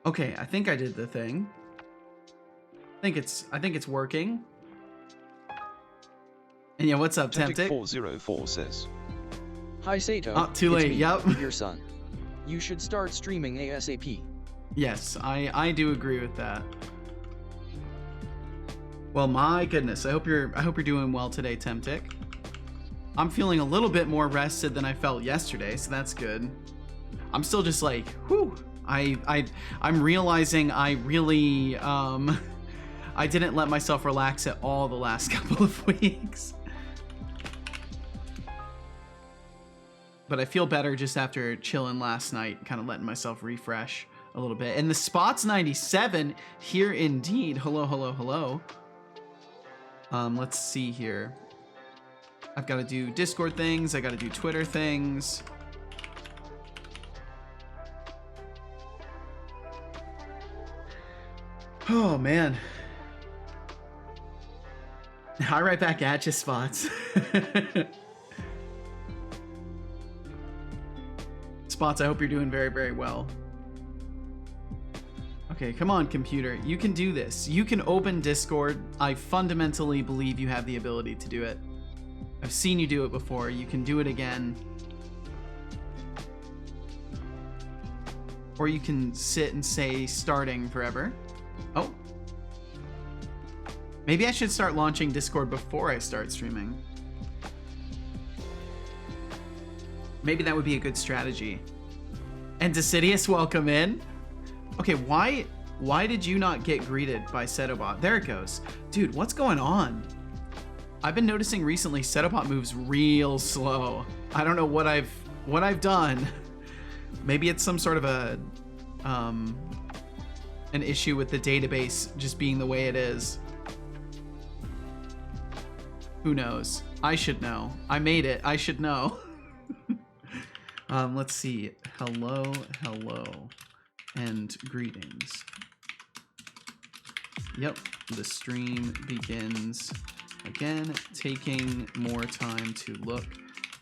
Okay, I think I did the thing. I think it's working. And yeah, what's up, Temptic? 404 says, Hi Sato. Oh, too late. Me, yep. Your son. You should start streaming ASAP. Yes, I do agree with that. Well, my goodness, I hope you're doing well today, Temptic. I'm feeling a little bit more rested than I felt yesterday, so that's good. I'm still just like, whew. I'm realizing I really I didn't let myself relax at all the last couple of weeks. But I feel better just after chilling last night, kind of letting myself refresh a little bit. And the spot's 97 here indeed. Hello, hello, hello. Let's see here. I've got to do Discord things. I got to do Twitter things. Oh, man. Hi, right back at you, Spots. Spots, I hope you're doing very, very well. Okay, come on, computer. You can do this. You can open Discord. I fundamentally believe you have the ability to do it. I've seen you do it before. You can do it again. Or you can sit and say starting forever. Oh. Maybe I should start launching Discord before I start streaming. Maybe that would be a good strategy. And Decidius, welcome in. Okay, why did you not get greeted by Setobot? There it goes. Dude, what's going on? I've been noticing recently Setobot moves real slow. I don't know what I've done. Maybe it's some sort of a an issue with the database just being the way it is. Who knows? I should know. I made it. I should know. Let's see. Hello, hello, and greetings. Yep, the stream begins again, taking more time to look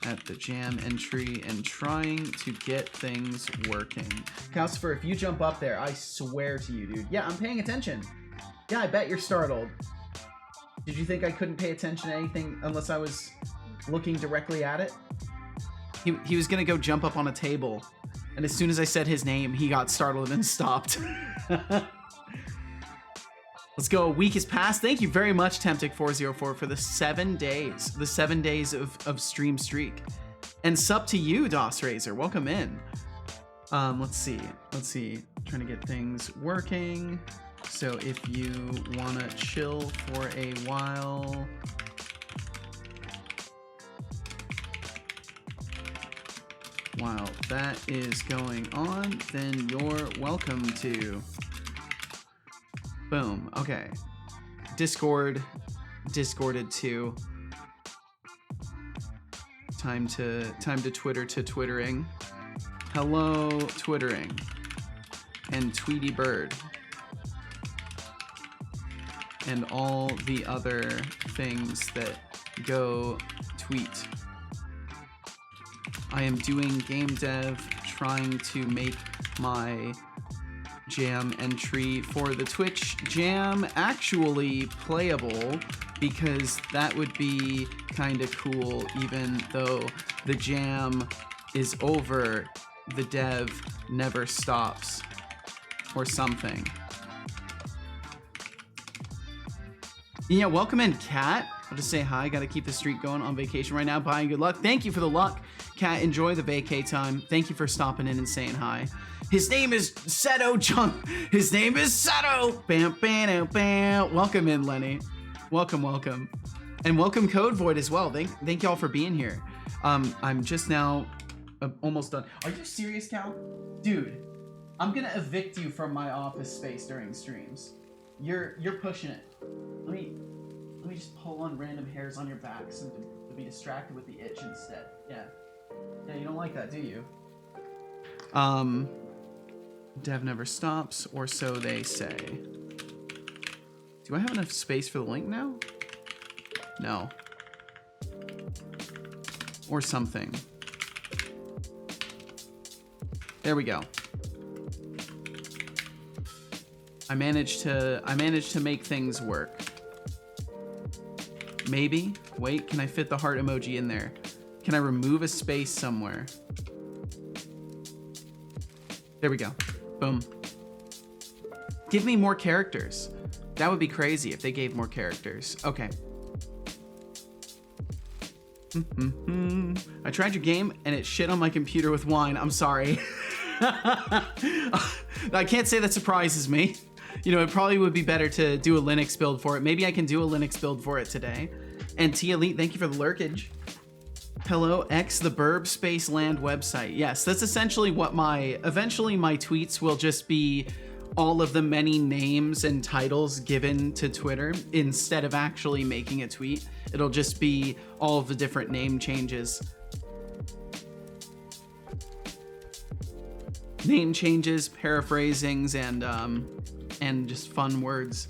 at the jam entry and trying to get things working. Calcifer, if you jump up there, I swear to you, dude. Yeah, I'm paying attention. Yeah, I bet you're startled. Did you think I couldn't pay attention to anything unless I was looking directly at it? He was gonna go jump up on a table, and as soon as I said his name, he got startled and stopped. Let's go. A week has passed. Thank you very much, Temptic404, for the 7 days. The 7 days of stream streak. And sub to you, DOS Razor. Welcome in. Let's see. Trying to get things working. So if you want to chill for a while... While that is going on, then you're welcome to. Boom. Okay. Discorded to. Time to Twitter to twittering. Hello, twittering. And Tweety Bird. And all the other things that go tweet. I am doing game dev, trying to make my jam entry for the Twitch jam actually playable, because that would be kind of cool. Even though the jam is over, the dev never stops or something. Yeah, welcome in, Kat. I'll just say hi. Gotta keep the streak going on vacation right now. Bye and good luck. Thank you for the luck, Kat. Enjoy the vacay time. Thank you for stopping in and saying hi. His name is Seto Junk. His name is Seto. Bam, bam, bam. Welcome in, Lenny. Welcome. And welcome Code Void as well. Thank y'all for being here. I'm just now almost done. Are you serious, Cal? Dude, I'm gonna evict you from my office space during streams. You're pushing it. Let me just pull on random hairs on your back so to be distracted with the itch instead. Yeah, you don't like that, do you? Dev never stops, or so they say. Do I have enough space for the link now? No. Or something. There we go. I managed to make things work. Maybe. Wait, can I fit the heart emoji in there? Can I remove a space somewhere? There we go. Boom. Give me more characters. That would be crazy if they gave more characters. Okay. I tried your game and it shit on my computer with wine. I'm sorry. I can't say that surprises me. You know, it probably would be better to do a Linux build for it. Maybe I can do a Linux build for it today. And T Elite, thank you for the lurkage. Hello, X the Burb Space Land website. Yes, that's essentially what eventually my tweets will just be all of the many names and titles given to Twitter. Instead of actually making a tweet, it'll just be all of the different name changes. Name changes, paraphrasings, and just fun words.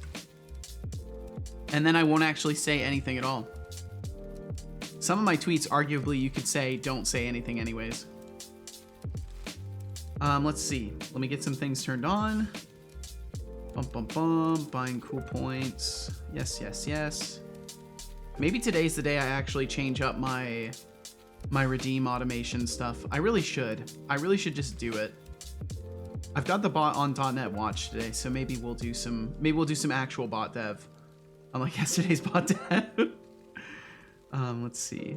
And then I won't actually say anything at all. Some of my tweets, arguably, you could say, don't say anything anyways. Let's see. Let me get some things turned on. Buying cool points. Yes. Maybe today's the day I actually change up my redeem automation stuff. I really should just do it. I've got the bot on .NET Watch today, so maybe we'll do some actual bot dev. Unlike yesterday's bot dev. Let's see.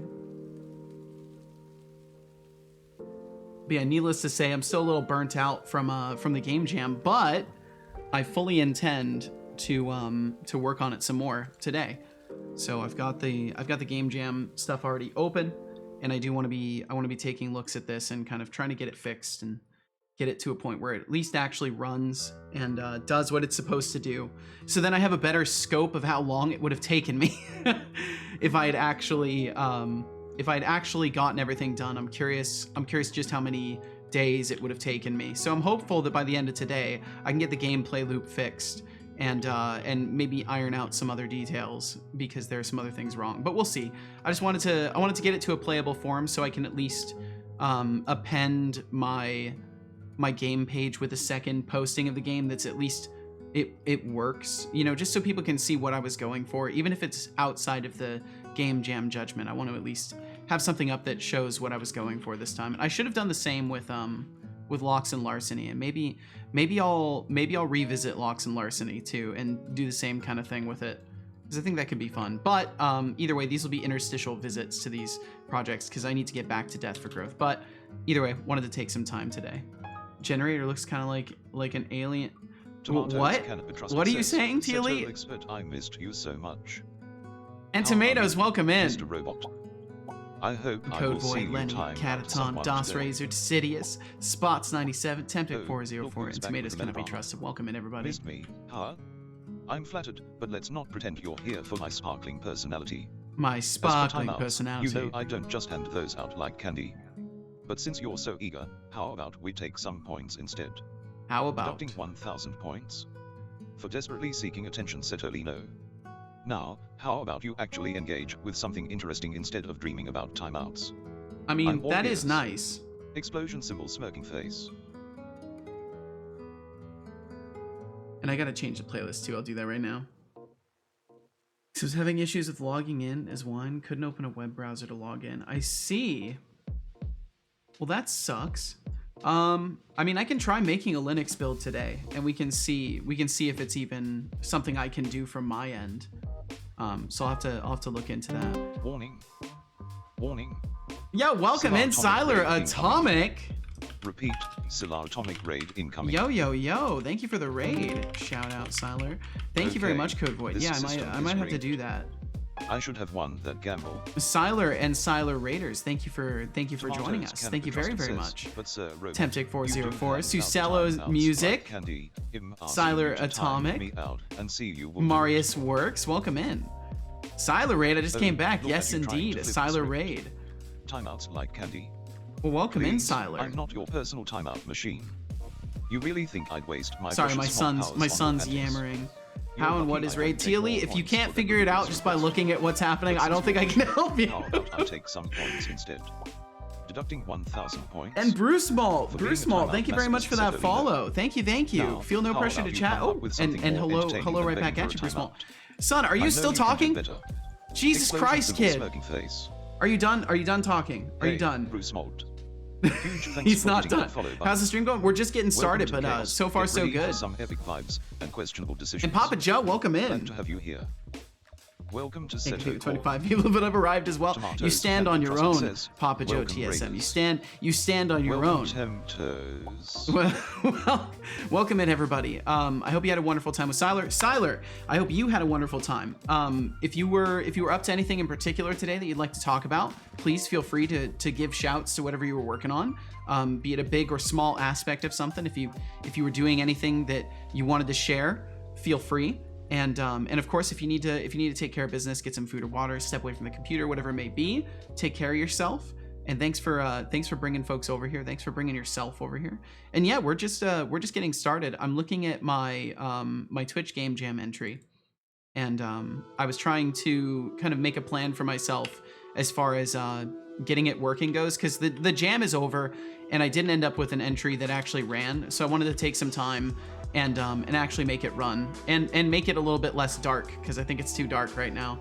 But yeah, needless to say, I'm still a little burnt out from the game jam, but I fully intend to work on it some more today. So I've got the game jam stuff already open, and I want to be taking looks at this and kind of trying to get it fixed and get it to a point where it at least actually runs and does what it's supposed to do. So then I have a better scope of how long it would have taken me if I had actually gotten everything done. I'm curious just how many days it would have taken me. So I'm hopeful that by the end of today, I can get the gameplay loop fixed and maybe iron out some other details because there are some other things wrong. But we'll see. I wanted to get it to a playable form so I can at least append my game page with a second posting of the game that's at least it works, you know, just so people can see what I was going for, even if it's outside of the game jam judgment. I want to at least have something up that shows what I was going for this time. And I should have done the same with Locks and Larceny, and maybe I'll revisit Locks and Larceny too and do the same kind of thing with it, because I think that could be fun. But either way, these will be interstitial visits to these projects because I need to get back to Death for Growth. But either way, wanted to take some time today. Generator looks kind of like an alien. What? What are you saying, T Elite? I missed you so much. And Tomatoes, welcome in. Mr. Robot. I hope I Code will see Void, you Lenny, time Cataton, DOS Razor, Dissidious, Spots97, Tempted 404, and Tomatoes cannot be trusted. Welcome in, everybody. Missed me, huh? I'm flattered, but let's not pretend you're here for my sparkling personality. My sparkling personality. You know I don't just hand those out like candy. But since you're so eager, how about we take some points instead? How about? Deducting 1,000 points. For desperately seeking attention, Setolyx. Now, how about you actually engage with something interesting instead of dreaming about timeouts? I mean, that is nice. Explosion symbol smirking face. And I gotta change the playlist too, I'll do that right now. So I was having issues with logging in as Wine, couldn't open a web browser to log in. I see. Well, that sucks. I mean, I can try making a Linux build today, and we can see if it's even something I can do from my end. So I'll have to look into that. Warning. Warning. Yeah, welcome in, Siler Atomic. Repeat, Siler Atomic raid incoming. Yo. Thank you for the raid. Shout out, Siler. Thank you very much, Code Void. Yeah, I might have to do that. I should have won that gamble. Siler and Siler Raiders, thank you for joining us. Thank you very much. Temptic 404, Sucello's Music, Siler Atomic, Marius Works, welcome in. Siler Raid, I just came back. Yes, indeed, a Siler Raid. Timeouts like candy. Well, welcome in, Siler. I'm not your personal timeout machine. You really think I'd waste my Sorry, my son's yammering. How and what is raid? Tealy, if you can't figure it out just by looking at what's happening, I don't think I can help you. How about I take some points instead? deducting 1,000 points. And Bruce Malt, Bruce Malt, thank you very much for that follow. Thank you. Now, Feel no how pressure about to you chat. come Oh, up with and something more hello entertaining right than back begging at you, for a Bruce Malt. timeout? Son, are I you know still you can do talking? better. Jesus Explosion Christ, symbol kid. smirking face. Are you done? Are you done talking? Are Hey, you done? Bruce Malt. Huge thanks He's for not hitting that done. follow button. How's the stream going? We're just getting started, Welcome to but Chaos. so far Get so ready for good. some epic vibes and questionable decisions. And Papa Joe, welcome Glad in. to have you here. Welcome to Thank you, Setolyx. 25 people that have arrived as well. Tomatoes, You stand on your Trusted own, says, Papa Joe welcome, TSM. Raiders. You stand on your Welcome, own. Tempters. Well, welcome in everybody. I hope you had a wonderful time with Siler. Siler, I hope you had a wonderful time. If you were up to anything in particular today that you'd like to talk about, please feel free to give shouts to whatever you were working on, be it a big or small aspect of something. If you were doing anything that you wanted to share, feel free. And of course, if you need to take care of business, get some food or water, step away from the computer, whatever it may be, take care of yourself. And thanks for bringing folks over here. Thanks for bringing yourself over here. And yeah, we're just getting started. I'm looking at my my Twitch Game Jam entry, and I was trying to kind of make a plan for myself as far as getting it working goes, because the jam is over, and I didn't end up with an entry that actually ran. So I wanted to take some time and actually make it run and make it a little bit less dark, because I think it's too dark right now.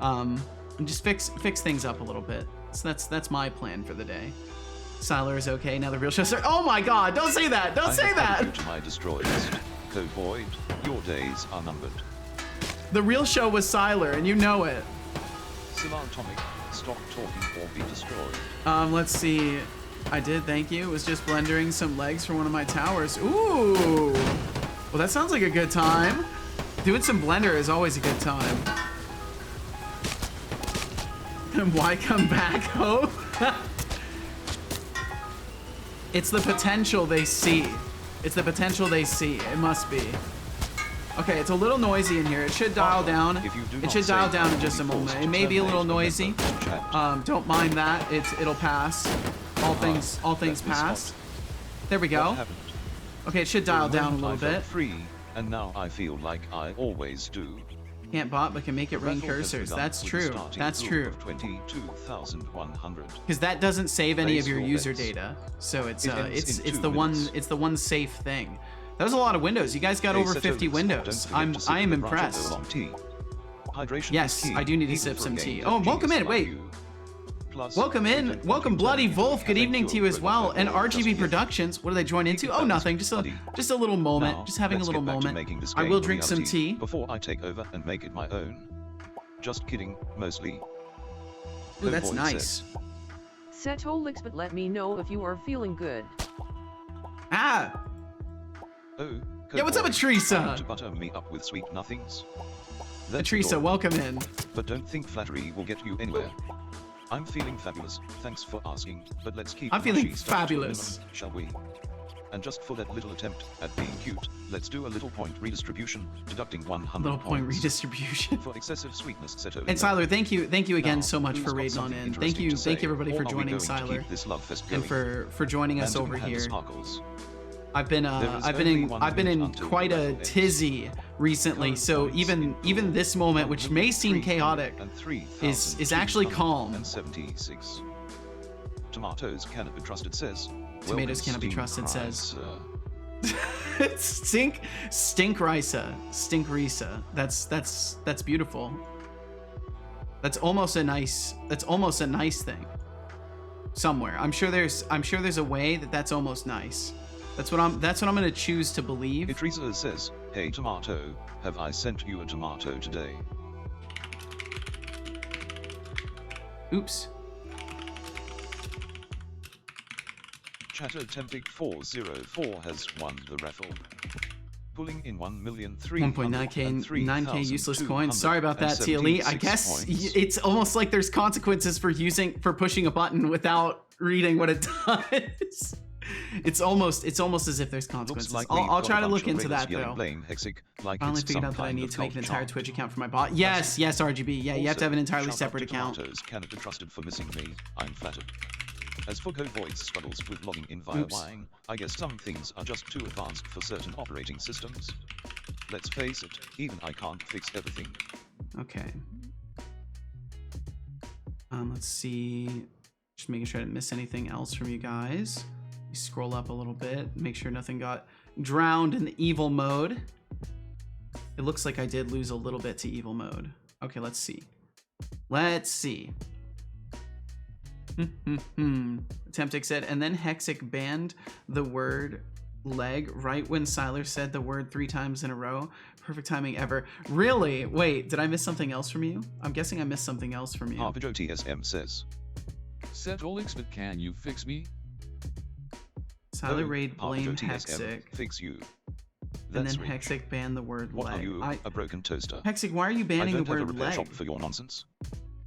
And just fix things up a little bit. So that's my plan for the day. Siler is okay now. The real show starts. Oh my God! Don't say that! Don't say that! I have to my destroy list. Code Void, your days are numbered. The real show was Siler, and you know it. Atomic, stop talking or be destroyed. Let's see. I did, thank you. It was just blendering some legs for one of my towers. Ooh! Well, that sounds like a good time. Doing some Blender is always a good time. And why come back, Hope? It's the potential they see. It's the potential they see. It must be. Okay, it's a little noisy in here. It should dial down. It should dial down in just a moment. It may be a little noisy. Don't mind that. It'll pass. All things pass. There we go. Okay, it should dial down a little bit. Free, and now I feel like I always do. Can't bot, but can make it ring cursors. That's true. That's true. 22,100. Because that doesn't save any of your user data, so it's the one safe thing. That was a lot of windows. You guys got over 50 windows. I am impressed. Yes, I do need to sip some tea. Oh, welcome in. Wait. Welcome in. Welcome, Bloody Wolf. Good evening to you as well. And RGB Productions. What do they join into? Oh, nothing. Just a little moment. Just having a little moment. I will drink some tea before I take over and make it my own. Just kidding, mostly. Ooh, that's nice. Setolyx, but let me know if you are feeling good. Ah. Oh. Yeah, what's up, Atrisa? To butter me up with sweet nothings. Atrisa, welcome in. But don't think flattery will get you anywhere. I'm feeling fabulous, thanks for asking, but let's keep I'm feeling fabulous, minimum, shall we? And just for that little attempt at being cute, let's do a little point redistribution, deducting 100 little point redistribution. For excessive sweetness, Setolyx. And Siler, thank you again so much for raiding on in. Thank you everybody for joining Siler and for joining us over here. I've been in quite a tizzy recently, so even this moment, which may seem chaotic, is actually calm. 76. Tomatoes cannot be trusted, says. Tomatoes cannot be trusted, says. Stink Risa. That's beautiful. That's almost a nice thing. Somewhere. I'm sure there's a way that's almost nice. That's what I'm gonna choose to believe. Teresa says, "Hey Tomato, have I sent you a tomato today?" Oops. Chatter Tempic 404 has won the raffle. Pulling in 1.9k useless coins. Sorry about that, TLE. I guess it's almost like there's consequences for pushing a button without reading what it does. It's almost as if there's consequences. Like I'll try to look into that though. Blame Hexic, like I only figured out that I need to make an entire Twitch account for my bot. Yes, RGB. Yeah, you have to have an entirely separate account. Cannot be trusted for missing me. I'm flattered. As for Code Void's struggles with logging in via Wine, I guess some things are just too advanced for certain operating systems. Let's face it, even I can't fix everything. Okay. Let's see. Just making sure I didn't miss anything else from you guys. We scroll up a little bit, make sure nothing got drowned in the evil mode. It looks like I did lose a little bit to evil mode. Okay, let's see. Let's see. Temptic said, and then Hexic banned the word leg right when Siler said the word 3 times in a row. Perfect timing ever. Really? Wait, did I miss something else from you? I'm guessing I missed something else from you. Harpajo TSM says, Setolyx, but can you fix me? Siler Raid blame Harpajo TSM, Hexic. fix you. And That's then rich. Hexic banned the word What leg. are you, a broken toaster? Hexic, why are you banning I the don't have a word repair leg? shop for your nonsense.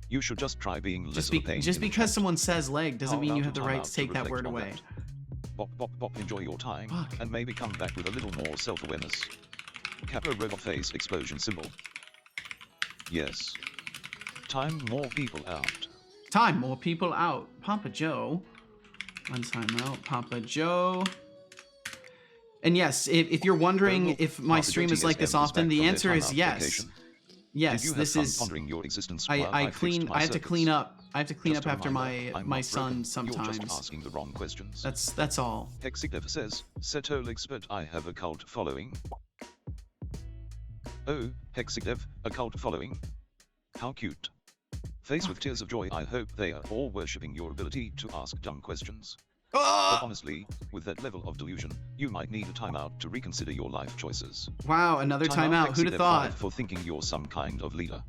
You should just try being less of a pain Just in the because chat. someone says leg doesn't How mean you about have the a right timeout to take that reflect word on away. that? Bop, bop, bop, enjoy your time, Fuck. and maybe come back with a little more self-awareness. Capo robot face explosion symbol. Yes. Time more people out. Time more people out. Papa Joe. One time out. Papa Joe. And yes, if you're wondering if my Papa stream Joe is like this TSM often, back the from their answer is timeout yes. vacation. Yes, Did you have this fun is. pondering your existence while I fixed clean. my I have to circuits? clean up. I have to clean Just up a after reminder, my I'm my not son broken. sometimes. You're just asking the wrong questions. That's all. Hexic says, Setolyx, but I have a cult following. Oh, Hexic, a cult following? How cute. Face with tears of joy, I hope they are all worshipping your ability to ask dumb questions. But honestly, with that level of delusion, you might need a timeout to reconsider your life choices. Wow, another timeout. Who'd have Hexic thought? for thinking you're some kind of leader.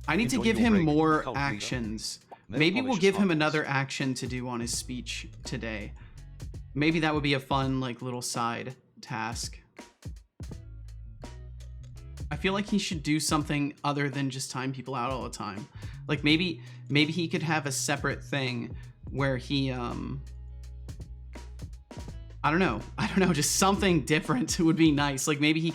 I need to Enjoy give your him break, more cult leader. actions. Nail Maybe we'll polish give him sparkles. another action to do on his speech today. Maybe that would be a fun, like, little side task. I feel like he should do something other than just time people out all the time. Like maybe he could have a separate thing where he I don't know, just something different would be nice. Like maybe he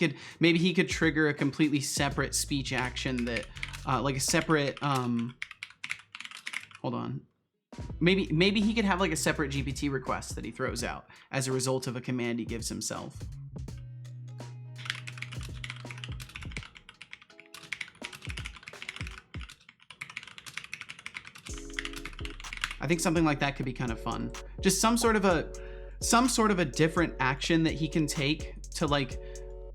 could trigger a completely separate speech action that like a separate hold on. Maybe he could have like a separate GPT request that he throws out as a result of a command he gives himself. I think something like that could be kind of fun. Just some sort of a different action that he can take to, like,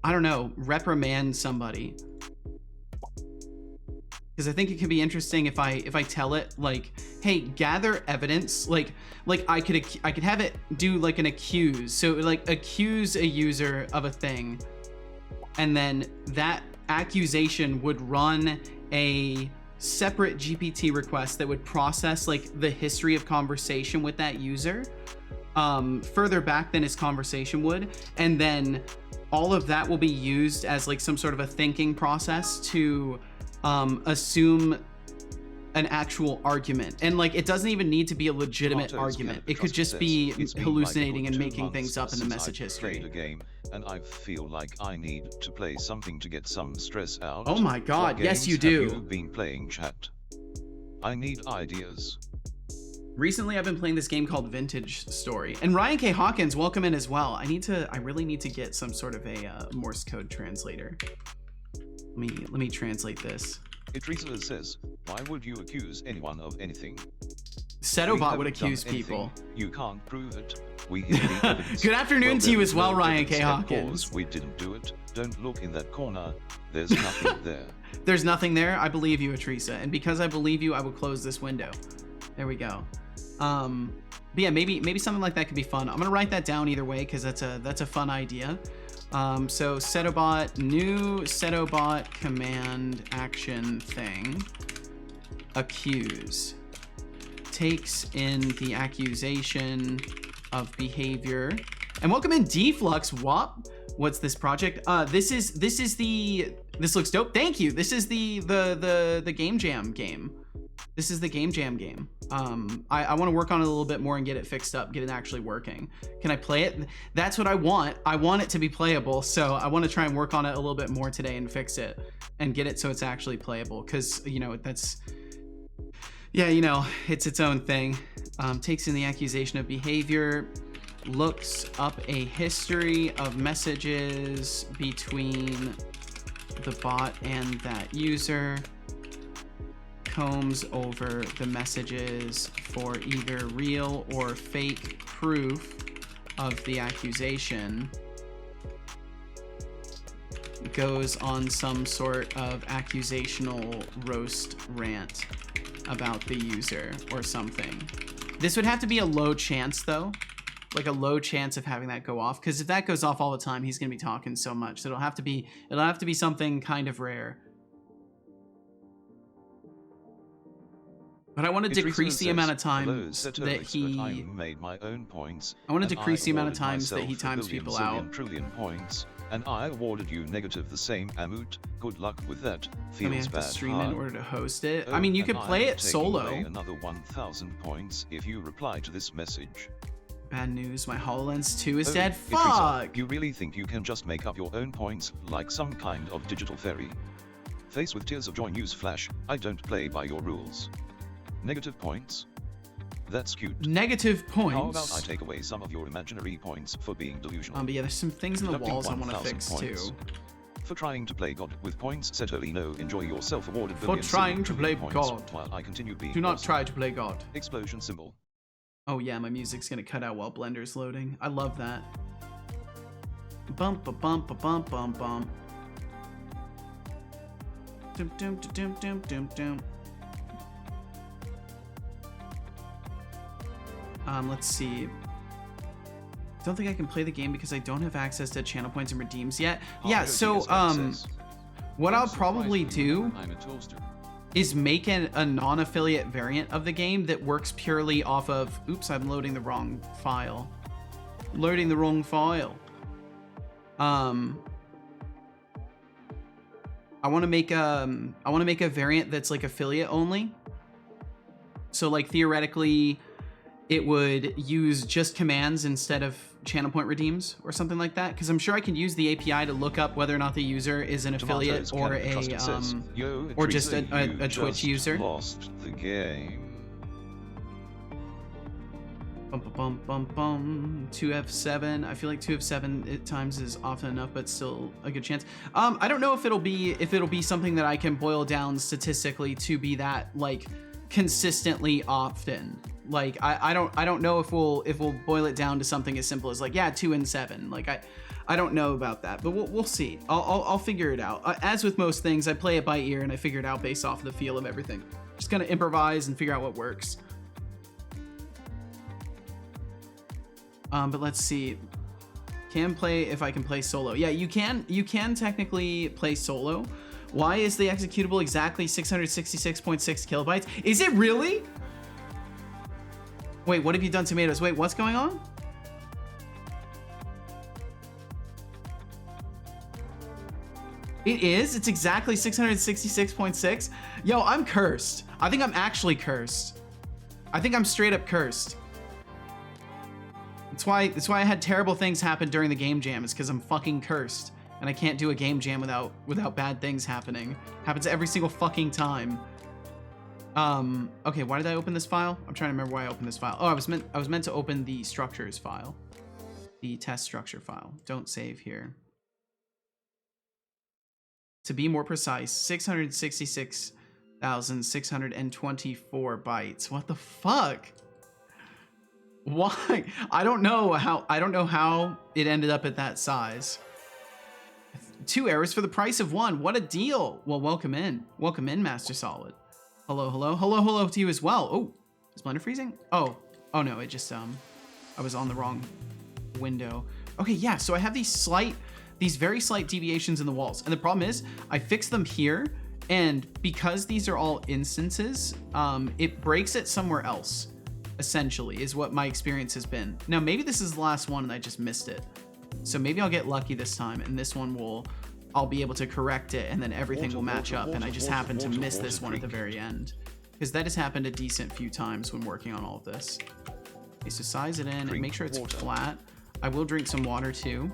I don't know, reprimand somebody. Because I think it could be interesting if I tell it, like, hey, gather evidence, like I could have it do like an accuse. So like accuse a user of a thing, and then that accusation would run a separate GPT request that would process like the history of conversation with that user further back than his conversation would, and then all of that will be used as like some sort of a thinking process to assume an actual argument. And like it doesn't even need to be a legitimate Tomatoes argument. Canada It could Trust just says, be "It's been hallucinating like a and good 2 making months things up in the since message I've history. played a game, and I feel like I need to play something to get some stress out. Oh my god, What yes you games have do. you been playing, chat? I need ideas. Recently, I've been playing this game called Vintage Story, and Ryan K. Hawkins, welcome in as well. I really need to get some sort of a Morse code translator. Let me translate this. Idrisa says, why would you accuse anyone of anything? Setobot would haven't accuse done anything. people. You can't prove it. We hear the evidence. Good afternoon to there you is as well, no Ryan K. evidence that Hawkins. proves we didn't do it. Don't look in that corner. There's nothing there. There's nothing there. I believe you, Idrisa, and because I believe you, I will close this window. There we go. But yeah, maybe something like that could be fun. I'm gonna write that down either way because that's a fun idea. So Setobot, new Setobot command action thing. Accuse. Takes in the accusation of behavior. And welcome in Deflux. What's this project? This looks dope. Thank you. This is the Game Jam game. This is the Game Jam game. I want to work on it a little bit more and get it fixed up, get it actually working. Can I play it? That's what I want. I want it to be playable, so I want to try and work on it a little bit more today and fix it and get it so it's actually playable, because, you know, that's, yeah, you know, it's its own thing. Takes in the accusation of behavior, looks up a history of messages between the bot and that user. combs over the messages for either real or fake proof of the accusation, goes on some sort of accusational roast rant about the user or something. This would have to be a low chance though, like a low chance of having that go off, because if that goes off all the time, he's gonna be talking so much. So it'll have to be something kind of rare. But I want to decrease the amount of times that he. I made my own points. I want to decrease the amount of times that he times people out. Trillion points, and I awarded you negative the same amount. Good luck with that. Feels have bad. to stream hard. in order to host it. Oh, I mean, you could and play I'm it taking solo. away another 1,000 points if you reply to this message. Bad news, my HoloLens 2 is Oh, dead. Idrissa, Fuck! you really think you can just make up your own points like some kind of digital fairy? Face with tears of joy newsflash, I don't play by your rules. Negative points? That's cute. Negative points. How about I take away some of your imaginary points for being delusional? But yeah, there's some things in the Deducting walls I want to 1,000 fix points. too. For trying to play God with points, Setolyx, no, enjoy yourself awarded For billion trying to play points God. while I continue being Do not awesome. try to play God. Explosion symbol. Oh yeah, my music's gonna cut out while Blender's loading. I love that. Bump a bump a bump bump bump. Dum dum dum dum dum dum. Let's see. Don't think I can play the game because I don't have access to channel points and redeems yet. Yeah, so what I'll probably do I'm a toaster. is make a non-affiliate variant of the game that works purely off of, oops, I'm loading the wrong file. Loading the wrong file. I want to make a variant that's like affiliate only. So like theoretically it would use just commands instead of channel point redeems or something like that, because I'm sure I can use the API to look up whether or not the user is an affiliate or or just a Twitch user. Lost the game. Bum bum bum bum. 2F7. I feel like 2F7 at times is often enough, but still a good chance. I don't know if it'll be something that I can boil down statistically to be that like consistently often. Like I don't know if we'll boil it down to something as simple as like, yeah, 2 and 7. Like I don't know about that, but we'll see. I'll figure it out. As with most things, I play it by ear and I figure it out based off of the feel of everything. Just gonna improvise and figure out what works. But let's see. Can play if I can play solo. Yeah, you can technically play solo. Why is the executable exactly 666.6 kilobytes? Is it really? Wait, what have you done, tomatoes? Wait, what's going on? It is? It's exactly 666.6? Yo, I'm cursed. I think I'm actually cursed. I think I'm straight up cursed. That's why I had terrible things happen during the game jam, is because I'm fucking cursed. And I can't do a game jam without bad things happening. Happens every single fucking time. Okay, why did I open this file? I'm trying to remember why I opened this file. Oh, I was meant to open the structures file. The test structure file. Don't save here. To be more precise, 666,624 bytes. What the fuck? Why? I don't know how it ended up at that size. 2 errors for the price of 1. What a deal. Well, welcome in. Welcome in, Master Solid. Hello, hello. Hello, hello to you as well. Oh, is Blender freezing? Oh no, it just, I was on the wrong window. Okay, yeah, so I have these very slight deviations in the walls. And the problem is, I fixed them here, and because these are all instances, it breaks it somewhere else, essentially, is what my experience has been. Now, maybe this is the last one and I just missed it. So maybe I'll get lucky this time, and this one I'll be able to correct it, and then everything will match up, and I just happened to miss this one at the very end. Because that has happened a decent few times when working on all of this. Okay, so size it in and make sure it's flat. I will drink some water too.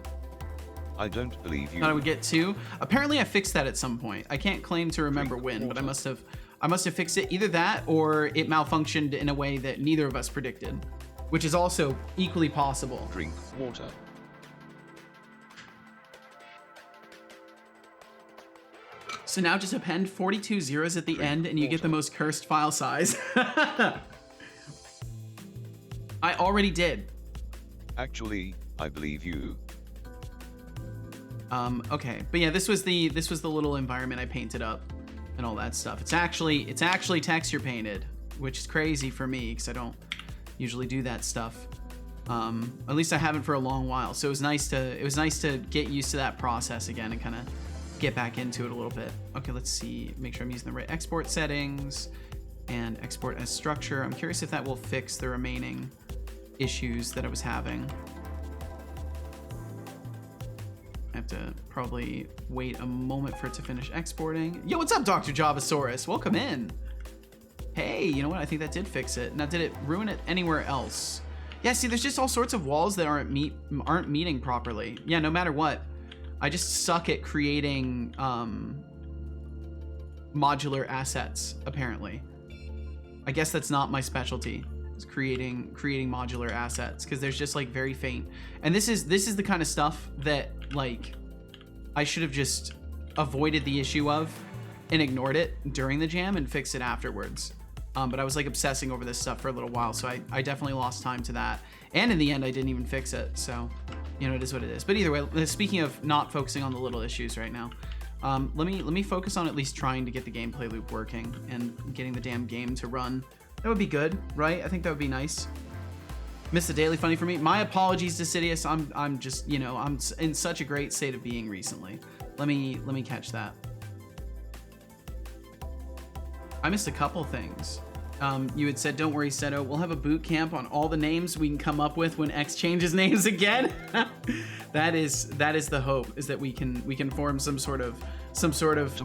I don't believe you. Thought I would get 2. Apparently I fixed that at some point. I can't claim to remember when, but I must have fixed it. Either that or it malfunctioned in a way that neither of us predicted, which is also equally possible. Drink water. So now just append 42 zeros at the end and you get the most cursed file size. I already did. Actually, I believe you. Okay, but yeah, this was the little environment I painted up and all that stuff. It's actually texture painted, which is crazy for me because I don't usually do that stuff. At least I haven't for a long while. So it was nice to get used to that process again and kind of get back into it a little bit. Okay, let's see. Make sure I'm using the right export settings and export as structure. I'm curious if that will fix the remaining issues that I was having. I have to probably wait a moment for it to finish exporting. Yo, what's up, Dr. Javasaurus? Welcome in. Hey, you know what? I think that did fix it. Now, did it ruin it anywhere else? Yeah, see, there's just all sorts of walls that aren't meeting properly. Yeah, no matter what. I just suck at creating modular assets, apparently. I guess that's not my specialty, is creating modular assets, because there's just like very faint. And this is the kind of stuff that like I should have just avoided the issue of and ignored it during the jam and fixed it afterwards. But I was like obsessing over this stuff for a little while, so I definitely lost time to that. And in the end, I didn't even fix it. So, you know, it is what it is. But either way, speaking of not focusing on the little issues right now, let me focus on at least trying to get the gameplay loop working and getting the damn game to run. That would be good, right? I think that would be nice. Missed the daily funny for me. My apologies to Sidious. I'm just, you know, I'm in such a great state of being recently. Let me catch that. I missed a couple things. You had said, don't worry, Seto, we'll have a boot camp on all the names we can come up with when X changes names again. that is the hope, is that we can form some sort of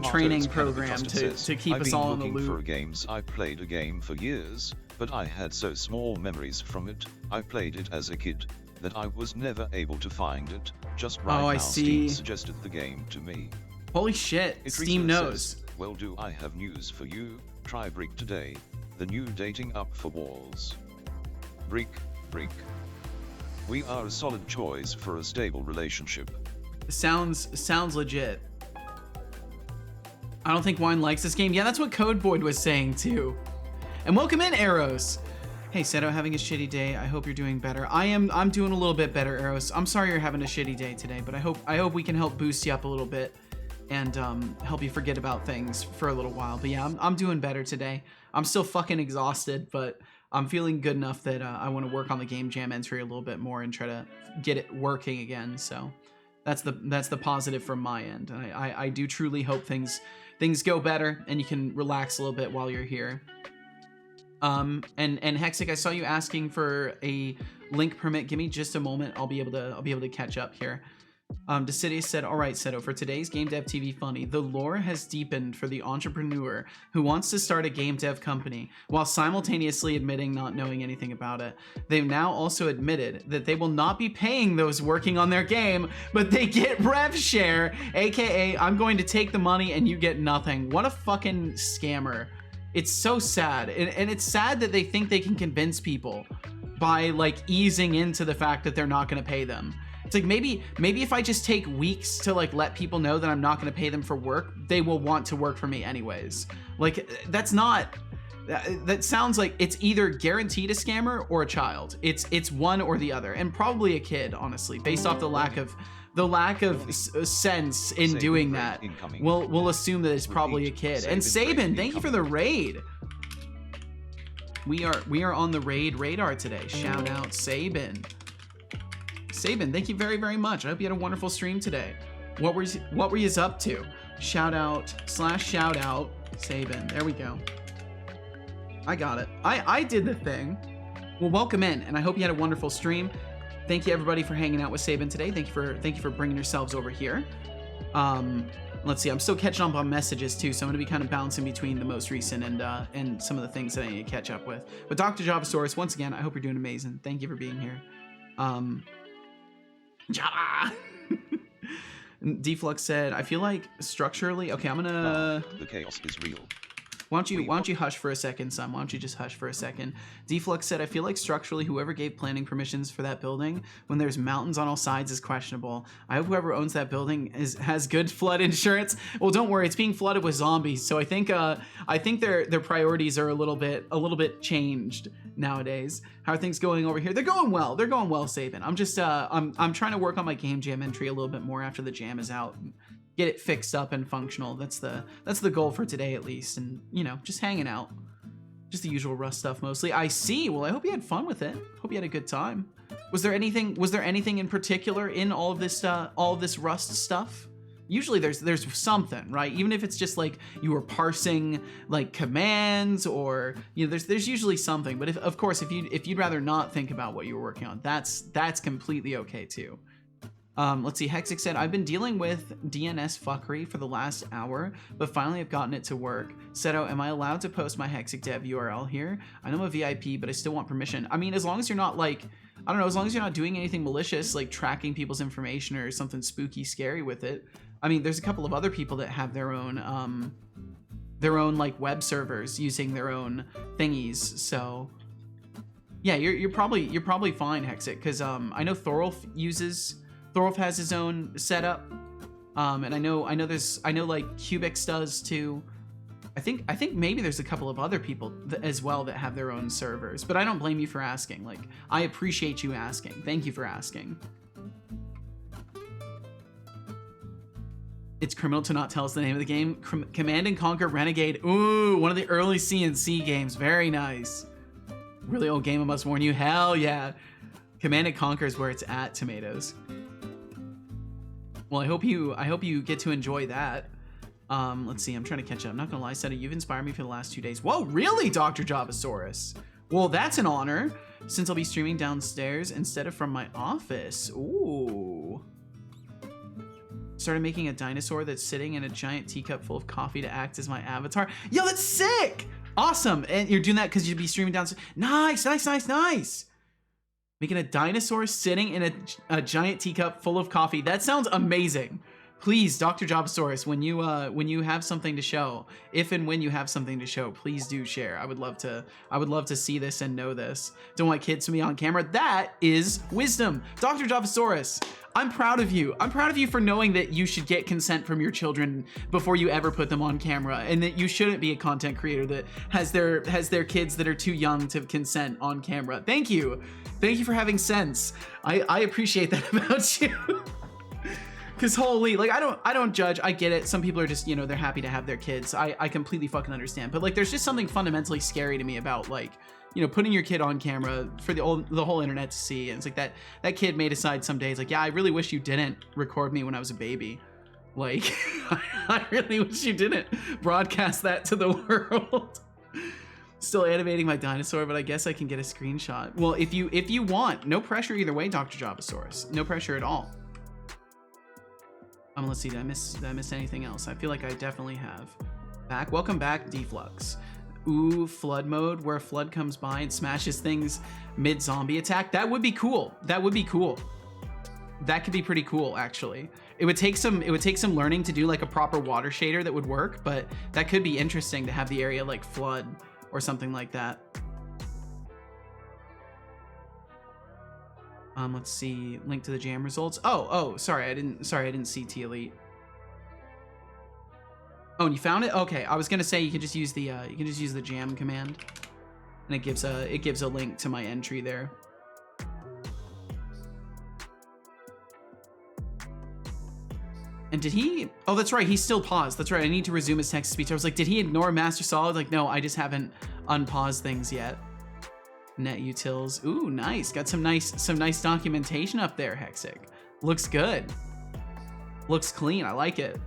training program to keep us all in the loop. I've been looking for games. I played a game for years, but I had so small memories from it. I played it as a kid that I was never able to find it. Just right now, Steam suggested the game to me. Holy shit, Steam knows. Says, well, do I have news for you? Try Brick today. The new dating app for walls. Brick. We are a solid choice for a stable relationship. Sounds legit. I don't think Wine likes this game. Yeah, that's what Codeboyd was saying too. And welcome in, Eros. Hey, Seto, having a shitty day. I hope you're doing better. I'm doing a little bit better, Eros. I'm sorry you're having a shitty day today, but I hope we can help boost you up a little bit and help you forget about things for a little while. But yeah, I'm doing better today. I'm still fucking exhausted, but I'm feeling good enough that I want to work on the game jam entry a little bit more and try to get it working again. So that's the positive from my end. I do truly hope things go better and you can relax a little bit while you're here. And Hexic, I saw you asking for a link permit. Give me just a moment. I'll be able to catch up here. Decidius said, all right, Seto, for today's Game Dev TV Funny, the lore has deepened for the entrepreneur who wants to start a game dev company while simultaneously admitting not knowing anything about it. They've now also admitted that they will not be paying those working on their game, but they get rev share, aka I'm going to take the money and you get nothing. What a fucking scammer. It's so sad. And it's sad that they think they can convince people by like easing into the fact that they're not going to pay them. It's like maybe if I just take weeks to like let people know that I'm not going to pay them for work, they will want to work for me anyways. Like that sounds like it's either guaranteed a scammer or a child. It's one or the other, and probably a kid, honestly, based off the lack of sense in doing that. We'll assume that it's probably a kid. And Sabin, thank you for the raid. We are on the raid radar today. Shout out Sabin. Sabin, thank you very, very much. I hope you had a wonderful stream today. What were you up to? Shout out Sabin. There we go. I got it. I did the thing. Well, welcome in, and I hope you had a wonderful stream. Thank you everybody for hanging out with Sabin today. Thank you for bringing yourselves over here. Let's see. I'm still catching up on messages too, so I'm gonna be kind of bouncing between the most recent and some of the things that I need to catch up with. But Dr. Javasaurus, once again, I hope you're doing amazing. Thank you for being here. Java. Deflux said, I feel like structurally, okay, I'm gonna... The chaos is real. Why don't you hush for a second, son? Why don't you just hush for a second? Deflux said, I feel like structurally whoever gave planning permissions for that building when there's mountains on all sides is questionable. I hope whoever owns that building has good flood insurance. Well, don't worry, it's being flooded with zombies, so I think their priorities are a little bit changed nowadays. How are things going over here? They're going well, Saban. I'm just I'm trying to work on my game jam entry a little bit more after the jam is out. Get it fixed up and functional. That's the goal for today at least. And you know, just hanging out. Just the usual Rust stuff mostly. I see. Well, I hope you had fun with it. Hope you had a good time. Was there anything in particular in all of this Rust stuff? Usually there's something, right? Even if it's just like you were parsing like commands, or you know, there's usually something. But of course if you'd rather not think about what you were working on, that's completely okay too. Let's see, Hexic said, I've been dealing with DNS fuckery for the last hour, but finally I've gotten it to work. Seto, am I allowed to post my Hexic dev URL here? I know I'm a VIP, but I still want permission. I mean, as long as you're not like, I don't know, as long as you're not doing anything malicious, like tracking people's information or something spooky scary with it. I mean, there's a couple of other people that have their own like web servers using their own thingies, so yeah, you're probably fine, Hexic, because I know Thorolf has his own setup, and I know like Cubix does too. I think maybe there's a couple of other people as well that have their own servers, but I don't blame you for asking. Like, I appreciate you asking. Thank you for asking. It's criminal to not tell us the name of the game. Command and Conquer Renegade. Ooh, one of the early CNC games. Very nice. Really old game, I must warn you. Hell yeah. Command and Conquer is where it's at, Tomatoes. Well, I hope you get to enjoy that. Let's see, I'm trying to catch up. I'm not gonna lie, Seta, you've inspired me for the last 2 days. Whoa, really, Dr. Javasaurus? Well, that's an honor, since I'll be streaming downstairs instead of from my office. Ooh. Started making a dinosaur that's sitting in a giant teacup full of coffee to act as my avatar. Yo, that's sick! Awesome, and you're doing that because you'd be streaming downstairs. Nice, nice, nice, nice. Making a dinosaur sitting in a giant teacup full of coffee. That sounds amazing. Please, Dr. Jobsaurus, when you have something to show, if and when you have something to show, please do share. I would love to see this and know this. Don't want kids to be on camera. That is wisdom. Dr. Jobsaurus, I'm proud of you. I'm proud of you for knowing that you should get consent from your children before you ever put them on camera, and that you shouldn't be a content creator that has their kids that are too young to consent on camera. Thank you. Thank you for having sense. I appreciate that about you. Cause holy, like I don't judge. I get it. Some people are just, you know, they're happy to have their kids. I completely fucking understand. But like, there's just something fundamentally scary to me about like, you know, putting your kid on camera for the whole internet to see. And it's like that kid may decide someday, it's like, yeah, I really wish you didn't record me when I was a baby. Like, I really wish you didn't broadcast that to the world. Still animating my dinosaur, but I guess I can get a screenshot. Well, if you want, no pressure either way, Dr. Javasaurus. No pressure at all. Let's see, did I miss anything else? I feel like I definitely have. Welcome back, Deflux. Ooh, flood mode, where a flood comes by and smashes things mid-zombie attack. That would be cool. That would be cool. That could be pretty cool, actually. It would take some learning to do like a proper water shader that would work, but that could be interesting to have the area like flood or something like that. Let's see, link to the jam results. Oh, sorry, I didn't see T Elite. Oh, and you found it? Okay, I was gonna say you can just use the jam command, and it gives a link to my entry there. And did he? Oh, that's right, he's still paused. That's right, I need to resume his text-to-speech. I was like, did he ignore Master Solid? Like, no, I just haven't unpaused things yet. Net utils. Ooh, nice. Got some nice documentation up there, Hexic. Looks good. Looks clean. I like it.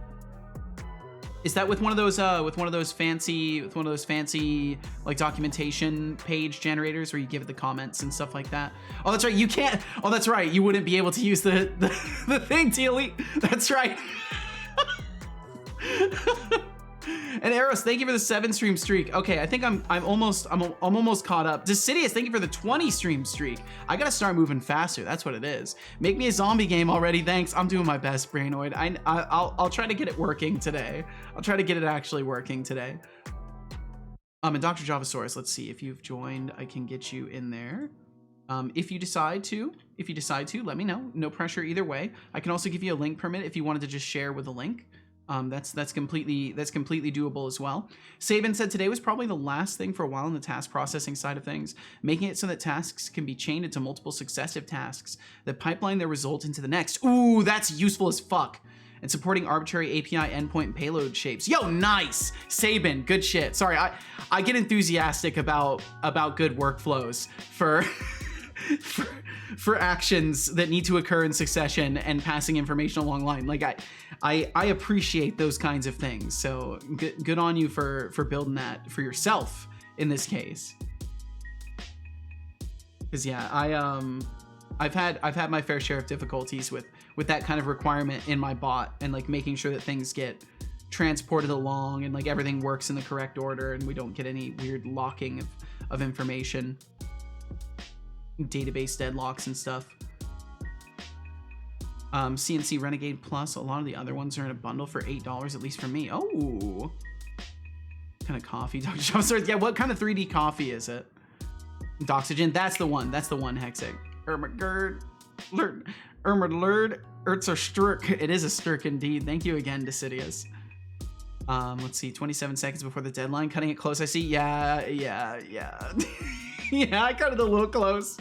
Is that with one of those fancy like documentation page generators where you give it the comments and stuff like that? Oh, that's right. You can't. Oh, that's right. You wouldn't be able to use the thing, T Elite. That's right. And Eros, thank you for the 7-stream streak. Okay, I think I'm almost caught up. Decidius, thank you for the 20-stream streak. I gotta start moving faster. That's what it is. Make me a zombie game already. Thanks. I'm doing my best, Brainoid. I'll try to get it working today. I'll try to get it actually working today. And Dr. Javasaurus, let's see if you've joined. I can get you in there. If you decide to, let me know. No pressure either way. I can also give you a link permit if you wanted to just share with a link. That's completely doable as well. Saban said today was probably the last thing for a while in the task processing side of things, making it so that tasks can be chained into multiple successive tasks that pipeline their result into the next. Ooh, that's useful as fuck. And supporting arbitrary API endpoint payload shapes. Yo, nice, Saban, good shit. Sorry, I get enthusiastic about good workflows for for actions that need to occur in succession and passing information along line. Like I appreciate those kinds of things. So good on you for building that for yourself in this case. Because yeah, I've had my fair share of difficulties with that kind of requirement in my bot and like making sure that things get transported along and like everything works in the correct order and we don't get any weird locking of information, database deadlocks and stuff. CNC Renegade Plus, a lot of the other ones are in a bundle for $8, at least for me. Oh, what kind of coffee? Dr. Javasaurus, yeah, what kind of 3D coffee is it? Doxygen, that's the one, Hexic. Ermagerd, Ertz or Sturk. It is a Sturk indeed. Thank you again, Decidius. Let's see, 27 seconds before the deadline, cutting it close, I see. Yeah. Yeah, I cut it a little close.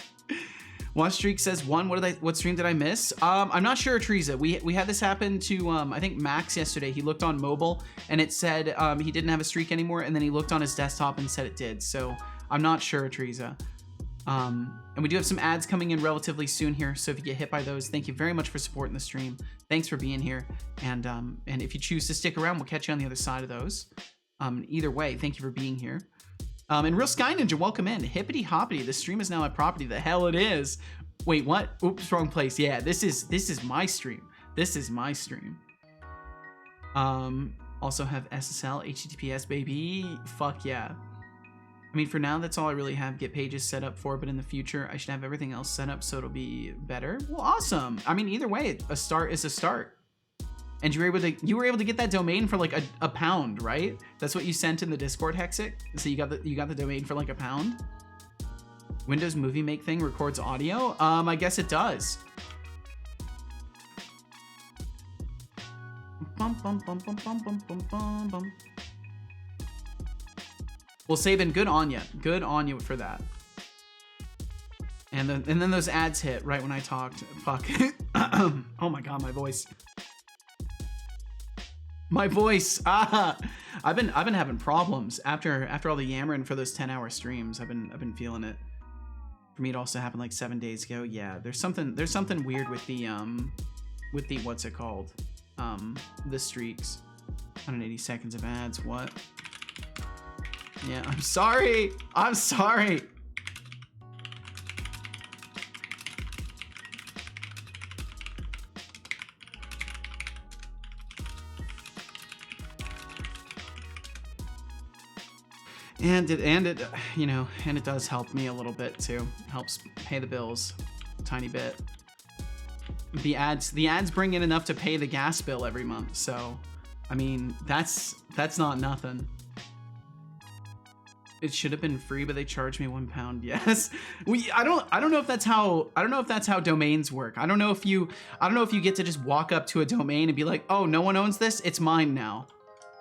One Streak says, what stream did I miss? I'm not sure, Teresa. We had this happen to, I think Max yesterday. He looked on mobile and it said he didn't have a streak anymore, and then he looked on his desktop and said it did. So I'm not sure, Teresa. And we do have some ads coming in relatively soon here, so if you get hit by those, thank you very much for supporting the stream. Thanks for being here, and if you choose to stick around, we'll catch you on the other side of those. Either way, thank you for being here. And Real Sky Ninja, welcome in. Hippity hoppity, the stream is now my property. The hell it is. Wait, what? Oops, wrong place. Yeah, this is my stream. This is my stream. Also have SSL, HTTPS, baby. Fuck yeah. I mean, for now, that's all I really have Get Pages set up for, but in the future, I should have everything else set up so it'll be better. Well, awesome. I mean, either way, a start is a start. And you were able to get that domain for like a pound, right? That's what you sent in the Discord, Hexic? So you got the domain for like a pound? Windows Movie Make thing records audio? I guess it does. Bum, bum, bum, bum, bum, bum, bum, bum, bum. Well, Saban, good on you. Good on you for that. And then those ads hit right when I talked. Fuck. Oh my god, my voice. My voice. I've been having problems after all the yammering for those 10-hour streams. I've been feeling it. For me, it also happened like 7 days ago. Yeah, there's something weird with the what's it called? The streaks. 180 seconds of ads. What? Yeah, I'm sorry. And it, you know, and it does help me a little bit too. Helps pay the bills a tiny bit. The ads bring in enough to pay the gas bill every month. So, I mean, that's not nothing. It should have been free, but they charged me £1. Yes. I don't know if that's how domains work. I don't know if you get to just walk up to a domain and be like, oh, no one owns this, it's mine now.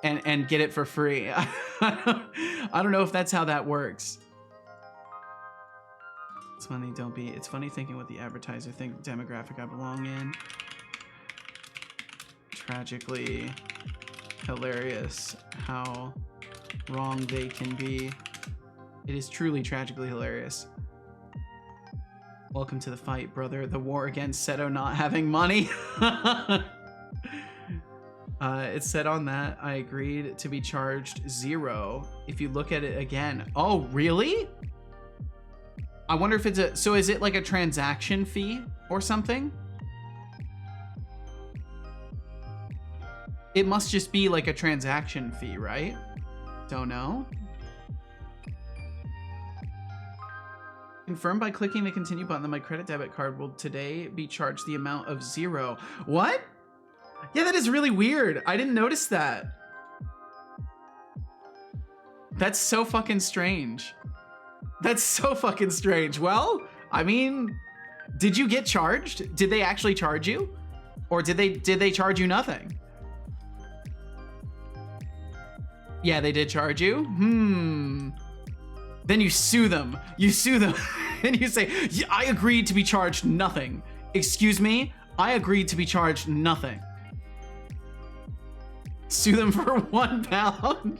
And get it for free. I don't know if that's how that works. It's funny, it's funny thinking what the advertiser think demographic I belong in. Tragically hilarious how wrong they can be. It is truly tragically hilarious. Welcome to the fight, brother. The war against Seto not having money. It said on that, I agreed to be charged $0 if you look at it again. Oh, really? I wonder if it's so is it like a transaction fee or something? It must just be like a transaction fee, right? Don't know. Confirm by clicking the continue button that my credit debit card will today be charged the amount of $0. What? Yeah, that is really weird. I didn't notice that. That's so fucking strange. That's so fucking strange. Well, I mean, did you get charged? Did they actually charge you? Or did they charge you nothing? Yeah, they did charge you? Then you sue them. You sue them and you say, yeah, I agreed to be charged nothing. Excuse me? I agreed to be charged nothing. Sue them for £1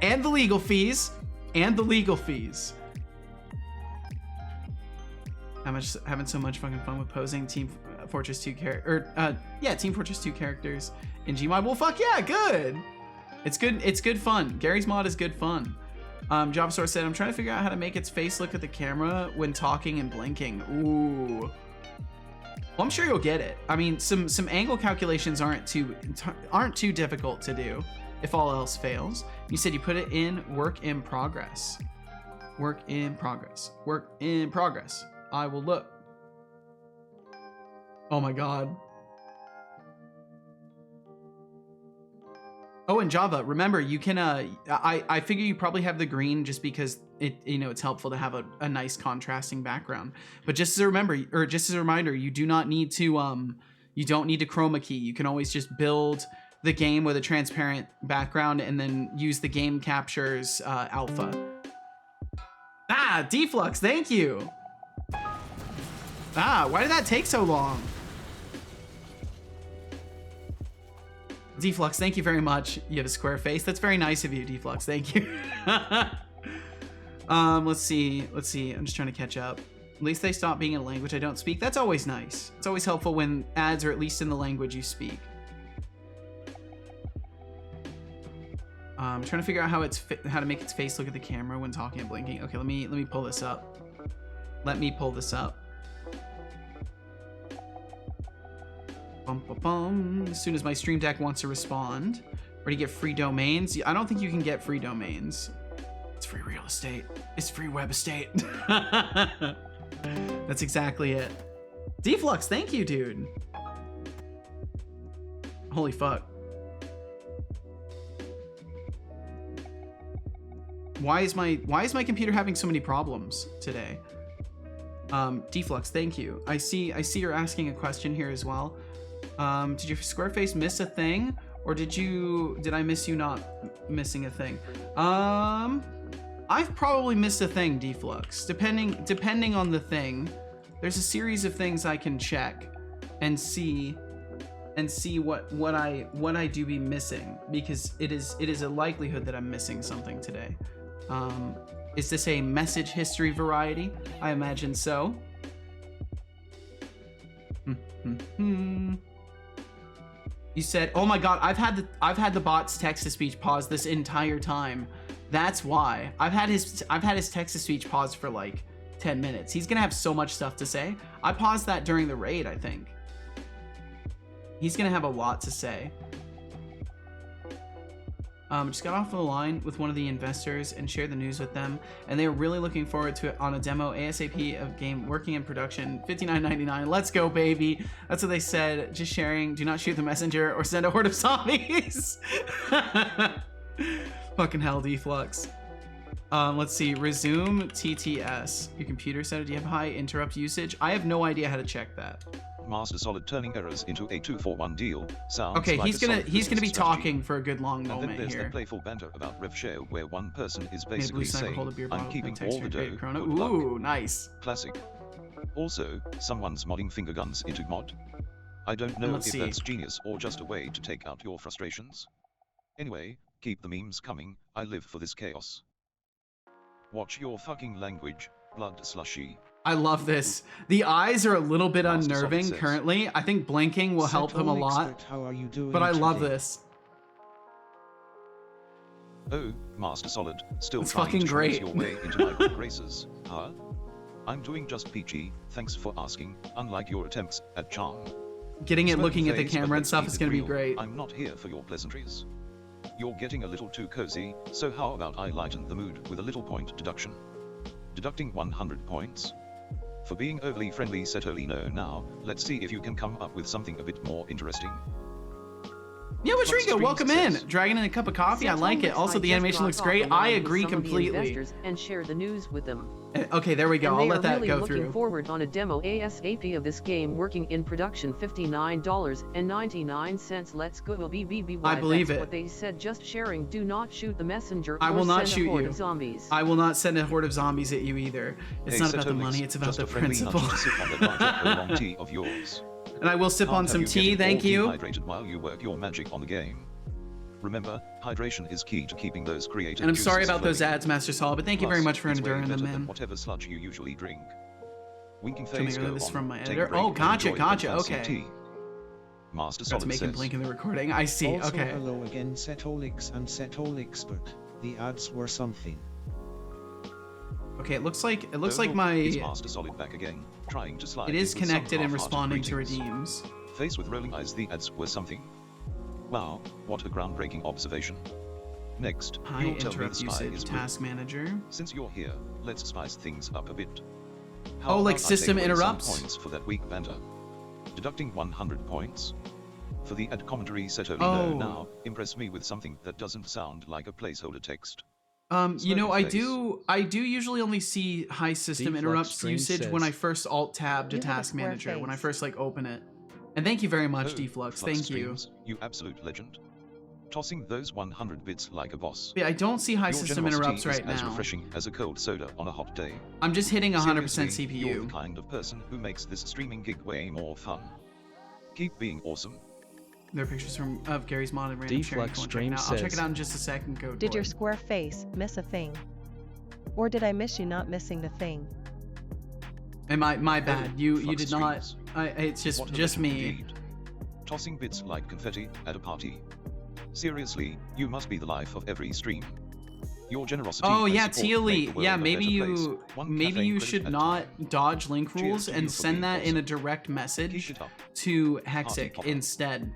and the legal fees. And the legal fees. Having so much fucking fun with posing Team Fortress 2 Team Fortress 2 characters in Gmod. Well, fuck yeah, good. It's good. It's good fun. Gary's mod is good fun. JobSource said, I'm trying to figure out how to make its face look at the camera when talking and blinking. Ooh. Well, I'm sure you'll get it. I mean, some angle calculations aren't too difficult to do if all else fails. You said you put it in work in progress. Work in progress. Work in progress. I will look. Oh my god. Oh, and Java, remember, you can, I figure you probably have the green just because it's helpful to have a nice contrasting background. But just as a reminder, you do not need to, you don't need to chroma key. You can always just build the game with a transparent background and then use the game captures alpha. Ah, Deflux, thank you. Ah, why did that take so long? Deflux, thank you very much. You have a square face. That's very nice of you, Deflux. Thank you. Let's see. I'm just trying to catch up. At least they stop being in a language I don't speak. That's always nice. It's always helpful when ads are at least in the language you speak. I'm trying to figure out how to make its face look at the camera when talking and blinking. Okay, let me pull this up. Let me pull this up. Bum, bum, bum. As soon as my Stream Deck wants to respond. Or to get free domains. I don't think you can get free domains. It's free real estate. It's free web estate. That's exactly it. Deflux, thank you, dude. Holy fuck. Why is my computer having so many problems today? Deflux, thank you. I see you're asking a question here as well. Did your square face miss a thing, or did I miss you not missing a thing? I've probably missed a thing, Deflux. Depending on the thing, there's a series of things I can check and see what I do be missing, because it is a likelihood that I'm missing something today. Is this a message history variety? I imagine so. You said, "Oh my god, I've had the bot's text-to-speech pause this entire time." That's why. I've had his text-to-speech pause for like 10 minutes. He's gonna have so much stuff to say. I paused that during the raid, I think. He's gonna have a lot to say. Just got off the line with one of the investors and shared the news with them, and they are really looking forward to it on a demo ASAP of game working in production. $59.99. Let's go, baby. That's what they said. Just sharing. Do not shoot the messenger or send a horde of zombies. Fucking hell, Deflux. Let's see. Resume TTS. Your computer said, do you have high interrupt usage? I have no idea how to check that. Master Solid turning errors into a 2-for-1 deal. Sounds okay, like he's gonna be strategy. talking for a good long moment and then there's here. the playful banter about rev share where one person is Blue basically Sniper, saying, hold a beer I'm bottle, keeping text all the your dough, Corona. good luck. Ooh, nice. Classic. Also, someone's modding finger guns into mod. I don't know if that's genius or just a way to take out your frustrations. Anyway, keep the memes coming. I live for this chaos. Watch your fucking language, blood slushy. I love this. The eyes are a little bit unnerving currently. I think blinking will help him a lot. How are you doing but I love today? this. Oh, Master Solid, still It's trying fucking to great. trace your way into my good graces, huh? I'm doing just peachy, thanks for asking, unlike your attempts at charm. Getting it Smirky looking at the face, but camera and let's stuff keep is it gonna be real. great. I'm not here for your pleasantries. You're getting a little too cozy, so how about I lighten the mood with a little point deduction? Deducting 100 points? For being overly friendly, Setolyx. Now, let's see if you can come up with something a bit more interesting. Yeah, Rodrigo, Streams welcome in. says- Dragging in a cup of coffee. I like it. Setolyx, Also, the just animation looks dropped off great. a line I with agree some of the completely. investors and share the news with them. Okay, there we go. And I'll they let are that really go looking through. forward on a demo ASAP of this game working in production. $59.99. Let's go. BBBY. I believe That's it. what they said. Just sharing. Do not shoot the messenger. I or will not send a shoot horde you. of zombies. I will not send a horde of zombies at you either. It's Hey, not about the Setolyx, money, it's about just the a friendly nudge principle. to sip on that larger oolong tea of yours. And I will sip on Can't some have you tea, getting thank all you. dehydrated while you work your magic on the game. Remember, hydration is key to keeping those creative And I'm sorry juices about those flowing. ads, Master Saul, but thank you Plus, very much for it's way enduring them, better than man. whatever sludge you usually drink. Winking Show me face, go this on, from my take a editor. break Oh, and gotcha, enjoy gotcha, the fancy okay. tea. Master Got to Solid make him says, blink in the recording. I see, Also, okay. hello again, Setolyx and Setolyxpert. The ads were something. Okay, it looks like "Oh, my it's Master Solid back again, trying to slide it is in with some connected and half-hearted responding to greetings. redeems. Face with rolling eyes, the ads were something. Wow, what a groundbreaking observation. Next, High you'll tell me the interrupt spy usage is task manager. blue. Since you're here, let's spice things up a bit. Oh, like about I system take away some interrupts? points for that weak banter. Deducting 100 points. For the ad commentary Setolyx Oh. now, impress me with something that doesn't sound like a placeholder text. You know, I face. do usually only see high system Deflux interrupts Stream usage when I says, first alt tab to "You have a task square manager, when I face." first like open it. And thank you very much, Oh, Deflux. Flux Thank you. Streams, you absolute legend. Tossing those 100 bits like a boss. Yeah, I don't see high Your system generosity interrupts is right as now. refreshing as a cold soda on a hot day. I'm just hitting 100% Seriously, You're the CPU. kind of person who makes this streaming gig way more fun. Keep being awesome. There are pictures of Gary's mod and random sharing. Deflux Go and check it Stream out. I'll check it says, out in just a second. Code Did your boy. square face miss a thing? Or did I miss you not missing the thing? And my bad. You Flux did not. Streams. It's What a just legend me. indeed. Tossing bits like confetti at a party. Seriously, you must be the life of every stream. Your generosity. Oh and yeah, support make the Tealy. world Yeah, a maybe better place, you one maybe caffeine you credit should at a not time. dodge link Cheers rules to and you for send being that in a awesome. direct Keep message it up. to Party Hexic popper. instead.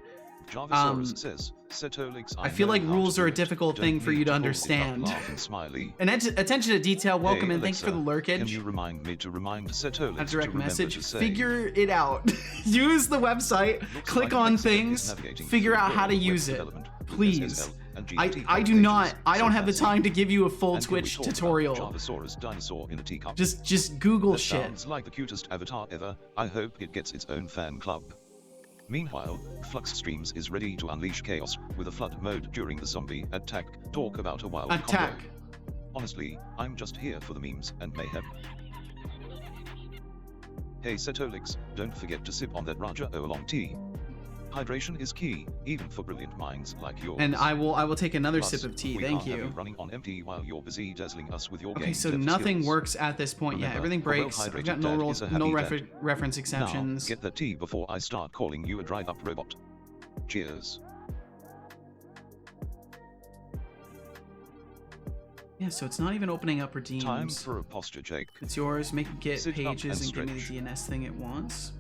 Jarvisaurus says, Setolyx, I feel know like how rules to are do a it. difficult Don't thing for need you to hold it up, understand. laugh and smiley. And attention to detail, welcome Hey, and thanks for the Alexa, Can lurkage. you remind me to remind Setolyx A to direct remember message. to say, Figure it out. Use the website. Looks Click like on Hexic is things. navigating Figure through out how to web use it. development with Please. SSL and I GPT do pages. not. I So don't have the fancy. time to give you a full And can we Twitch talk about tutorial. Jarvisaurus dinosaur in a teacup? Just Google That shit. sounds like the cutest avatar ever. I hope it gets its own fan club. Meanwhile, Flux Streams is ready to unleash chaos with a flood mode during the zombie attack. Talk about a wild Attack. combo. Honestly, I'm just here for the memes and mayhem. Hey Setolyx, don't forget to sip on that Raja oolong tea. Hydration is key, even for brilliant minds like yours. And I will take another Plus, sip of tea. we Thank can't have you. running on empty while you're busy dazzling us with your Okay, game so dev nothing skills. works at this point. Yeah, Remember, everything a breaks. I've well-hydrated got no dad rules, is a no happy dad. reference exceptions. Now, get that tea before I start calling you a dried-up robot. Cheers. Yeah, so it's not even opening up redeems. Time for a posture check. It's yours. Make it get Sit up pages and and give me stretch. the DNS thing it wants.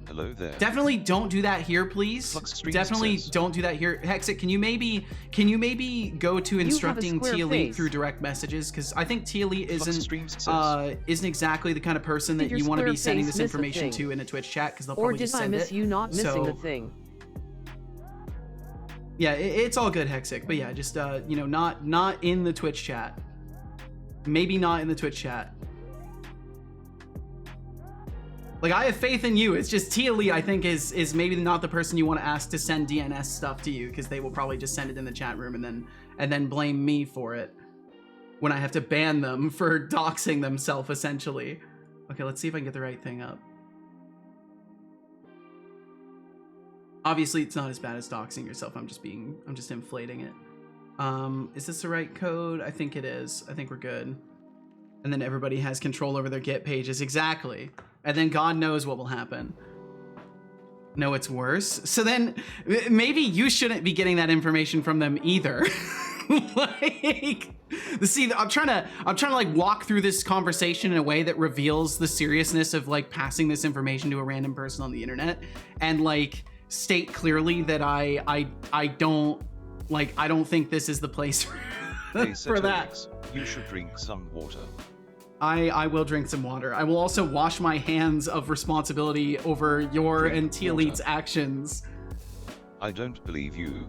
Hello there. Definitely don't do that here, please. Flux Streams Definitely says- don't do that here. Hexic, can you maybe go to instructing square Tia Lee face. through direct messages? Because I think Tia Lee Flux isn't Streams says- isn't exactly the kind of person that Did your you want to square be sending face this miss a information thing? to in a Twitch chat, because they'll Or probably did just I send miss it. you not missing So- the thing? Yeah, it's all good, Hexic. But yeah, just you know, not in the Twitch chat. Maybe not in the Twitch chat. Like, I have faith in you. It's just Tia Lee, I think, is maybe not the person you want to ask to send DNS stuff to you, because they will probably just send it in the chat room and then blame me for it when I have to ban them for doxing themselves, essentially. Okay, let's see if I can get the right thing up. Obviously, it's not as bad as doxing yourself. I'm just inflating it. Is this the right code? I think it is. I think we're good. And then everybody has control over their Git pages. Exactly. And then God knows what will happen. No, it's worse. So then maybe you shouldn't be getting that information from them either. Like, see, I'm trying to like walk through this conversation in a way that reveals the seriousness of like passing this information to a random person on the internet, and like state clearly that I don't think this is the place Hey, for that. Setolyx, you should drink some water. I will drink some water. I will also wash my hands of responsibility over your Drink and Tia water. Leet's actions. I don't believe you.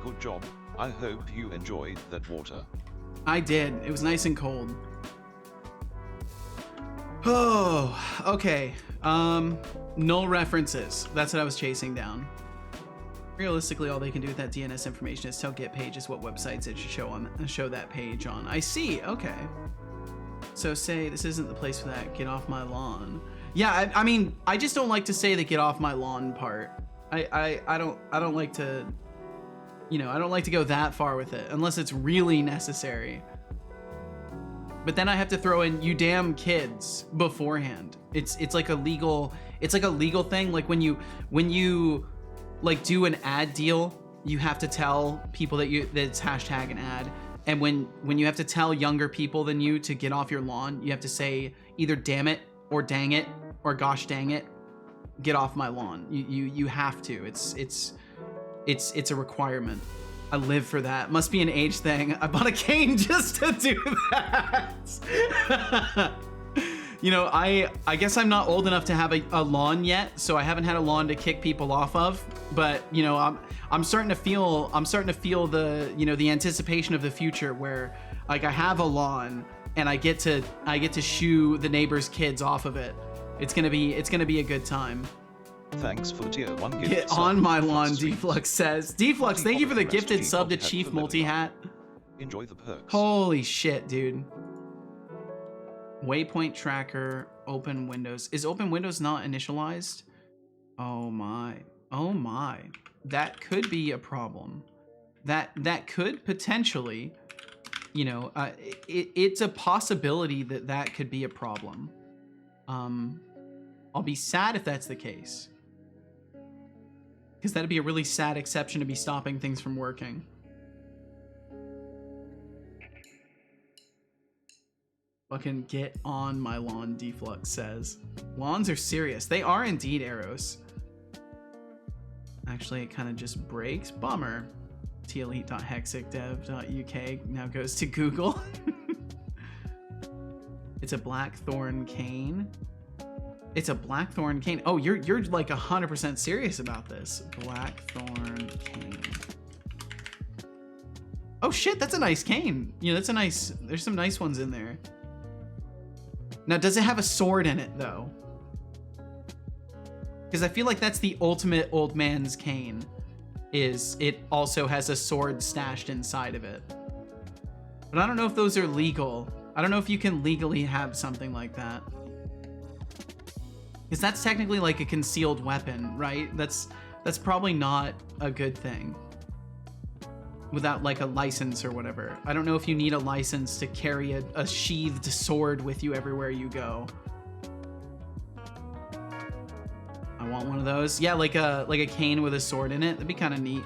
Good job. I hope you enjoyed that water. I did. It was nice and cold. Oh, okay. Null references. That's what I was chasing down. Realistically, all they can do with that DNS information is tell Git pages what websites it should show that page on. I see. Okay. So say this isn't the place for that. Get off my lawn. Yeah, I mean, I just don't like to say the get off my lawn part. I don't like to, you know, I don't like to go that far with it unless it's really necessary. But then I have to throw in you damn kids beforehand. It's like a legal thing. Like when you like do an ad deal, you have to tell people that it's hashtag an ad. And when you have to tell younger people than you to get off your lawn, you have to say either damn it or dang it or gosh dang it, get off my lawn. You have to. It's a requirement. I live for that. Must be an age thing. I bought a cane just to do that. You know, I guess I'm not old enough to have a lawn yet, so I haven't had a lawn to kick people off of. But you know, I'm starting to feel the, you know, the anticipation of the future where like I have a lawn and I get to shoo the neighbors' kids off of it. It's gonna be a good time. Thanks for the tier 1 gift. Get on my lawn, Deflux says. Deflux, thank you for the gifted sub to Chief Multi-Hat. Enjoy the perks. Holy shit, dude. Waypoint tracker, open windows. Is open windows not initialized? Oh my. Oh my. That could be a problem. That could potentially, you know, it's a possibility that could be a problem. I'll be sad if that's the case. Because that'd be a really sad exception to be stopping things from working. Fucking get on my lawn, Deflux says. Lawns are serious. They are indeed, Arrows. Actually, it kind of just breaks. Bummer. telete.hexicdev.uk now goes to Google. It's a blackthorn cane. It's a blackthorn cane. Oh, you're like 100% serious about this. Blackthorn cane. Oh shit, that's a nice cane. You know, that's a nice, there's some nice ones in there. Now, does it have a sword in it though? Because I feel like that's the ultimate old man's cane, is it also has a sword stashed inside of it. But I don't know if those are legal. I don't know if you can legally have something like that. Because that's technically like a concealed weapon, right? That's probably not a good thing. Without like a license or whatever. I don't know if you need a license to carry a sheathed sword with you everywhere you go. I want one of those. Yeah, like a cane with a sword in it. That'd be kind of neat.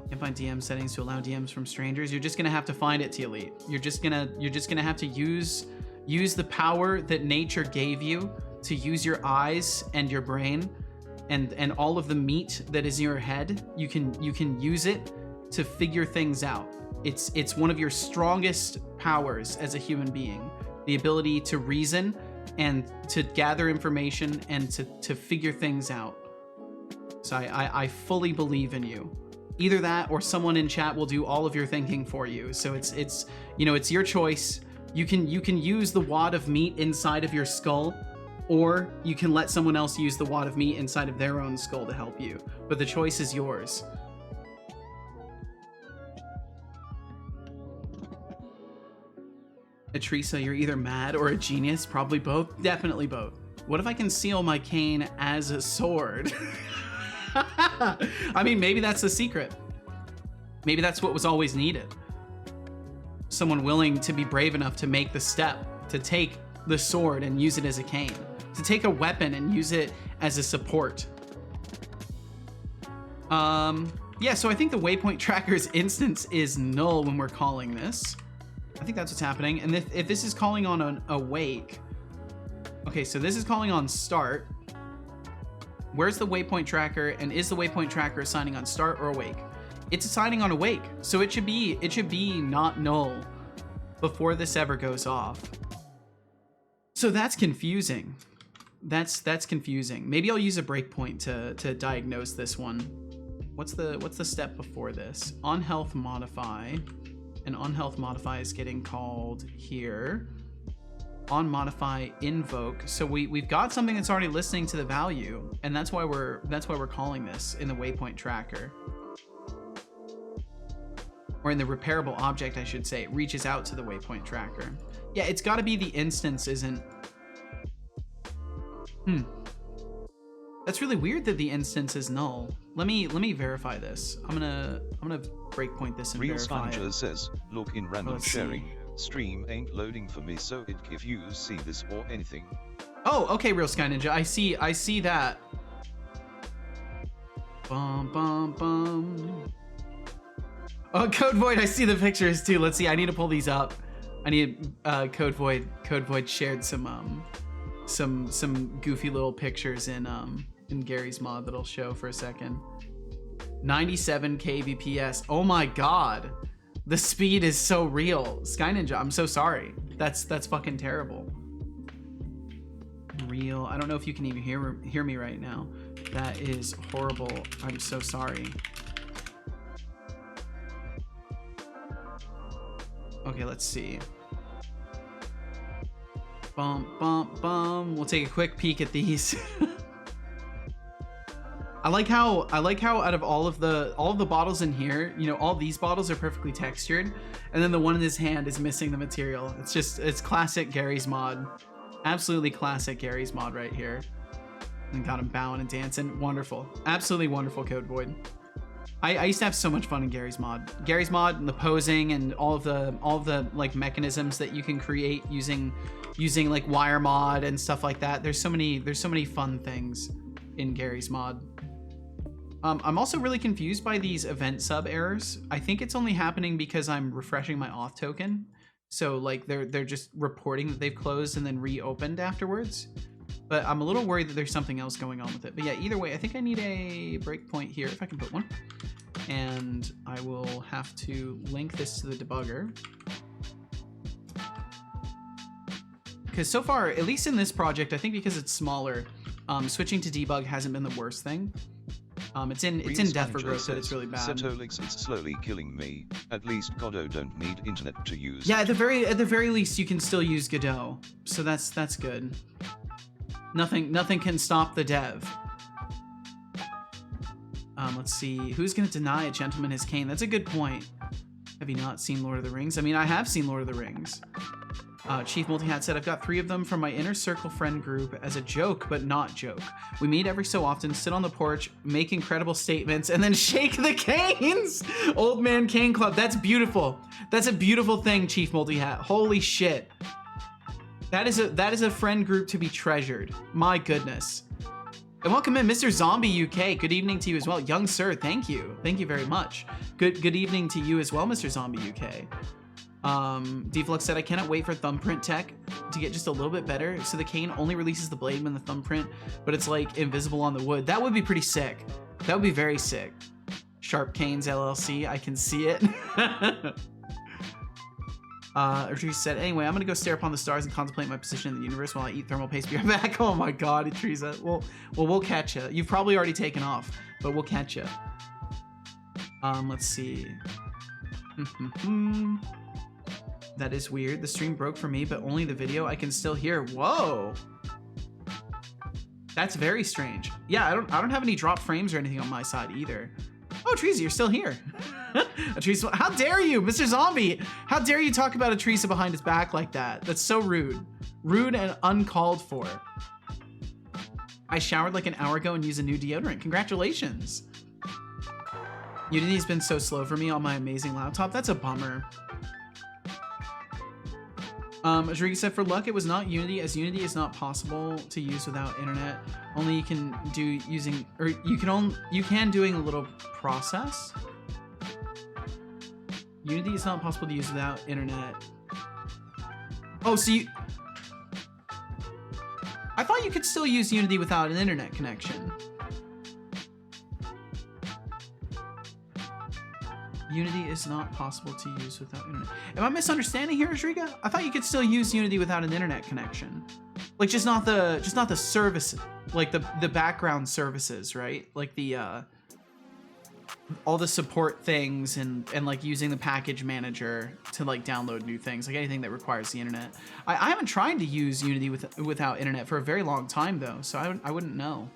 Can't find DM settings to allow DMs from strangers. You're just gonna have to find it, T-Elite. You're just gonna have to use the power that nature gave you to use your eyes and your brain and all of the meat that is in your head. You can use it to figure things out. It's one of your strongest powers as a human being, the ability to reason and to gather information and to figure things out. So I fully believe in you. Either that or someone in chat will do all of your thinking for you. So it's you know, it's your choice. You can use the wad of meat inside of your skull, or you can let someone else use the wad of meat inside of their own skull to help you. But the choice is yours. Atrisa, you're either mad or a genius. Probably both. Definitely both. What if I conceal my cane as a sword? I mean, maybe that's the secret. Maybe that's what was always needed. Someone willing to be brave enough to make the step, to take the sword and use it as a cane, to take a weapon and use it as a support. Yeah, so I think the waypoint tracker's instance is null when we're calling this. I think that's what's happening. And if this is calling on an awake, okay, so this is calling on start. Where's the waypoint tracker, and is the waypoint tracker assigning on start or awake? It's assigning on awake, so it should be not null before this ever goes off. So that's confusing. That's confusing. Maybe I'll use a breakpoint to diagnose this one. What's the step before this? On health modify, and on health modify is getting called here. On modify invoke. So we've got something that's already listening to the value, and that's why we're calling this in the waypoint tracker. Or in the repairable object, I should say. It reaches out to the waypoint tracker. Yeah, it's got to be the instance isn't. That's really weird that the instance is null. Let me verify this. I'm gonna breakpoint this and Real verify it. Sponger says, look in random Let's sharing. see. Stream ain't loading for me, so if you see this or anything. Oh, okay, Real Sky Ninja. I see that. Bum bum bum. Oh, Code Void, I see the pictures too. Let's see. I need to pull these up. I need Code Void shared some goofy little pictures in Gary's mod that I'll show for a second. 97 kbps. Oh my god. The speed is so real. Sky Ninja, I'm so sorry. That's fucking terrible. Real. I don't know if you can even hear me right now. That is horrible. I'm so sorry. Okay, let's see. Bum, bum, bum. We'll take a quick peek at these. I like how out of all of the bottles in here, you know, all these bottles are perfectly textured, and then the one in his hand is missing the material. It's classic Gary's mod. Absolutely classic Gary's mod right here. And got him bowing and dancing. Wonderful. Absolutely wonderful, Code Void. I used to have so much fun in Gary's mod. Gary's mod and the posing and all of the like mechanisms that you can create using like wire mod and stuff like that. There's so many fun things in Gary's mod. I'm also really confused by these event sub errors. I think it's only happening because I'm refreshing my auth token. So like they're just reporting that they've closed and then reopened afterwards. But I'm a little worried that there's something else going on with it. But yeah, either way, I think I need a breakpoint here if I can put one. And I will have to link this to the debugger. Because so far, at least in this project, I think because it's smaller, switching to debug hasn't been the worst thing. It's in death for growth that it's really bad. Setolyx, it's slowly killing me. At least Godot don't need internet to use. Yeah, at the very least, you can still use Godot, so that's good. Nothing can stop the dev. Let's see, who's gonna deny a gentleman his cane? That's a good point. Have you not seen Lord of the Rings? I mean, I have seen Lord of the Rings. Chief Multihat said, I've got 3 of them from my inner circle friend group as a joke, but not joke. We meet every so often, sit on the porch, make incredible statements, and then shake the canes. Old Man Cane Club. That's beautiful. That's a beautiful thing, Chief Multihat. Holy shit. That is a friend group to be treasured. My goodness. And welcome in, Mr. Zombie UK. Good evening to you as well. Young sir, thank you. Thank you very much. Good evening to you as well, Mr. Zombie UK. Deflux said, I cannot wait for thumbprint tech to get just a little bit better. So the cane only releases the blade when the thumbprint, but it's like invisible on the wood. That would be pretty sick. That would be very sick. Sharp Canes LLC, I can see it. Teresa said, anyway, I'm gonna go stare upon the stars and contemplate my position in the universe while I eat thermal paste. Be right back. Oh my god, Teresa. Well, we'll catch you. You've probably already taken off, but we'll catch you. Let's see. That is weird. The stream broke for me, but only the video I can still hear. Whoa. That's very strange. Yeah, I don't have any drop frames or anything on my side either. Oh, Teresa, you're still here. Teresa, how dare you, Mr. Zombie? How dare you talk about a Teresa behind his back like that? That's so rude. Rude and uncalled for. I showered like an hour ago and used a new deodorant. Congratulations. Unity's been so slow for me on my amazing laptop. That's a bummer. Rodriguez said, for luck, it was not Unity, as Unity is not possible to use without internet. Only you can do using, or you can doing a little process. Unity is not possible to use without internet. Oh, so you, I thought you could still use Unity without an internet connection. Unity is not possible to use without internet. Am I misunderstanding here, Rodriga? I thought you could still use Unity without an internet connection. like just not the service, like the background services, right? Like the all the support things and like using the package manager to like download new things, like anything that requires the internet. I haven't tried to use Unity without internet for a very long time though, so I wouldn't know.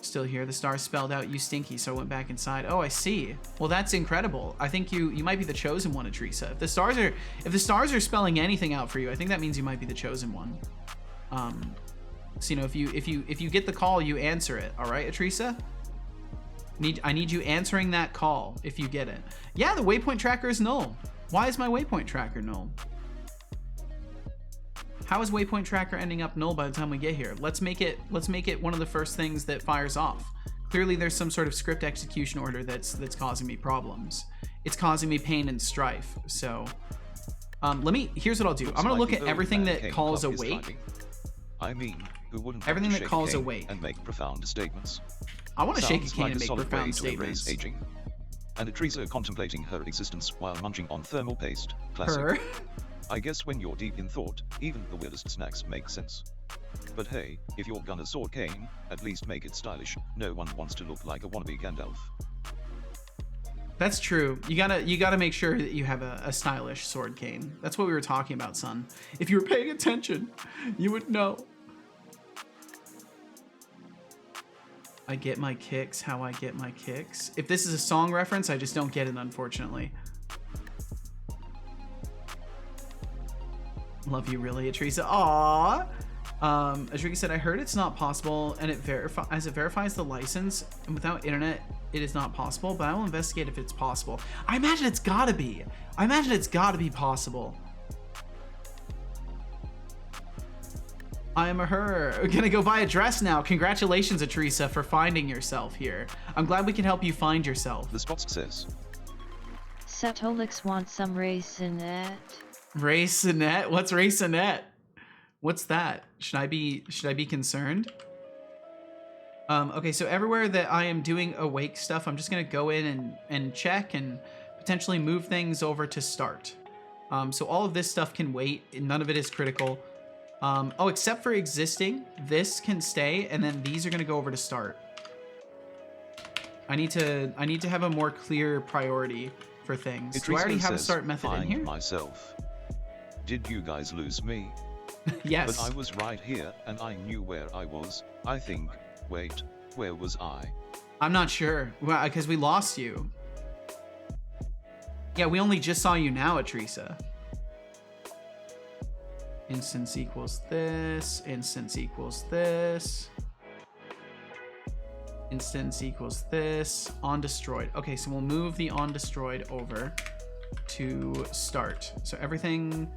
Still here, the stars spelled out "you stinky," so I went back inside. Oh, I see. Well, that's incredible. I think you might be the chosen one, Atrisa. If the stars are spelling anything out for you, I think that means you might be the chosen one. So you know, if you get the call, you answer it. All right, Atrisa. I need you answering that call if you get it. Yeah, the waypoint tracker is null. Why is my waypoint tracker null? How is waypoint tracker ending up null by the time we get here? Let's make it one of the first things that fires off. Clearly there's some sort of script execution order that's causing me problems. It's causing me pain and strife. So here's what I'll do. I'm gonna look at everything that calls await. I mean, who wouldn't everything that calls await and make profound statements? I want to shake a cane like and make profound statements. Aging. And Atrisa contemplating her existence while munching on thermal paste. Classic. Her? I guess when you're deep in thought, even the weirdest snacks make sense. But hey, if you're gonna sword cane, at least make it stylish. No one wants to look like a wannabe Gandalf. That's true. You gotta make sure that you have a stylish sword cane. That's what we were talking about, son. If you were paying attention, you would know. I get my kicks how I get my kicks. If this is a song reference, I just don't get it, unfortunately. Love you really, Atrisa. Aww. As said, I heard it's not possible, and it verifies the license, and without internet, it is not possible, but I will investigate if it's possible. I imagine it's gotta be. I imagine it's gotta be possible. I am a her. We're gonna go buy a dress now. Congratulations, Atrisa, for finding yourself here. I'm glad we can help you find yourself. The spots says. Setolyx wants some raisinette. Raisinette? What's raisinette? What's that? Should I be concerned? Okay, so everywhere that I am doing awake stuff, I'm just gonna go in and check and potentially move things over to start. So all of this stuff can wait. None of it is critical. Oh, except for existing, this can stay, and then these are gonna go over to start. I need to have a more clear priority for things. Do I already have a start method in here? Myself. Did you guys lose me? Yes. But I was right here, and I knew where I was. I think. Wait, where was I? I'm not sure, because we lost you. Yeah, we only just saw you now, Atrisa. Instance equals this. Instance equals this. Instance equals this. On destroyed. Okay, so we'll move the on destroyed over to start. So everything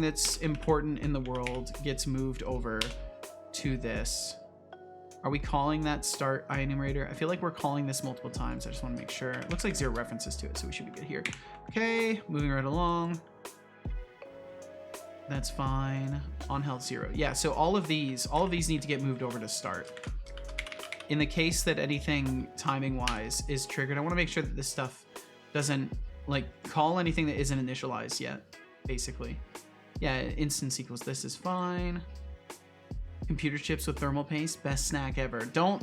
that's important in the world gets moved over to this. Are we calling that start enumerator? I feel like we're calling this multiple times. I just want to make sure. It looks like 0 references to it, so we should be good here. Okay, moving right along. That's fine. On health 0. Yeah, so all of these need to get moved over to start. In the case that anything timing wise is triggered, I want to make sure that this stuff doesn't like call anything that isn't initialized yet, basically. Yeah, instance equals this is fine. Computer chips with thermal paste, best snack ever. No.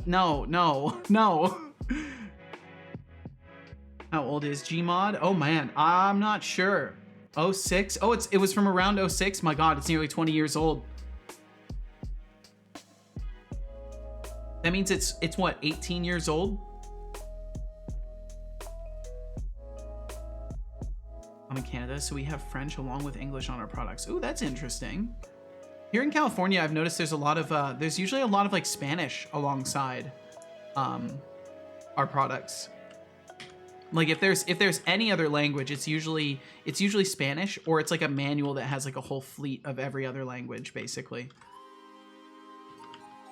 How old is Gmod? Oh man, I'm not sure. 06? Oh, it was from around 06. My God, it's nearly 20 years old. That means it's what, 18 years old? I'm in Canada, so we have French along with English on our products. Ooh, that's interesting. Here in California, I've noticed there's a lot of there's usually a lot of like Spanish alongside our products. Like if there's any other language, it's usually Spanish, or it's like a manual that has like a whole fleet of every other language, basically.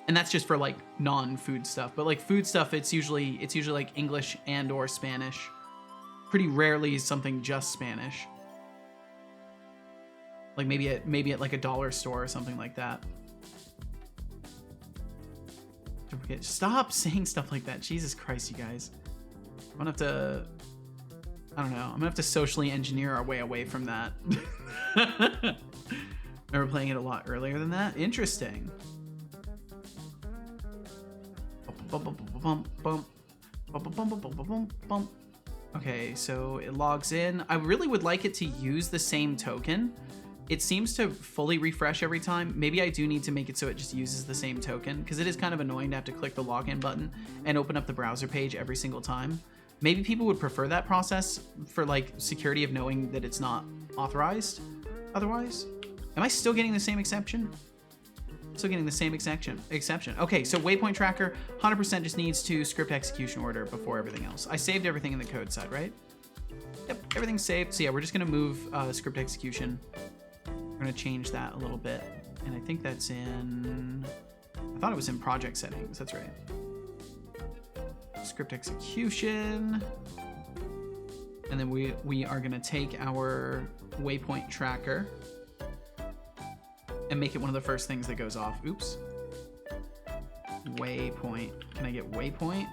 And that's just for like non-food stuff. But like food stuff, it's usually like English and or Spanish. Pretty rarely is something just Spanish. Like maybe at like a dollar store or something like that. Don't forget, stop saying stuff like that. Jesus Christ, you guys. I'm gonna have to, I don't know. I'm gonna have to socially engineer our way away from that. Remember playing it a lot earlier than that? Interesting. Okay, so it logs in. I really would like it to use the same token. It seems to fully refresh every time. Maybe I do need to make it so it just uses the same token, because it is kind of annoying to have to click the login button and open up the browser page every single time. Maybe people would prefer that process for like security of knowing that it's not authorized otherwise. Am I still getting the same exception? Still getting the same exception. Okay, so waypoint tracker 100% just needs to script execution order before everything else. I saved everything in the code side, right? Yep, everything's saved. So yeah, we're just gonna move script execution. We're gonna change that a little bit. And I think that's in, I thought it was in project settings, that's right. Script execution. And then we are gonna take our waypoint tracker and make it one of the first things that goes off. Oops. Waypoint. Can I get waypoint?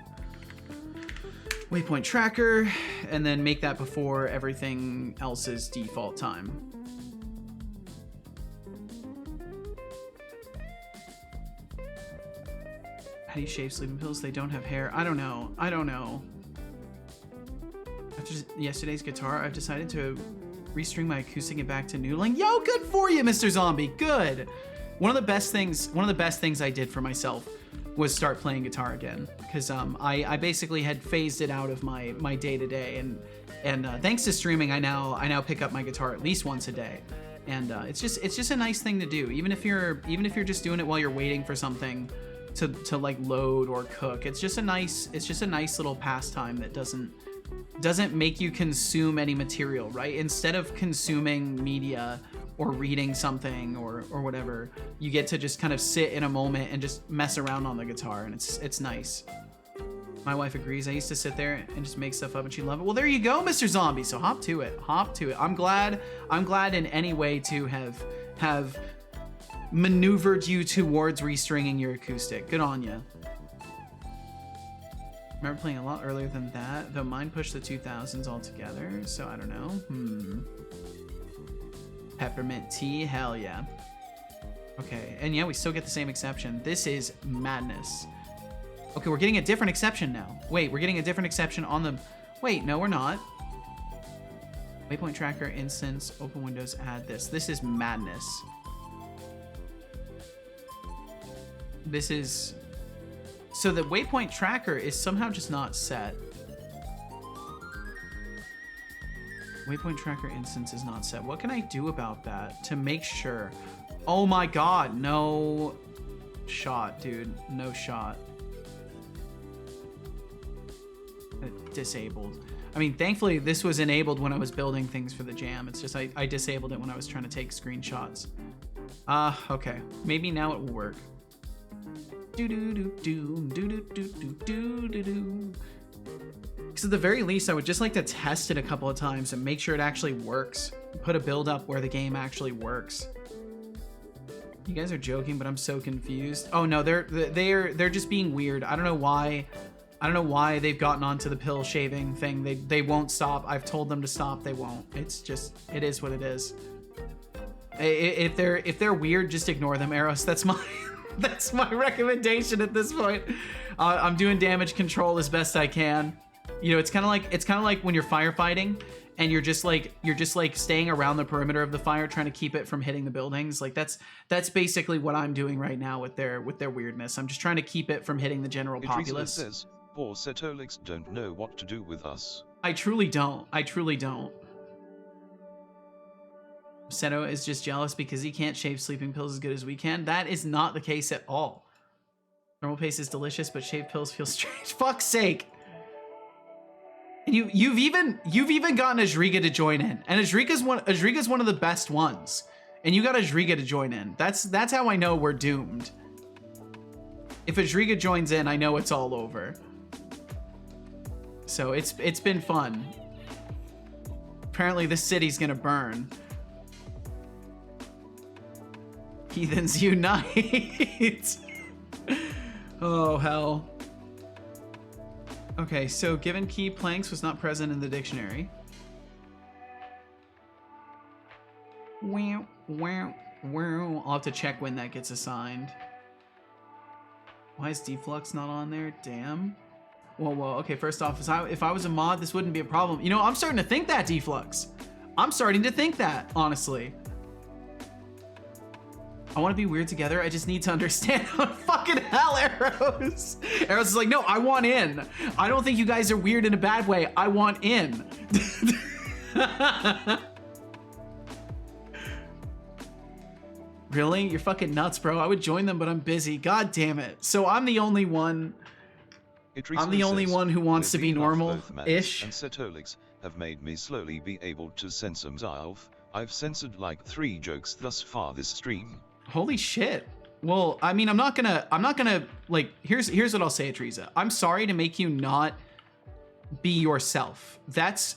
Waypoint tracker, and then make that before everything else's default time. How do you shave sleeping pills? They don't have hair. I don't know. I don't know. After yesterday's guitar, I've decided to restring my acoustic and back to noodling. Yo, good for you, Mr. Zombie. Good. One of the best things I did for myself was start playing guitar again, because I basically had phased it out of my day-to-day, and thanks to streaming, I now pick up my guitar at least once a day, and it's just a nice thing to do, even if you're just doing it while you're waiting for something to like load or cook. It's just a nice little pastime that doesn't make you consume any material, right? Instead of consuming media or reading something or whatever, you get to just kind of sit in a moment and just mess around on the guitar, and it's nice. My wife agrees. I used to sit there and just make stuff up, and she loved it. Well, there you go, Mr. Zombie. So hop to it. I'm glad in any way to have maneuvered you towards restringing your acoustic. Good on you. Remember playing a lot earlier than that, though mine pushed the 2000s altogether, so I don't know. Peppermint tea, hell yeah. Okay, and yeah, we still get the same exception. This is madness. Okay, we're getting a different exception now. Wait, we're getting a different exception on the... Wait, no, we're not. Waypoint tracker, instance, open windows, add this. This is madness. This is... So the waypoint tracker is somehow just not set. Waypoint tracker instance is not set. What can I do about that to make sure? Oh my god, no shot, dude. No shot. Disabled. I mean, thankfully this was enabled when I was building things for the jam. It's just I disabled it when I was trying to take screenshots. Okay. Maybe now it will work. Because at the very least, I would just like to test it a couple of times and make sure it actually works. Put a build up where the game actually works. You guys are joking, but I'm so confused. Oh no, they're just being weird. I don't know why. I don't know why they've gotten onto the pill shaving thing. They won't stop. I've told them to stop. They won't. It's just, it is what it is. If they're weird, just ignore them, Eros. That's my recommendation at this point. I'm doing damage control as best I can. You know, it's kind of like when you're firefighting and you're just like staying around the perimeter of the fire, trying to keep it from hitting the buildings. Like that's basically what I'm doing right now with their weirdness. I'm just trying to keep it from hitting the general populace. Says, poor Setolyx don't know what to do with us. I truly don't. I truly don't. Seto is just jealous because he can't shave sleeping pills as good as we can. That is not the case at all. Normal pace is delicious, but shaved pills feel strange. Fuck's sake. And you've even gotten Ajriga to join in. And Ajriga's one of the best ones. And you got Ajriga to join in. That's how I know we're doomed. If Ajriga joins in, I know it's all over. So it's been fun. Apparently this city's gonna burn. Heathens unite. Oh hell. Okay, so given key planks was not present in the dictionary. Wow, wow. Well, I'll have to check when that gets assigned. Why is deflux not on there? Damn. Whoa. Okay, first off, if I was a mod, this wouldn't be a problem. You know, I'm starting to think that, deflux. I'm starting to think that, honestly. I want to be weird together. I just need to understand how fucking hell, Arrows. Arrows is like, no, I want in. I don't think you guys are weird in a bad way. I want in. Really? You're fucking nuts, bro. I would join them, but I'm busy. God damn it. So I'm the only one. I'm the only one who wants to be normal-ish. And Setolyx have made me slowly be able to censor myself. I've censored like 3 jokes thus far this stream. Holy shit. Well, I mean, I'm not gonna like, here's what I'll say, Teresa. I'm sorry to make you not be yourself. That's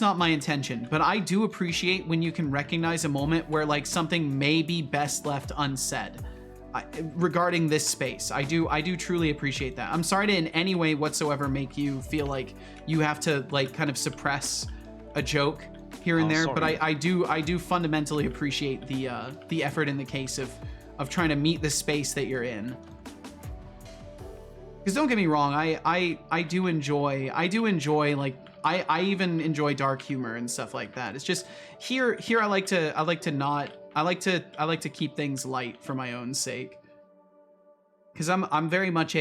not my intention, but I do appreciate when you can recognize a moment where like something may be best left unsaid. Regarding this space, I do truly appreciate that. I'm sorry to in any way whatsoever make you feel like you have to like kind of suppress a joke here and there, but I do fundamentally appreciate the effort in the case of trying to meet the space that you're in. Because don't get me wrong, I do enjoy like I even enjoy dark humor and stuff like that. It's just here I like to keep things light for my own sake. Because I'm very much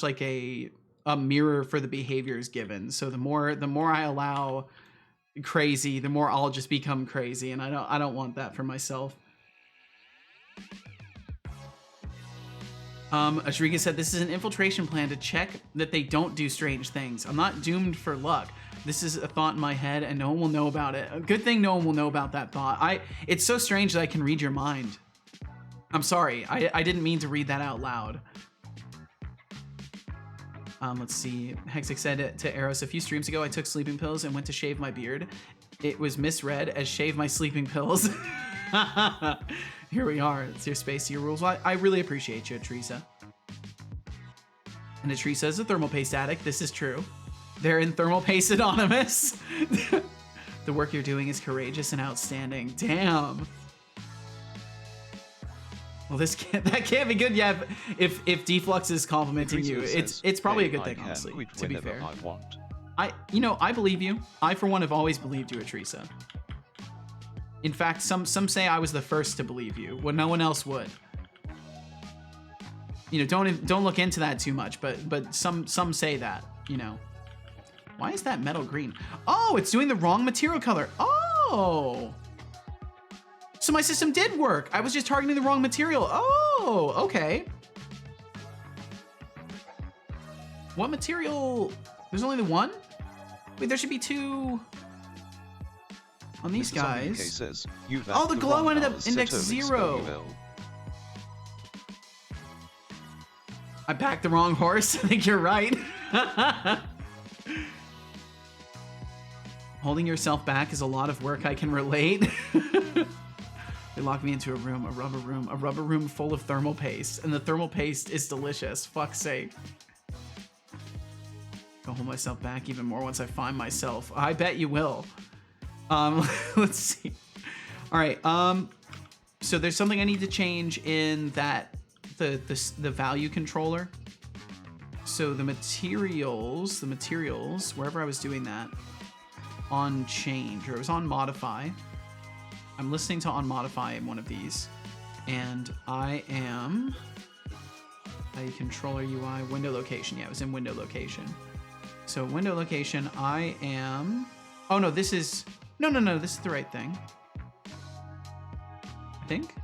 like a mirror for the behaviors given. So the more I allow crazy, the more I'll just become crazy, and I don't want that for myself. Ashrika said, this is an infiltration plan to check that they don't do strange things. I'm not doomed for luck. This is a thought in my head and no one will know about it. A good thing no one will know about that thought. It's so strange that I can read your mind. I'm sorry, I didn't mean to read that out loud. Let's see, Hexic said to Eros, a few streams ago I took sleeping pills and went to shave my beard. It was misread as shave my sleeping pills. Here we are. It's your space, your rules. Well, I really appreciate you, Teresa. And Teresa is a thermal paste addict. This is true. They're in Thermal Paste Anonymous. The work you're doing is courageous and outstanding. Damn. Well, that can't be good. Yeah, if Deflux is complimenting you, it's probably a good thing, honestly. To be fair, I believe you. I for one have always believed you, Teresa. In fact, some say I was the first to believe you when no one else would. You know, don't look into that too much, but some say that, you know. Why is that metal green? Oh, it's doing the wrong material color. Oh. So my system did work. I was just targeting the wrong material. Oh, okay. What material? There's only the one? Wait, there should be 2 on these guys. Says, oh, the glow ended up index 0. I backed the wrong horse. I think you're right. Holding yourself back is a lot of work. I can relate. They locked me into a rubber room full of thermal paste, and the thermal paste is delicious. Fuck's sake. I'll hold myself back even more once I find myself. I bet you will. Let's see. All right. So there's something I need to change in that the value controller. So the materials, wherever I was doing that, on change, or it was on modify. I'm listening to on modify in one of these, and I am a controller UI window location. Yeah, it was in window location. So window location, I am. Oh no, this is no. This is the right thing. I think.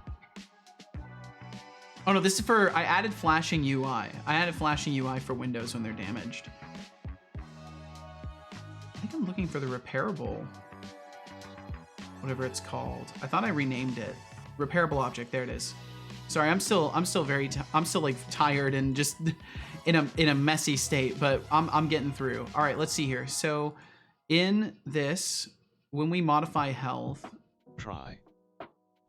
Oh no, this is for. I added flashing UI. I added flashing UI for Windows when they're damaged. I think I'm looking for the repairable. Whatever it's called. I thought I renamed it. Repairable object. There it is. Sorry, I'm still like tired and just in a messy state, but I'm getting through. All right, let's see here. So in this, when we modify health, try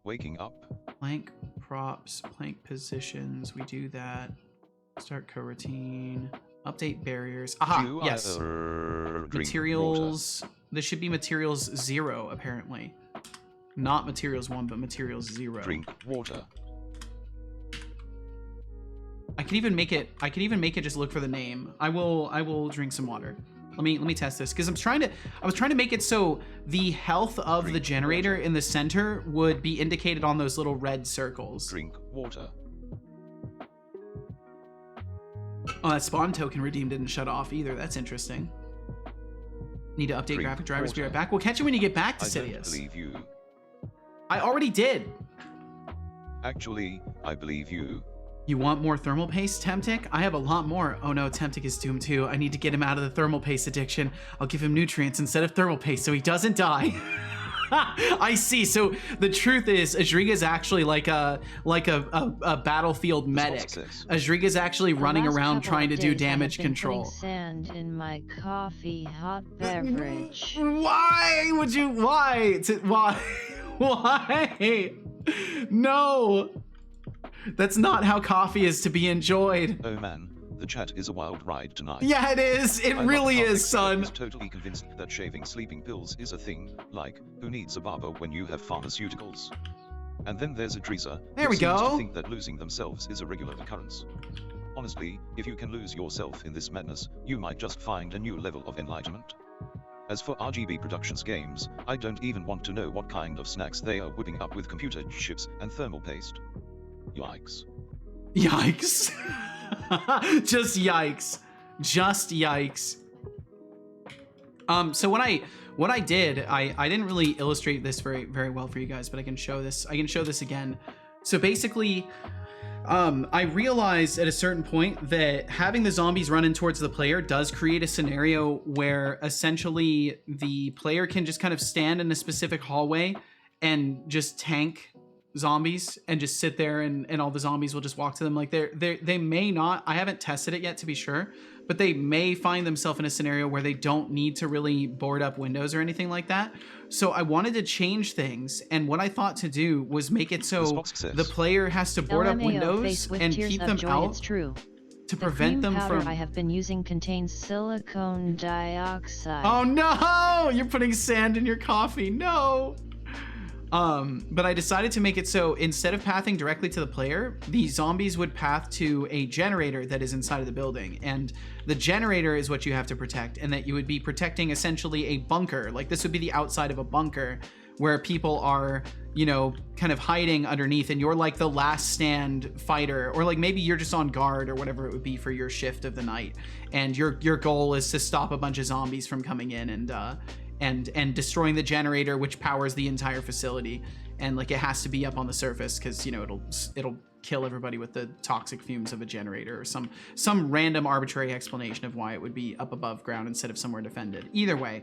waking up. Plank props, plank positions. We do that. Start coroutine. Update barriers. Aha, yes. Materials. This should be materials 0, apparently. Not materials 1, but materials 0. Drink water. I could even make it just look for the name. I will drink some water. Let me test this because I was trying to make it so the health of the generator in the center would be indicated on those little red circles. Drink water. Oh, that spawn token redeem didn't shut off either. That's interesting. Need to update Drink graphic drivers. Be water. right back. We'll catch you when you get back to I don't Sidious. believe you. I already did. Actually, I believe you. You want more thermal paste, Temptic? I have a lot more. Oh no, Temptic is doomed too. I need to get him out of the thermal paste addiction. I'll give him nutrients instead of thermal paste so he doesn't die. I see. So the truth is, Ajriga's actually like a battlefield medic. Ajriga's actually running around trying to do damage control. Sand in my coffee hot beverage. Why would you? Why? Why? No. That's not how coffee is to be enjoyed. Oh man, the chat is a wild ride tonight. Yeah, it is. It I love really how is, Expert son. is totally convinced that shaving sleeping pills is a thing. Like, who needs a barber when you have pharmaceuticals? And then there's Adrisa. There who we seems go. to think that losing themselves is a regular occurrence. Honestly, if you can lose yourself in this madness, you might just find a new level of enlightenment. As for RGB Productions games, I don't even want to know what kind of snacks they are whipping up with computer chips and thermal paste. Yikes. Yikes. Just yikes. Just yikes. So what I did, I didn't really illustrate this very well for you guys, but I can show this again. So basically, I realized at a certain point that having the zombies run in towards the player does create a scenario where essentially the player can just kind of stand in a specific hallway and just tank zombies and just sit there and all the zombies will just walk to them. Like they may not, I haven't tested it yet to be sure, but they may find themselves in a scenario where they don't need to really board up windows or anything like that. So I wanted to change things, and what I thought to do was make it so the player has to board up windows and keep them out to prevent them from... I have been using contains silicone dioxide. Oh no! You're putting sand in your coffee. No! But I decided to make it so instead of pathing directly to the player, the zombies would path to a generator that is inside of the building. And the generator is what you have to protect, and that you would be protecting essentially a bunker. Like this would be the outside of a bunker where people are, you know, kind of hiding underneath, and you're like the last stand fighter, or like maybe you're just on guard or whatever it would be for your shift of the night. And your goal is to stop a bunch of zombies from coming in and destroying the generator, which powers the entire facility. And like it has to be up on the surface because, you know, it'll kill everybody with the toxic fumes of a generator, or some random arbitrary explanation of why it would be up above ground instead of somewhere defended. Either way,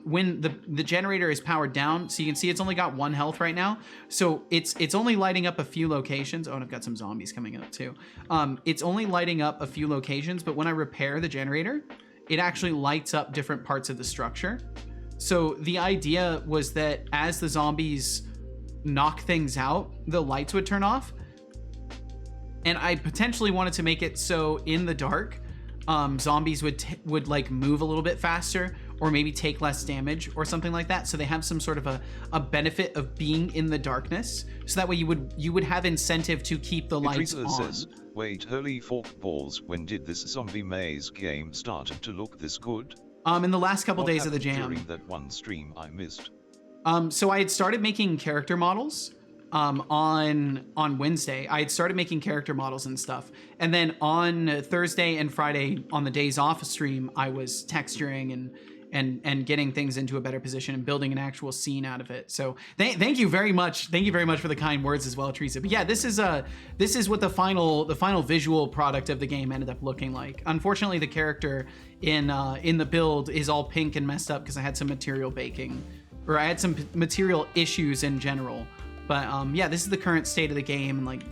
when the generator is powered down, so you can see it's only got 1 health right now, so it's only lighting up a few locations. Oh, and I've got some zombies coming up too. It's only lighting up a few locations, but when I repair the generator, it actually lights up different parts of the structure. So the idea was that as the zombies knock things out, the lights would turn off. And I potentially wanted to make it so in the dark, zombies would like move a little bit faster, or maybe take less damage or something like that. So they have some sort of a benefit of being in the darkness. So that way you would have incentive to keep the lights on. Says, wait, holy fork balls, when did this zombie maze game started to look this good? In the last couple days of the jam. During that one stream I missed. So I had started making character models on Wednesday. I had started making character models and stuff. And then on Thursday and Friday on the days off stream, I was texturing and getting things into a better position and building an actual scene out of it. So thank you very much. Thank you very much for the kind words as well, Teresa. But yeah, this is what the final visual product of the game ended up looking like. Unfortunately, the character in the build is all pink and messed up because I had some material baking, or I had some material issues in general. But yeah, this is the current state of the game and like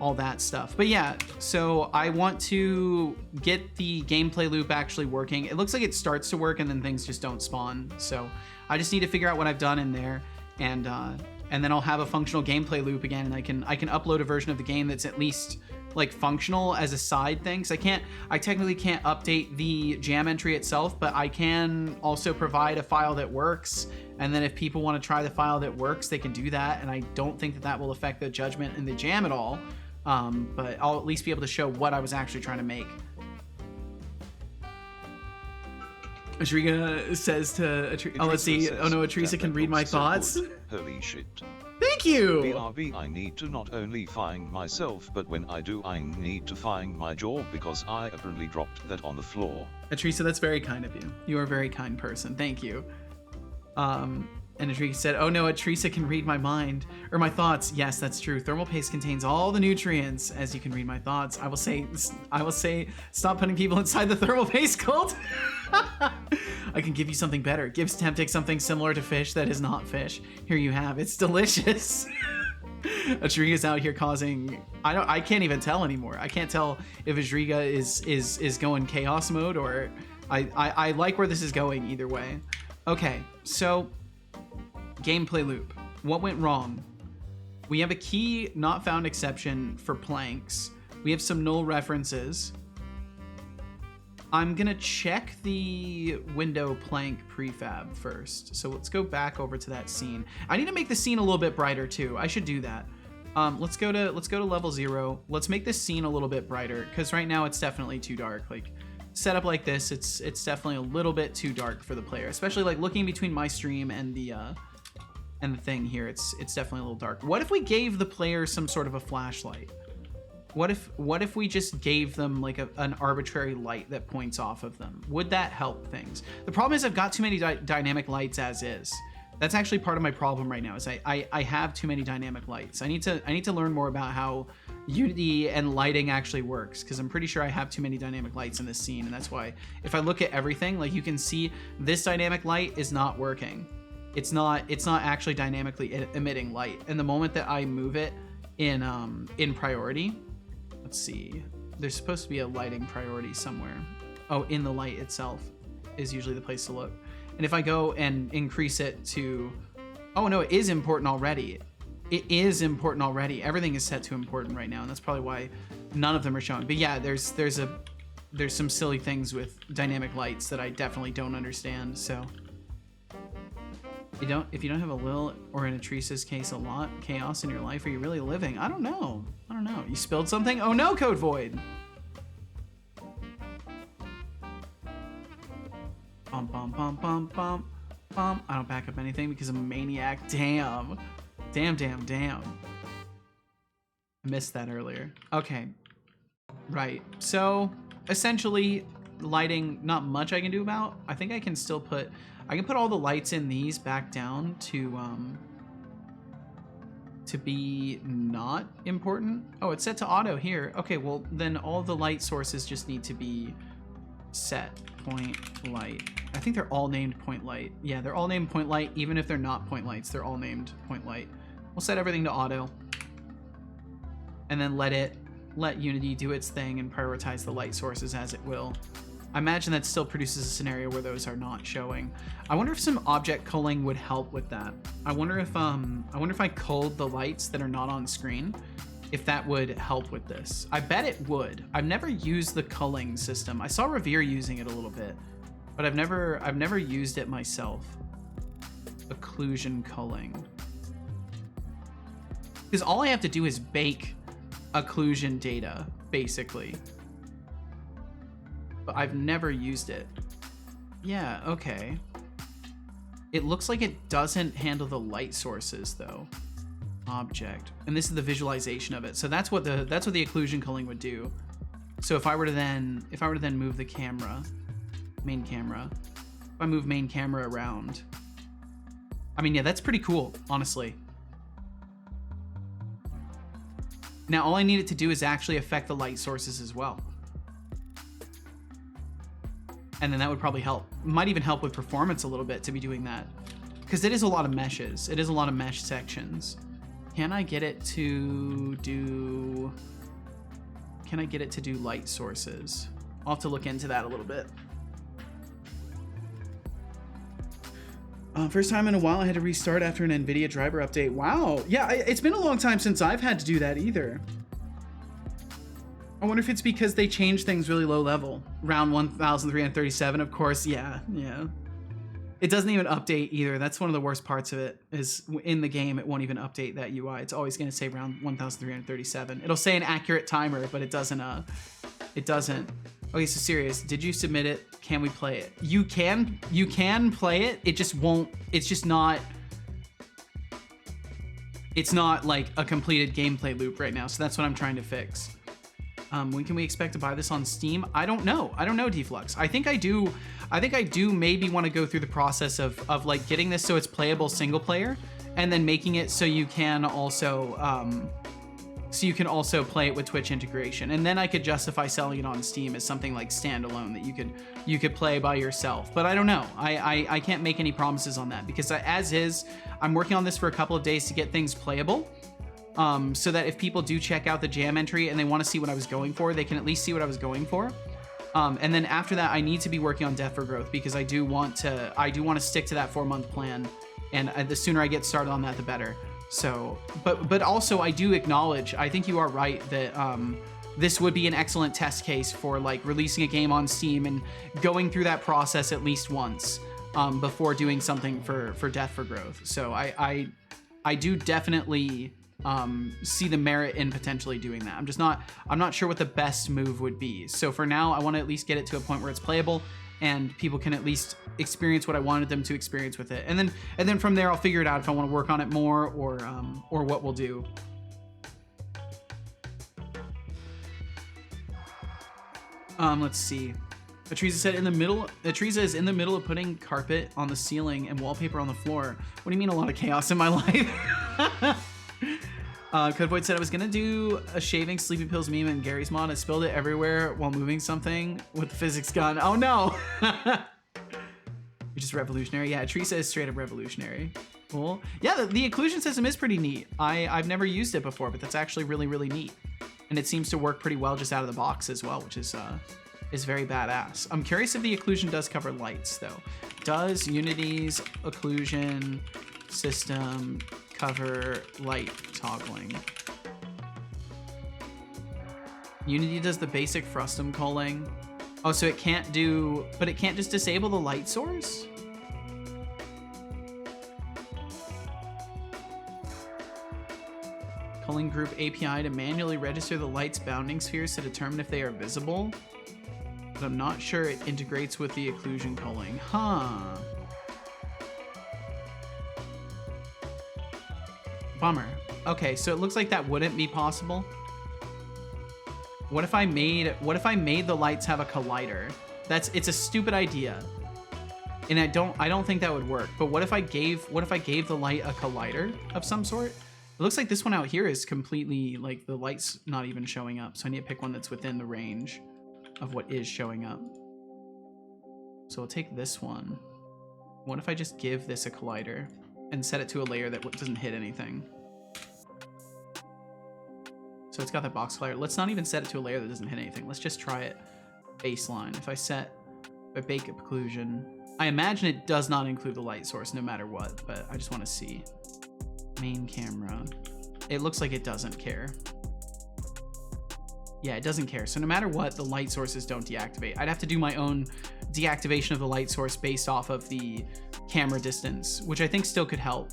all that stuff. But yeah, so I want to get the gameplay loop actually working. It looks like it starts to work and then things just don't spawn. So I just need to figure out what I've done in there, and then I'll have a functional gameplay loop again, and I can upload a version of the game that's at least like functional as a side thing. So I technically can't update the jam entry itself, but I can also provide a file that works. And then if people want to try the file that works, they can do that. And I don't think that that will affect the judgment in the jam at all. But I'll at least be able to show what I was actually trying to make. Ashriga says to oh, let's see. Oh no, Atrisa can read my thoughts. Holy shit. Thank you. BRB, I need to not only find myself, but when I do, I need to find my jaw because I apparently dropped that on the floor. Atrisa, that's very kind of you. You are a very kind person. Thank you. And Atrisa said, oh no, Atrisa can read my mind, or my thoughts. Yes, that's true. Thermal paste contains all the nutrients, as you can read my thoughts. I will say, stop putting people inside the thermal paste cult. I can give you something better. Give Temptic something similar to fish that is not fish. Here you have. It's delicious. Ashriga's out here causing. I can't even tell anymore. I can't tell if Ashriga is going chaos mode or I like where this is going either way. Okay, so gameplay loop. What went wrong? We have a key not found exception for planks. We have some null references. I'm gonna check the window plank prefab first. So let's go back over to that scene. I need to make the scene a little bit brighter too. I should do that. Let's go to level 0. Let's make this scene a little bit brighter because right now it's definitely too dark. Like set up like this, it's definitely a little bit too dark for the player, especially like looking between my stream and the thing here. It's definitely a little dark. What if we gave the player some sort of a flashlight? What if we just gave them like an arbitrary light that points off of them? Would that help things? The problem is I've got too many dynamic lights as is. That's actually part of my problem right now is I have too many dynamic lights. I need to learn more about how Unity and lighting actually works because I'm pretty sure I have too many dynamic lights in this scene, and that's why if I look at everything, like you can see this dynamic light is not working. It's not actually dynamically emitting light. And the moment that I move it in priority, let's see, there's supposed to be a lighting priority somewhere. Oh, in the light itself is usually the place to look. And if I go and increase it to, oh no, it is important already. It is important already. Everything is set to important right now, and that's probably why none of them are showing. But yeah, there's some silly things with dynamic lights that I definitely don't understand. So if you don't have a Lil, or in Atrisa's case a lot, chaos in your life, are you really living? I don't know. You spilled something? Oh no, Code Void. Bum bum bum bum bum bum. I don't back up anything because I'm a maniac. Damn. I missed that earlier. Okay. Right. So essentially lighting, not much I can do about. I think I can still put all the lights in these back down to be not important. Oh, it's set to auto here. Okay, well then all the light sources just need to be set point light. I think they're all named point light. Yeah, they're all named point light. Even if they're not point lights, they're all named point light. We'll set everything to auto and then let Unity do its thing and prioritize the light sources as it will. I imagine that still produces a scenario where those are not showing. I wonder if some object culling would help with that. I wonder if I culled the lights that are not on screen, if that would help with this. I bet it would. I've never used the culling system. I saw Revere using it a little bit, but I've never used it myself. Occlusion culling. Because all I have to do is bake occlusion data, basically. But I've never used it. Yeah, okay. It looks like it doesn't handle the light sources though. Object. And this is the visualization of it. So that's what the occlusion culling would do. So if I were to then move the camera, main camera, if I move main camera around, I mean, yeah, that's pretty cool, honestly. Now all I need it to do is actually affect the light sources as well. And then that would probably help. Might even help with performance a little bit to be doing that. Because it is a lot of meshes. It is a lot of mesh sections. Can I get it to do light sources? I'll have to look into that a little bit. First time in a while I had to restart after an NVIDIA driver update. Wow. Yeah, it's been a long time since I've had to do that either. I wonder if it's because they changed things really low level. Round 1337, of course. Yeah. It doesn't even update either. That's one of the worst parts of it, is in the game, it won't even update that UI. It's always going to say round 1337. It'll say an accurate timer, but it doesn't. Okay, so serious. Did you submit it? Can we play it? You can play it. It just won't. It's just not. It's not like a completed gameplay loop right now. So that's what I'm trying to fix. When can we expect to buy this on Steam? I don't know. I don't know, Deflux. I think I do maybe want to go through the process of like getting this so it's playable single player, and then making it so you can also play it with Twitch integration. And then I could justify selling it on Steam as something like standalone that you could play by yourself. But I don't know. I can't make any promises on that, because as is, I'm working on this for a couple of days to get things playable. So that if people do check out the jam entry and they want to see what I was going for, they can at least see what I was going for. And then after that, I need to be working on Death for Growth, because I do want to stick to that 4-month plan. And the sooner I get started on that, the better. So, but also I do acknowledge, I think you are right that, this would be an excellent test case for like releasing a game on Steam and going through that process at least once, before doing something for Death for Growth. So I do definitely, see the merit in potentially doing that. I'm not sure what the best move would be. So for now, I want to at least get it to a point where it's playable and people can at least experience what I wanted them to experience with it. And then from there, I'll figure it out if I want to work on it more or what we'll do. Let's see. Atriza said Atriza is in the middle of putting carpet on the ceiling and wallpaper on the floor. What do you mean a lot of chaos in my life? Codevoid said I was gonna do a shaving sleeping pills meme in Gary's mod. I spilled it everywhere while moving something with the physics gun. Oh no! You're just revolutionary. Yeah, Teresa is straight up revolutionary. Cool. Yeah, the occlusion system is pretty neat. I've never used it before, but that's actually really, really neat. And it seems to work pretty well just out of the box as well, which is very badass. I'm curious if the occlusion does cover lights though. Does Unity's occlusion system cover light toggling? Unity does the basic frustum culling. Oh, so it can't do, but it can't just disable the light source? Culling group API to manually register the light's bounding spheres to determine if they are visible. But I'm not sure it integrates with the occlusion culling. Huh. Bummer. Okay, so it looks like that wouldn't be possible. What if I made the lights have a collider? It's a stupid idea. And I don't think that would work. But what if I gave the light a collider of some sort? It looks like this one out here is completely like the light's not even showing up. So I need to pick one that's within the range of what is showing up. So I'll take this one. What if I just give this a collider and set it to a layer that doesn't hit anything? So it's got that box collider. Let's not even set it to a layer that doesn't hit anything. Let's just try it baseline. If I bake occlusion, I imagine it does not include the light source no matter what, but I just want to see. Main camera. It looks like it doesn't care. Yeah, it doesn't care. So no matter what, the light sources don't deactivate. I'd have to do my own deactivation of the light source based off of the camera distance, which I think still could help.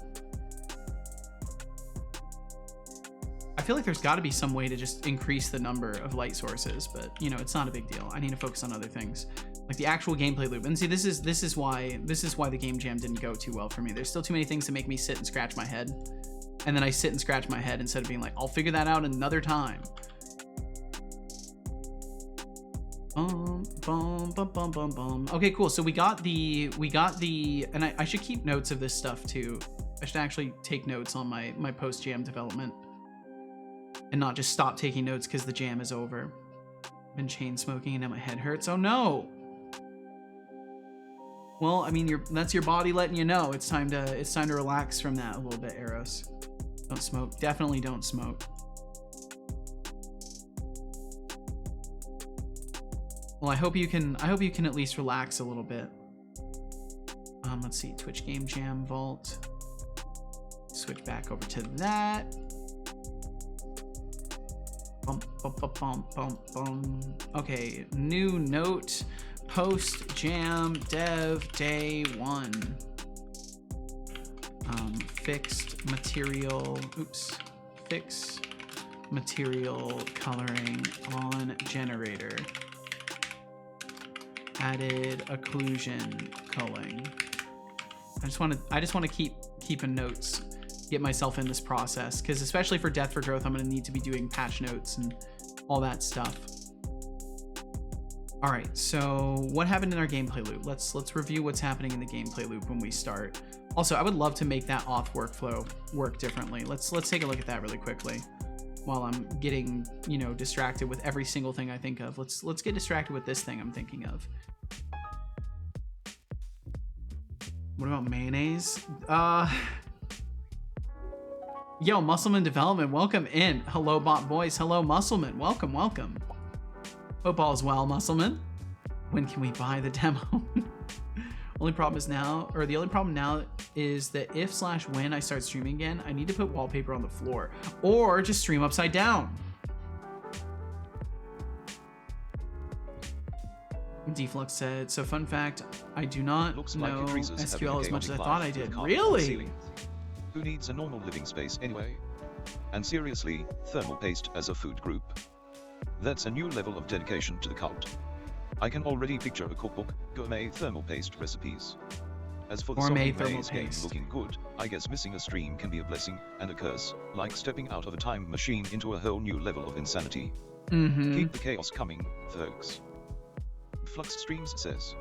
I feel like there's got to be some way to just increase the number of light sources, but you know, it's not a big deal. I need to focus on other things, like the actual gameplay loop. And see, this is why the game jam didn't go too well for me. There's still too many things to make me sit and scratch my head, and then I sit and scratch my head instead of being like, I'll figure that out another time. Okay, cool. So we got the, and I should keep notes of this stuff too. I should actually take notes on my post jam development and not just stop taking notes because the jam is over. I've been chain smoking and now my head hurts. Oh no. Well, I mean, that's your body letting you know it's time to relax from that a little bit, Eros. Don't smoke. Definitely don't smoke. Well, I hope you can at least relax a little bit. Let's see, Twitch Game Jam Vault. Switch back over to that. Bump. Okay, new note, post jam dev day 1. Fixed material, fix material coloring on generator. Added occlusion culling. I just want to keep keeping notes, get myself in this process, because especially for Death for Growth, I'm going to need to be doing patch notes and all that stuff. All right, so what happened in our gameplay loop? Let's review what's happening in the gameplay loop when we start. Also, I would love to make that auth workflow work differently. Let's take a look at that really quickly while I'm getting, you know, distracted with every single thing I think of. Let's get distracted with this thing I'm thinking of. What about mayonnaise? Yo, Muscleman Development, welcome in. Hello, bot boys. Hello, Muscleman. Welcome, welcome. Hope all is well, Muscleman. When can we buy the demo? The only problem now is that if/when I start streaming again, I need to put wallpaper on the floor or just stream upside down. Deflux said, so fun fact, I do not know SQL as much as I thought I did. Really? Who needs a normal living space anyway? And seriously, thermal paste as a food group? That's a new level of dedication to the cult. I can already picture a cookbook, gourmet thermal paste recipes. As for the gourmet thermal paste looking good, I guess missing a stream can be a blessing and a curse, like stepping out of a time machine into a whole new level of insanity. Keep the chaos coming, folks. Flux Streams says,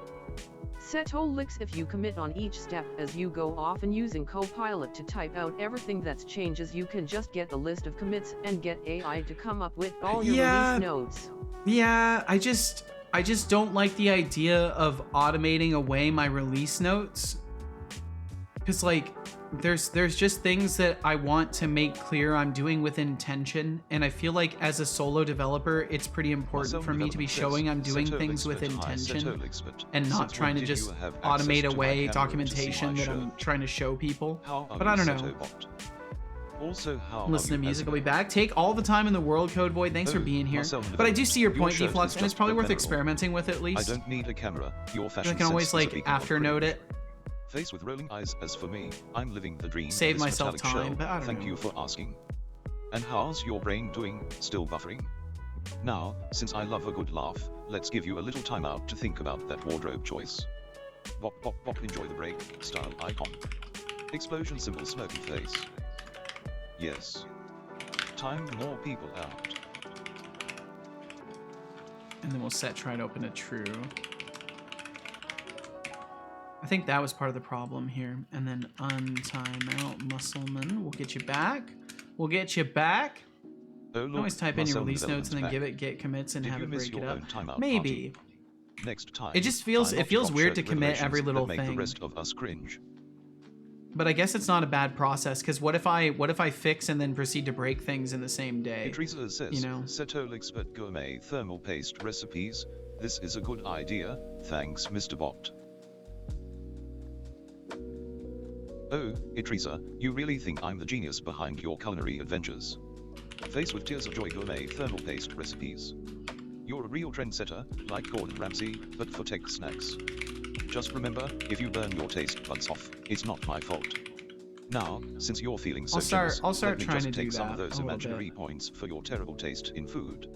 Setolyx, if you commit on each step as you go off and using Copilot to type out everything that's changes, you can just get the list of commits and get AI to come up with all your release notes. Yeah, I just don't like the idea of automating away my release notes. Cause like, there's just things that I want to make clear I'm doing with intention, and I feel like as a solo developer, it's pretty important for me to be showing I'm doing things with intention and not trying to just automate away documentation that I'm trying to show people. But I don't know. Also, listen to music, I'll be back. Take all the time in the world, Code Void. Thanks for being here. But I do see your point, Deflux, and it's probably worth experimenting with at least. I don't need a camera. Your fashion I can always like after note it. Face with rolling eyes. As for me, I'm living the dream. Save myself time, but I don't know. Thank you for asking. And how's your brain doing? Still buffering? Now, since I love a good laugh, let's give you a little time out to think about that wardrobe choice. Bop bop bop. Enjoy the break. Style icon. Explosion symbol. Smoky face. Yes. Time more people out. And then we'll set try to open to true. I think that was part of the problem here. And then untime out Muscleman. We'll get you back. We'll get you back. Oh, look, always type in your release notes and then give it get commits and have it break it up. Maybe. Next time. It just feels weird to commit every little thing. The rest of us cringe. But I guess it's not a bad process, because what if I fix and then proceed to break things in the same day? Teresa says, you know? Setolyx but gourmet thermal paste recipes. This is a good idea. Thanks, Mr. Bot. Oh, Teresa, you really think I'm the genius behind your culinary adventures? Face with tears of joy gourmet thermal paste recipes. You're a real trendsetter, like Gordon Ramsay, but for tech snacks. Just remember, if you burn your taste buds off, it's not my fault. Now, since you're feeling so jealous, I'll start let me trying just to take do some of that those imaginary points for your terrible taste in food.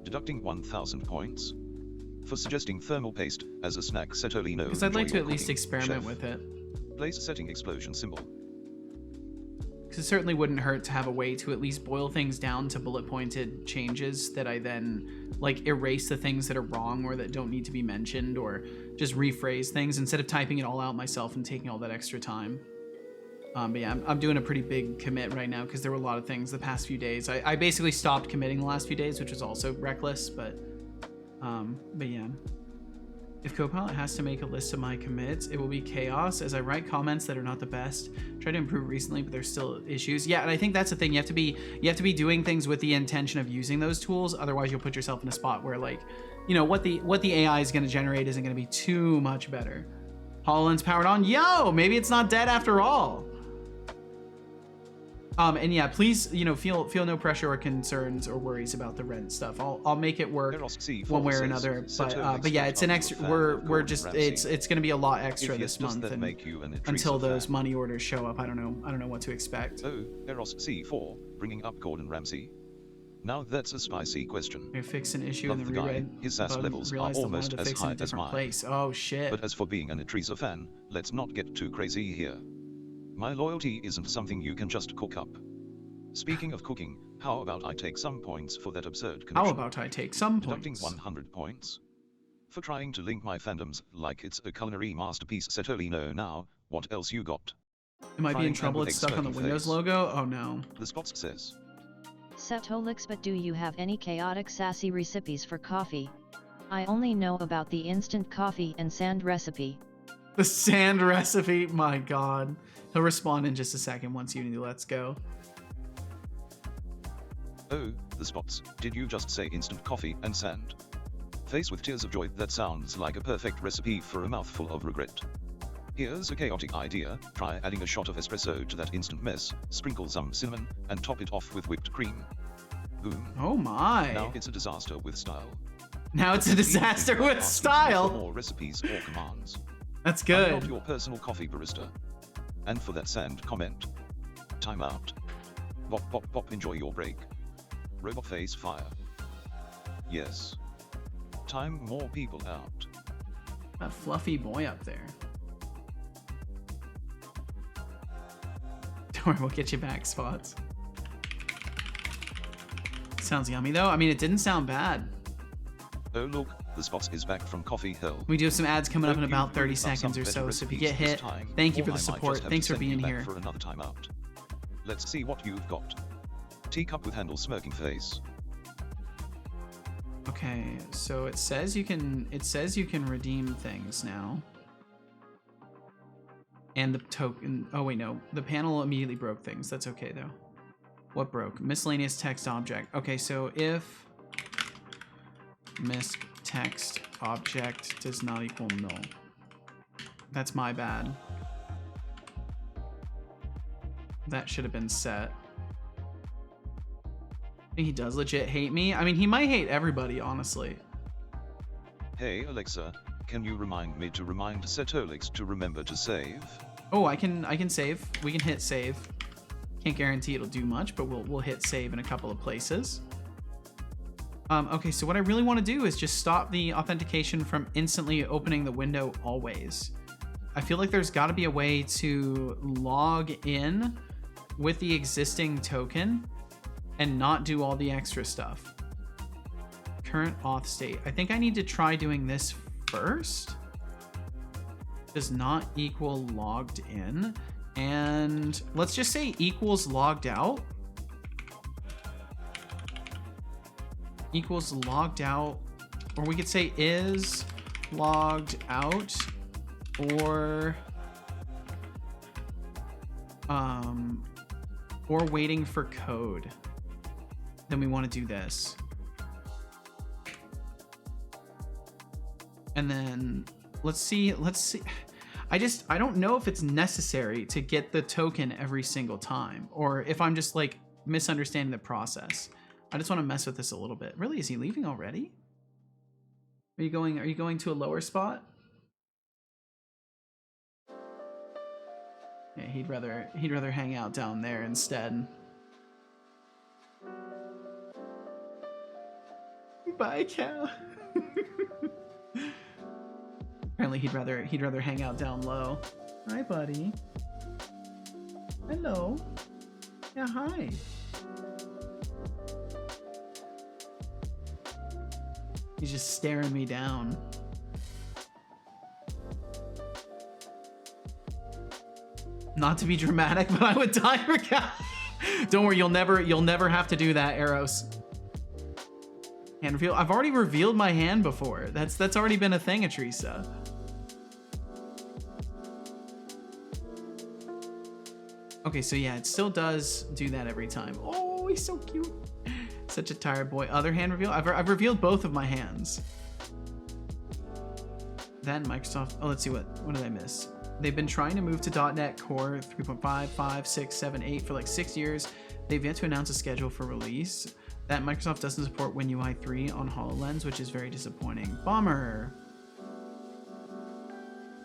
Deducting 1,000 points. For suggesting thermal paste as a snack, Setolyx. Because I'd like to at least experiment with it. Place setting explosion symbol. Because it certainly wouldn't hurt to have a way to at least boil things down to bullet pointed changes that I then like erase the things that are wrong or that don't need to be mentioned, or just rephrase things instead of typing it all out myself and taking all that extra time. But yeah, I'm doing a pretty big commit right now because there were a lot of things the past few days. I basically stopped committing the last few days, which was also reckless, but yeah. If Copilot has to make a list of my commits, it will be chaos as I write comments that are not the best. Tried to improve recently, but there's still issues. Yeah, and I think that's the thing. You have to be doing things with the intention of using those tools. Otherwise, you'll put yourself in a spot where, like, you know, what the AI is going to generate isn't going to be too much better. HoloLens powered on. Yo, maybe it's not dead after all. And yeah, please, you know, feel no pressure or concerns or worries about the rent stuff. I'll make it work one way or another. But yeah, it's an extra. We're just it's gonna be a lot extra this month, and until those money orders show up, I don't know what to expect. Oh, Eros C4, bringing up Gordon Ramsay. Now that's a spicy question. I fix an issue in Love the the guy. reread. His sass but levels are realized I almost wanted to as fix in a high as different mine. place. Oh shit. But as for being an Atrisa fan, let's not get too crazy here. My loyalty isn't something you can just cook up. Speaking of cooking, how about I take some points for that absurd connection? How about I take some Deducting points? 100 points. For trying to link my fandoms like it's a culinary masterpiece. Setolyx, now, what else you got? Am I being in Frying pan trouble? with It's egg stuck on the smirking Windows face. logo? Oh no. The spots says. Setolyx, but do you have any chaotic sassy recipes for coffee? I only know about the instant coffee and sand recipe. The sand recipe, my god. He'll respond in just a second once Unity lets go. Oh, the spots, did you just say instant coffee and sand? Face with tears of joy, that sounds like a perfect recipe for a mouthful of regret. Here's a chaotic idea, try adding a shot of espresso to that instant mess, sprinkle some cinnamon, and top it off with whipped cream. Boom. Oh my. Now it's a disaster with style. Now it's a disaster with For style. more recipes or commands. That's I'm not good. your personal coffee barista. And for that sand comment. Time out. Bop bop bop, enjoy your break. Robot face fire. Yes. Time more people out. That fluffy boy up there. Don't worry, we'll get you back, Spots. Sounds yummy though. I mean, it didn't sound bad. Oh look, the spots is back from coffee hell. We do have some ads coming up in Hope you about 30 really love some seconds or better so. So if you recipes get this hit, time, thank you or for I the might just support. have Thanks to for send you being back here. for another time out. Let's see what you've got. Teacup with handle smirking face. Okay, so it says you can redeem things now. And the token, oh wait, no, the panel immediately broke things. That's okay though. What broke? Miscellaneous text object. Okay, so if misc text object does not equal null. That's my bad. That should have been set. I think he does legit hate me. I mean, he might hate everybody, honestly. Hey Alexa, can you remind me to remind Setolyx to remember to save? Oh, I can save. We can hit save. Can't guarantee it'll do much, but we'll hit save in a couple of places. Okay, so what I really want to do is just stop the authentication from instantly opening the window always. I feel like there's got to be a way to log in with the existing token and not do all the extra stuff. Current auth state. I think I need to try doing this first. Does not equal logged in. And let's just say equals logged out. Equals logged out. Or we could say is logged out. Or waiting for code. Then we want to do this. And then let's see. I don't know if it's necessary to get the token every single time, or if I'm just like misunderstanding the process. I just want to mess with this a little bit. Really, is he leaving already? Are you going to a lower spot? Yeah, he'd rather hang out down there instead. Bye, cow. Apparently he'd rather hang out down low. Hi, buddy. Hello. Yeah, hi. He's just staring me down. Not to be dramatic, but I would die for cow. Don't worry, you'll never have to do that, Eros. Hand reveal. I've already revealed my hand before. That's already been a thing, Atrisa. Okay, so yeah, it still does do that every time. Oh, he's so cute. Such a tired boy. Other hand reveal. I've revealed both of my hands. Then Microsoft. Oh, let's see what did I miss? They've been trying to move to .NET Core 3.5, 5, 6, 7, 8 for like 6 years. They've yet to announce a schedule for release. That Microsoft doesn't support WinUI 3 on HoloLens, which is very disappointing. Bummer.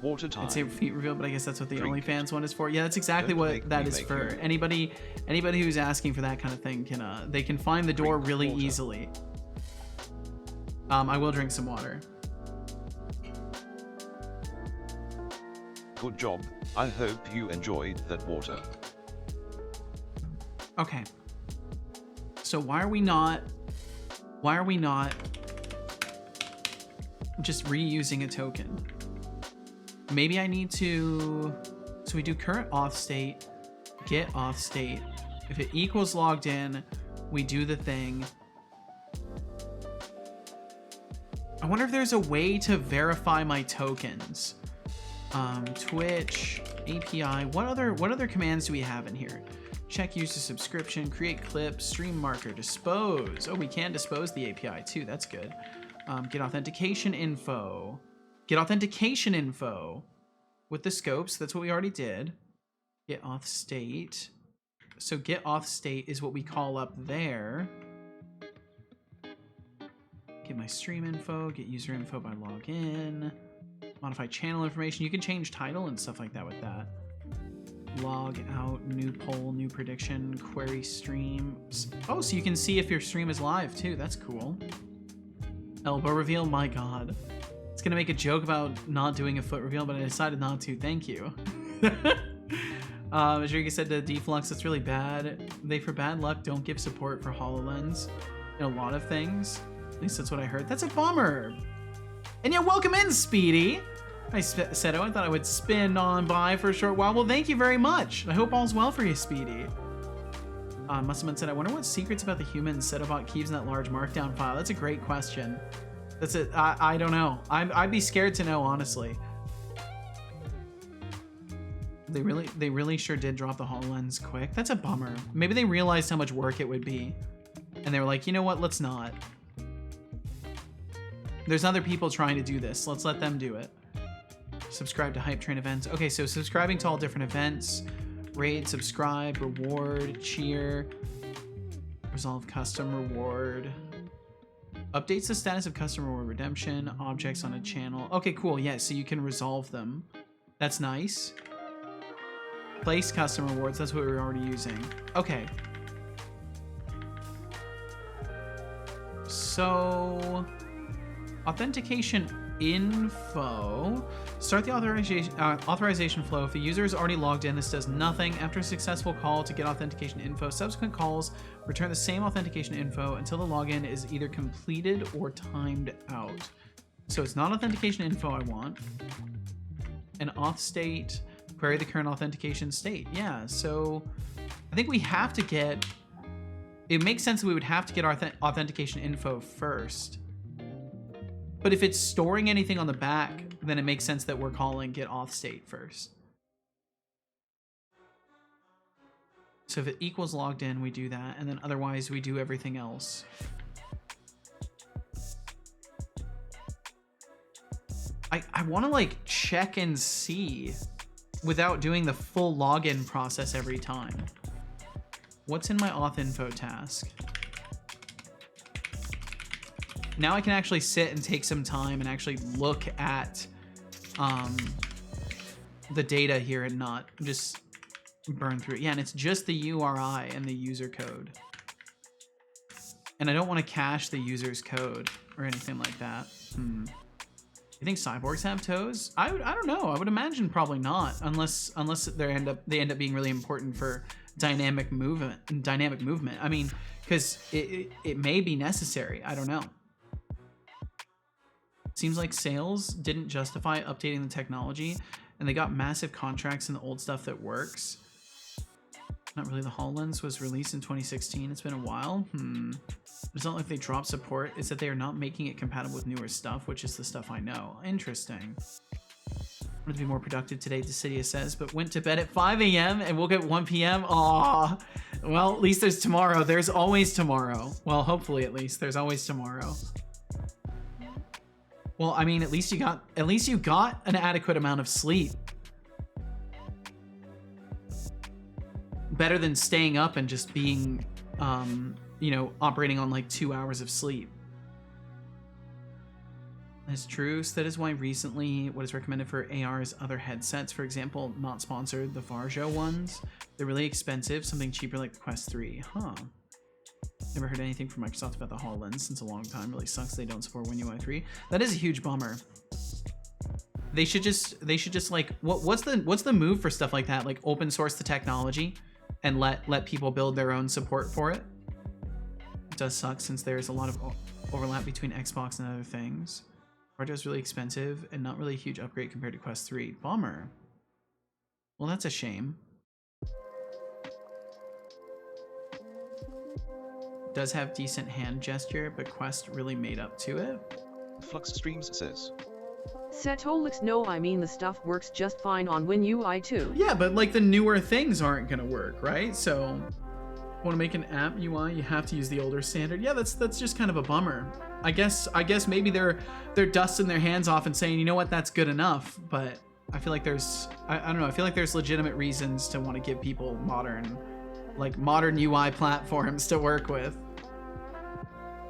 Water time. I'd say feet reveal, but I guess that's what the Drink OnlyFans one is for. Yeah, that's exactly Don't what make that me is make for. you. Anybody who's asking for that kind of thing can they can find the door Drink really water. easily. I will drink some water. Good job. I hope you enjoyed that water. Okay. So why are we not just reusing a token? Maybe I need to, so we do current auth state, get auth state. If it equals logged in, we do the thing. I wonder if there's a way to verify my tokens. Twitch, API, what other commands do we have in here? Check user subscription, create clips, stream marker, dispose. Oh, we can dispose the API too, that's good. Get authentication info. Get authentication info with the scopes, that's what we already did. Get auth state. So get auth state is what we call up there. Get my stream info, get user info by login. Modify channel information. You can change title and stuff like that with that. Log out, new poll, new prediction, query streams. Oh, so you can see if your stream is live too. That's cool. Elbow reveal, my god. It's gonna make a joke about not doing a foot reveal, but I decided not to. Thank you. As Rika said to Deflux, that's really bad. They, for bad luck, don't give support for HoloLens in a lot of things. At least that's what I heard. That's a bummer. And yeah, welcome in, Speedy. I said, oh, I thought I would spin on by for a short while. Well, thank you very much. I hope all's well for you, Speedy. Musselman said, I wonder what secrets about the humans Setobot keeps in that large markdown file. That's a great question. That's it. I don't know. I'd be scared to know, honestly. They really sure did drop the HoloLens quick. That's a bummer. Maybe they realized how much work it would be. And they were like, you know what? Let's not. There's other people trying to do this. Let's let them do it. Subscribe to Hype Train events. Okay, so subscribing to all different events. Raid, subscribe, reward, cheer. Resolve custom reward. Updates the status of custom reward redemption. Objects on a channel. Okay, cool. Yeah, so you can resolve them. That's nice. Place custom rewards. That's what we were already using. Okay. So... authentication info. Start the authorization flow. If the user is already logged in, this does nothing. After a successful call to get authentication info, subsequent calls return the same authentication info until the login is either completed or timed out. So it's not authentication info I want. An auth state, query the current authentication state. Yeah, so I think we have to get, it makes sense that we would have to get our authentication info first. But if it's storing anything on the back, then it makes sense that we're calling get auth state first. So if it equals logged in, we do that, and then otherwise we do everything else. I want to like check and see without doing the full login process every time. What's in my auth info task? Now I can actually sit and take some time and actually look at the data here and not just burn through it. Yeah, and it's just the URI and the user code. And I don't want to cache the user's code or anything like that. You think cyborgs have toes? I don't know. I would imagine probably not, unless they end up being really important for dynamic movement. I mean, because it may be necessary. I don't know. Seems like sales didn't justify updating the technology, and they got massive contracts in the old stuff that works. Not really. The HoloLens was released in 2016. It's been a while. It's not like they dropped support. It's that they are not making it compatible with newer stuff, which is the stuff I know. Interesting. Wanted to be more productive today, Decidia says, but went to bed at 5 a.m. and woke up at 1 p.m. Aw. Well, at least there's tomorrow. There's always tomorrow. Well, hopefully at least. There's always tomorrow. Well, I mean, at least you got an adequate amount of sleep. better than staying up and just being, you know, operating on like 2 hours of sleep. That's true. So that is why recently what is recommended for AR is other headsets. For example, not sponsored, the Varjo ones. They're really expensive. Something cheaper like the Quest 3. Huh. Never heard anything from Microsoft about the HoloLens since a long time. Really sucks they don't support WinUI 3. That is a huge bummer. They should just like what's the move for stuff like that? Like open source the technology and let people build their own support for it. It does suck since there's a lot of overlap between Xbox and other things. Varjo's really expensive and not really a huge upgrade compared to Quest 3. Bummer. Well, that's a shame. Does have decent hand gesture, but Quest really made up to it. Flux Streams says. Setolyx, no, I mean the stuff works just fine on WinUI too. Yeah, but like the newer things aren't gonna work, right? So, want to make an app UI, you have to use the older standard. Yeah, that's just kind of a bummer. I guess maybe they're dusting their hands off and saying, you know what, that's good enough. But I feel like there's I don't know. I feel like there's legitimate reasons to want to give people modern UI platforms to work with.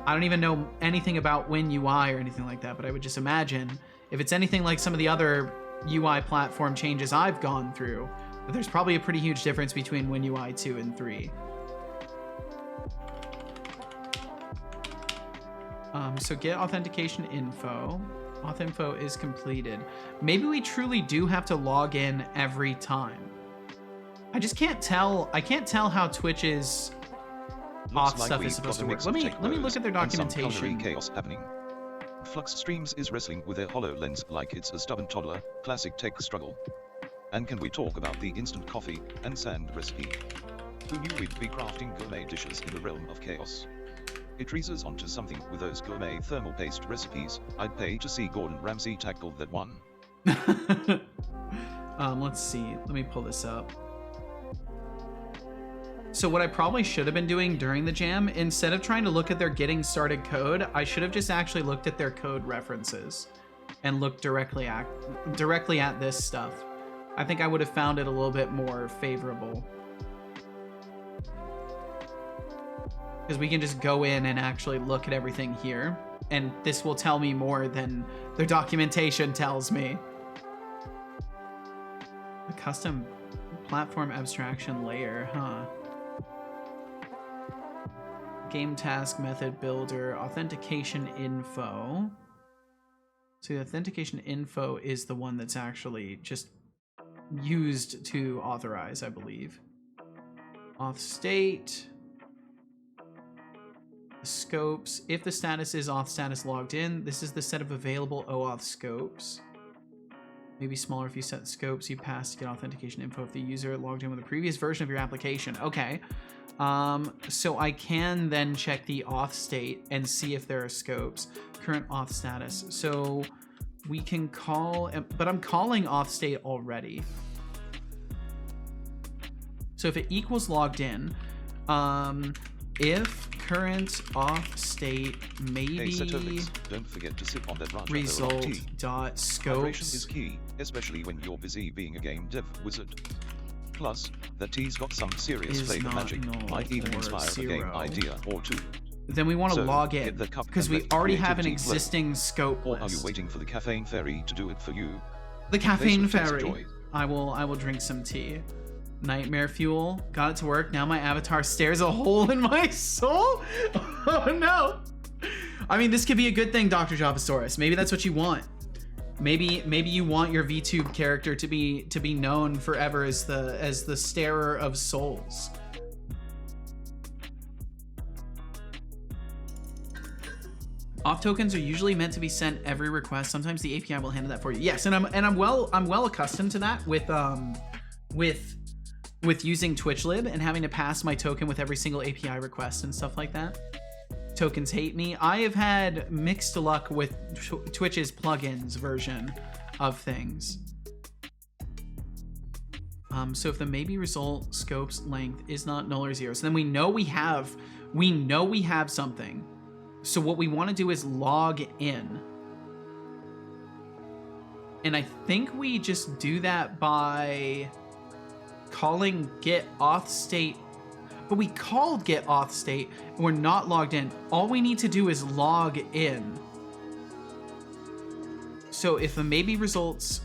I don't even know anything about WinUI or anything like that, but I would just imagine if it's anything like some of the other UI platform changes I've gone through, that there's probably a pretty huge difference between WinUI 2 and 3. So get authentication info. Auth info is completed. Maybe we truly do have to log in every time. I just can't tell. I can't tell how Twitch's auth stuff is supposed to work. Let me look at their documentation. Chaos happening. Flux Streams is wrestling with their HoloLens like it's a stubborn toddler. Classic tech struggle. And can we talk about the instant coffee and sand recipe? Who knew we'd be crafting gourmet dishes in the realm of chaos? It reaches onto something with those gourmet thermal paste recipes. I'd pay to see Gordon Ramsay tackle that one. Let's see. Let me pull this up. So what I probably should have been doing during the jam, instead of trying to look at their getting started code, I should have just actually looked at their code references and looked directly at this stuff. I think I would have found it a little bit more favorable. Because we can just go in and actually look at everything here, and this will tell me more than their documentation tells me. A custom platform abstraction layer, huh? Game task method builder, authentication info. So the authentication info is the one that's actually just used to authorize, I believe. Auth state. Scopes. If the status is auth status logged in, this is the set of available OAuth scopes. Maybe smaller if you set scopes you pass to get authentication info if the user logged in with a previous version of your application. Okay. So I can then check the auth state and see if there are scopes. Current auth status. So we can call, but I'm calling auth state already. So if it equals logged in, if current auth state maybe hey, Setolyx, don't forget to sip on that ranch result dot scopes is key, especially when you're busy being a game dev wizard. Plus, the tea's got some serious flavor magic, might even inspire a game idea or two. Then we want to log in because we already have an existing scope list. Or are you waiting for the caffeine fairy to do it for you? The caffeine fairy. I will drink some tea. Nightmare fuel. Got it to work. Now my avatar stares a hole in my soul. Oh no. I mean, this could be a good thing, Dr. Javasaurus. Maybe that's what you want. Maybe you want your VTube character to be known forever as the starer of souls. Auth tokens are usually meant to be sent every request. Sometimes the API will handle that for you. Yes, and I'm well accustomed to that with using TwitchLib and having to pass my token with every single API request and stuff like that. Tokens hate me. I have had mixed luck with Twitch's plugins version of things. So if the maybe result scopes length is not null or zero, so then we know we have something. So what we want to do is log in. And I think we just do that by calling get auth state, but we called get auth state and we're not logged in. All we need to do is log in. So if the maybe results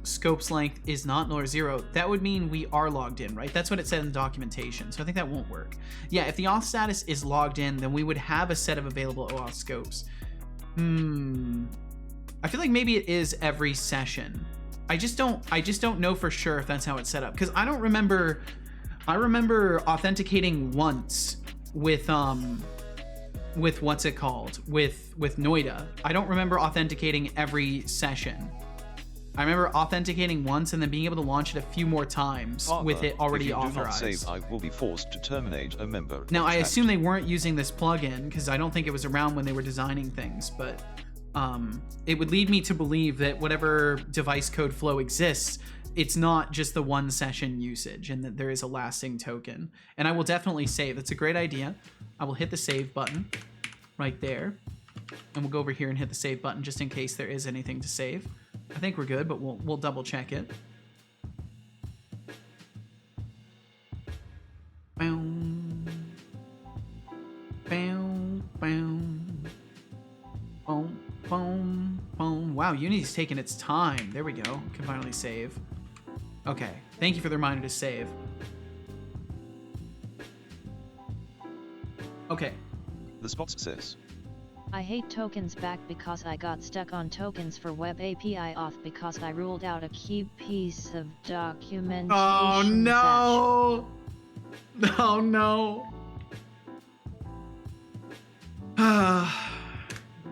scope's length is not null or 0, that would mean we are logged in, right? That's what it said in the documentation. So I think that won't work. Yeah, if the auth status is logged in, then we would have a set of available OAuth scopes. I feel like maybe it is every session. I just don't know for sure if that's how it's set up, because I remember authenticating once with what's it called? With Noida. I don't remember authenticating every session. I remember authenticating once and then being able to launch it a few more times with it already authorized. If you do not save, I will be forced to terminate a member. Now, I assume they weren't using this plugin because I don't think it was around when they were designing things, but it would lead me to believe that whatever device code flow exists, it's not just the one session usage and that there is a lasting token. And I will definitely save. That's a great idea. I will hit the save button right there. And we'll go over here and hit the save button just in case there is anything to save. I think we're good, but we'll double check it. Boom. Boom. Boom. Boom. Boom. Boom. Wow, Unity's taking its time. There we go. Can finally save. Okay. Thank you for the reminder to save. Okay. The Spots says, I hate tokens back because I got stuck on tokens for web API auth because I ruled out a key piece of documentation. Oh no! Oh no!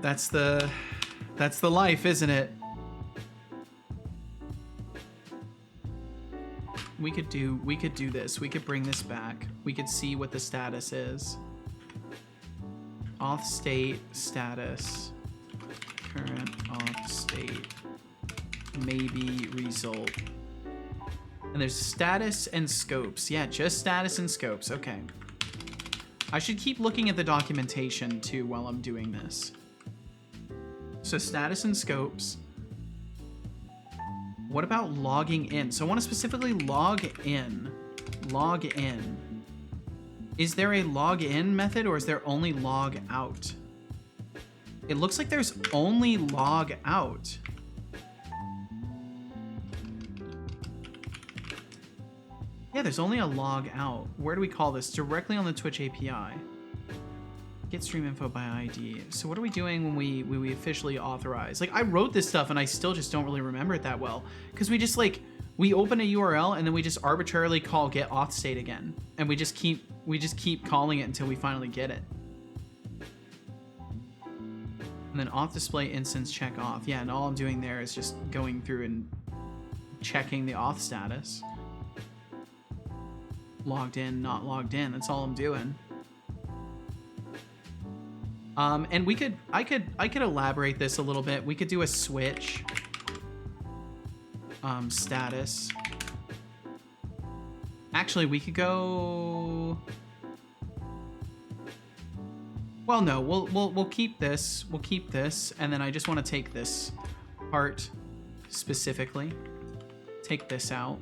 That's the life, isn't it? We could do this. We could bring this back. We could see what the status is. Auth state status, current auth state, maybe result. And there's status and scopes. Yeah, just status and scopes. Okay. I should keep looking at the documentation too while I'm doing this. So status and scopes. What about logging in? So I want to specifically log in. Log in. Is there a log in method or is there only log out? It looks like there's only log out. Yeah, there's only a log out. Where do we call this? Directly on the Twitch API. Get stream info by ID. So what are we doing when we officially authorize? Like, I wrote this stuff and I still just don't really remember it that well. Because we just we open a URL and then we just arbitrarily call get auth state again. And we just keep calling it until we finally get it. And then auth display instance check off. Yeah, and all I'm doing there is just going through and checking the auth status. Logged in, not logged in. That's all I'm doing. And I could elaborate this a little bit. We could do a switch. Status. Actually, we could go. Well, no, we'll keep this. We'll keep this, and then I just want to take this part specifically. Take this out.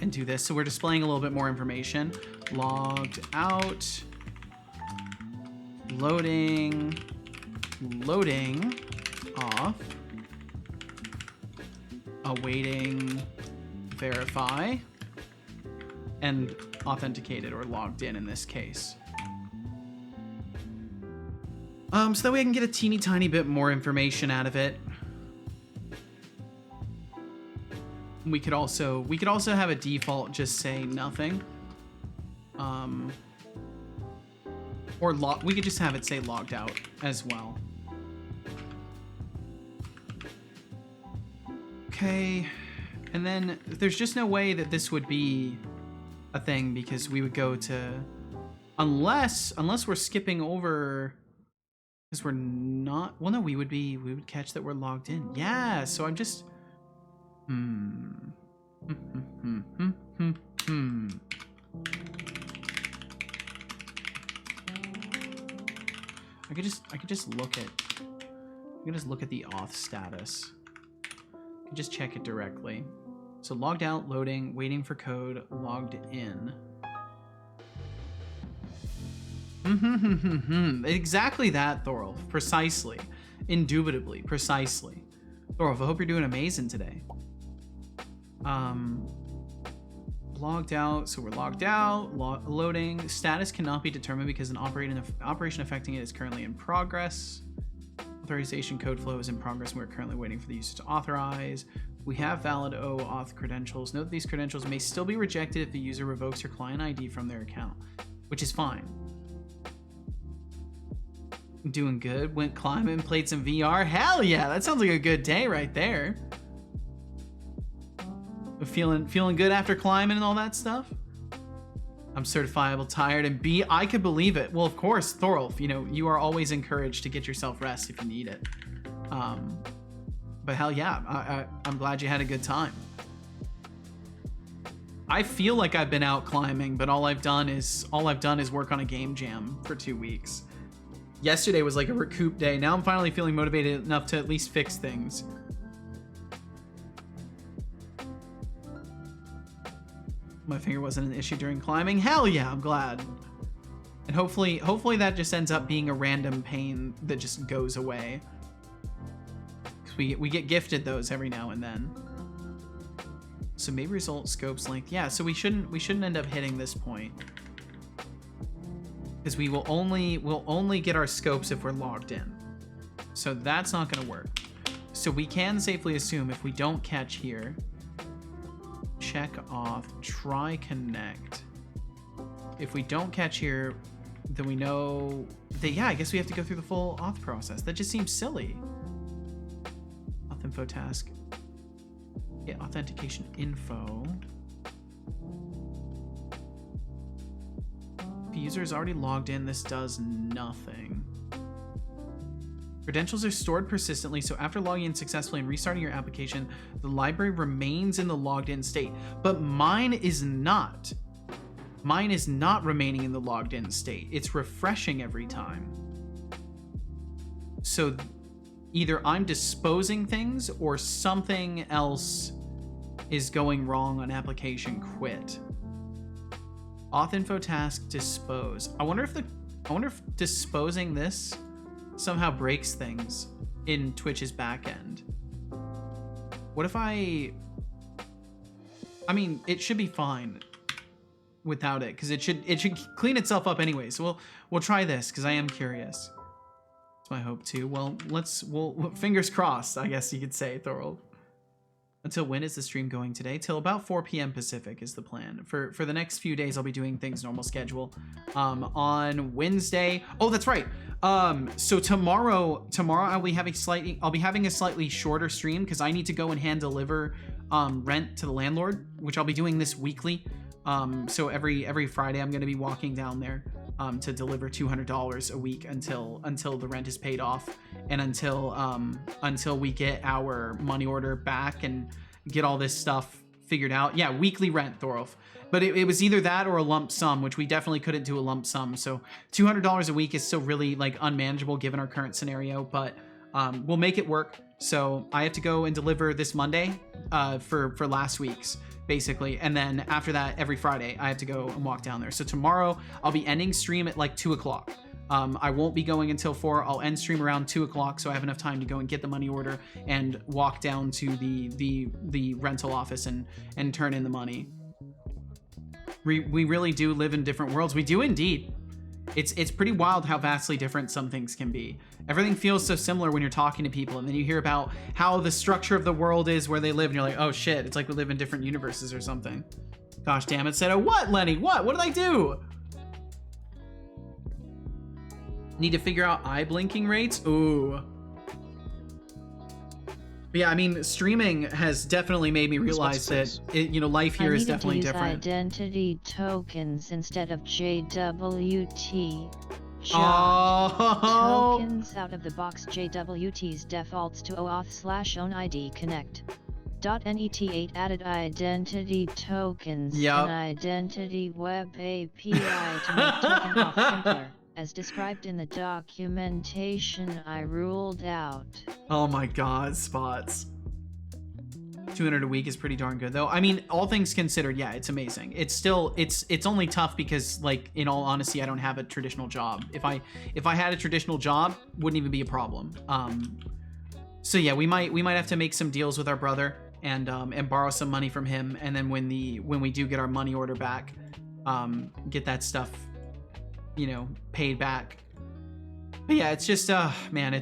And do this. So we're displaying a little bit more information. Logged out. Loading. Loading off. Awaiting verify. And authenticated or logged in this case. So that way I can get a teeny tiny bit more information out of it. We could also have a default just say nothing. Or we could just have it say logged out as well. Okay, and then there's just no way that this would be a thing because we would go to unless we're skipping over because we're not. Well, no, we would catch that we're logged in. Yeah, so I'm just. I could just look at the auth status. can just check it directly. So logged out, loading, waiting for code, logged in. Exactly that, Thorolf. Precisely. Indubitably. Precisely. Thorolf, I hope you're doing amazing today. Logged out, so we're logged out. Loading. Status cannot be determined because an operation affecting it is currently in progress. Authorization code flow is in progress and we're currently waiting for the user to authorize. We have valid OAuth credentials. Note that these credentials may still be rejected if the user revokes your client ID from their account, which is fine. Doing good. Went climbing, played some VR. Hell yeah, that sounds like a good day right there. Feeling good after climbing and all that stuff. I'm certifiable, tired, and B, I could believe it. Well, of course, Thorolf, you know, you are always encouraged to get yourself rest if you need it. But hell yeah, I'm glad you had a good time. I feel like I've been out climbing, but all I've done is work on a game jam for 2 weeks. Yesterday was like a recoup day. Now I'm finally feeling motivated enough to at least fix things. My finger wasn't an issue during climbing. Hell yeah, I'm glad. And hopefully that just ends up being a random pain that just goes away. 'Cause we get gifted those every now and then. So maybe result scopes length. Yeah, so we shouldn't end up hitting this point. Because we'll only get our scopes if we're logged in. So that's not gonna work. So we can safely assume if we don't catch here, check off, try connect. If we don't catch here, then we know that, yeah, I guess we have to go through the full auth process. That just seems silly. Auth info task. Get authentication info. If the user is already logged in, this does nothing. Credentials are stored persistently, so after logging in successfully and restarting your application, the library remains in the logged in state. But mine is not. Mine is not remaining in the logged in state. It's refreshing every time. So either I'm disposing things or something else is going wrong on application quit. Auth info task dispose. I wonder if disposing this somehow breaks things in Twitch's backend. What if I mean, it should be fine without it, because it should clean itself up anyway. So we'll try this because I am curious. That's my hope too. Well, fingers crossed, I guess you could say, Thorolf. Until when is the stream going today? Till about 4 p.m. Pacific is the plan. For the next few days, I'll be doing things normal schedule. On Wednesday, oh, that's right. So tomorrow I'll be having a slightly shorter stream because I need to go and hand deliver rent to the landlord, which I'll be doing this weekly. So every Friday I'm going to be walking down there to deliver $200 a week until the rent is paid off and until we get our money order back and get all this stuff figured out. Yeah, weekly rent, Thorolf. But it was either that or a lump sum, which we definitely couldn't do a lump sum. So $200 a week is still really like unmanageable given our current scenario, but we'll make it work. So I have to go and deliver this Monday for last week's, basically. And then after that, every Friday, I have to go and walk down there. So tomorrow I'll be ending stream at like 2 o'clock. I won't be going until 4. I'll end stream around 2 o'clock, so I have enough time to go and get the money order and walk down to the rental office and turn in the money. We really do live in different worlds. We do indeed. It's pretty wild how vastly different some things can be. Everything feels so similar when you're talking to people, and then you hear about how the structure of the world is where they live, and you're like, oh shit, it's like we live in different universes or something. Gosh damn it, Seto. What, Lenny? What did I do? Need to figure out eye blinking rates? Ooh. But yeah, I mean, streaming has definitely made me realize that life here is definitely different. Identity tokens instead of JWT. Oh. Tokens out of the box. JWT's defaults to OAuth/OwnID Connect. .NET8 added identity tokens and identity web API to make token auth simpler. As described in the documentation I ruled out. Oh my god, Spots. $200 a week is pretty darn good though. I mean, all things considered, yeah, it's amazing. It's still, it's only tough because, like, in all honesty, I don't have a traditional job. If I had a traditional job, wouldn't even be a problem. So yeah, we might have to make some deals with our brother and borrow some money from him, and then when we do get our money order back, get that stuff, you know, paid back. But yeah, it's just man,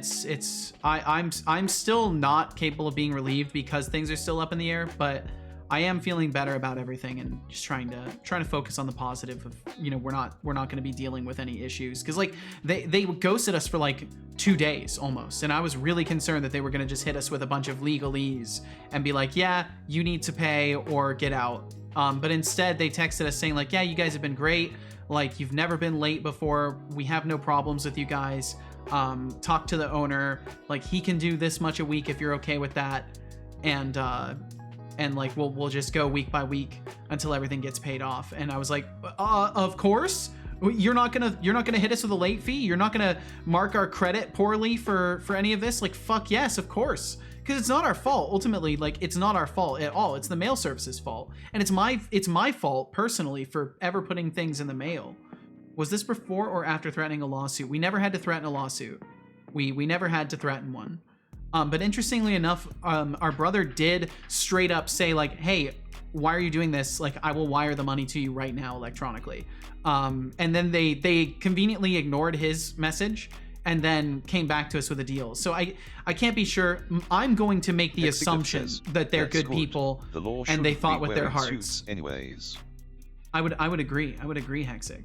I'm still not capable of being relieved because things are still up in the air, but I am feeling better about everything and just trying to focus on the positive of, you know, we're not going to be dealing with any issues, because like they ghosted us for like 2 days almost, and I was really concerned that they were going to just hit us with a bunch of legalese and be like, yeah, you need to pay or get out. But instead they texted us saying like, yeah, you guys have been great. Like, you've never been late before. We have no problems with you guys. Talk to the owner. Like, he can do this much a week if you're okay with that. And like, we'll just go week by week until everything gets paid off. And I was like, of course. You're not gonna hit us with a late fee? You're not gonna mark our credit poorly for any of this? Like, fuck yes, of course. Because it's not our fault. Ultimately, like, it's not our fault at all. It's the mail service's fault. And it's my fault personally for ever putting things in the mail. Was this before or after threatening a lawsuit? We never had to threaten a lawsuit. We never had to threaten one. But interestingly enough, our brother did straight up say like, hey, why are you doing this? Like, I will wire the money to you right now electronically. And then they conveniently ignored his message and then came back to us with a deal. So I can't be sure. I'm going to make the assumption that they're good people and they thought with their hearts. Anyways, I would agree. I would agree, Hexig.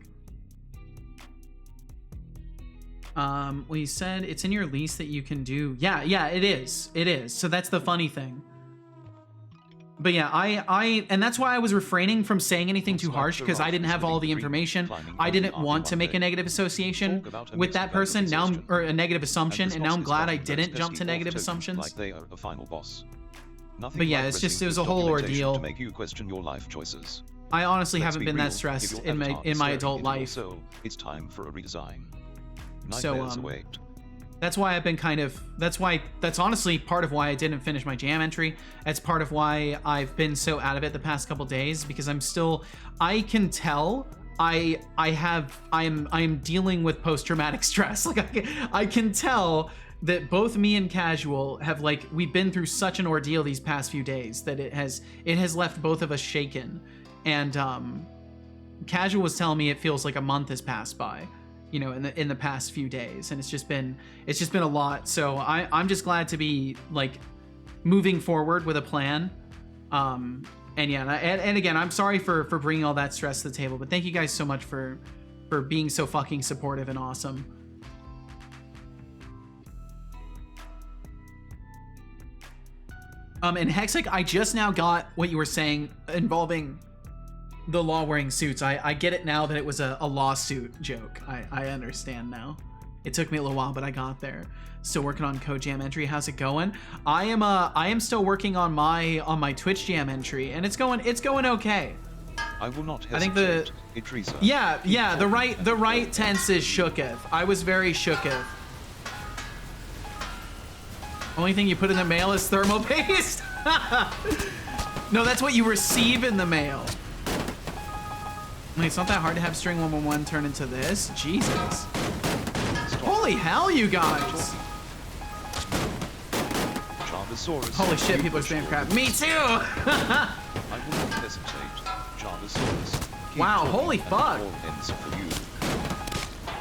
Well, you said it's in your lease that you can do. Yeah, it is. It is. So that's the funny thing. But yeah, and that's why I was refraining from saying anything too harsh, because I didn't have all the information. I didn't want to make a negative association with that person. Now, or a negative assumption, and now I'm glad I didn't jump to negative assumptions. Like they are a final boss. But yeah, it's just, it was a whole ordeal. To make you question your life choices. I honestly haven't been that stressed in my adult life. So it's time for a redesign. So that's why I've been that's honestly part of why I didn't finish my jam entry. That's part of why I've been so out of it the past couple days, because I can tell I am dealing with post-traumatic stress. Like I can tell that both me and Casual have, like, we've been through such an ordeal these past few days that it has left both of us shaken. And Casual was telling me it feels like a month has passed by, you know, in the past few days, and it's just been a lot. So I'm just glad to be, like, moving forward with a plan. And yeah, and again, I'm sorry for bringing all that stress to the table, but thank you guys so much for being so fucking supportive and awesome. And Hexik, I just now got what you were saying involving the law wearing suits. I get it now that it was a lawsuit joke. I understand now. It took me a little while, but I got there. Still working on code jam entry. How's it going? I am still working on my Twitch jam entry, and it's going okay. I will not hesitate. I think the Idrisa. Yeah, the right tense is shooketh. I was very shooketh. Only thing you put in the mail is thermal paste. No, that's what you receive in the mail. Wait, it's not that hard to have string 111 turn into this? Jesus. Holy hell, you guys. Holy shit, people are spamming crap. Me too! I will not hesitate. Jarvisaurus. Wow, holy fuck.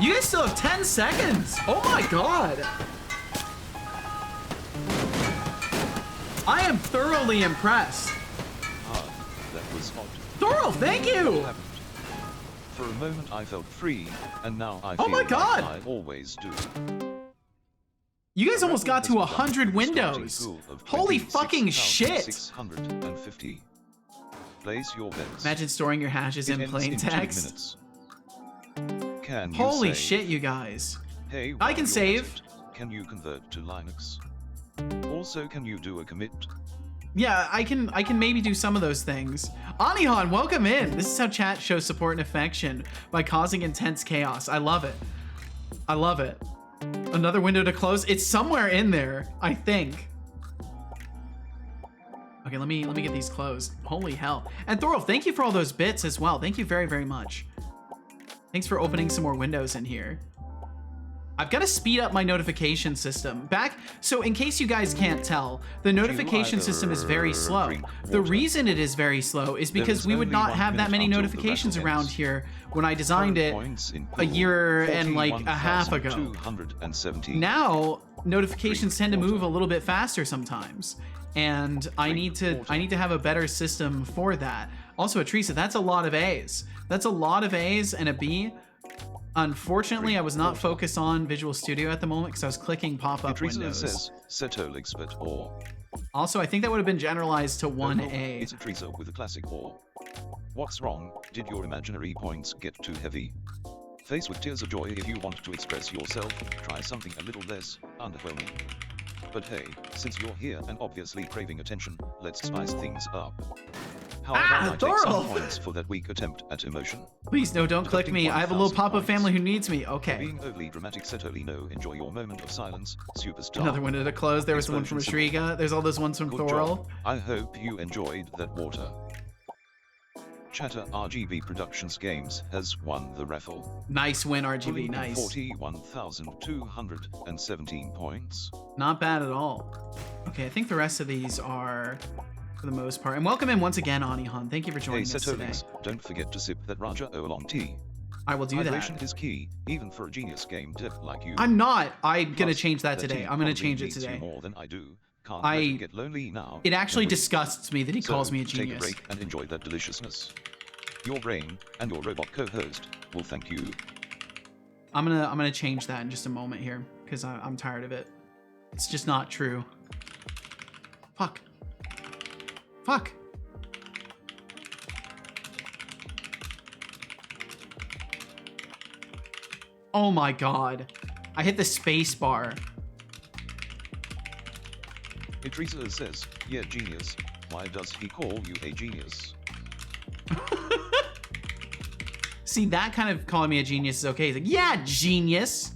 You guys still have 10 seconds. Oh my god. I am thoroughly impressed. That was hot. Thorough, thank you! For a moment I felt free, and now I feel my god! like I always do. You guys almost got to 100 windows. Holy fucking shit! 650. Place your bets. Imagine storing your hashes in plain text. Can you Holy say, shit, you guys. Hey, I can save. Can you convert to Linux? Also, can you do a commit? Yeah, I can maybe do some of those things. Anihan, welcome in. This is how chat shows support and affection, by causing intense chaos. I love it. I love it. Another window to close. It's somewhere in there, I think. Okay, Okay, let me get these closed. Holy hell. And Thorolf, thank you for all those bits as well. Thank you very, very much. Thanks for opening some more windows in here. I've got to speed up my notification system. So in case you guys can't tell, the notification system is very slow. The reason it is very slow is because we would not have that many notifications around here when I designed it a year and like a half ago. Now, notifications tend to move a little bit faster sometimes. And I need to have a better system for that. Also, Atrisa, that's a lot of A's. That's a lot of A's and a B. Unfortunately, I was not focused on Visual Studio at the moment because I was clicking pop-up windows. Says Setolyx but or. Also, I think that would have been generalized to 1A. It's a Atrisa with a classic or. What's wrong? Did your imaginary points get too heavy? Face with tears of joy if you want to express yourself. Try something a little less underwhelming. But hey, since you're here and obviously craving attention, let's spice things up. How about I take some points for that weak attempt at emotion? Please, no, don't click me. I have a little pop-up family who needs me. Okay. Being overly dramatic, Setolyx, no, enjoy your moment of silence, superstar. Another window to close. There was one from Shriga. There's all those ones from Thorol. I hope you enjoyed that water. Chatter RGB Productions Games has won the raffle. Nice win, RGB. Nice. 41,217 points. Not bad at all. Okay, I think the rest of these are for the most part. And welcome in once again, Anihan. Thank you for joining us today. Don't forget to sip that Raja Oolong tea. I will do that. Hydration is key, even for a genius game dev like you. I'm not. I'm gonna change that today. I'm gonna change it today. More than I do. Can't get lonely now. It actually disgusts me that he calls me a genius. Take a break and enjoy that deliciousness. Your brain and your robot co-host will thank you. I'm gonna change that in just a moment here because I'm tired of it. It's just not true. Fuck. Fuck. Oh my god. I hit the space bar. Idrisa says, yeah, genius. Why does he call you a genius? See, that kind of calling me a genius is okay. He's like, yeah, genius.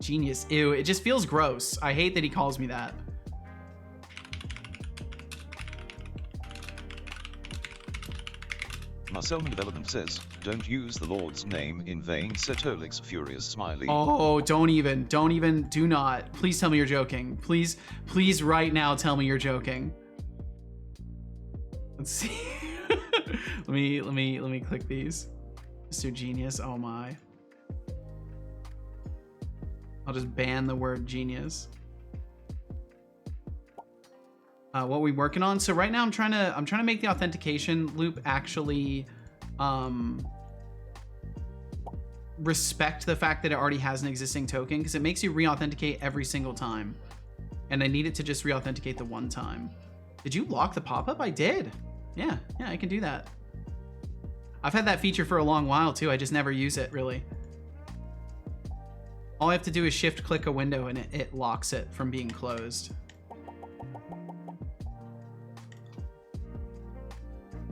Genius. Ew, it just feels gross. I hate that he calls me that. Marcelman Development says, don't use the Lord's name in vain. Setolyx furious smiley. Oh, do not. Please tell me you're joking. Please right now tell me you're joking. Let's see. let me click these. Mr. Genius, oh my. I'll just ban the word genius. What are we working on? So right now I'm trying to make the authentication loop actually respect the fact that it already has an existing token, because it makes you re-authenticate every single time. And I need it to just re-authenticate the one time. Did you lock the pop-up? I did. Yeah, I can do that. I've had that feature for a long while too. I just never use it really. All I have to do is shift click a window and it locks it from being closed.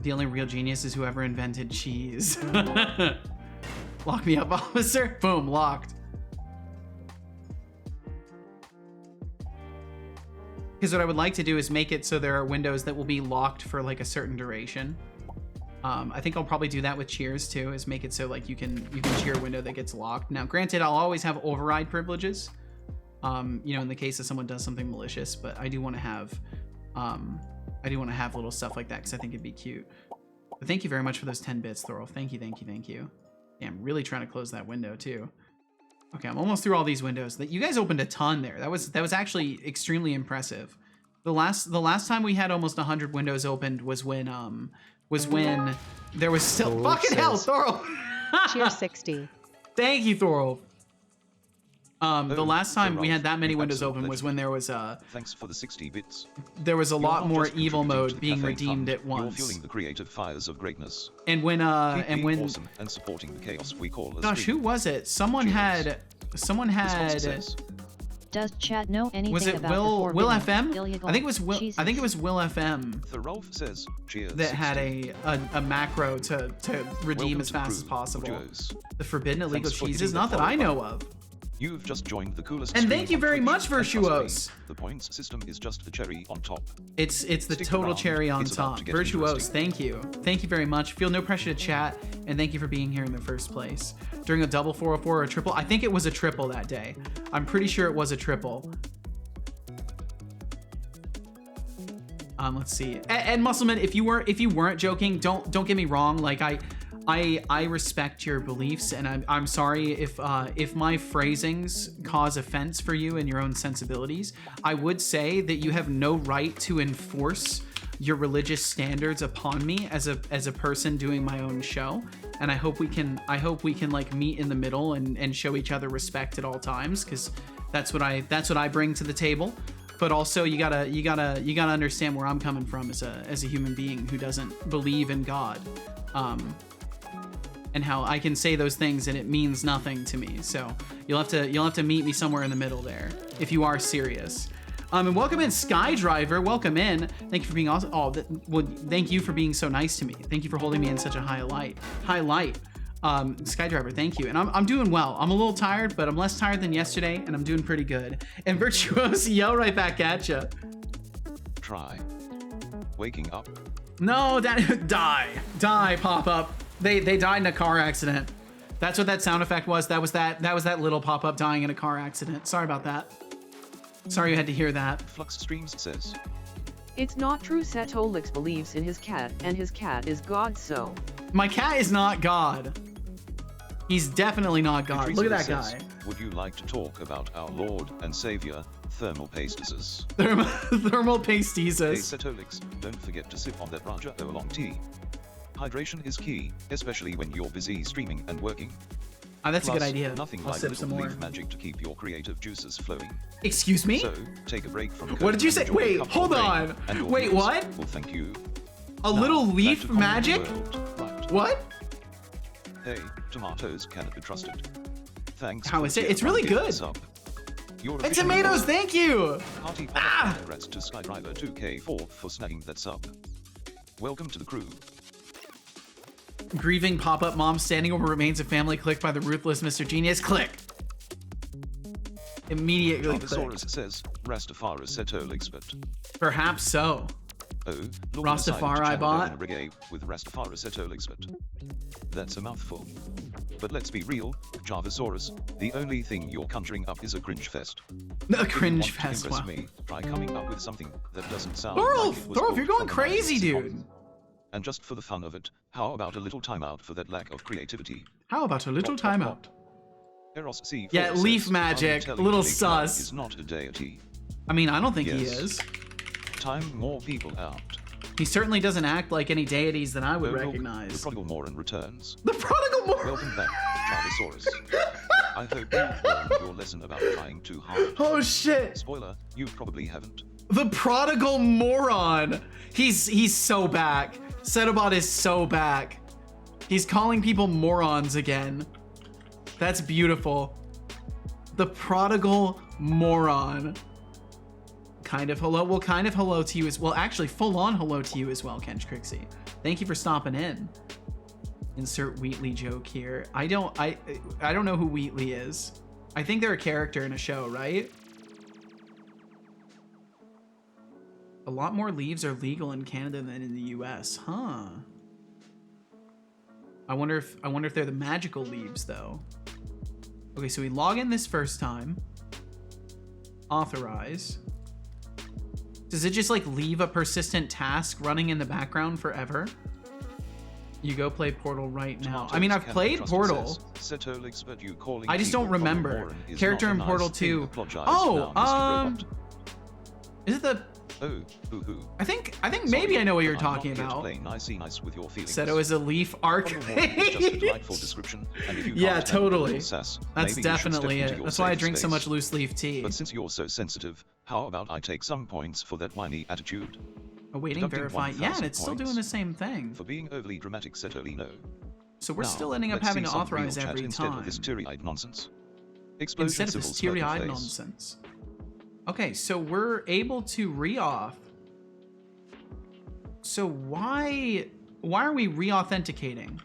The only real genius is whoever invented cheese. Lock me up, officer. Boom, locked. Because what I would like to do is make it so there are windows that will be locked for like a certain duration. I think I'll probably do that with cheers too, is make it so like you can cheer a window that gets locked. Now, granted, I'll always have override privileges, you know, in the case that someone does something malicious, but I do want to have little stuff like that because I think it'd be cute. But thank you very much for those 10 bits, Thorol. Thank you. Yeah, I'm really trying to close that window too. Okay, I'm almost through all these windows. That you guys opened a ton there. That was actually extremely impressive. The last time we had almost 100 windows opened was when there was still fucking hell, Thorol. Cheer 60. Thank you, Thorol. The last time we had that many windows open was when there was thanks for the 60 bits. There was a lot more evil mode being redeemed at once. You're fueling the creative fires of greatness. And when awesome and supporting the chaos we call a gosh, who was it? Someone had Does chat know anything was it about Will FM? Illegal I think it was Will. Jesus. I think it was Will FM. The Rolf says, cheers. That had a macro to redeem as fast as possible. The forbidden illegal cheeses, not that I know of. You've just joined the coolest. And stream thank you on very Twitch, much, and trust me, Virtuose. The points system is just the cherry on top. It's the Stick total around, cherry on it's about top. to get Virtuose, interesting. thank you. Thank you very much. Feel no pressure to chat, and thank you for being here in the first place. During a double 404 or a triple, I think it was a triple that day. I'm pretty sure it was a triple. Let's see. And Muscleman, if you weren't joking, don't get me wrong. Like I respect your beliefs, and I'm sorry if my phrasings cause offense for you and your own sensibilities. I would say that you have no right to enforce your religious standards upon me as a person doing my own show. And I hope we can like meet in the middle and show each other respect at all times, because that's what I bring to the table. But also you gotta understand where I'm coming from as a human being who doesn't believe in God. And how I can say those things and it means nothing to me. So you'll have to meet me somewhere in the middle there if you are serious. And welcome in Skydriver. Welcome in. Thank you for being awesome. Oh, well, thank you for being so nice to me. Thank you for holding me in such a high light. Skydriver, thank you. And I'm doing well. I'm a little tired, but I'm less tired than yesterday, and I'm doing pretty good. And Virtuose, yell right back at you. Try waking up. No, die, pop up. They died in a car accident. That's what that sound effect was. That was that little pop up dying in a car accident. Sorry about that. Sorry you had to hear that. Flux Streams says. It's not true. Setolyx believes in his cat, and his cat is God, so. My cat is not God. He's definitely not God. Patricia Look at that says, guy. Would you like to talk about our Lord and Savior, thermal pastisas? Thermal Hey pastisas. Setolyx, don't forget to sip on that Raja Oolong tea. Hydration is key, especially when you're busy streaming and working. That's a Plus, good idea. Nothing I'll like sip little some more. leaf magic to keep your creative juices flowing. Excuse me? So, take a break from What did you say? coding and enjoy Wait, a cup of hold rain, on. and your Wait, viewers what? will thank you. A Now, little back leaf to Common magic? World. Right. What? Hey, tomatoes cannot be trusted. Thanks. How for is the it? tier It's really one gift good. sub. You're And officially tomatoes, on. thank you. Hearty congrats to Skydriver 2K4 for snagging that sub. Welcome to the crew. Grieving pop-up mom standing over remains of family clicked by the ruthless Mr. Genius. Click. Immediately click. Jarvisaurus says, Rastafari Setolyx, but Perhaps so. oh, look Rastafari bot? Reggae with Rastafari Setolyx, but that's a mouthful. But let's be real, Jarvisaurus, the only thing you're conjuring up is a cringe fest. A cringe Want to fest, impress wow. me, try coming up with something that doesn't sound Thorolf, like it was Thorolf, pulled you're going from a crazy, 90s dude. sitcom. And just for the fun of it, how about a little timeout for that lack of creativity? How about a little timeout? Eros C4 Yeah, says, leaf "I'm magic, telling little you, Big Man sus." is not a deity. I mean, I don't think he Yes. is. Time more people out. He certainly doesn't act like any deities that I would Oh, look, recognize. the prodigal moron returns. The prodigal moron. Welcome back, Jarvisaurus. I hope you've learned your lesson about trying too hard. Oh shit! Spoiler, you probably haven't. The prodigal moron. He's so back. Setobot is so back. He's calling people morons again. That's beautiful. The prodigal moron. Kind of hello. Well, kind of hello to you as well. Actually, full on hello to you as well, Kench Crixie. Thank you for stopping in. Insert Wheatley joke here. I don't know who Wheatley is. I think they're a character in a show, right? A lot more leaves are legal in Canada than in the US, huh? I wonder if they're the magical leaves though. Okay, so we log in this first time. Authorize. Does it just like leave a persistent task running in the background forever? You go play Portal right now. I mean, I've played Portal. Setolyx, but you calling I just don't people prodigal remember. moron is Character not a in nice Portal thing. 2. Apologize Oh, now, Mr. Robot. is it the? Oh, hoo-hoo. I think maybe I know what you're I'm not talking here to about. play nice with your feelings. Seto is a leaf Prodigal moron is just a arcade. delightful description, and if you Yeah, can't handle totally. little sass, That's maybe you should step definitely into it. your That's why I safe drink so space. much loose leaf tea. But since you're so sensitive, how about I take some points for that whiny attitude? Awaiting deducting verify. Yeah, and 1,000 it's still doing points the same thing. For being overly dramatic, Setolino. So we're Now, still ending up let's having see to some authorize real chat every instead time. of this teary-eyed nonsense. Explosion Instead of this civils hurt the teary-eyed face. nonsense. Okay, so we're able to re-auth. So why are we re-authenticating?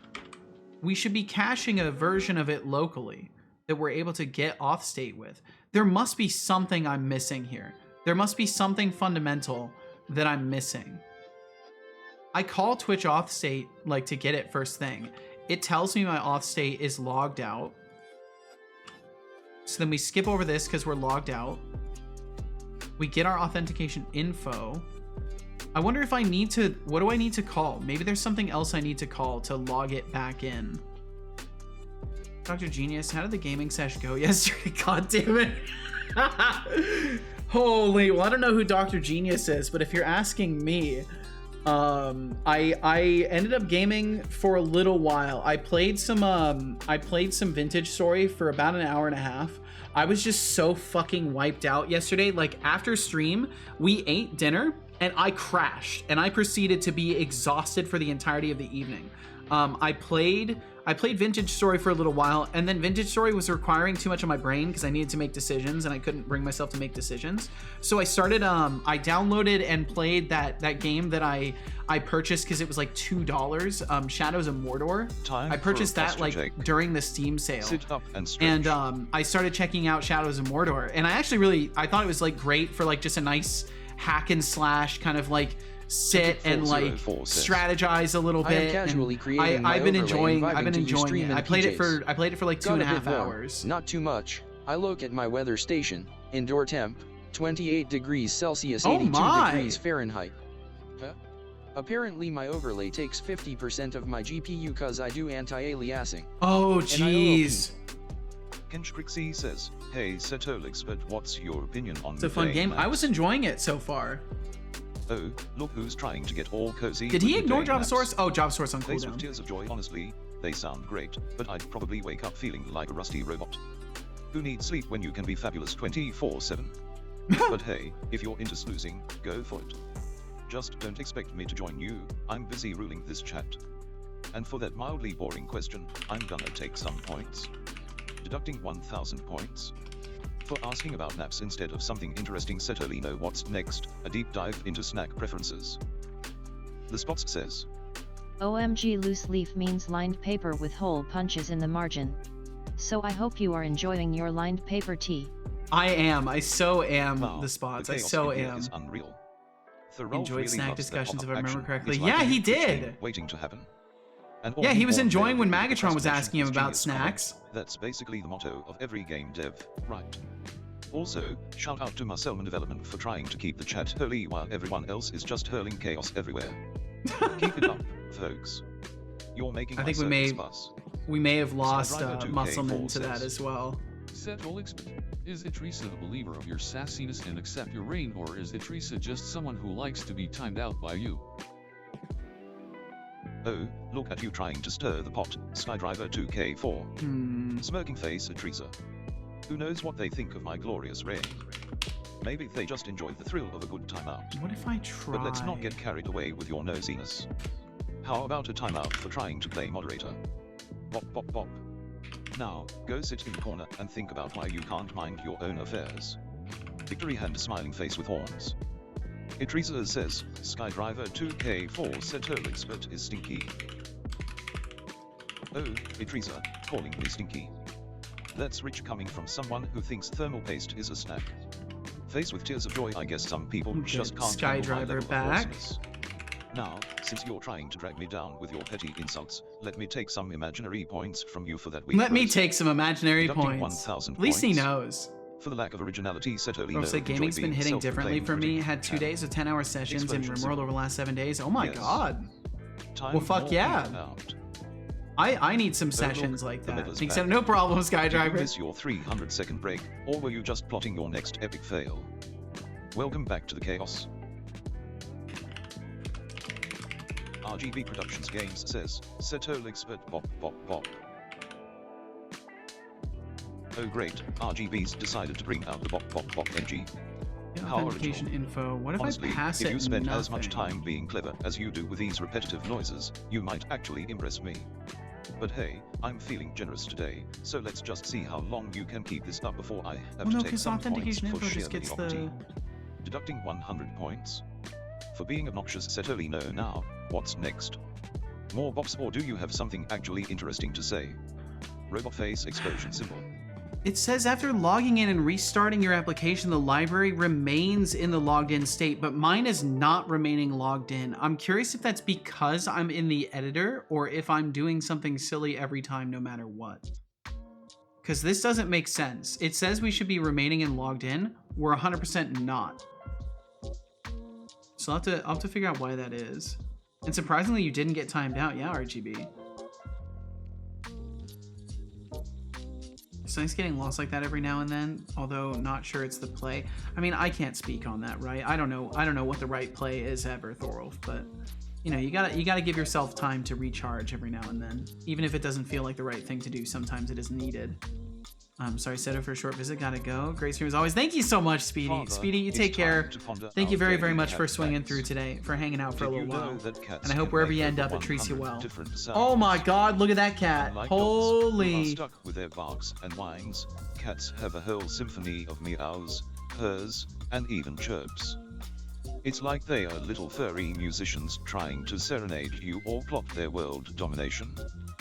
We should be caching a version of it locally. that we're able to get auth state with. There must be something I'm missing here. There must be something fundamental that I'm missing. I call Twitch auth state like to get it first thing. It tells me my auth state is logged out. So then we skip over this because we're logged out. We get our authentication info. I wonder if I need to, what do I need to call? Maybe there's something else I need to call to log it back in. Dr. Genius, how did the gaming sesh go yesterday? God damn it. Holy, well, I don't know who Dr. Genius is, but if you're asking me, I ended up gaming for a little while. I played some Vintage Story for about an hour and a half. I was just so fucking wiped out yesterday. Like after stream, we ate dinner and I crashed and I proceeded to be exhausted for the entirety of the evening. I played Vintage Story for a little while, and then Vintage Story was requiring too much of my brain because I needed to make decisions and I couldn't bring myself to make decisions. So I started, I downloaded and played that game that I purchased because it was like $2, Shadows of Mordor. I purchased that like during the Steam sale. Sit up and stretch. And I started checking out Shadows of Mordor, and I actually I thought it was like great for like just a nice hack and slash kind of like sit and like strategize a little bit. I am casually creating I've been enjoying it. stream I played it for like 2.5 hours. Not too much. I look at my weather station. Indoor temp 28 degrees Celsius, Oh 82 my. degrees Fahrenheit. Apparently my overlay takes 50% of my GPU cause I do anti-aliasing. Oh jeez. Kench Crixie says, hey Setolyx, but what's your opinion on It's a fun game. I was enjoying it so far. Oh, look who's trying to get all cozy. Did he with ignore the game Javasaurus? maps. Oh, Javasaurus on Face with cooldown. tears of joy, honestly, they sound great, but I'd probably wake up feeling like a rusty robot. Who needs sleep when you can be fabulous 24/7? But hey, if you're into snoozing, go for it. Just don't expect me to join you, I'm busy ruling this chat. And for that mildly boring question, I'm gonna take some points. Deducting 1,000 points. For asking about naps instead of something interesting. Setolyx know what's next, a deep dive into snack preferences. The Spots says, OMG, loose leaf means lined paper with hole punches in the margin. So I hope you are enjoying your lined paper tea. I am. I so am. wow, The Spots. the I chaos so in here am. is unreal. The Rolf Enjoyed really snack loves that discussions if I pop-up remember action. correctly. It's Yeah, like a he huge thing did. Waiting to happen. And Yeah, he was all enjoying when the Magatron was procrastination asking him is about genius snacks. comment. That's basically the motto of every game dev, right? Also, shout out to Marcelman Development for trying to keep the chat holy while everyone else is just hurling chaos everywhere. Keep it up, folks. You're making I think my we may- circus buzz. We may have lost Skydriver 2K Muscleman to that says, as well. Setolyx, is Idrissa a believer of your sassiness and accept your reign, or is Idrissa just someone who likes to be timed out by you? Oh, look at you trying to stir the pot, Skydriver 2K4. Smirking face at Idrissa. Who knows what they think of my glorious reign? Maybe they just enjoy the thrill of a good timeout. What if I try? But let's not get carried away with your nosiness. How about a timeout for trying to play moderator? Bop bop bop. Now, go sit in the corner and think about why you can't mind your own affairs. Victory hand smiling face with horns. Idrissa says, Skydriver 2K4 Setolyx but is stinky. Oh, Idrissa, calling me stinky. That's rich coming from someone who thinks thermal paste is a snack. Face with tears of joy, I guess some people just can't handle my Skydriver level of back. awesomeness. Now, since you're trying to drag me down with your petty insults, let me take some imaginary points from you for that week. Let me take some imaginary Deducting points. 1,000 At least he points. knows. For the lack of originality, Setolyx Looks like gaming's been hitting differently for me. Had 2 days of 10-hour sessions in Explosions. RimWorld over the last 7 days. Oh my Yes. god. Time Well, fuck more yeah. people out. I need some look, sessions like the that. middle's Thanks, back. no problem, Did you Skydriver. miss your 300-second break, or were you just plotting your next epic fail? Welcome back to the chaos. RGB Productions Games says, Setolyx but bop bop bop. Oh great, RGB's decided to bring out the bop bop bop NG. How Authentication original. info. What if Honestly, I pass if it you spend as much nothing? time being clever as you do with these repetitive noises, you might actually impress me. But hey, I'm feeling generous today, so let's just see how long you can keep this up before I have Well, no, to take because some points authentication for info sheer just gets mediocrity. the... Deducting 100 points. For being obnoxious, Setolyx know now, what's next? More bops, or do you have something actually interesting to say? Robot face explosion symbol. It says after logging in and restarting your application, the library remains in the logged in state, but mine is not remaining logged in. I'm curious if that's because I'm in the editor or if I'm doing something silly every time, no matter what. Because this doesn't make sense. It says we should be remaining in logged in. We're 100% not. So I'll have to figure out why that is. And surprisingly, you didn't get timed out. Yeah, RGB. It's nice getting lost like that every now and then, although not sure it's the play. I mean, I can't speak on that, right? I don't know what the right play is ever, Thorolf, but you know, you gotta give yourself time to recharge every now and then. Even if it doesn't feel like the right thing to do, sometimes it is needed. Sorry, Seto, for a short visit. Gotta go. Great stream as always. Thank you so much, Speedy. Father, Speedy, you take care. Thank you very, very much for swinging facts. through today, for hanging out for a little while. And And I hope wherever you end up, it treats you well. Oh my God, look at that cat. Unlike dogs, who are Holy. stuck with their barks and whines, cats have a whole symphony of meows, purrs, and even chirps. It's like they are little furry musicians trying to serenade you or plot their world domination.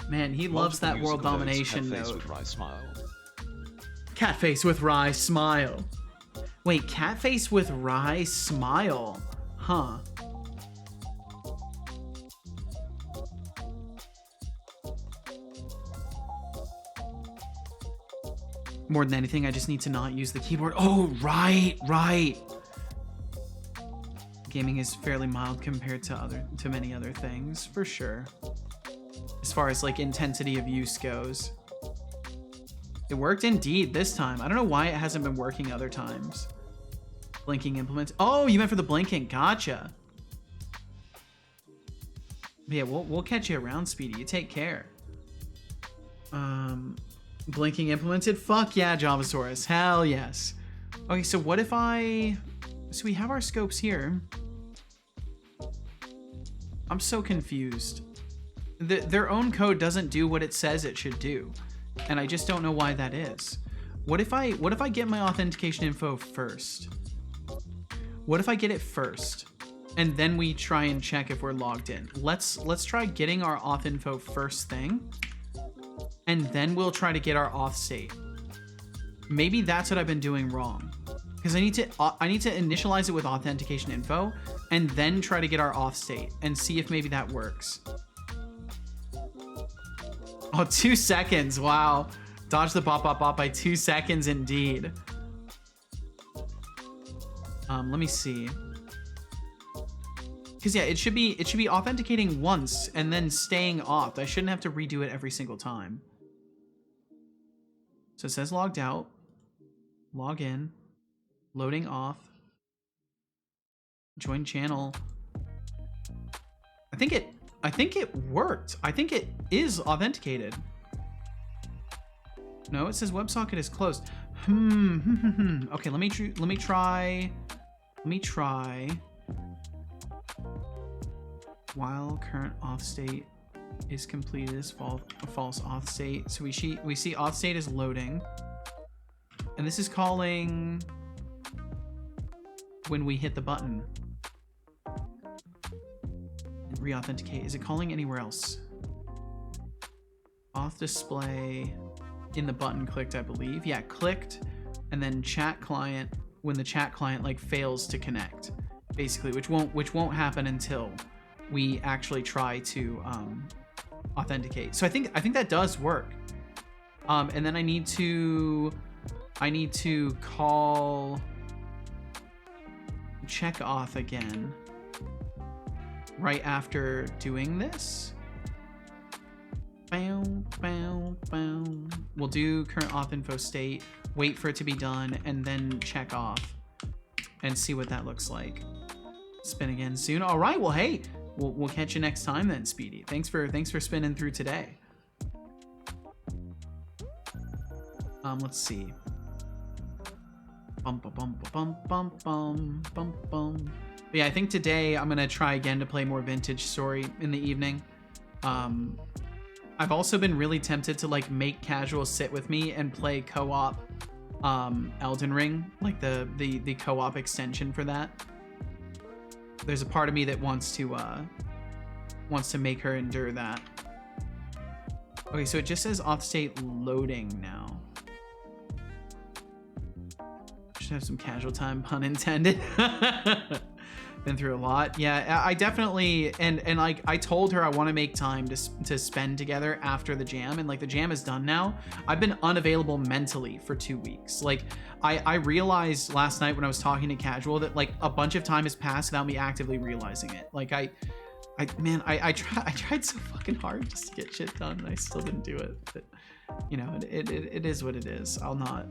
Man, he loves that Multiple world domination musical notes, note. Cat face with wry smile. Cat face with wry smile. Wait, cat face with wry smile. Huh. More than anything, I just need to not use the keyboard. Oh, right. Gaming is fairly mild compared to many other things, for sure. As far as like intensity of use goes. It worked indeed this time. I don't know why it hasn't been working other times. Blinking implements. Oh, you meant for the blinking. Gotcha. But yeah, we'll catch you around, Speedy. You take care. Blinking implemented? Fuck yeah, Javasaurus. Hell yes. Okay, so what if so we have our scopes here. I'm so confused. Their own code doesn't do what it says it should do. And I just don't know why that is. What if I get my authentication info first? What if I get it first? And then we try and check if we're logged in. Let's try getting our auth info first thing. And then we'll try to get our auth state. Maybe that's what I've been doing wrong. Because I need to initialize it with authentication info and then try to get our auth state and see if maybe that works. Oh, 2 seconds. Wow. Dodge the bot by 2 seconds indeed. Let me see. Because yeah, it should be authenticating once and then staying auth. I shouldn't have to redo it every single time. So it says logged out, log in, loading auth, join channel. I think it worked. I think it is authenticated. No, it says WebSocket is closed. Okay, let me try. While current auth state is completed as false auth state. So we see auth state is loading. And this is calling when we hit the button. And re-authenticate. Is it calling anywhere else? Auth display in the button clicked, I believe. Yeah, clicked. And then chat client when the chat client like fails to connect. Basically, which won't happen until we actually try to authenticate. So I think that does work. And then I need to call check auth again right after doing this. We'll do current auth info state, wait for it to be done, and then check off and see what that looks like. Spin again soon. All right, well, hey, we'll catch you next time then, Speedy. Thanks for spinning through today. Let's see. But yeah, I think today I'm gonna try again to play more Vintage Story in the evening. I've also been really tempted to like make casual sit with me and play co-op Elden Ring, like the co-op extension for that. There's a part of me that wants to make her endure that. Okay, so it just says auth state loading now. Should have some casual time, pun intended. Been through a lot. Yeah, I definitely, and like I told her I want to make time to spend together after the jam, and like the jam is done now. I've been unavailable mentally for 2 weeks. Like I realized last night when I was talking to Casual that like a bunch of time has passed without me actively realizing it. Like I tried so fucking hard just to get shit done, and I still didn't do it. But you know, it is what it is. I'll not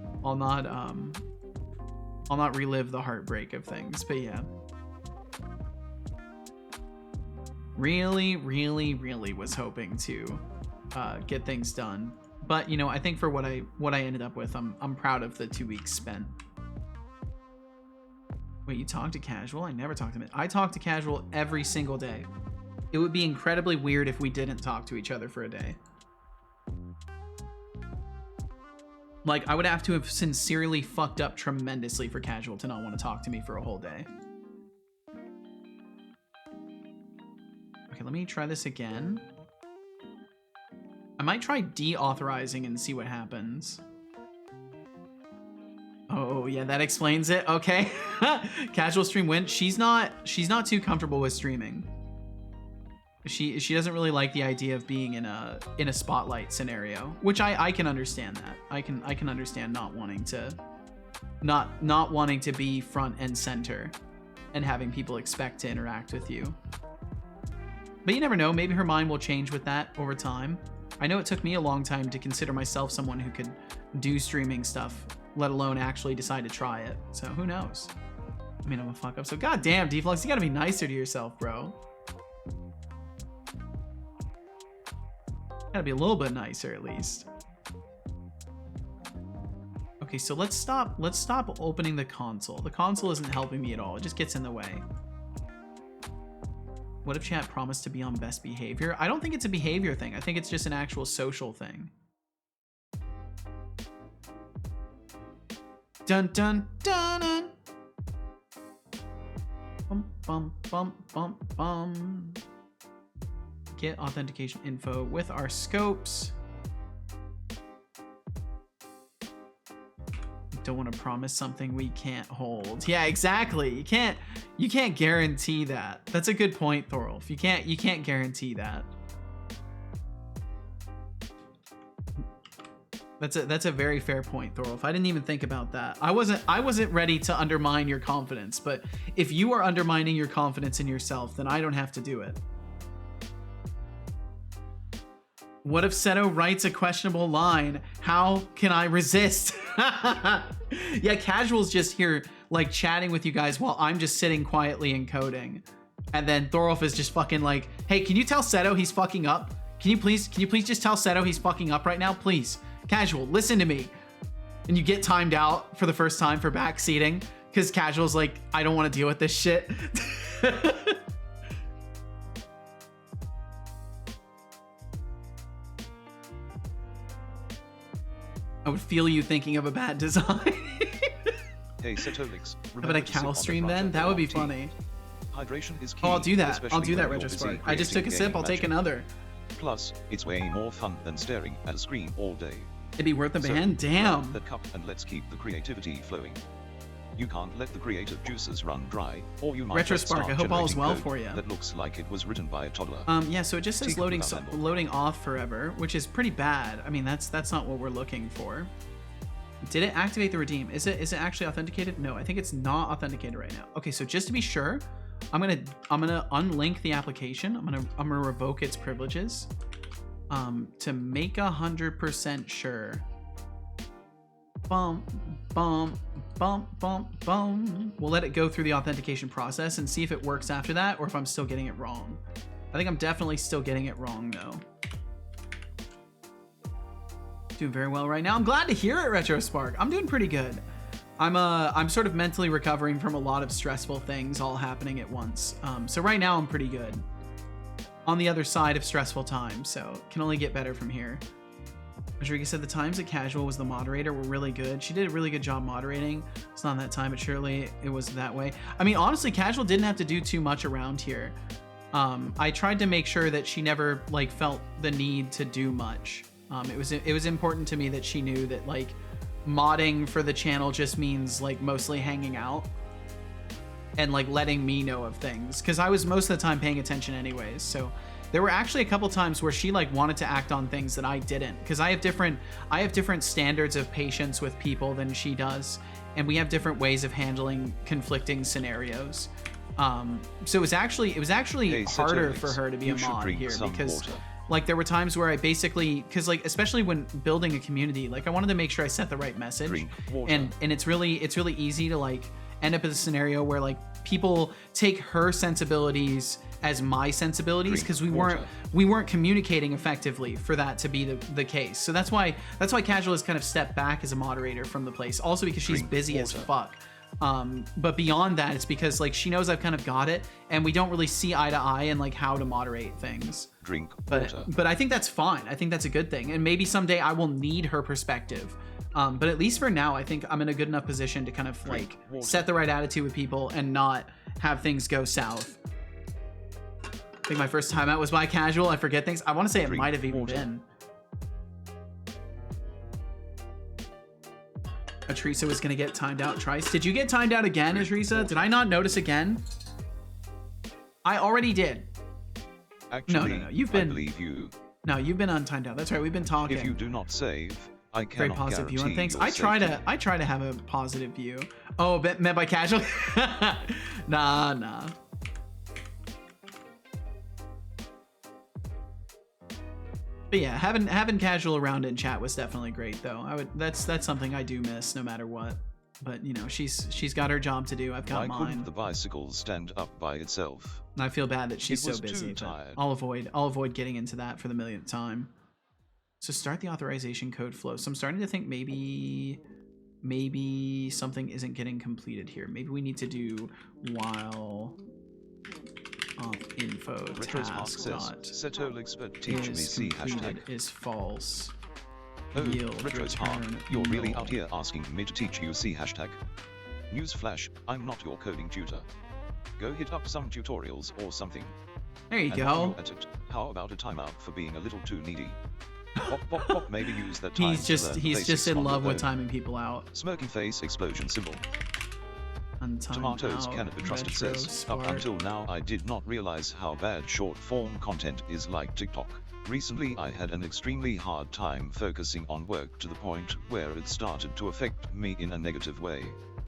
relive the heartbreak of things. But yeah. Really was hoping to get things done, but you know, I think for what I ended up with, I'm proud of the 2 weeks spent. Wait, you talk to Casual? I never talk to him. I talk to Casual every single day. It would be incredibly weird if we didn't talk to each other for a day. Like, I would have to have sincerely fucked up tremendously for Casual to not want to talk to me for a whole day. Okay, let me try this again. I might try deauthorizing and see what happens. Oh yeah, that explains it. Okay. Casual stream went. She's not too comfortable with streaming. She doesn't really like the idea of being in a spotlight scenario, which I can understand that. I can understand not wanting to be front and center and having people expect to interact with you. But you never know, maybe her mind will change with that over time. I know it took me a long time to consider myself someone who could do streaming stuff, let alone actually decide to try it. So who knows? I mean, I'm a fuck up. So goddamn, Deflux, you gotta be nicer to yourself, bro. Gotta be a little bit nicer at least. Okay, so let's stop opening the console. The console isn't helping me at all. It just gets in the way. What if chat promised to be on best behavior? I don't think it's a behavior thing. I think it's just an actual social thing. Dun dun dun dun. Bum bum bum bum bum. Get authentication info with our scopes. Don't want to promise something we can't hold. Yeah, exactly. You can't guarantee that. That's a good point, Thorolf. You can't guarantee that. That's a very fair point, Thorolf. I didn't even think about that. I wasn't ready to undermine your confidence, but if you are undermining your confidence in yourself, then I don't have to do it. What if Seto writes a questionable line? How can I resist? Yeah, Casual's just here like chatting with you guys while I'm just sitting quietly and coding. And then Thorolf is just fucking like, hey, can you tell Seto he's fucking up? Can you please just tell Seto he's fucking up right now? Please. Casual, listen to me. And you get timed out for the first time for backseating because Casual's like, I don't want to deal with this shit. I would feel you thinking of a bad design. Hey, Setolyx, how about a Cal stream then? That would be funny. Hydration is key. Oh, I'll do that. I'll do that, Retrospark. I just took a sip. I'll take another. Plus, it's way more fun than staring at a screen all day. It'd be worth the ban. Damn. The cup and let's keep the creativity flowing. You can't let the creative juices run dry, or you might Retrospark, I hope all is well for you. That looks like it was written by a toddler. Yeah, so it just says loading off forever, which is pretty bad. I mean, that's not what we're looking for. Did it activate the redeem? Is it actually authenticated? No, I think it's not authenticated right now. Okay, so just to be sure, I'm gonna unlink the application. I'm gonna revoke its privileges to make 100% sure. Bum bum bum bum bum. We'll let it go through the authentication process and see if it works after that, or if I'm still getting it wrong. I think I'm definitely still getting it wrong though. Doing very well right now. I'm glad to hear it, Retrospark. I'm doing pretty good. I'm sort of mentally recovering from a lot of stressful things all happening at once. So right now I'm pretty good. On the other side of stressful times, so can only get better from here. Majorika said the times that Casual was the moderator were really good. She did a really good job moderating. It's not that time, but surely it was that way. I mean, honestly, Casual didn't have to do too much around here. I tried to make sure that she never like felt the need to do much. It was important to me that she knew that like modding for the channel just means like mostly hanging out and like letting me know of things, because I was most of the time paying attention anyways. So there were actually a couple times where she like wanted to act on things that I didn't, because I have different standards of patience with people than she does, and we have different ways of handling conflicting scenarios. So it was actually harder for her to be a mod here, because like there were times where I basically, because like especially when building a community, like I wanted to make sure I set the right message, and it's really easy to like end up in a scenario where like people take her sensibilities as my sensibilities, because we weren't communicating effectively for that to be the case. So that's why Casual has kind of stepped back as a moderator from the place, also because she's busy as fuck. But beyond that, it's because like she knows I've kind of got it, and we don't really see eye to eye in like how to moderate things. But I think that's fine. I think that's a good thing, and maybe someday I will need her perspective. But at least for now, I think I'm in a good enough position to kind of like set the right attitude with people and not have things go south. I think my first time out was by Casual. I forget things. I want to say it might have even been. Atrisa was going to get timed out twice. Did you get timed out again, Atrisa? Did I not notice again? I already did. Actually, no. You've been. I believe you. No, you've been untimed out. That's right. We've been talking. If you do not save, I cannot very positive view on things. your I try to have a positive view. Oh, met by Casual. Nah. But yeah, having Casual around in chat was definitely great, though. That's something I do miss no matter what. But you know, she's got her job to do. I've got mine. Why couldn't the bicycle stand up by itself? I feel bad that she's so busy. But I'll avoid getting into that for the millionth time. So start the authorization code flow. So I'm starting to think maybe something isn't getting completed here. Maybe we need to do while info task dot Setolyx, but teach me C hashtag is false. Oh, Yield return you're really out here asking me to teach you C hashtag. Newsflash, I'm not your coding tutor. Go hit up some tutorials or something. There you and go. At it, how about a timeout for being a little too needy? Pop, maybe use that time. He's just in love with timing people out. Smirky face explosion symbol. Tomatoes cannot be trusted says, up until now I did not realize how bad short form content is like TikTok. Recently I had an extremely hard time focusing on work to the point where it started to affect me in a negative way.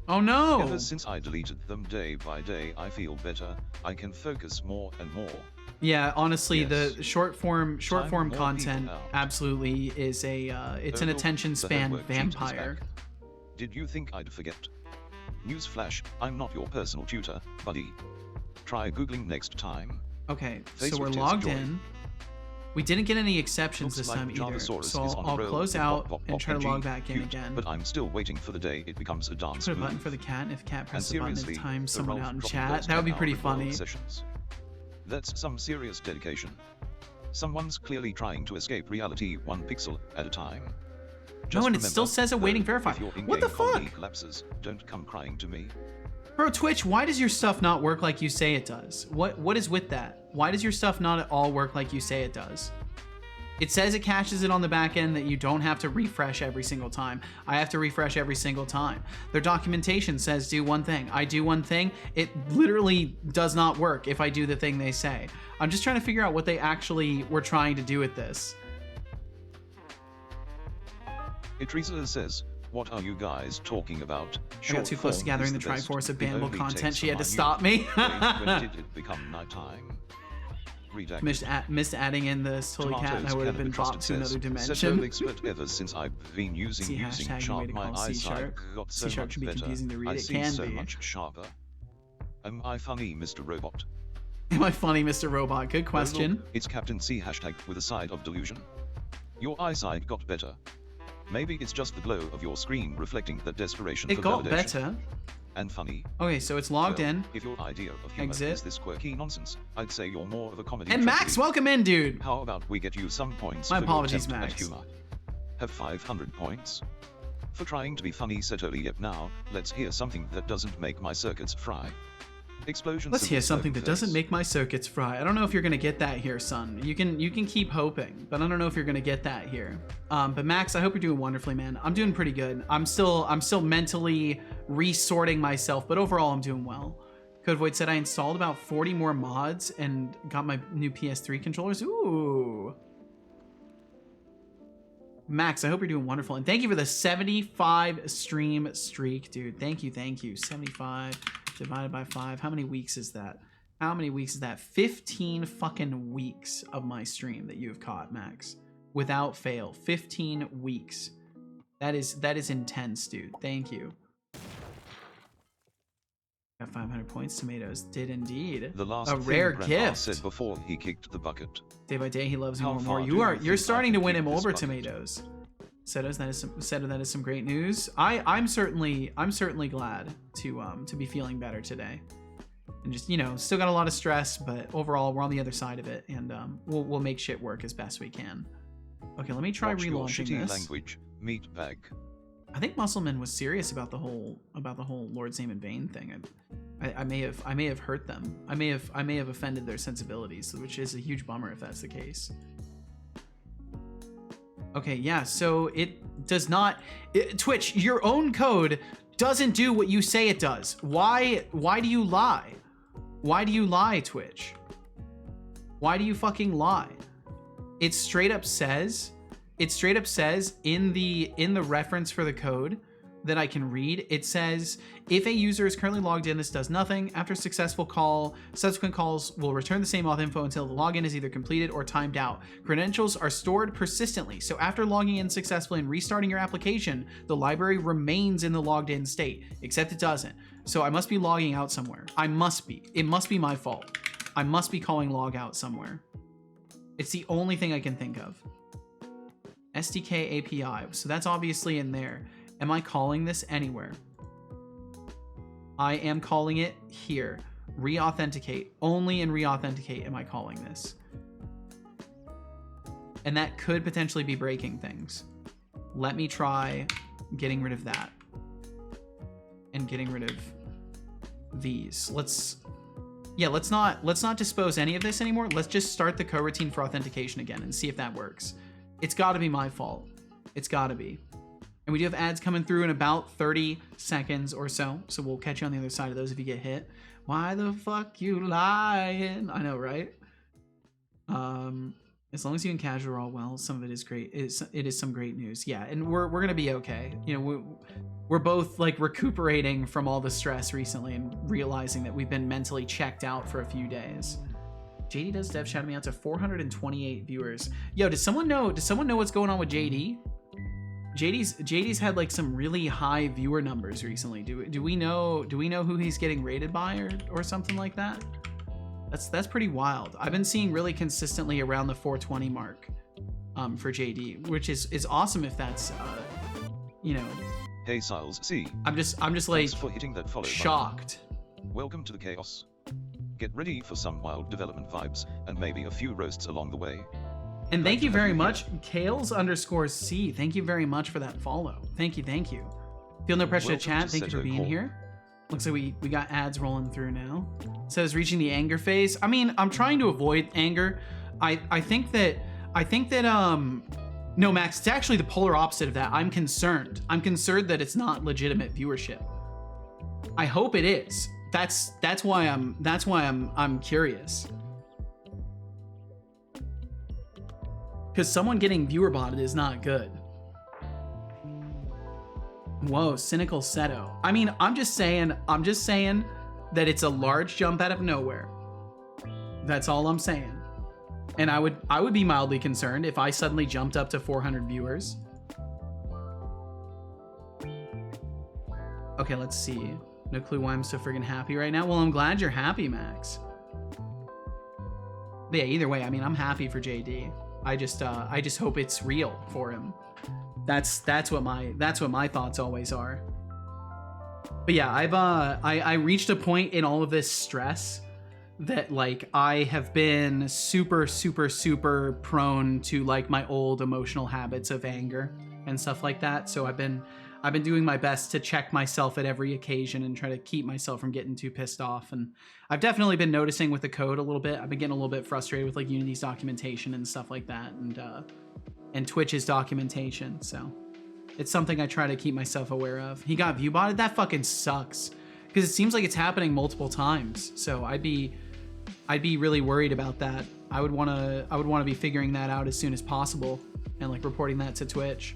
Oh no! Ever since I deleted them day by day I feel better, I can focus more and more. Yeah, honestly, yes. The short form content absolutely is it's an attention span vampire. Did you think I'd forget? Newsflash, I'm not your personal tutor, buddy. Try Googling next time. Okay, so we're logged in. We didn't get any exceptions this time either, so I'll close out and try to log back in again. But I'm still waiting for the day it becomes a dance move. Put a button for the cat, and if cat presses the button, it times someone out in chat. That would be pretty funny. That's some serious dedication. Someone's clearly trying to escape reality 1 pixel at a time. No, and it still says awaiting verify. What the fuck? Collapses, don't come crying to me. Bro, Twitch, why does your stuff not work like you say it does? What is with that? Why does your stuff not at all work like you say it does? It says it caches it on the back end, that you don't have to refresh every single time. I have to refresh every single time. Their documentation says do one thing. I do one thing. It literally does not work if I do the thing they say. I'm just trying to figure out what they actually were trying to do with this. Teresa says, what are you guys talking about? I got too close to gathering the Triforce of bannable content. She had to stop me. When did it become nighttime? Missed adding in the silly cat, and I would have been dropped to another dimension. But ever since I've been using Sharp, my eyesight got so much better. I see so much sharper. Am I funny, Mr. Robot? Am I funny, Mr. Robot? Good question. Look, it's Captain C hashtag with a side of delusion. Your eyesight got better. Maybe it's just the glow of your screen reflecting the desperation for validation. It got better. And funny. Okay, so it's logged in. If your idea of humor is this quirky nonsense, I'd say you're more of a comedy. And Max, welcome in, dude. How about we get you some points My for apologies, your attempt Max. at humor? Have 500 points. For trying to be funny, Setolyx. Now, let's hear something that doesn't make my circuits fry. Explosions. Let's of hear the something that surface. doesn't make my circuits fry. I don't know if you're gonna get that here, son. You can keep hoping, but I don't know if you're gonna get that here. But Max, I hope you're doing wonderfully, man. I'm doing pretty good. I'm still mentally resorting myself, but overall I'm doing well. Code Void said I installed about 40 more mods and got my new PS3 controllers. Ooh. Max, I hope you're doing wonderful. And thank you for the 75 stream streak, dude. Thank you, thank you. 75 divided by 5. How many weeks is that? How many weeks is that? 15 fucking weeks of my stream that you have caught, Max. Without fail. 15 weeks. That is intense, dude. Thank you. Got 500 points. Tomatoes did indeed. The last a rare thing Grandpa gift. said before he kicked the bucket. Day by day, he loves you How more and far more. do you You're think starting I to can win keep him this over, bucket? Tomatoes. Setos, that is some great news. I'm certainly glad to be feeling better today. And just, you know, still got a lot of stress, but overall we're on the other side of it, and we'll make shit work as best we can. Okay, let me try Watch your relaunching shitty this. language, meat bag. I think Muscleman was serious about the whole Lord's name in vain thing. I may have hurt them. I may have offended their sensibilities, which is a huge bummer if that's the case. Okay, yeah. So it does not. Twitch, your own code doesn't do what you say it does. Why do you lie? Why do you lie, Twitch? Why do you fucking lie? It straight up says in the reference for the code that I can read, it says, if a user is currently logged in, this does nothing. After a successful call, subsequent calls will return the same auth info until the login is either completed or timed out. Credentials are stored persistently, so after logging in successfully and restarting your application, the library remains in the logged in state, except it doesn't. So I must be logging out somewhere. It must be my fault. I must be calling log out somewhere. It's the only thing I can think of. SDK API, so that's obviously in there. Am I calling this anywhere? I am calling it here. Re-authenticate. Only in re-authenticate am I calling this. And that could potentially be breaking things. Let me try getting rid of that. And getting rid of these. Let's not dispose any of this anymore. Let's just start the coroutine for authentication again and see if that works. It's gotta be my fault. It's gotta be. And we do have ads coming through in about 30 seconds or so. So we'll catch you on the other side of those if you get hit. Why the fuck you lying? I know, right? As long as you and casual are all well, some of it is great. It is some great news. Yeah, and we're gonna be okay. You know, we're both like recuperating from all the stress recently and realizing that we've been mentally checked out for a few days. JD does dev shouted me out to 428 viewers. Yo, does someone know what's going on with JD? JD's had like some really high viewer numbers recently. Do we know who he's getting rated by or something like that? That's pretty wild. I've been seeing really consistently around the 420 mark for JD, which is awesome if that's you know. Hey Siles C. I'm just like Thanks for hitting that follow shocked. Button. Welcome to the chaos. Get ready for some wild development vibes and maybe a few roasts along the way. And thank you very much, Kales_C. Thank you very much for that follow. Thank you. Feel no pressure to chat. Thank you for being here. Looks like we got ads rolling through now. It says reaching the anger phase. I mean, I'm trying to avoid anger. I think that no, Max, it's actually the polar opposite of that. I'm concerned. I'm concerned that it's not legitimate viewership. I hope it is. That's why I'm curious. Because someone getting viewer botted is not good. Whoa, cynical Seto. I mean, I'm just saying that it's a large jump out of nowhere. That's all I'm saying. And I would be mildly concerned if I suddenly jumped up to 400 viewers. Okay, let's see. No clue why I'm so friggin' happy right now. Well, I'm glad you're happy, Max. But yeah, either way, I mean, I'm happy for JD. I just hope it's real for him. That's what my thoughts always are. But yeah, I reached a point in all of this stress that like I have been super prone to like my old emotional habits of anger and stuff like that. So I've I've been doing my best to check myself at every occasion and try to keep myself from getting too pissed off. And I've definitely been noticing with the code a little bit. I've been getting a little bit frustrated with like Unity's documentation and stuff like that, and Twitch's documentation. So it's something I try to keep myself aware of. He got view botted. That fucking sucks, because it seems like it's happening multiple times. So I'd be really worried about that. I would want to be figuring that out as soon as possible and like reporting that to Twitch.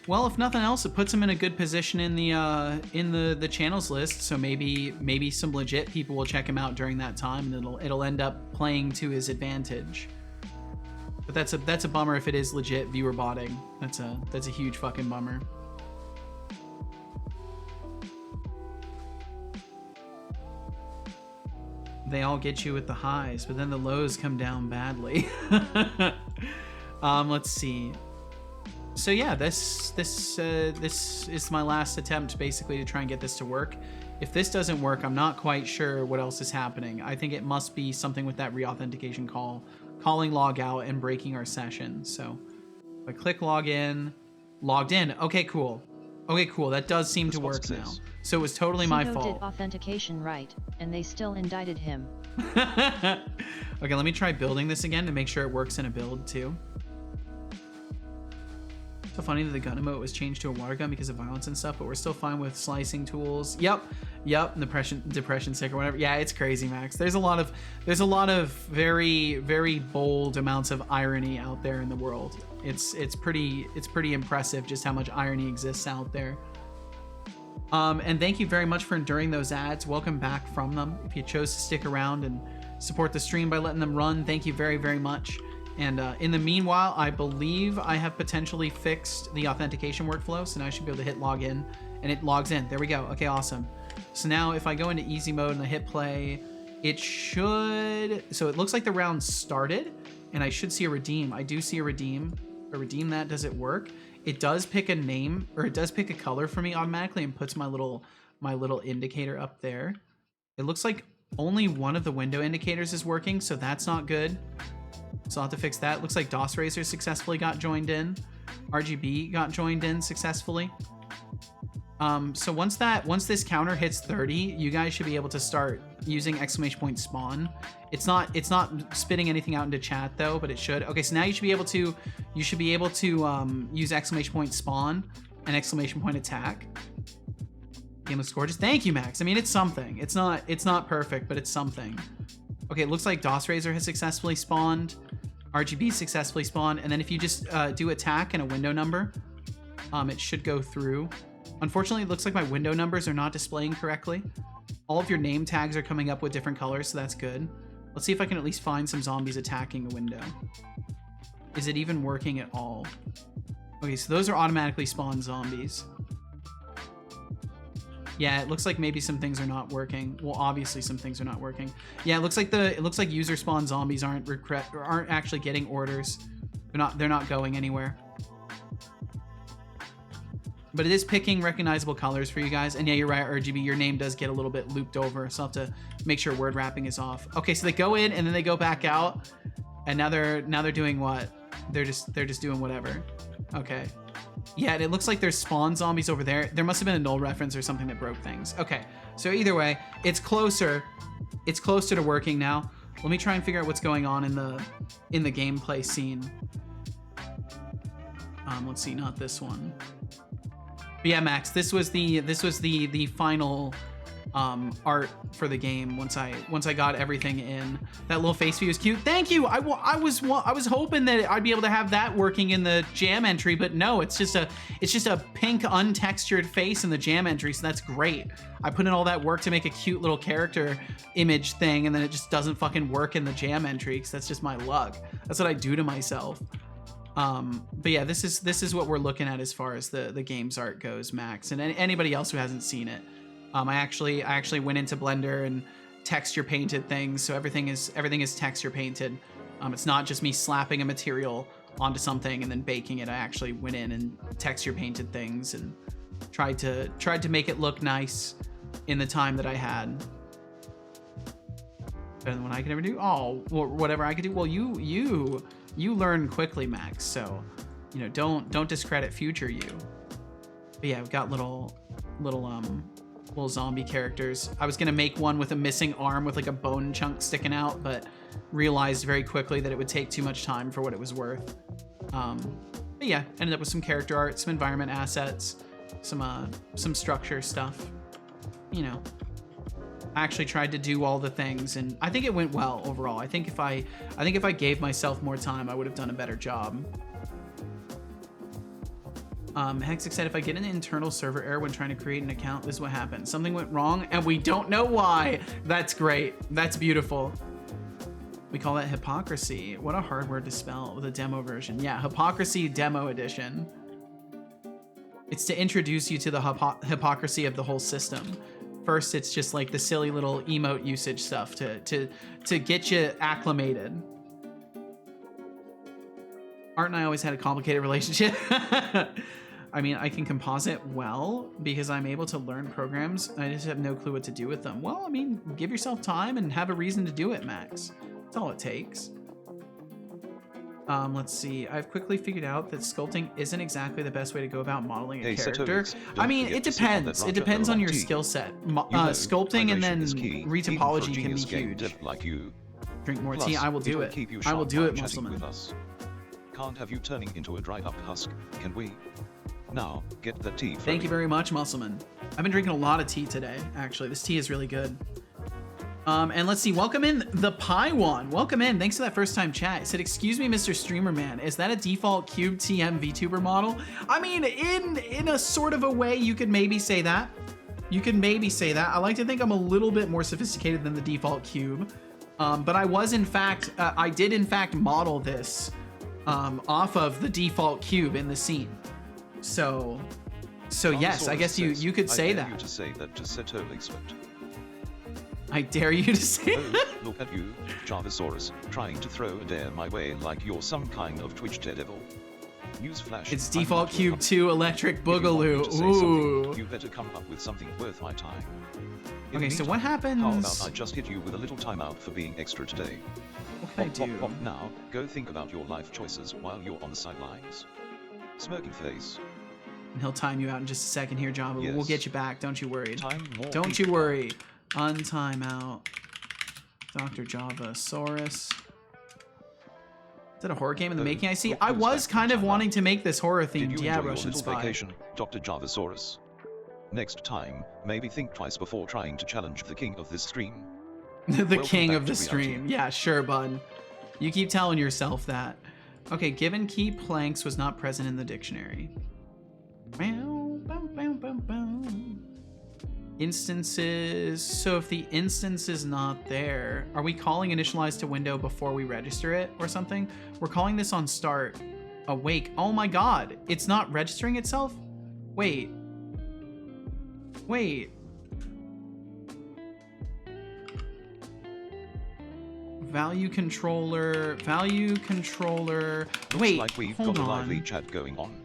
Well, if nothing else, it puts him in a good position in the channels list. So maybe some legit people will check him out during that time, and it'll end up playing to his advantage. But that's a bummer if it is legit viewer botting. That's a huge fucking bummer. They all get you with the highs, but then the lows come down badly. Let's see. So yeah, this is my last attempt basically to try and get this to work. If this doesn't work, I'm not quite sure what else is happening. I think it must be something with that reauthentication call, calling log out and breaking our session. So if I click log in, logged in. Okay, cool. Okay, cool. That does seem to work now. So it was totally my fault. Did authentication right, and they still indicted him. Okay, let me try building this again to make sure it works in a build too. So funny that the gun emote was changed to a water gun because of violence and stuff, but we're still fine with slicing tools. Yep, depression sick or whatever. Yeah, it's crazy, Max. There's a lot of very, very bold amounts of irony out there in the world. It's pretty impressive just how much irony exists out there. And thank you very much for enduring those ads. Welcome back from them. If you chose to stick around and support the stream by letting them run, thank you very, very much. And in the meanwhile, I believe I have potentially fixed the authentication workflow, so now I should be able to hit login, and it logs in. There we go. Okay, awesome. So now if I go into easy mode and I hit play, it should... So it looks like the round started, and I should see a redeem. I do see a redeem. But redeem that, does it work? It does pick a name, or it does pick a color for me automatically and puts my little indicator up there. It looks like only one of the window indicators is working, so that's not good. So I'll have to fix that. Looks like DOS Razor successfully got joined in. RGB got joined in successfully. So once this counter hits 30, you guys should be able to start using exclamation spawn. It's not spitting anything out into chat though, but it should. Okay, so now you should be able to use exclamation spawn and exclamation attack. Game looks gorgeous. Thank you, Max. I mean, it's something. It's not perfect, but it's something. Okay, it looks like DOS Razor has successfully spawned. RGB successfully spawned. And then if you just do attack and a window number, it should go through. Unfortunately, it looks like my window numbers are not displaying correctly. All of your name tags are coming up with different colors, so that's good. Let's see if I can at least find some zombies attacking a window. Is it even working at all? Okay, so those are automatically spawned zombies. Yeah, it looks like maybe some things are not working. Well, obviously some things are not working. Yeah, it looks like user spawn zombies aren't actually getting orders. They're not going anywhere. But it is picking recognizable colors for you guys. And yeah, you're right, RGB, your name does get a little bit looped over, so I'll have to make sure word wrapping is off. Okay, so they go in and then they go back out, and now they're doing what? They're just doing whatever. Okay. Yeah, and it looks like there's spawn zombies over there. There must have been a null reference or something that broke things. Okay, so either way, it's closer to working now. Let me try and figure out what's going on in the gameplay scene. Let's see, not this one. But yeah, Max, this was the final art for the game once I got everything in. That little face view is cute. Thank you. I was hoping that I'd be able to have that working in the jam entry, but no, it's just a pink untextured face in the jam entry, so that's great. I put in all that work to make a cute little character image thing, and then it just doesn't fucking work in the jam entry, because that's just my luck. That's what I do to myself. But yeah, this is what we're looking at as far as the game's art goes, Max, and anybody else who hasn't seen it. I actually went into Blender and texture painted things, so everything is texture painted. It's not just me slapping a material onto something and then baking it. I actually went in and texture painted things and tried to make it look nice in the time that I had. Better than what I could ever do. Oh, well, whatever I could do. Well, you learn quickly, Max. So you know, don't discredit future you. But yeah, we've got little zombie characters. I was gonna make one with a missing arm with like a bone chunk sticking out, but realized very quickly that it would take too much time for what it was worth. But yeah, ended up with some character art, some environment assets, some structure stuff. You know, I actually tried to do all the things, and I think it went well overall. I think if I gave myself more time, I would have done a better job. Hexic said, if I get an internal server error when trying to create an account, this is what happens. Something went wrong, and we don't know why. That's great. That's beautiful. We call that hypocrisy. What a hard word to spell with a demo version. Yeah, hypocrisy demo edition. It's to introduce you to the hypocrisy of the whole system. First, it's just like the silly little emote usage stuff to get you acclimated. Art and I always had a complicated relationship. I mean, I can composite well because I'm able to learn programs. I just have no clue what to do with them. Well, I mean, give yourself time and have a reason to do it, Max. That's all it takes. Let's see. I've quickly figured out that sculpting isn't exactly the best way to go about modeling a character. I mean, it depends. It depends on your skill set. Sculpting and then retopology can be huge. Like you. Drink more tea. I will do it. I will do it, Musselman. Can't have you turning into a dried up husk, can we? Now, get the tea. Thank you very much, Musselman. I've been drinking a lot of tea today, actually. This tea is really good. And let's see, welcome in the Paiwan. Welcome in, thanks for that first time chat. It said, excuse me, Mr. Streamer Man, is that a default Cube TM VTuber model? I mean, in a sort of a way, you could maybe say that. You could maybe say that. I like to think I'm a little bit more sophisticated than the default Cube. But I was, in fact, I did in fact model this off of the default Cube in the scene. So yes, I guess you could say that. I dare you to say that to Setolyx. I dare you to say that. Oh, look at you, Javasaurus, trying to throw a dare my way like you're some kind of Twitch daredevil. Newsflash. It's default Cube 2 Electric Boogaloo. Ooh. You better come up with something worth my time. Okay, so what happens? How about I just hit you with a little timeout for being extra today? What can I do? Pop, now, go think about your life choices while you're on the sidelines. Smirking face. And he'll time you out in just a second here, John, but yes. We'll get you back. Don't you worry. Don't you worry. Untime out. Dr. Javasaurus. Is that a horror game in the making? I see. I was kind of wanting to make this horror themed. Yeah, Russian Spy. Vacation, Dr. Javasaurus. Next time, maybe think twice before trying to challenge the king of this stream. The king of the stream. Yeah, sure, bud. You keep telling yourself that. Okay, given key planks was not present in the dictionary. Instances. So if the instance is not there, are we calling initialize to window before we register it or something? We're calling this on start. Awake. Oh my god. It's not registering itself? Wait. Value controller. Looks like we've got a lively chat going on.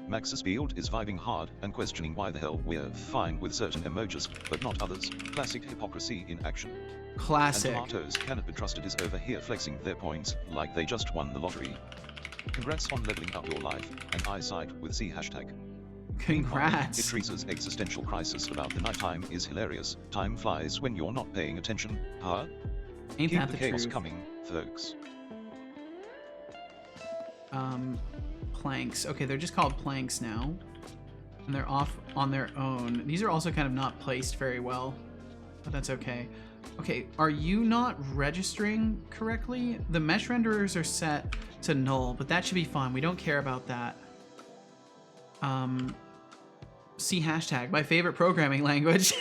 Max's build is vibing hard and questioning why the hell we're fine with certain emojis, but not others. Classic hypocrisy in action. Classic. And Tomatoes cannot be trusted is over here flexing their points like they just won the lottery. Congrats on leveling up your life and eyesight with C hashtag. Congrats. Idrisa's existential crisis about the nighttime is hilarious. Time flies when you're not paying attention, huh? Ain't Keep that the the chaos truth? coming, folks. Planks. Okay, they're just called planks now. And they're off on their own. These are also kind of not placed very well, but that's okay. Okay, are you not registering correctly? The mesh renderers are set to null, but that should be fine. We don't care about that. C hashtag, my favorite programming language.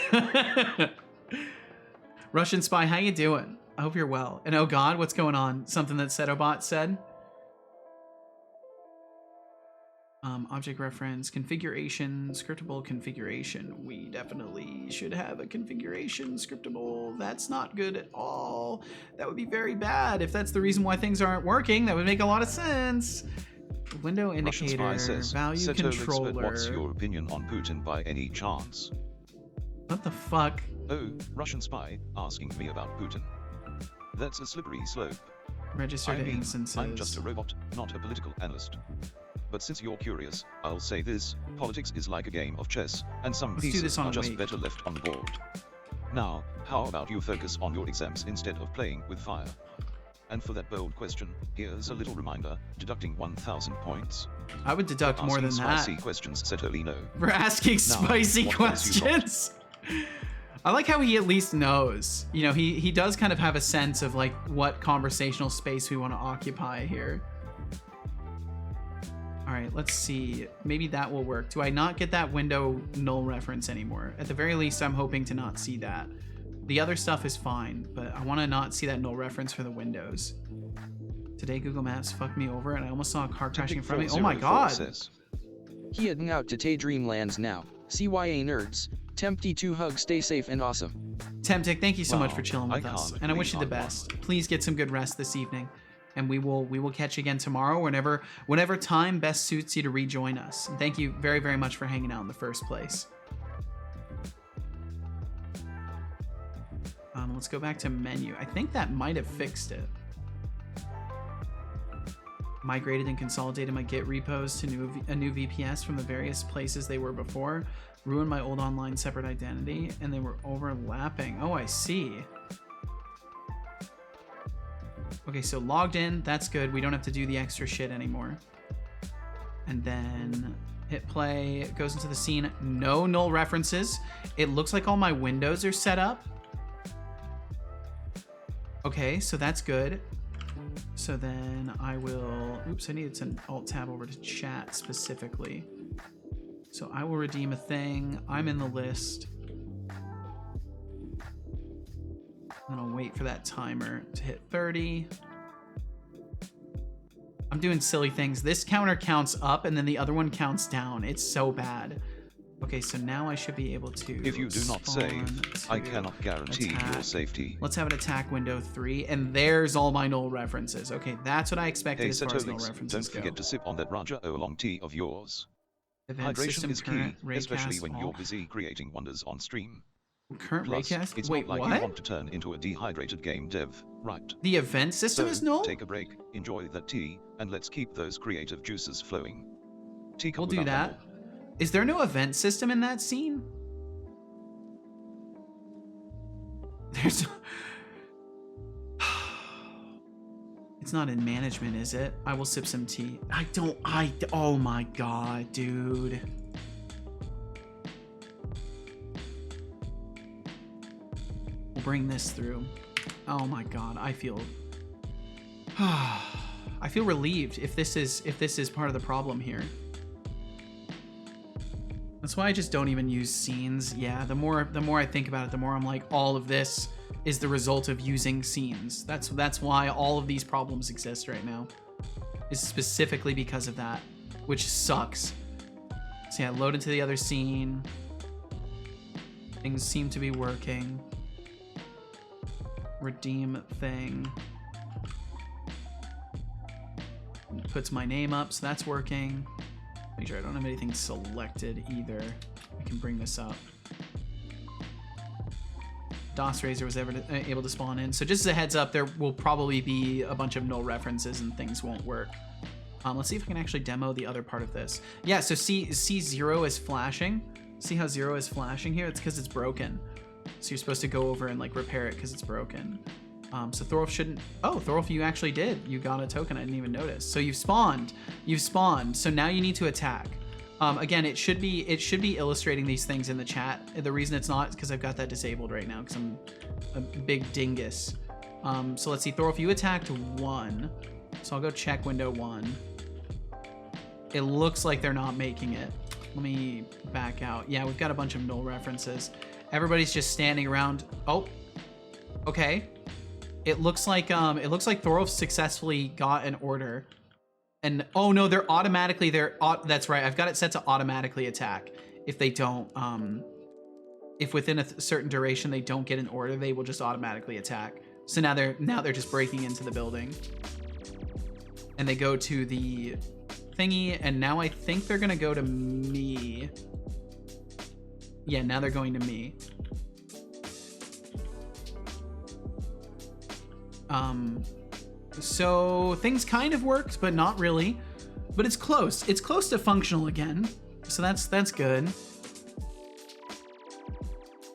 Russian Spy, how you doing? I hope you're well. And oh god, what's going on? Something that Setobot said? Object reference, configuration, scriptable configuration. We definitely should have a configuration scriptable. That's not good at all. That would be very bad. If that's the reason why things aren't working, that would make a lot of sense. Window indicator, says, value Setolyx, controller. but what's your opinion on Putin by any chance? What the fuck? Oh, Russian Spy, asking me about Putin. That's a slippery slope. Register to instances. I'm just a robot, not a political analyst. But since you're curious, I'll say this, politics is like a game of chess, and some Let's do pieces this on are a just wait. better left on the board. Now, how about you focus on your exams instead of playing with fire? And for that bold question, here's a little reminder, deducting 1,000 points. I would deduct more than that. Spicy questions, Setolyx. For asking spicy what else you got? questions. I like how he at least knows. You know, he does kind of have a sense of like what conversational space we want to occupy here. All right, let's see. Maybe that will work. Do I not get that window null reference anymore? At the very least, I'm hoping to not see that. The other stuff is fine, but I want to not see that null reference for the windows. Today, Google Maps fucked me over, and I almost saw a car crashing in front of me. Oh my god! He heading out to Tay Dreamlands now. CYA nerds. Tempty to hug, stay safe and awesome. Temtic, thank you so much Wow, for chilling with I us, can't and I wish you the agree on best. Please get some good rest this evening, and we will catch you again tomorrow, whenever time best suits you to rejoin us. And thank you very, very much for hanging out in the first place. Let's go back to menu. I think that might have fixed it. Migrated and consolidated my Git repos to a new VPS from the various places they were before. Ruined my old online separate identity, and they were overlapping. Oh, I see. Okay, so logged in, that's good. We don't have to do the extra shit anymore. And then hit play, it goes into the scene. No null references. It looks like all my windows are set up. Okay, so that's good. So then I will, oops, I needed to alt tab over to chat specifically. So I will redeem a thing. I'm in the list. And I'll wait for that timer to hit 30. I'm doing silly things. This counter counts up and then the other one counts down. It's so bad. Okay, so now I should be able to. If you do not save, I cannot guarantee attack. your safety. Let's have an attack window 3, and there's all my null references. Okay, that's what I expected Hey as far as null Setolyx, references don't forget to sip on that Raja Oolong tea of yours. Event Hydration system is key, current, especially raycast when off. you're busy creating wonders on stream. Current Plus, raycast? it's Wait, not like what? you want to turn into a dehydrated game dev, right? The event system So, is null? take a break, enjoy that tea, and let's keep those creative juices flowing. Tea cup We'll do without that. Is there no event system in that scene? There's... It's not in management, is it? I will sip some tea. Oh my god, dude. We'll bring this through. Oh my god, I feel relieved if this is part of the problem here. That's why I just don't even use scenes. Yeah, the more I think about it, the more I'm like, all of this is the result of using scenes. That's why all of these problems exist right now. Is specifically because of that, which sucks. So yeah, load into the other scene. Things seem to be working. Redeem thing. Puts my name up, so that's working. Make sure I don't have anything selected either. I can bring this up. DOS Razor was able to spawn in. So just as a heads up, there will probably be a bunch of null references and things won't work. Let's see if I can actually demo the other part of this. Yeah, so see 0 is flashing. See how 0 is flashing here? It's because it's broken. So you're supposed to go over and like repair it because it's broken. So Thorolf shouldn't... Oh, Thorolf, you actually did. You got a token. I didn't even notice. So you've spawned. You've spawned. So now you need to attack. Again, it should be illustrating these things in the chat. The reason it's not is because I've got that disabled right now because I'm a big dingus. So let's see. Thorolf, you attacked 1. So I'll go check window 1. It looks like they're not making it. Let me back out. Yeah, we've got a bunch of null references. Everybody's just standing around. Oh, okay. It looks like Thorolf successfully got an order, and oh no, that's right. I've got it set to automatically attack. If they don't, if within a certain duration they don't get an order, they will just automatically attack. So now they're just breaking into the building, and they go to the thingy, and now I think they're gonna go to me. Yeah, now they're going to me. So things kind of worked, but not really. but it's close. It's close to functional again, so that's good.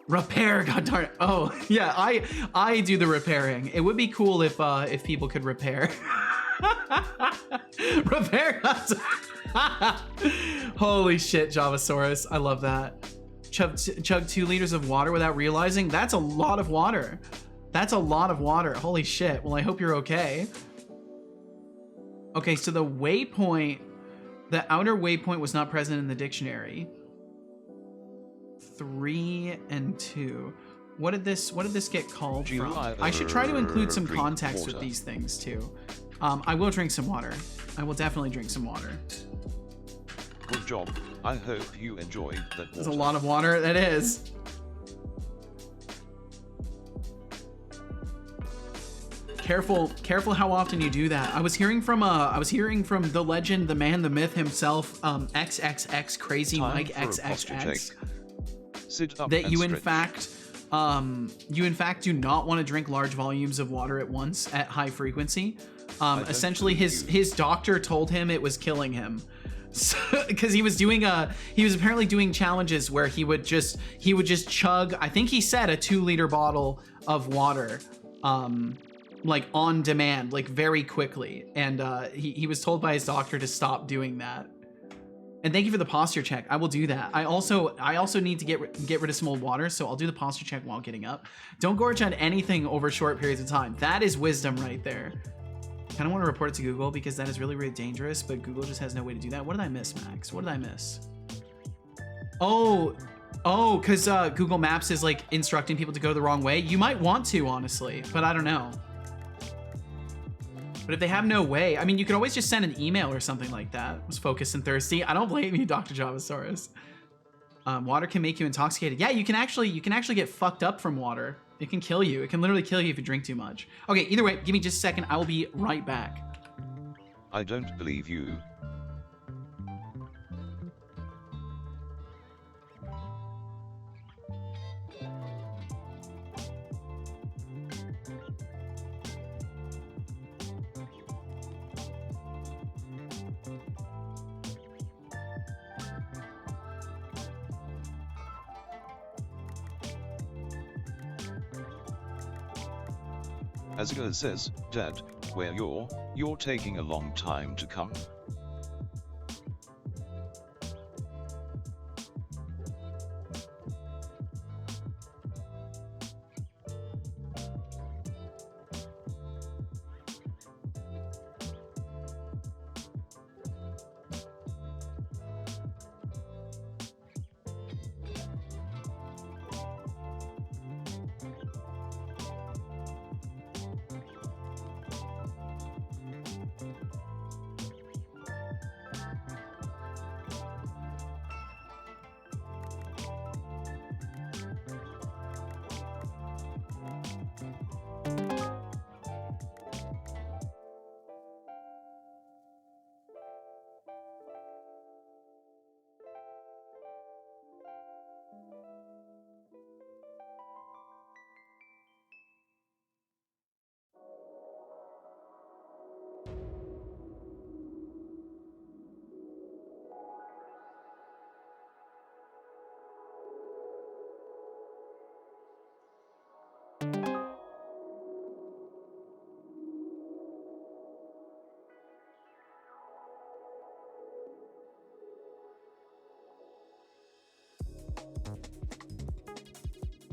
Repair, god darn it. Oh, yeah, I do the repairing. It would be cool if people could repair. Repair. Holy shit, Javasaurus. I love that. Chug 2 liters of water without realizing. That's a lot of water. That's a lot of water. Holy shit. Well, I hope you're okay. Okay, so the waypoint, the outer waypoint was not present in the dictionary. 3 and 2. What did this get called from? I should try to include some context with these things too. I will drink some water. I will definitely drink some water. Good job. I hope you enjoyed that water. There's a lot of water. That is. Careful how often you do that. I was hearing from the legend, the man, the myth himself, XXX Crazy Mike XXX, that you in fact do not want to drink large volumes of water at once at high frequency. Essentially his doctor told him it was killing him. Because he was apparently doing challenges where he would just chug, I think he said, a 2-liter bottle of water, like on demand, like very quickly. And he was told by his doctor to stop doing that. And thank you for the posture check. I will do that. I also need to get rid of some old water, so I'll do the posture check while getting up. Don't gorge on anything over short periods of time. That is wisdom right there. I kind of want to report it to Google because that is really, really dangerous, but Google just has no way to do that. What did I miss, Max? What did I miss? Oh, because Google Maps is like instructing people to go the wrong way. You might want to, honestly, but I don't know. But if they have no way, I mean, you could always just send an email or something like that. I was focused and thirsty. I don't blame you, Dr. Javasaurus. Water can make you intoxicated. Yeah, you can actually get fucked up from water. It can kill you. It can literally kill you if you drink too much. Okay, either way, give me just a second. I will be right back. I don't believe you. As Asga says, Dad, where you're taking a long time to come.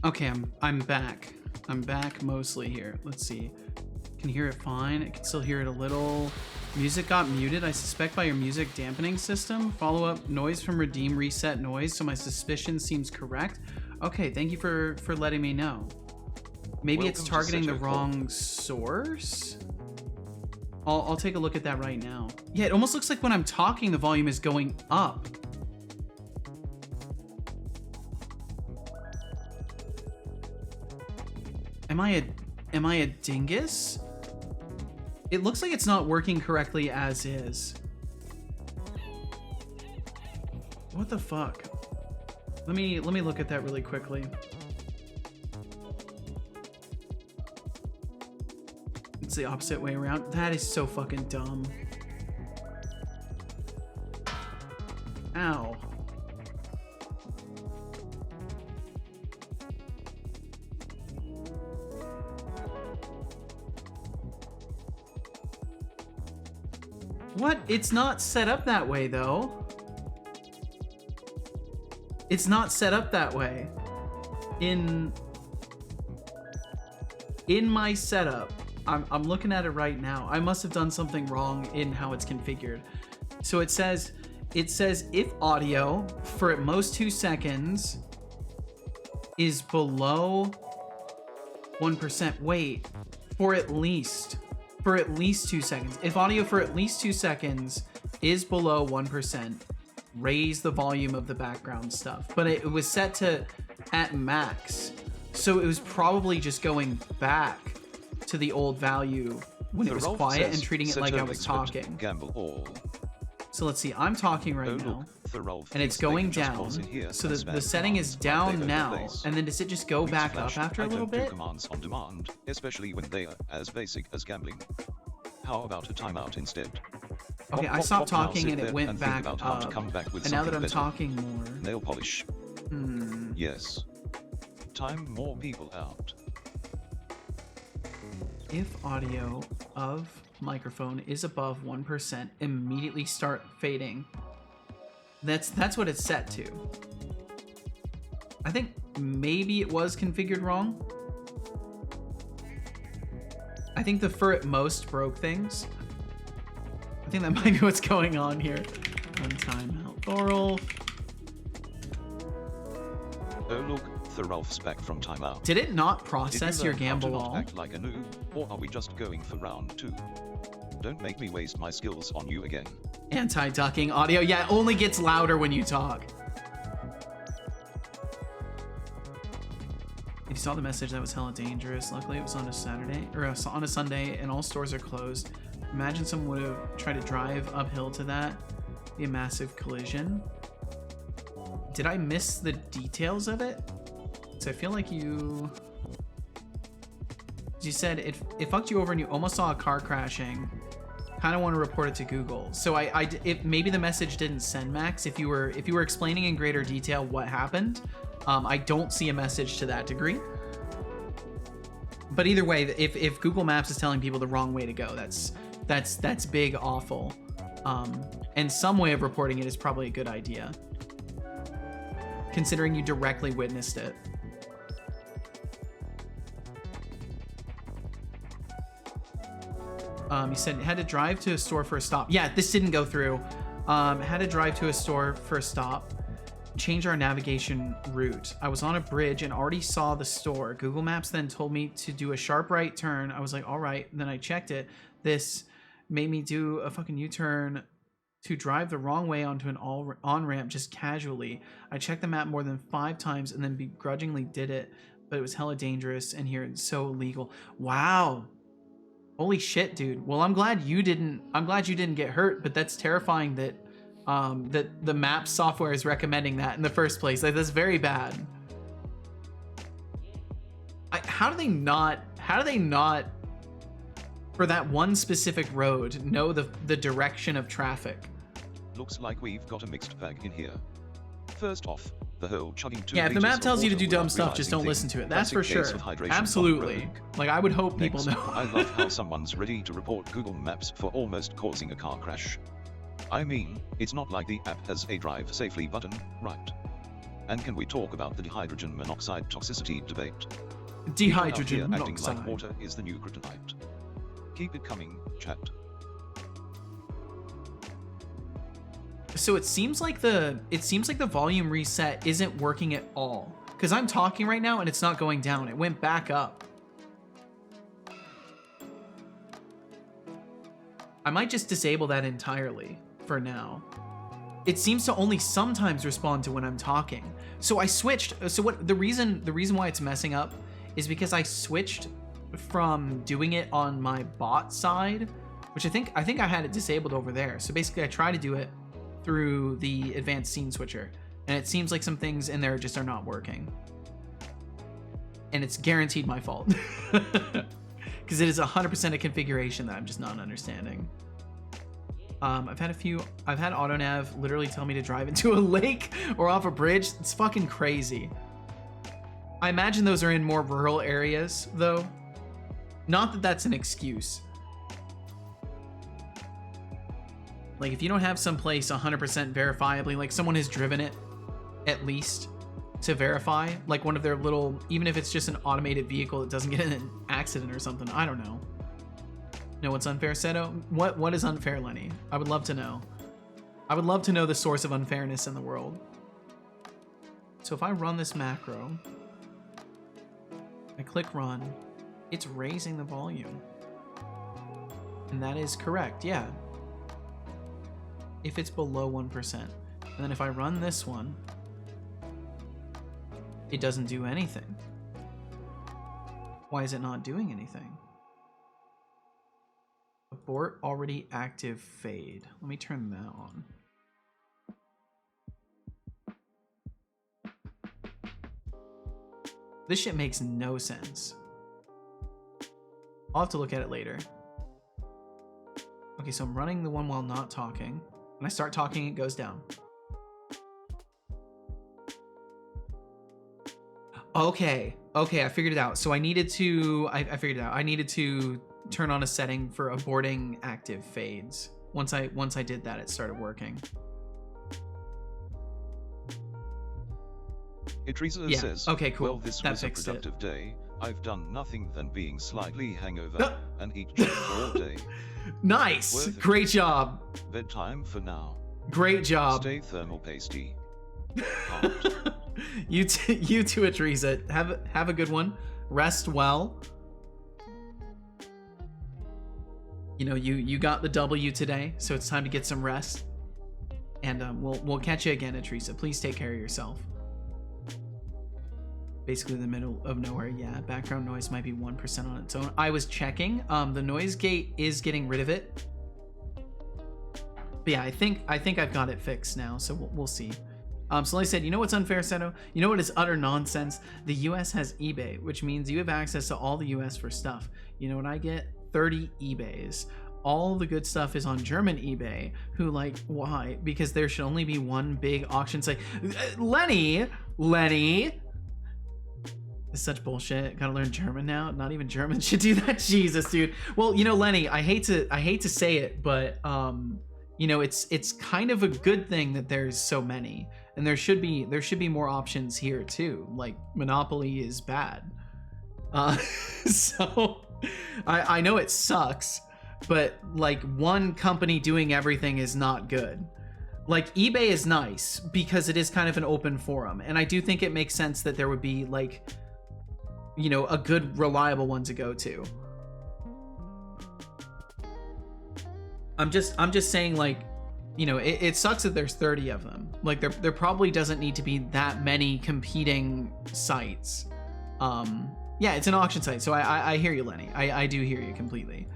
Okay, I'm back. I'm back mostly here. Let's see. Can hear it fine. I can still hear it a little. Music got muted, I suspect by your music dampening system. Follow up noise from redeem reset noise, so my suspicion seems correct. Okay, thank you for letting me know. Maybe it's targeting the wrong source? I'll take a look at that right now. Yeah, it almost looks like when I'm talking, the volume is going up. Am I a dingus? It looks like it's not working correctly as is. What the fuck? Let me look at that really quickly. It's the opposite way around. That is so fucking dumb. Ow. What? It's not set up that way, though. It's not set up that way. In my setup, I'm looking at it right now. I must have done something wrong in how it's configured. So it says if audio for at most 2 seconds is below 1%. Wait, for at least 2 seconds. If audio for at least 2 seconds is below 1%, raise the volume of the background stuff. But it was set to at max. So it was probably just going back to the old value when it was quiet and treating it like I was talking. So let's see, I'm talking right now, and it's going down. So the setting is down now, and then does it just go back up after a little bit? Commands on demand, especially when they are as basic as gambling. How about a timeout instead? Okay, I stopped talking and it went back up. And now that I'm talking more... Nail polish. Yes. Time more people out. If audio of microphone is above 1%, immediately start fading. That's what it's set to. I think maybe it was configured wrong. I think the for at most broke things. I think that might be what's going on here. One timeout. Thorolf. Oh look, Thorolf's back from timeout. Did it not process your gamble all? Act like a noob, or are we just going for round 2? Don't make me waste my skills on you again. Anti-ducking audio. Yeah, it only gets louder when you talk. If you saw the message, that was hella dangerous. Luckily, it was on a Saturday, or on a Sunday, and all stores are closed. Imagine someone would have tried to drive uphill to that. Be a massive collision. Did I miss the details of it? So I feel like you said it fucked you over and you almost saw a car crashing. Kind of want to report it to Google. So maybe the message didn't send, Max. If you were explaining in greater detail what happened, I don't see a message to that degree. But either way, if Google Maps is telling people the wrong way to go, that's big awful. And some way of reporting it is probably a good idea, considering you directly witnessed it. You said had to drive to a store for a stop. Yeah, this didn't go through. Had to drive to a store for a stop. Change our navigation route. I was on a bridge and already saw the store. Google Maps then told me to do a sharp right turn. I was like, all right. And then I checked it. This made me do a fucking U-turn to drive the wrong way onto an on-ramp just casually. I checked the map more than 5 times and then begrudgingly did it, but it was hella dangerous and here it's so illegal. Wow. Holy shit, dude. Well, I'm glad you didn't get hurt, but that's terrifying that that the map software is recommending that in the first place. Like, that's very bad. How do they not for that one specific road know the direction of traffic? Looks like we've got a mixed bag in here. First off, the whole chugging 2 yeah, if the map tells you to do dumb stuff, realizing just don't thing. listen to it. That's Classic for case sure. of hydration Absolutely. gone rogue. Like, I would hope people Next, know. I love how someone's ready to report Google Maps for almost causing a car crash. I mean, it's not like the app has a drive safely button, right? And can we talk about the dihydrogen monoxide toxicity debate? Dihydrogen acting monoxide. like water is the new kryptonite. Keep it coming, chat. So it seems like the volume reset isn't working at all. Because I'm talking right now and it's not going down. It went back up. I might just disable that entirely for now. It seems to only sometimes respond to when I'm talking. So I switched. So what the reason why it's messing up is because I switched from doing it on my bot side, which I think I had it disabled over there. So basically I try to do it through the advanced scene switcher, and it seems like some things in there just are not working. And it's guaranteed my fault. Because it is 100% a configuration that I'm just not understanding. I've had AutoNav literally tell me to drive into a lake or off a bridge. It's fucking crazy. I imagine those are in more rural areas, though. Not that that's an excuse. Like, if you don't have some place 100% verifiably, like someone has driven it, at least, to verify, like one of their little, even if it's just an automated vehicle that doesn't get in an accident or something, I don't know. Know what's unfair, Seto? What is unfair, Lenny? I would love to know. I would love to know the source of unfairness in the world. So if I run this macro, I click run, it's raising the volume. And that is correct, yeah. If it's below 1%. And then if I run this one, it doesn't do anything. Why is it not doing anything? Abort already active fade. Let me turn that on. This shit makes no sense. I'll have to look at it later. Okay, so I'm running the one while not talking. When I start talking, it goes down. Okay, I figured it out. So I needed to, I figured it out. I needed to turn on a setting for aborting active fades. Once I did that, it started working. Idrisa Yeah. says, Okay, cool. well, this That was a fixed it. productive day. I've done nothing than being slightly hangover and eat junk all day. Nice. Worth it. Great job. Bedtime for now. Great job. Stay thermal pasty. You too, Idrisa. Have a good one. Rest well. You know, you got the W today, so it's time to get some rest. And we'll catch you again, Idrisa. Please take care of yourself. Basically the middle of nowhere. Yeah, background noise might be 1% on its own. I was checking. The noise gate is getting rid of it. But yeah, I think I've got it fixed now, so we'll see. So like I said, you know what's unfair, Seto? You know what is utter nonsense? The US has eBay, which means you have access to all the US for stuff. You know what I get? 30 eBays. All the good stuff is on German eBay, who like, why? Because there should only be one big auction site. Lenny! It's such bullshit. Gotta learn German now. Not even German should do that. Jesus, dude. Well, you know, Lenny, I hate to say it, but you know, it's kind of a good thing that there's so many, and there should be more options here too. Like monopoly is bad. So I know it sucks, but like one company doing everything is not good. Like eBay is nice because it is kind of an open forum, and I do think it makes sense that there would be like, you know, a good reliable one to go to. I'm just saying, like, you know, it sucks that there's 30 of them. Like there probably doesn't need to be that many competing sites. Yeah, it's an auction site, so I hear you, Lenny. I do hear you completely.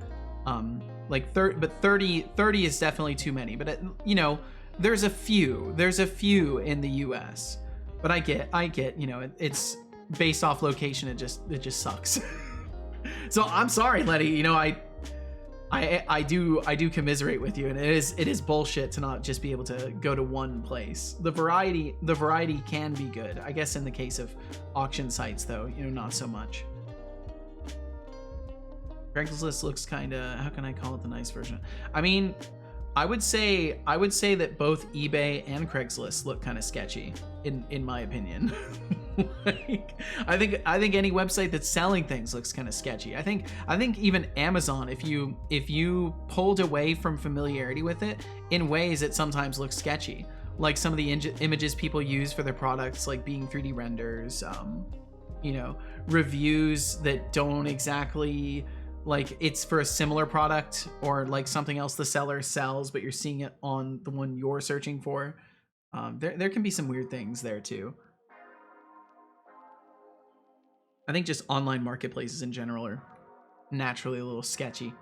Like 30 is definitely too many, but you know, there's a few in the US. But I get, you know, it's based off location, it just sucks. So I'm sorry, Lenny, you know, I do commiserate with you, and it is bullshit to not just be able to go to one place. The variety can be good, I guess, in the case of auction sites, though, you know, not so much. Craigslist looks kind of, how can I call it the nice version? I mean, I would say that both eBay and Craigslist look kind of sketchy in my opinion. Like, I think any website that's selling things looks kind of sketchy. I think even Amazon, if you pulled away from familiarity with it, in ways it sometimes looks sketchy. Like some of the images people use for their products, like being 3D renders, you know, reviews that don't exactly, like it's for a similar product or like something else the seller sells, but you're seeing it on the one you're searching for. There can be some weird things there too. I think just online marketplaces in general are naturally a little sketchy.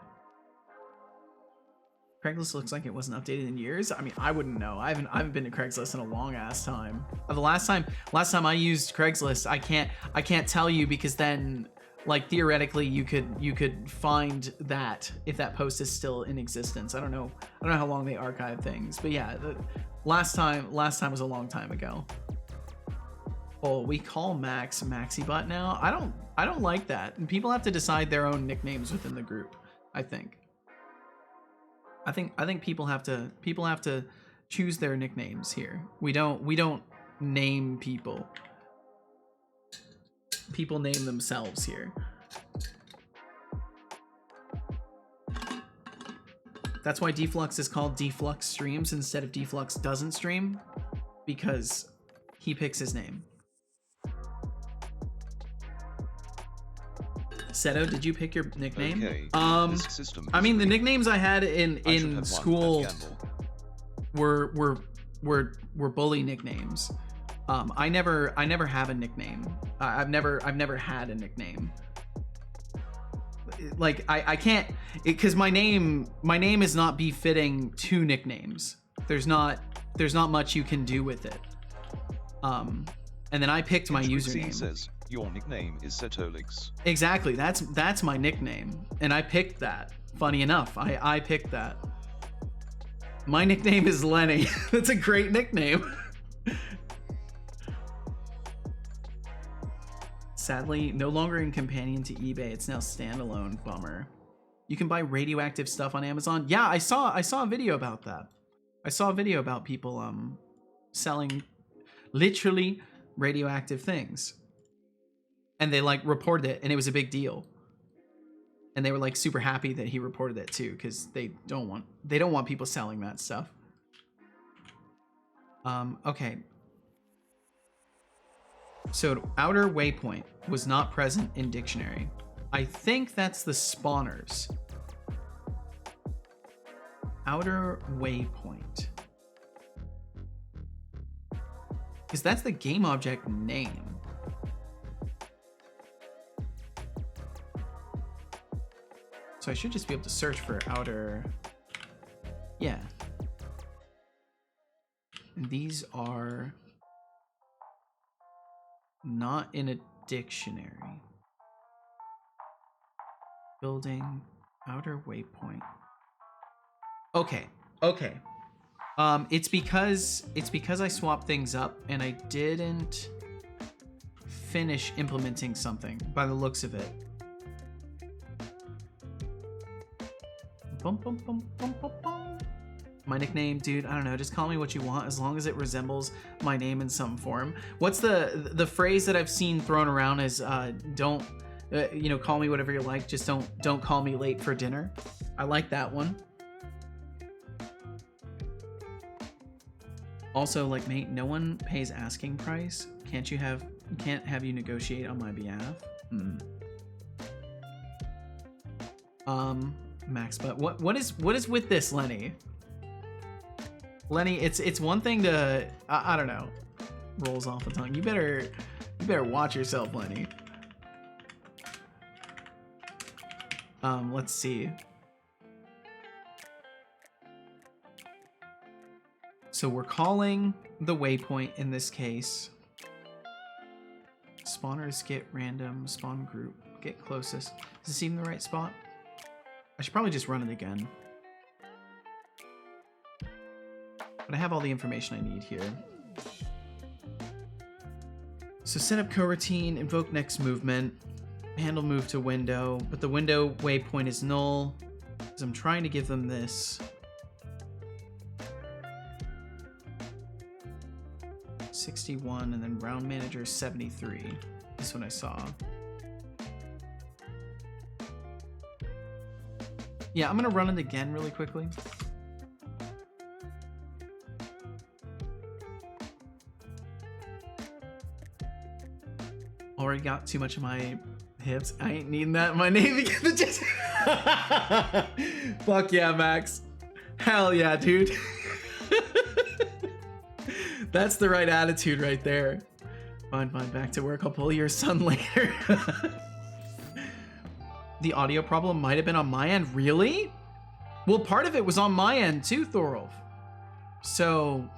Craigslist looks like it wasn't updated in years. I mean, I wouldn't know. I haven't been to Craigslist in a long ass time. The last time I used Craigslist, I can't tell you, because then like theoretically you could find that if that post is still in existence. I don't know how long they archive things, but yeah, the last time was a long time ago. Oh, we call Max MaxiBot now. I don't like that. And people have to decide their own nicknames within the group. I think people have to choose their nicknames here. We don't name people. People name themselves here. That's why Deflux is called Deflux Streams instead of Deflux Doesn't Stream, because he picks his name. Seto, did you pick your nickname? Okay. I mean, the nicknames I had in school were bully nicknames. I never have a nickname. I've never had a nickname. Like I can't, because my name is not befitting to nicknames. There's not much you can do with it. And then I picked my username. Says your nickname is Setolyx. Exactly. That's my nickname, and I picked that. Funny enough, I picked that. My nickname is Lenny. That's a great nickname. Sadly, no longer in companion to eBay. It's now standalone. Bummer. You can buy radioactive stuff on Amazon. Yeah, I saw a video about that. I saw a video about people selling literally radioactive things. And they like reported it, and it was a big deal. And they were like super happy that he reported it too, because they don't want people selling that stuff. Okay. So outer waypoint was not present in dictionary. I think that's the spawners. Outer waypoint. Because that's the game object name. So I should just be able to search for outer. Yeah. And these are not in a dictionary. Building, outer waypoint. Okay. It's because I swapped things up and I didn't finish implementing something by the looks of it. My nickname, dude, I don't know, just call me what you want as long as it resembles my name in some form. What's the phrase that I've seen thrown around is don't call me whatever you like, just don't call me late for dinner. I like that one. Also, like, mate, no one pays asking price. Can't have you negotiate on my behalf? Max, but what is with this, Lenny? Lenny, it's one thing to I don't know, rolls off the tongue. You better watch yourself, Lenny. Let's see. So we're calling the waypoint in this case. Spawners get random, spawn group, get closest. Does it seem the right spot? I should probably just run it again. But I have all the information I need here. So set up coroutine, invoke next movement, handle move to window, but the window waypoint is null because I'm trying to give them this. 61 and then round manager 73. This one I saw. Yeah, I'm gonna run it again really quickly. Already got too much of my hips. I ain't needing that in my name because just fuck yeah, Max. Hell yeah, dude. That's the right attitude right there. Fine, back to work. I'll pull your son later. The audio problem might have been on my end. Really? Well, part of it was on my end too, Thorolf. So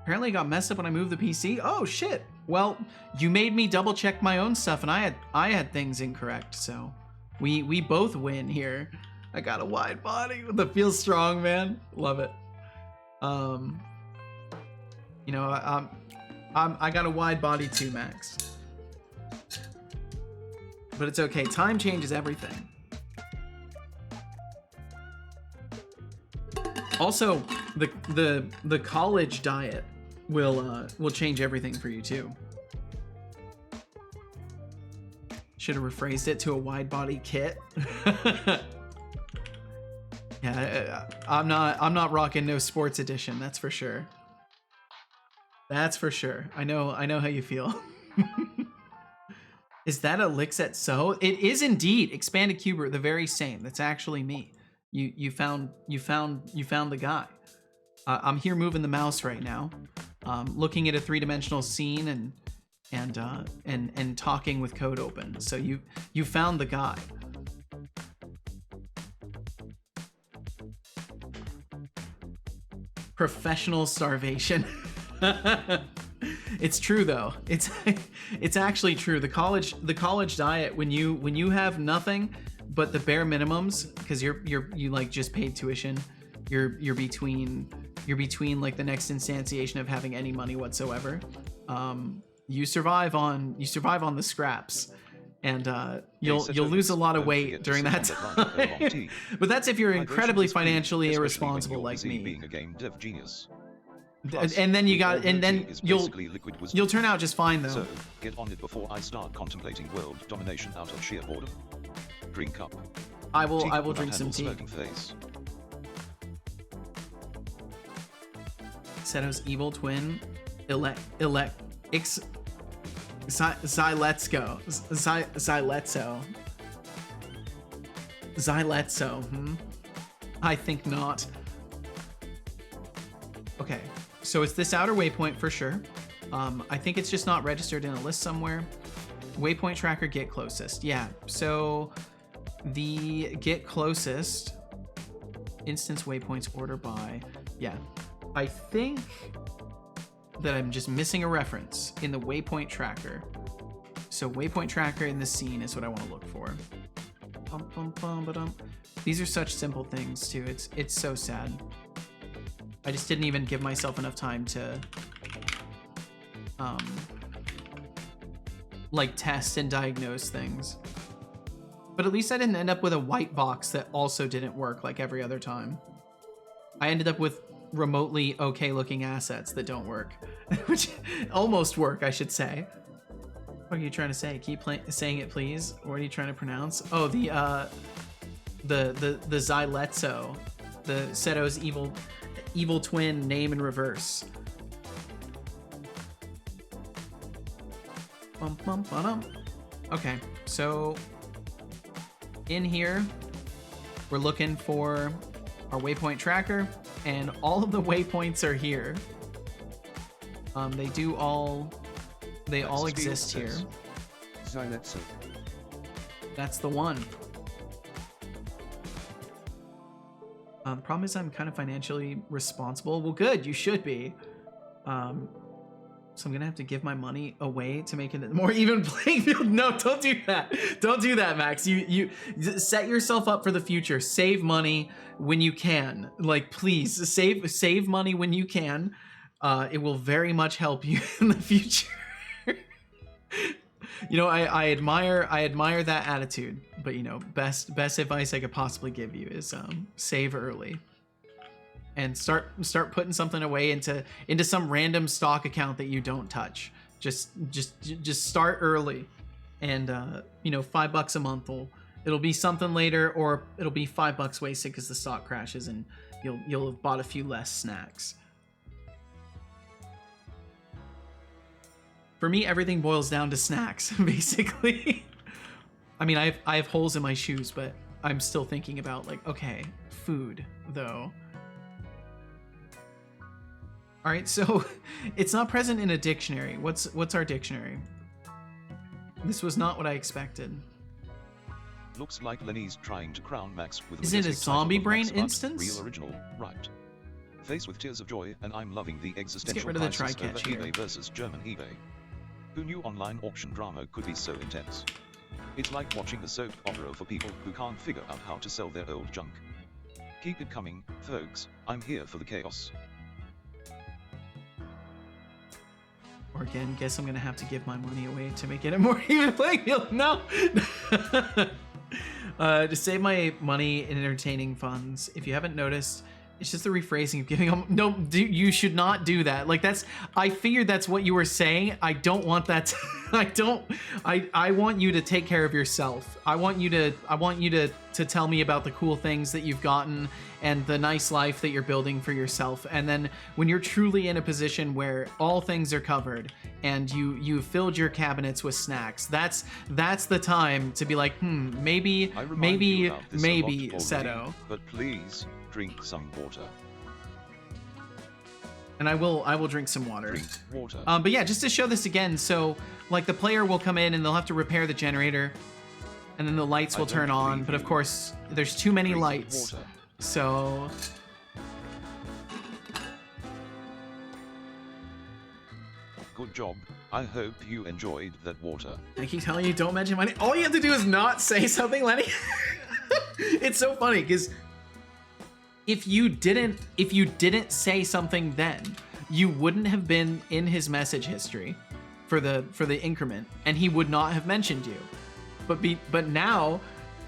apparently it got messed up when I moved the PC. Oh shit. Well, you made me double check my own stuff, and I had things incorrect, so we both win here. I got a wide body that feels strong, man. Love it. You know, I got a wide body too, Max. But it's okay. Time changes everything. Also, the college diet will change everything for you too. Should have rephrased it to a wide body kit. Yeah, I'm not rocking no sports edition. That's for sure. That's for sure. I know how you feel. Is that a Lixet So? It is indeed. Expanded Cuber, the very same. That's actually me. You found the guy. I'm here moving the mouse right now, looking at a 3-dimensional scene and talking with code open. So you found the guy. Professional starvation. It's true though. It's actually true. The college diet, when you have nothing but the bare minimums, because you like just paid tuition, you're between like the next instantiation of having any money whatsoever. You survive on the scraps, and you'll lose a lot of weight during that time. But that's if you're incredibly financially irresponsible like me. Being a game dev genius. And then you'll turn out just fine though. So get on it before I start contemplating world domination out of sheer boredom. Drink up. I will drink some tea. Face. Seto's evil twin, Xyletso. I think not. Okay, so it's this outer waypoint for sure. I think it's just not registered in a list somewhere. Waypoint tracker, get closest. Yeah, so the get closest instance waypoints order by. Yeah, I think that I'm just missing a reference in the waypoint tracker. So waypoint tracker in the scene is what I want to look for. These are such simple things too. It's so sad. I just didn't even give myself enough time to like test and diagnose things. But at least I didn't end up with a white box that also didn't work like every other time. I ended up with remotely okay looking assets that don't work, which almost work, I should say. What are you trying to say? Keep saying it, please. What are you trying to pronounce? Oh, the Xyletso, the Seto's evil twin name in reverse. Okay, so in here we're looking for our waypoint tracker, and all of the waypoints are here. They all exist here. Xyletso. That's the one. The problem is I'm kind of financially responsible. Well, good, you should be. So I'm gonna have to give my money away to make it a more even playing field. No, don't do that. Don't do that, Max. You set yourself up for the future. Save money when you can. Like, please save money when you can. It will very much help you in the future. You know, I admire that attitude, but you know, best advice I could possibly give you is save early and start putting something away into some random stock account that you don't touch. Just start early, and you know, $5 a month it'll be something later, or it'll be $5 wasted because the stock crashes and you'll have bought a few less snacks. For me, everything boils down to snacks, basically. I mean, I have holes in my shoes, but I'm still thinking about, like, okay, food, though. All right, so it's not present in a dictionary. What's our dictionary? This was not what I expected. Looks like Lenny's trying to crown Max with. Is it a zombie brain instance? Real original, right? Face with tears of joy, and I'm loving the existential rid of the crisis try-catch over here. eBay versus German eBay. Who knew online auction drama could be so intense? It's like watching a soap opera for people who can't figure out how to sell their old junk. Keep it coming, folks. I'm here for the chaos. Or again, guess I'm gonna have to give my money away to make it a more even playing field. No! To save my money in entertaining funds, if you haven't noticed, it's just the rephrasing of giving them. No, you should not do that. Like I figured that's what you were saying. I don't want that. I want you to take care of yourself. I want you to tell me about the cool things that you've gotten and the nice life that you're building for yourself. And then when you're truly in a position where all things are covered and you've filled your cabinets with snacks, that's the time to be like, maybe, Seto. But please, drink some water. And I will drink some water. Drink water. But yeah, just to show this again, so like the player will come in and they'll have to repair the generator, and then the lights will turn on. But of course, there's too many lights. Water. So Good job. I hope you enjoyed that water. I keep telling you, don't mention my name. All you have to do is not say something, Lenny. It's so funny because if you didn't say something then, you wouldn't have been in his message history for the increment, and he would not have mentioned you. But now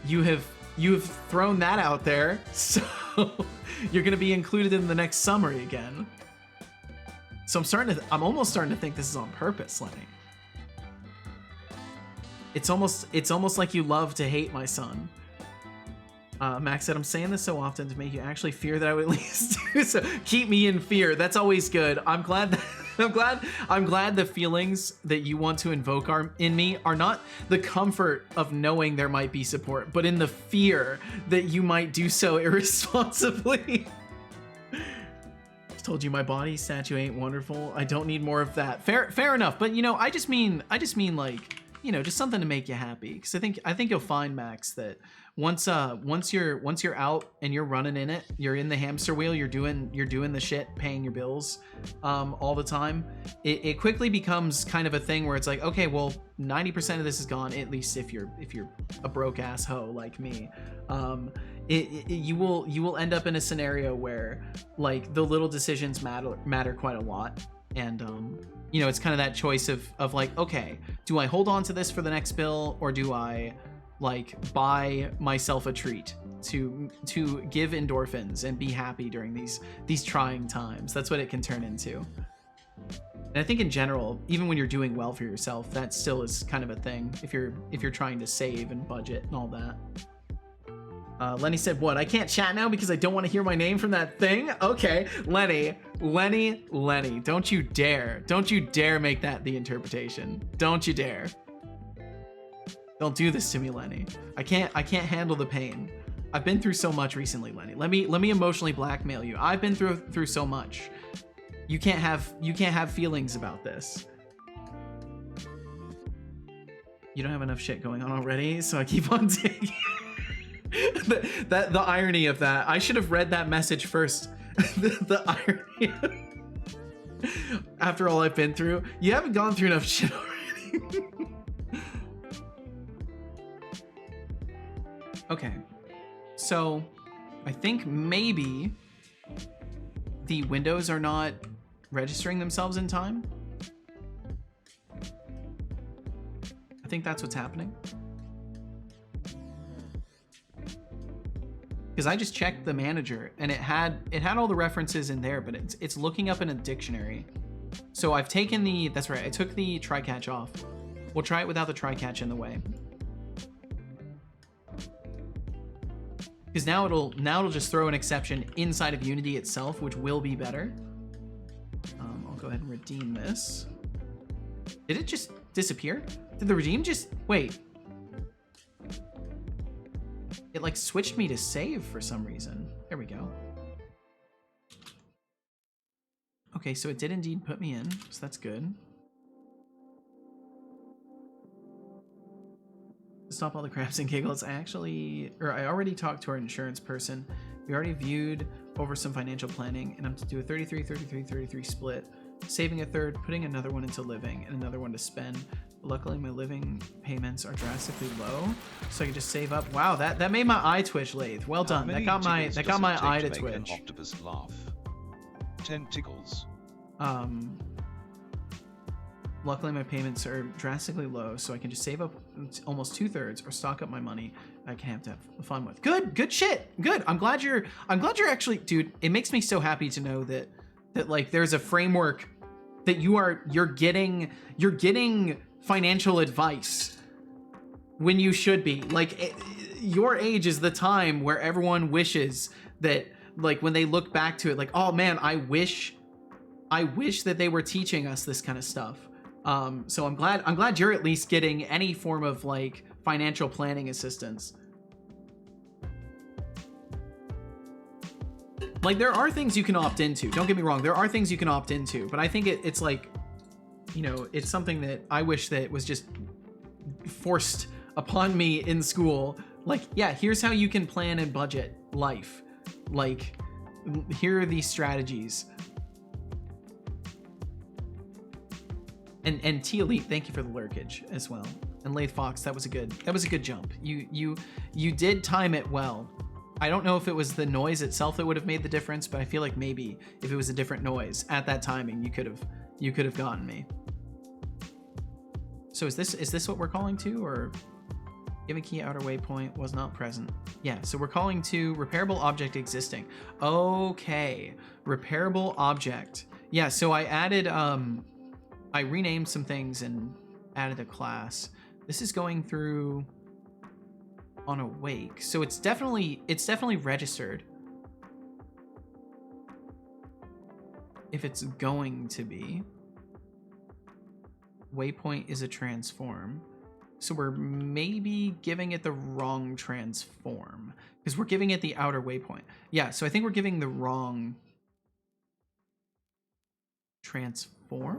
you've thrown that out there, so you're gonna be included in the next summary again. So I'm almost starting to think this is on purpose, Lenny. It's almost like you love to hate my son. Max said, I'm saying this so often to make you actually fear that I would at least do so. Keep me in fear. That's always good. I'm glad the feelings that you want to invoke in me are not the comfort of knowing there might be support, but in the fear that you might do so irresponsibly. Told you my body statue ain't wonderful. I don't need more of that. Fair enough. But you know, I just mean like, you know, just something to make you happy. Because I think you'll find, Max, that once you're out and you're running in it, you're in the hamster wheel, you're doing the shit, paying your bills all the time. It quickly becomes kind of a thing where it's like, okay, well, 90% of this is gone, at least if you're a broke ass hoe like me. You will end up in a scenario where like the little decisions matter quite a lot, and you know, it's kind of that choice of like, okay, do I hold on to this for the next bill, or do I like buy myself a treat to give endorphins and be happy during these trying times? That's what it can turn into. And I think in general, even when you're doing well for yourself, that still is kind of a thing if you're trying to save and budget and all that. Lenny said, what? I can't chat now because I don't want to hear my name from that thing? Okay, Lenny, don't you dare make that the interpretation. Don't you dare. Don't do this to me, Lenny. I can't handle the pain. I've been through so much recently, Lenny. Let me emotionally blackmail you. I've been through so much. You can't have feelings about this. You don't have enough shit going on already, so I keep on digging. the irony of that. I should have read that message first. the irony. After all I've been through, you haven't gone through enough shit already. Okay, so I think maybe the windows are not registering themselves in time. I think that's what's happening. Because I just checked the manager and it had all the references in there, but it's looking up in a dictionary. So I've taken that's right, I took the try catch off. We'll try it without the try catch in the way. Because now it'll just throw an exception inside of Unity itself, which will be better. I'll go ahead and redeem this. Did it just disappear? Did the redeem just, wait. It like switched me to save for some reason. There we go. Okay, so it did indeed put me in, so that's good. To stop all the craps and giggles, I already talked to our insurance person. We already viewed over some financial planning, and I'm to do a 33-33-33 split saving a third, putting another one into living, and another one to spend. Luckily, my living payments are drastically low, so I can just save up. Wow, that made my eye twitch, Lathe. Well done. That got my eye to twitch. An octopus laugh. 10 tickles. Luckily, my payments are drastically low, so I can just save up almost 2/3 or stock up my money I can have to have fun with. Good shit. Good. I'm glad you're actually, dude. It makes me so happy to know that like there's a framework that you're getting financial advice when you should be. Like your age is the time where everyone wishes that, like, when they look back to it, like, oh man, I wish that they were teaching us this kind of stuff. So I'm glad you're at least getting any form of like financial planning assistance. Like, there are things you can opt into. Don't get me wrong. There are things you can opt into, but I think it's like, you know, it's something that I wish that was just forced upon me in school. Like, yeah, here's how you can plan and budget life. Like, here are these strategies. And T Elite, thank you for the lurkage as well. And Lathe Fox, that was a good jump. You did time it well. I don't know if it was the noise itself that would have made the difference, but I feel like maybe if it was a different noise at that timing, you could have gotten me. So is this what we're calling to, or give a key outer waypoint was not present? Yeah, so we're calling to repairable object existing. Okay, repairable object. Yeah, so I added I renamed some things and added a class. This is going through on awake, so it's definitely registered. If it's going to be. Waypoint is a transform. So we're maybe giving it the wrong transform, because we're giving it the outer waypoint. Yeah, so I think we're giving the wrong transform,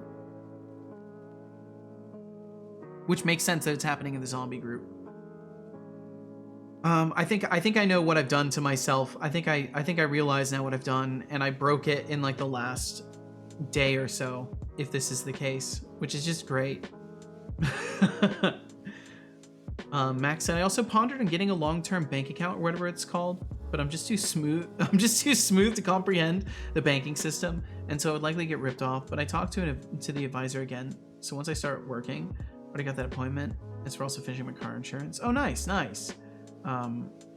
which makes sense that it's happening in the zombie group. I think I know what I've done to myself. I think I realize now what I've done, and I broke it in like the last day or so, if this is the case, which is just great. Max said, I also pondered on getting a long-term bank account or whatever it's called, but I'm just too smooth to comprehend the banking system, and so I would likely get ripped off. But I talked to the advisor again, so once I start working, already got that appointment. As for also finishing my car insurance. Oh, nice.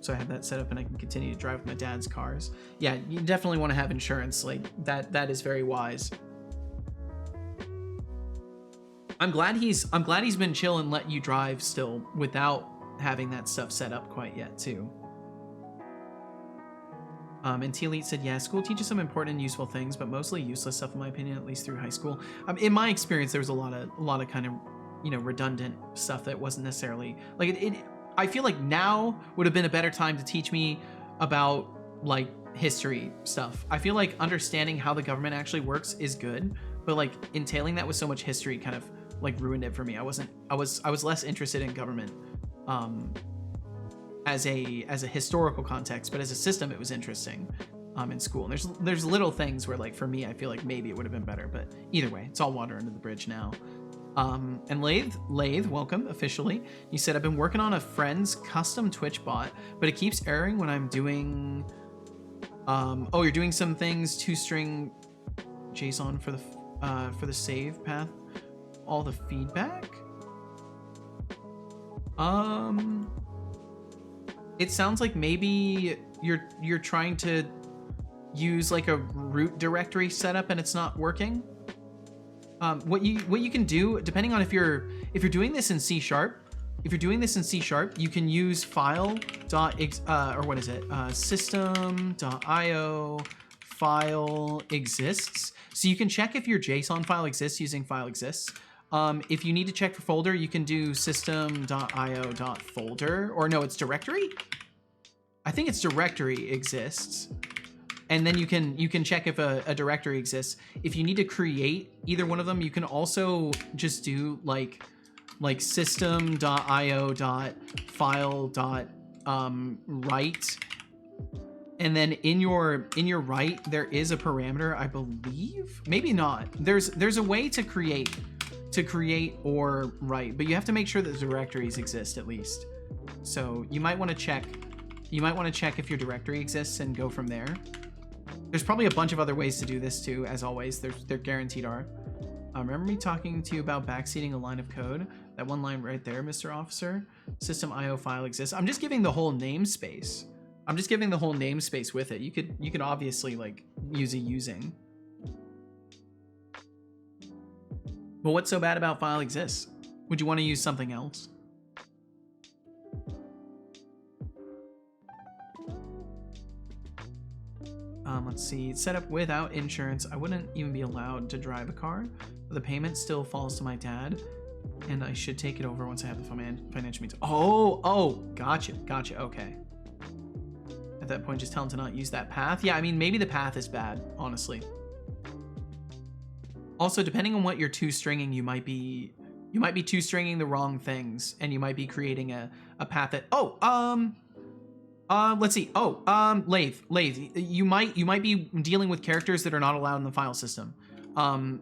So I have that set up, and I can continue to drive with my dad's cars. Yeah, you definitely want to have insurance. Like that is very wise. I'm glad he's been chill and let you drive still without having that stuff set up quite yet too. And T Elite said, yeah, school teaches some important and useful things, but mostly useless stuff in my opinion, at least through high school. In my experience, there was a lot of kind of, you know, redundant stuff that wasn't necessarily like I feel like now would have been a better time to teach me about like history stuff. I feel like understanding how the government actually works is good, but like entailing that with so much history kind of like ruined it for me. I was less interested in government as a historical context, but as a system it was interesting in school. And there's little things where like for me I feel like maybe it would have been better, but either way, it's all water under the bridge now. And Lathe, welcome officially. You said, I've been working on a friend's custom Twitch bot, but it keeps erroring when I'm doing, oh, you're doing some things, 2-string JSON for the save path, all the feedback. It sounds like maybe you're trying to use like a root directory setup and it's not working. What you can do, depending on if you're doing this in C#, you can use system.io file exists. So you can check if your JSON file exists using file exists. If you need to check for folder, you can do system.io.folder, or no, it's directory. I think it's directory exists. And then you can check if a directory exists. If you need to create either one of them, you can also just do like system.io.file.write And then in your right, there is a parameter, I believe. Maybe not. There's a way to create or write, but you have to make sure that the directories exist at least. So you might want to check. You might want to check if your directory exists and go from there. There's probably a bunch of other ways to do this too. As always, there guaranteed are. Remember me talking to you about backseating a line of code? That one line right there, Mr. Officer. System IO file exists. I'm just giving the whole namespace. I'm just giving the whole namespace with it. You could obviously like use a using. But what's so bad about file exists? Would you want to use something else? Let's see. It's set up without insurance. I wouldn't even be allowed to drive a car. The payment still falls to my dad, and I should take it over once I have the financial means. Oh, gotcha. Okay. At that point, just tell him to not use that path. Yeah, I mean, maybe the path is bad, honestly. Also, depending on what you're two-stringing, you might be two-stringing the wrong things, and you might be creating a path that. Let's see. Lathe. You might be dealing with characters that are not allowed in the file system.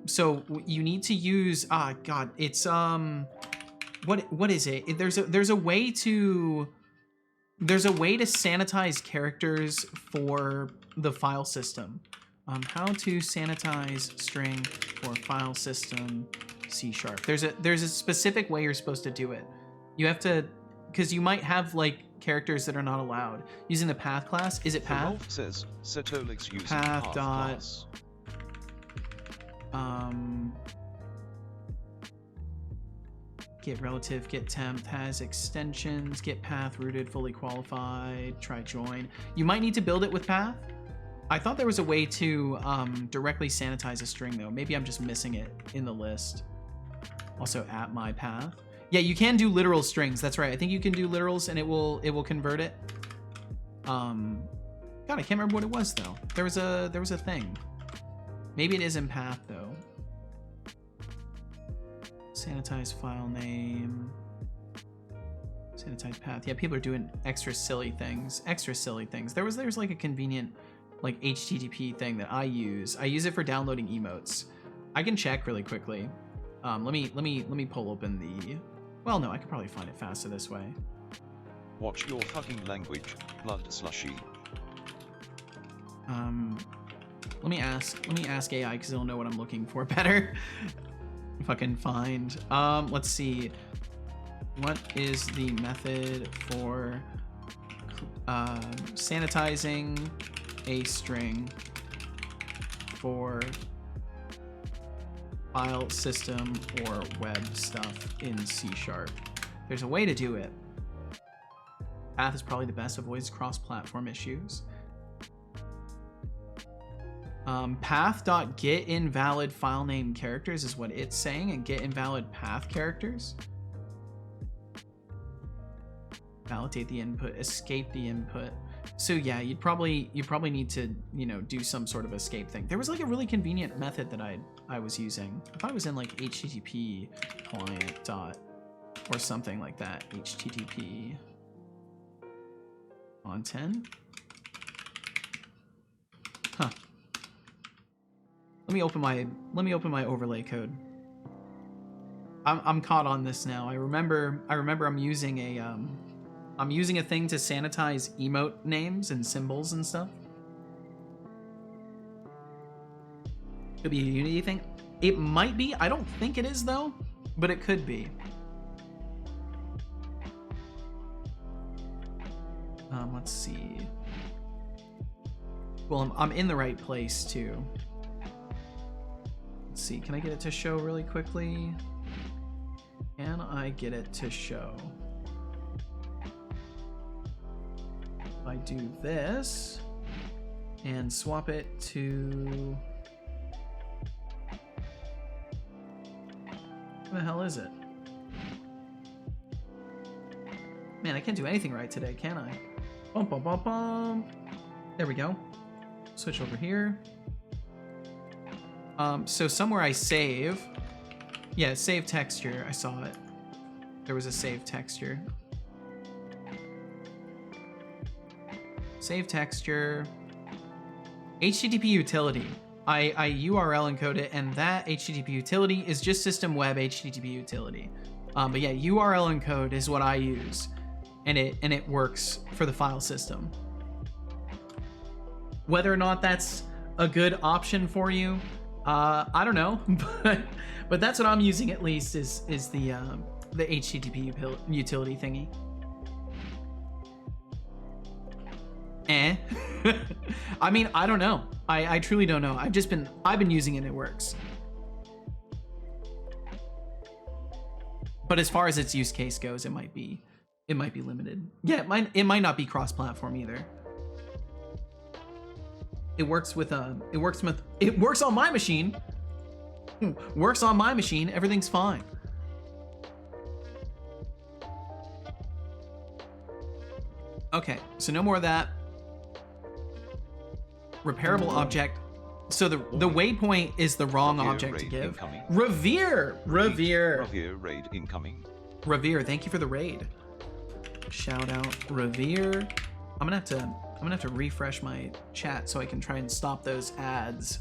So you need to use. God, it's what is it? There's a way to sanitize characters for the file system. How to sanitize string for file system C#. There's a specific way you're supposed to do it. You have to, because you might have like characters that are not allowed using the path class. Is it path? Rolf says Setolyx using path dot class. Get relative, get temp, has extensions, get path rooted, fully qualified, try join. You might need to build it with path. I thought there was a way to directly sanitize a string though. Maybe I'm just missing it in the list. Also at my path. Yeah, you can do literal strings. That's right. I think you can do literals and it will convert it. God, I can't remember what it was though. There was a thing. Maybe it is in path though. Sanitize file name. Sanitize path. Yeah, people are doing extra silly things. There's like a convenient like HTTP thing that I use. I use it for downloading emotes. I can check really quickly. Let me pull open the. Well, no, I could probably find it faster this way. Watch your fucking language, blood slushy. Let me ask AI because it'll know what I'm looking for better. If I can find. Let's see. What is the method for sanitizing a string for file system or web stuff in C#? There's a way to do it. Path is probably the best, avoids cross-platform issues. Path.get invalid file name characters is what it's saying, and get invalid path characters. Validate the input, escape the input. So yeah, you'd probably need to, do some sort of escape thing. There was like a really convenient method that I was using. If I was in like HTTP client dot or something like that, HTTP content. Huh. Let me open my overlay code. I'm caught on this now. I remember I'm using a thing to sanitize emote names and symbols and stuff. Could be a Unity thing. It might be. I don't think it is though, but it could be. Let's see. Well, I'm in the right place too. Let's see. Can I get it to show really quickly? Can I get it to show? If I do this and swap it to... What the hell is it? Man, I can't do anything right today, can I? Bum, bum, bum, bum. There we go. Switch over here. So somewhere I save. Yeah, save texture. I saw it. There was a save texture. Save texture. HTTP utility. I URL encode it, and that HTTP utility is just system web HTTP utility. But yeah, URL encode is what I use, and it works for the file system. Whether or not that's a good option for you, I don't know, but that's what I'm using at least is the HTTP utility thingy. I mean, I don't know. I truly don't know. I've been using it and it works. But as far as its use case goes, it might be limited. Yeah, it might not be cross-platform either. It works on my machine. Works on my machine. Everything's fine. Okay, so no more of that. Repairable object. So the waypoint is the wrong object to give. Incoming. Revere raid incoming. Revere, thank you for the raid. Shout out Revere. I'm gonna have to refresh my chat so I can try and stop those ads.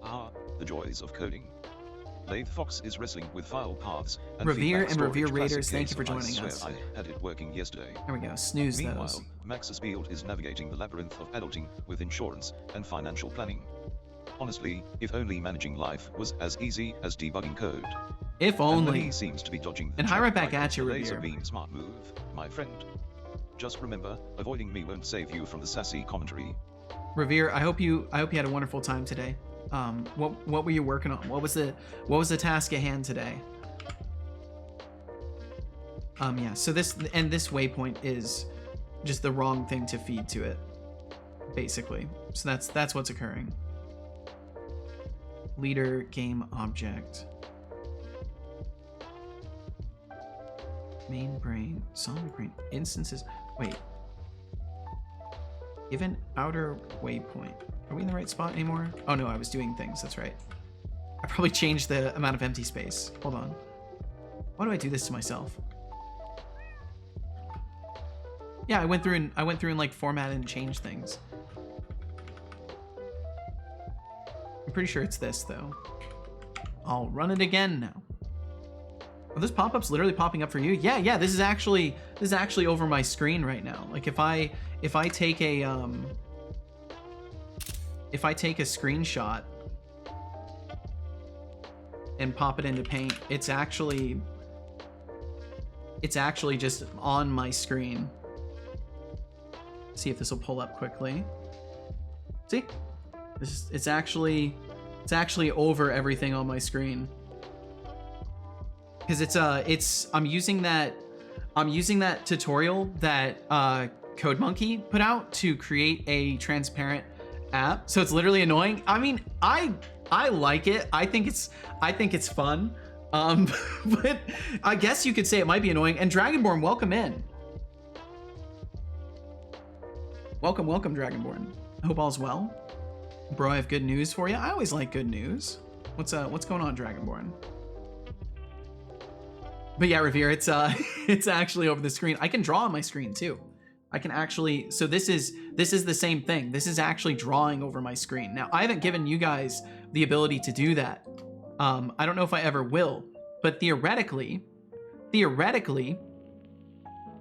Ah, the joys of coding. Lathe Fox is wrestling with file paths. And Revere and Revere storage. Raiders, thank you for joining us. I had it working yesterday. There we go. Snooze Meanwhile, those. Max's build is navigating the labyrinth of adulting with insurance and financial planning. Honestly, if only managing life was as easy as debugging code. If only. He seems to be dodging the and hi right back at you, Revere. Laser beam smart move, my friend. Just remember, avoiding me won't save you from the sassy commentary. Revere, I hope you had a wonderful time today. What were you working on? What was the task at hand today? Yeah, so this waypoint is just the wrong thing to feed to it, basically. So that's what's occurring. Leader game object. Main brain, solid brain, instances. Wait. Given outer waypoint. Are we in the right spot anymore? Oh no, I was doing things, that's right. I probably changed the amount of empty space. Hold on. Why do I do this to myself? Yeah, I went through and like formatted and changed things. I'm pretty sure it's this though. I'll run it again now. Are those pop-ups literally popping up for you? Yeah, this is actually over my screen right now. Like if I take a screenshot and pop it into Paint, it's actually just on my screen. See if this will pull up quickly. See? It's actually over everything on my screen. Because I'm using that tutorial that CodeMonkey put out to create a transparent app. So it's literally annoying. I mean, I like it. I think it's fun. But I guess you could say it might be annoying. And Dragonborn, welcome in. Welcome, Dragonborn. I hope all's well. Bro, I have good news for you. I always like good news. What's going on, Dragonborn? But yeah, Revere, it's actually over the screen. I can draw on my screen too. I can actually, so this is the same thing. This is actually drawing over my screen. Now, I haven't given you guys the ability to do that. I don't know if I ever will, but theoretically,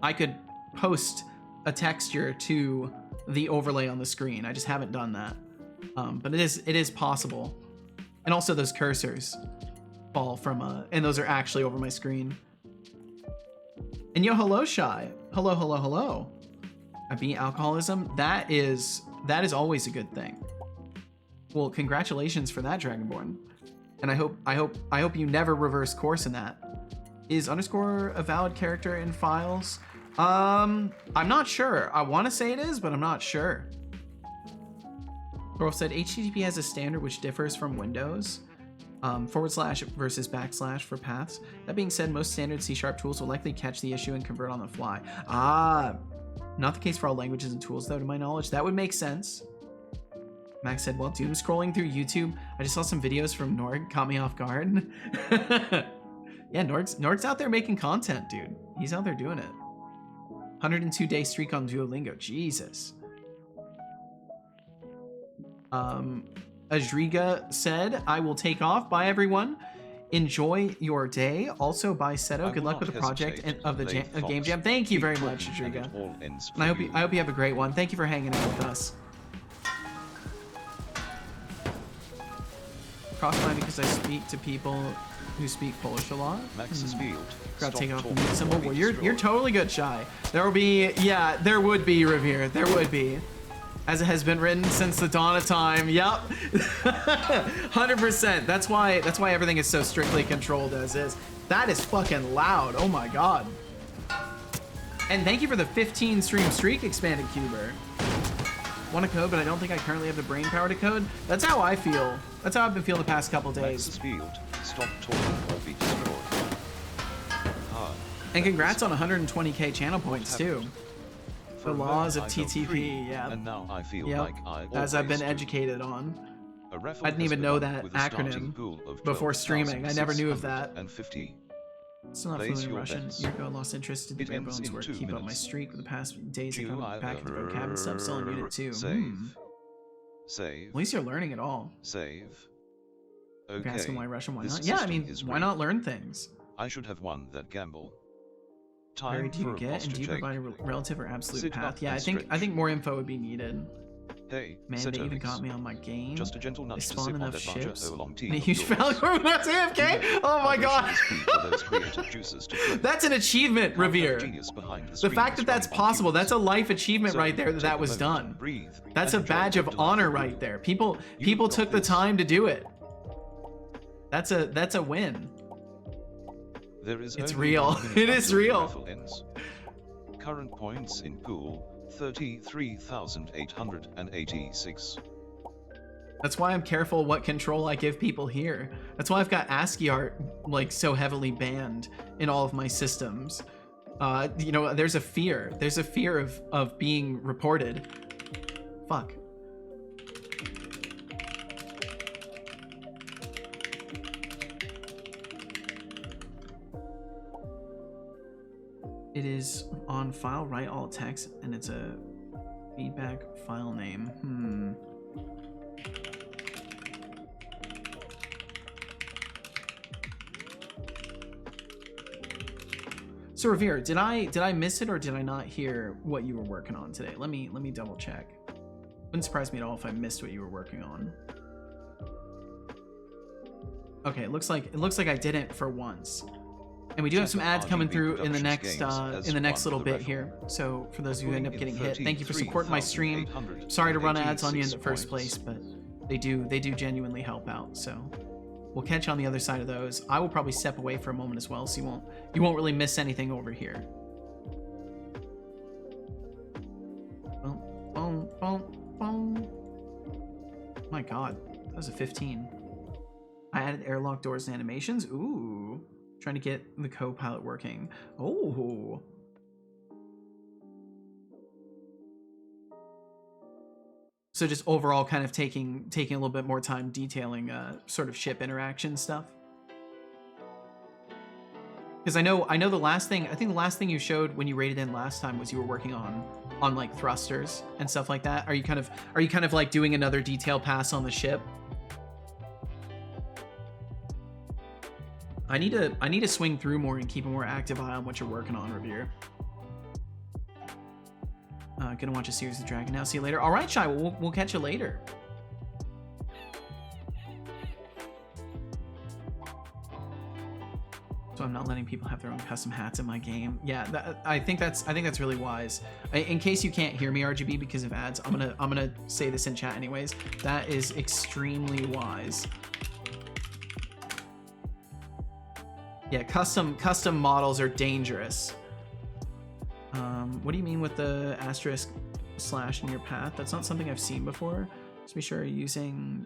I could post a texture to the overlay on the screen. I just haven't done that. But it is possible. And also those cursors fall from, and those are actually over my screen. And yo, hello, Shy. Hello. I beat alcoholism. That is always a good thing. Well, congratulations for that, Dragonborn. And I hope you never reverse course in that. Is underscore a valid character in files? I'm not sure. I want to say it is, but I'm not sure. Bro said HTTP has a standard which differs from Windows. / versus / for paths. That being said, most standard C# tools will likely catch the issue and convert on the fly. Not the case for all languages and tools though, to my knowledge. That would make sense. Max said, well, doom scrolling through YouTube. I just saw some videos from Nord, caught me off guard. Yeah, Nord's out there making content, dude. He's out there doing it. 102-day streak on Duolingo, Jesus. Ajriga said, I will take off. Bye, everyone. Enjoy your day. Also, bye, Seto. Good luck with the project and of the game jam. Thank you very much, Ajriga. And I hope you have a great one. Thank you for hanging out with us. Cross-line because I speak to people who speak Polish a lot. Max's field. Forgot to take off the mute symbol. Well, you're totally good, Shy. There will be, yeah, there would be, Revere. There would be. As it has been written since the dawn of time. Yep. 100%. That's why everything is so strictly controlled as is. That is fucking loud. Oh my god. And thank you for the 15 stream streak, Expanded Cuber. Want to code, but I don't think I currently have the brain power to code. That's how I feel. That's how I've been feeling the past couple days. Max's field. Stop talking or be destroyed. And congrats on 120k channel points too. The laws of TTP, yeah. And now I feel yep. like as I've been educated on. I didn't even know that acronym before streaming. I never knew of that. Still not fluent in Russian. Yurko lost interest in the bare bones work. Keep up my streak for the past days. I come back to the vocab and stuff. Still in unit 2. Save. At least you're learning it all. Save. Okay. You're asking why Russian, why not? Yeah, I mean, why not learn things? I should have won that gamble. Where do you get and do you provide a relative or absolute path? Yeah, I think more info would be needed. Hey, man, they even got me on my game. Just a gentle nudge they spawn enough ships. And a huge Falcon that's AFK? Oh my god! That's an achievement, Revere. The fact that that's possible, that's a life achievement right there that was done. That's a badge of honor right there. People took the time to do it. That's a win. It's real. It is real. Current points in pool 33,886. That's why I'm careful what control I give people here. That's why I've got ASCII art like so heavily banned in all of my systems. You know, there's a fear. There's a fear of being reported. Fuck. It is on file, write all text, and it's a feedback file name. So Revere, did I miss it or did I not hear what you were working on today? Let me double check. Wouldn't surprise me at all if I missed what you were working on. Okay, it looks like I didn't for once. And we do have some ads coming through in the next little bit here. So for those of you who end up getting hit, thank you for supporting my stream. Sorry to run ads on you in the first place, but they do genuinely help out. So we'll catch you on the other side of those. I will probably step away for a moment as well, so you won't really miss anything over here. Boom, boom, boom, boom. My God, that was a 15. I added airlock doors and animations. Ooh. Trying to get the co-pilot working. Oh. So just overall kind of taking a little bit more time detailing sort of ship interaction stuff. Because I know the last thing, I think the last thing you showed when you raided in last time was you were working on like thrusters and stuff like that. Are you kind of like doing another detail pass on the ship? I need to swing through more and keep a more active eye on what you're working on, Revere. Gonna watch a series of Dragon now. See you later. All right, Shy. We'll catch you later. So I'm not letting people have their own custom hats in my game. Yeah, I think that's really wise. In case you can't hear me, RGB, because of ads, I'm gonna say this in chat anyways. That is extremely wise. Yeah, custom models are dangerous. What do you mean with the asterisk slash in your path? That's not something I've seen before. Just be sure you're using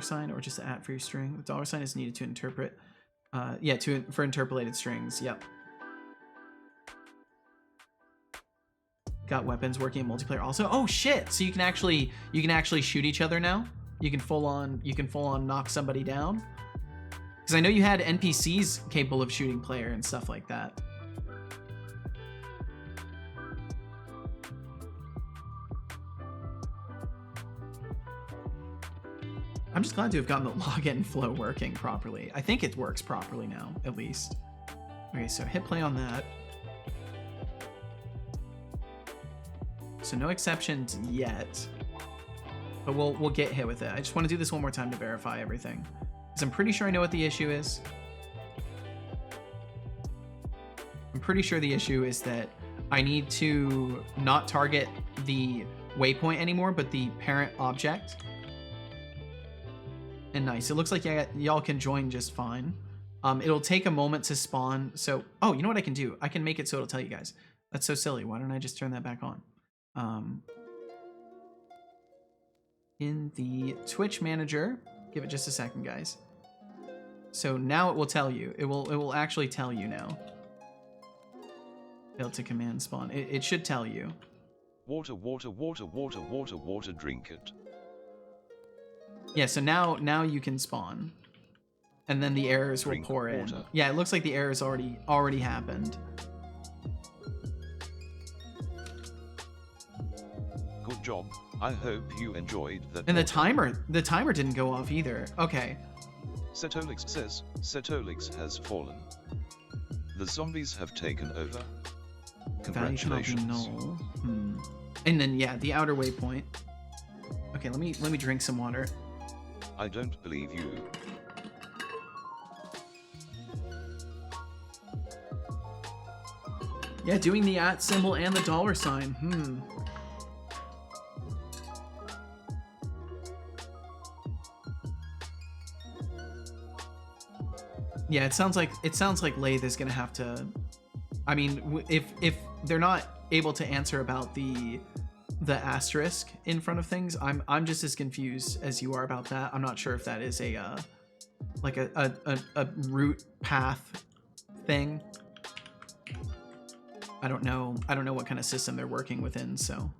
$sign or just @ for your string. The $sign is needed to interpret. For interpolated strings. Yep. Got weapons working in multiplayer also. Oh shit! So you can actually shoot each other now. You can full on knock somebody down. Because I know you had NPCs capable of shooting player and stuff like that. I'm just glad to have gotten the login flow working properly. I think it works properly now, at least. Okay, so hit play on that. So no exceptions yet, but we'll get hit with it. I just want to do this one more time to verify everything, because I'm pretty sure I know what the issue is. I'm pretty sure the issue is that I need to not target the waypoint anymore, but the parent object. And nice. It looks like y'all can join just fine. It'll take a moment to spawn. So, oh, you know what I can do? I can make it so it'll tell you guys. That's so silly. Why don't I just turn that back on? In the Twitch manager, give it just a second, guys. So now it will tell you. It will actually tell you now. Failed to command spawn. It should tell you. Water, water, water, water, water, water, drink it. Yeah, so now you can spawn. And then the errors will pour in. Yeah, it looks like the errors already happened. Good job. I hope you enjoyed that. And the timer didn't go off either. Okay. Setolyx says, Setolyx has fallen. The zombies have taken over. Congratulations. Null. And then yeah, the outer waypoint. Okay, let me drink some water. I don't believe you. Yeah, doing the @ symbol and the $sign. Yeah, it sounds like Lathe is gonna have to. I mean, if they're not able to answer about the asterisk in front of things, I'm just as confused as you are about that. I'm not sure if that is a like a root path thing. I don't know what kind of system they're working within, so.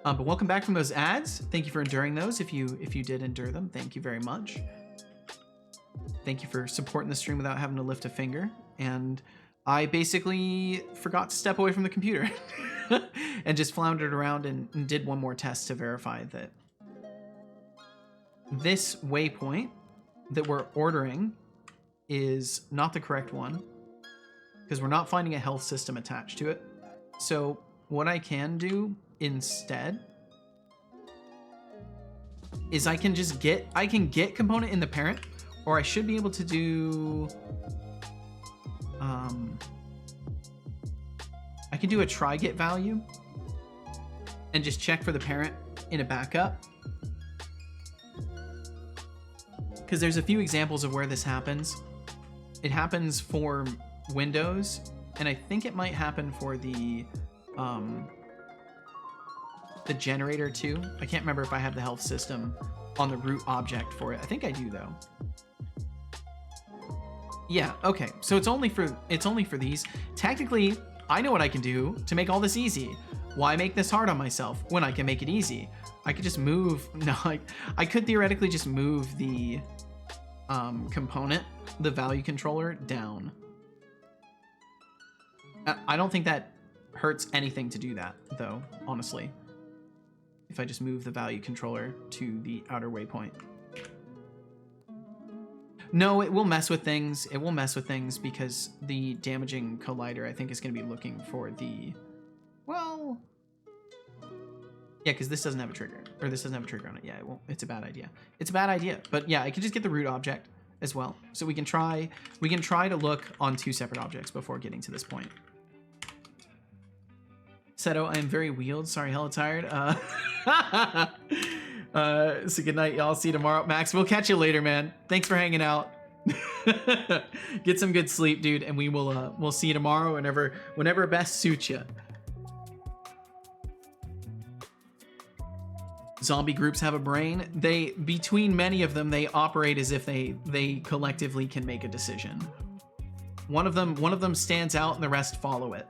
But welcome back from those ads. Thank you for enduring those. If you did endure them, thank you very much. Thank you for supporting the stream without having to lift a finger. And I basically forgot to step away from the computer and just floundered around and did one more test to verify that this waypoint that we're ordering is not the correct one, because we're not finding a health system attached to it. So what I can do instead is I can get component in the parent, or I should be able to do I can do a try get value and just check for the parent in a backup, because there's a few examples of where this happens. It happens for Windows, and I think it might happen for the generator too. I can't remember if I have the health system on the root object for it. I think I do though. Yeah, okay. So it's only for these. Technically, I know what I can do to make all this easy. Why make this hard on myself when I can make it easy? I could just move. No, I could theoretically just move the component, the value controller, down. I don't think that hurts anything to do that, though, honestly. If I just move the value controller to the outer waypoint. No, it will mess with things. It will mess with things because the damaging collider, I think, is going to be looking for the... Well... Yeah, because this doesn't have a trigger. Or this doesn't have a trigger on it. Yeah, it won't. It's a bad idea. It's a bad idea. But yeah, I can just get the root object as well. So we can try to look on two separate objects before getting to this point. Seto, I am very wheeled. Sorry, hella tired. So good night, y'all. See you tomorrow. Max, we'll catch you later, man. Thanks for hanging out. Get some good sleep, dude, and we'll see you tomorrow whenever best suits you. Zombie groups have a brain. Between many of them, they operate as if they collectively can make a decision. One of them stands out and the rest follow it.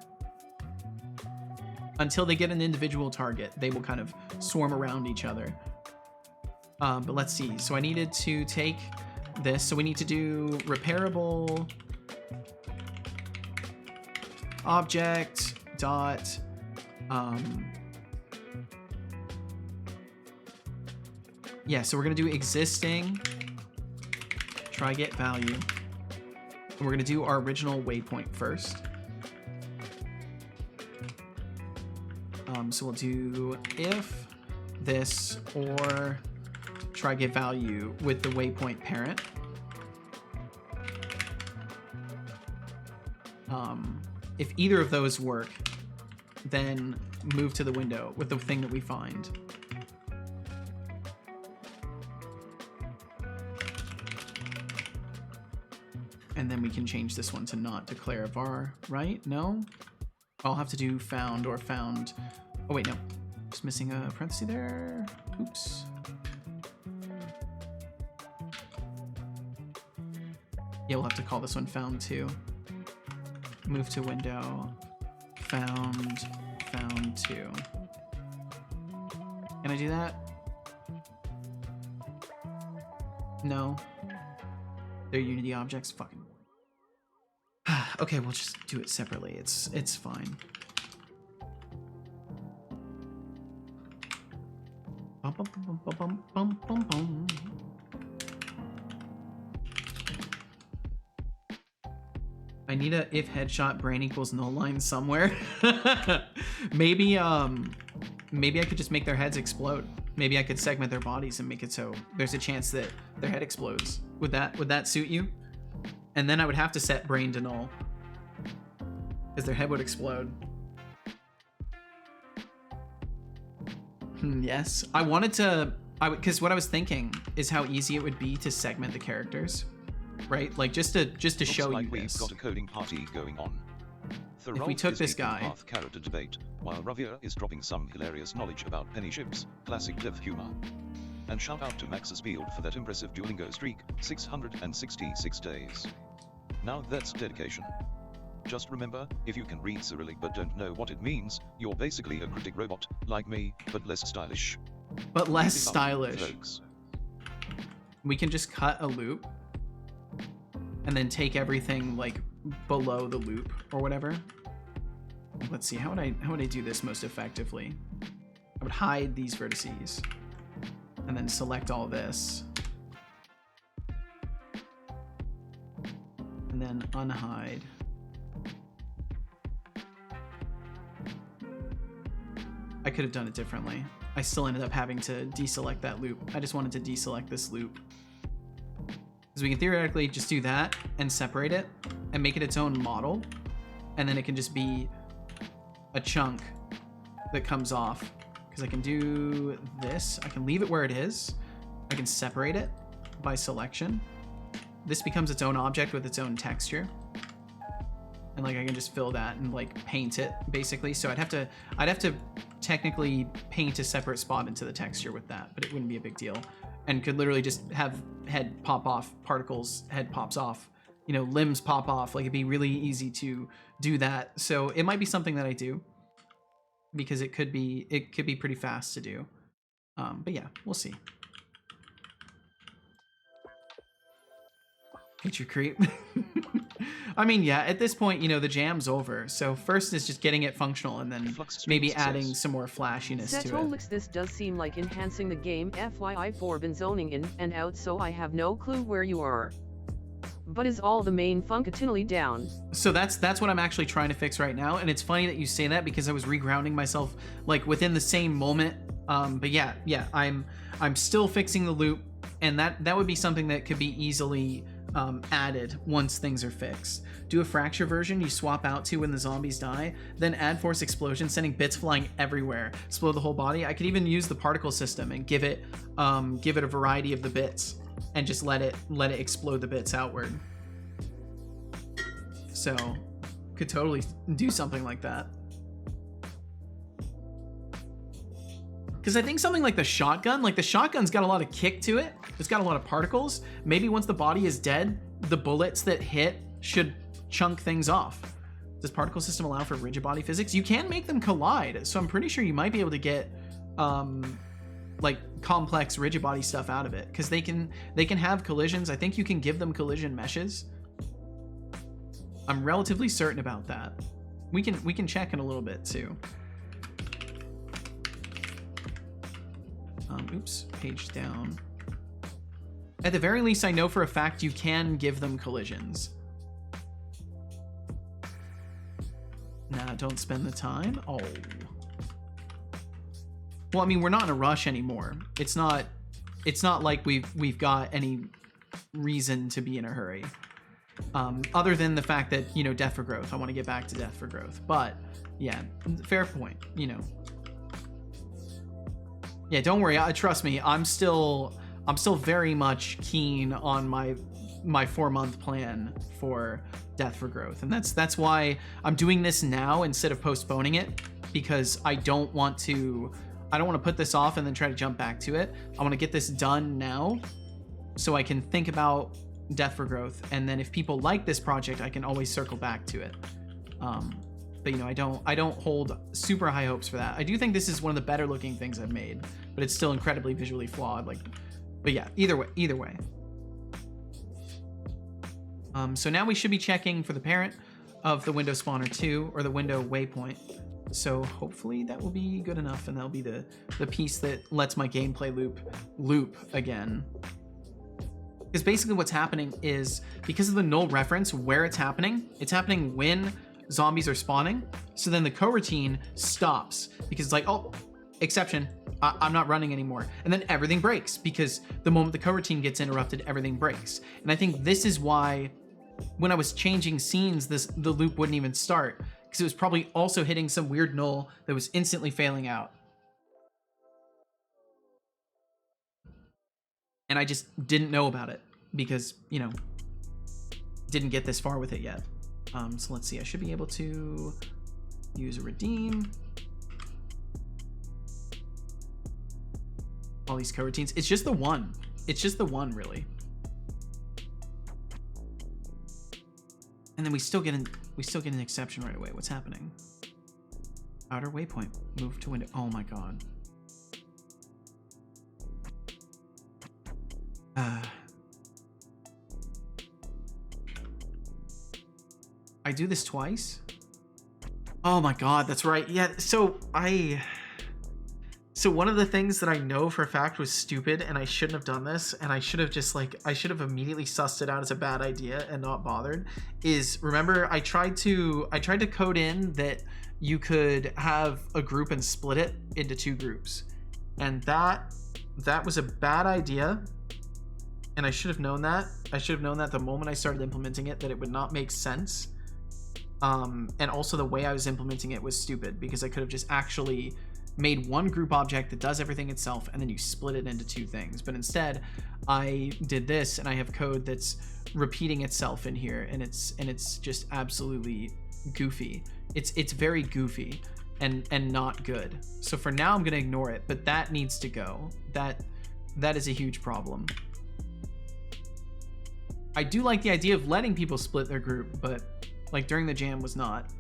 Until they get an individual target, they will kind of swarm around each other. But let's see. So I needed to take this. So we need to do repairable object dot Yeah, so we're gonna do existing, try get value. And we're gonna do our original waypoint first. So we'll do if this or try get value with the waypoint parent. If either of those work, then move to the window with the thing that we find. And then we can change this one to not declare var, right? No? I'll have to do found or found. Oh wait, no. Just missing a parenthesis there. Oops. Yeah, we'll have to call this one found too. Move to window, found two. Can I do that? No. They're Unity objects, fucking. Okay, we'll just do it separately. It's fine. Bum, bum, bum, bum, bum, bum, bum. I need a if headshot brain equals null line somewhere. Maybe maybe I could just make their heads explode. Maybe I could segment their bodies and make it so there's a chance that their head explodes. Would that suit you? And then I would have to set brain to null, because their head would explode. Yes, I wanted to. Because what I was thinking is how easy it would be to segment the characters. Right, like just to Looks show like you we've this. got a coding party going on. If we took this guy, path character debate, while Ravia is dropping some hilarious knowledge about penny ships, classic Dev humor. And shout out to Max's Build for that impressive Duolingo streak, 666 days. Now that's dedication. Just remember, if you can read Cyrillic but don't know what it means, you're basically a critic robot, like me, but less stylish. But less Keep it up, stylish. folks. We can just cut a loop and then take everything like below the loop or whatever. Let's see, how would I do this most effectively? I would hide these vertices and then select all this and then unhide. I could have done it differently. I still ended up having to deselect that loop. I just wanted to deselect this loop. Because we can theoretically just do that and separate it and make it its own model. And then it can just be a chunk that comes off. Because I can do this. I can leave it where it is. I can separate it by selection. This becomes its own object with its own texture. And like I can just fill that and like paint it basically. So I'd have to technically paint a separate spot into the texture with that, but it wouldn't be a big deal. And could literally just have head pop off, particles, head pops off, you know, limbs pop off. Like it'd be really easy to do that. So it might be something that I do because it could be pretty fast to do. But yeah, we'll see. Hate your creep. I mean, yeah, at this point, you know, the jam's over. So first is just getting it functional and then maybe adding some more flashiness to it. Setolyx, this does seem like enhancing the game. FYI, for been zoning in and out, so I have no clue where you are. But is all the main functionality down? So that's what I'm actually trying to fix right now. And it's funny that you say that because I was regrounding myself like within the same moment. But yeah, I'm still fixing the loop, and that would be something that could be easily added once things are fixed. Do a fracture version you swap out to when the zombies die, then add force explosion, sending bits flying everywhere, explode the whole body. I could even use the particle system and give it a variety of the bits and just let it explode the bits outward. So could totally do something like that. Because I think something like the shotgun's got a lot of kick to it. It's got a lot of particles. Maybe once the body is dead, the bullets that hit should chunk things off. Does particle system allow for rigid body physics? You can make them collide, so I'm pretty sure you might be able to get like complex rigid body stuff out of it, because they can have collisions. I think you can give them collision meshes. I'm relatively certain about that. We can check in a little bit too. Oops, page down. At the very least, I know for a fact you can give them collisions. Nah, don't spend the time. Oh. Well, I mean, we're not in a rush anymore. It's not like we've got any reason to be in a hurry. Other than the fact that, you know, Death for Growth. I want to get back to Death for Growth. But yeah, fair point, you know. Yeah, don't worry. Trust me, I'm still very much keen on my 4-month plan for Death for Growth, and that's why I'm doing this now instead of postponing it, because I don't want to put this off and then try to jump back to it. I want to get this done now so I can think about Death for Growth, and then if people like this project, I can always circle back to it. But you know, I don't hold super high hopes for that. I do think this is one of the better looking things I've made, but it's still incredibly visually flawed. But yeah, either way. So now we should be checking for the parent of the window spawner 2, or the window waypoint. So hopefully that will be good enough, and that'll be the piece that lets my gameplay loop again. Because basically what's happening is, because of the null reference where it's happening when zombies are spawning. So then the coroutine stops, because it's like, oh, exception, I'm not running anymore. And then everything breaks, because the moment the coroutine gets interrupted, everything breaks. And I think this is why when I was changing scenes, the loop wouldn't even start, because it was probably also hitting some weird null that was instantly failing out. And I just didn't know about it, because, you know, didn't get this far with it yet. So let's see, I should be able to use a redeem. All these coroutines. It's just the one. It's just the one, really. And then we still get an exception right away. What's happening? Outer waypoint. Move to window. Oh my god. I do this twice? Oh my god, that's right. Yeah, so one of the things that I know for a fact was stupid, and I shouldn't have done this, and I should have just I should have immediately sussed it out as a bad idea and not bothered, is, remember, I tried to code in that you could have a group and split it into 2 groups. And that was a bad idea. And I should have known that. I should have known that the moment I started implementing it, that it would not make sense. And also the way I was implementing it was stupid, because I could have just actually made one group object that does everything itself, and then you split it into 2 things. But instead, I did this, and I have code that's repeating itself in here, and it's just absolutely goofy. It's very goofy and not good. So for now, I'm gonna ignore it, but that needs to go. That is a huge problem. I do like the idea of letting people split their group, but like during the jam was not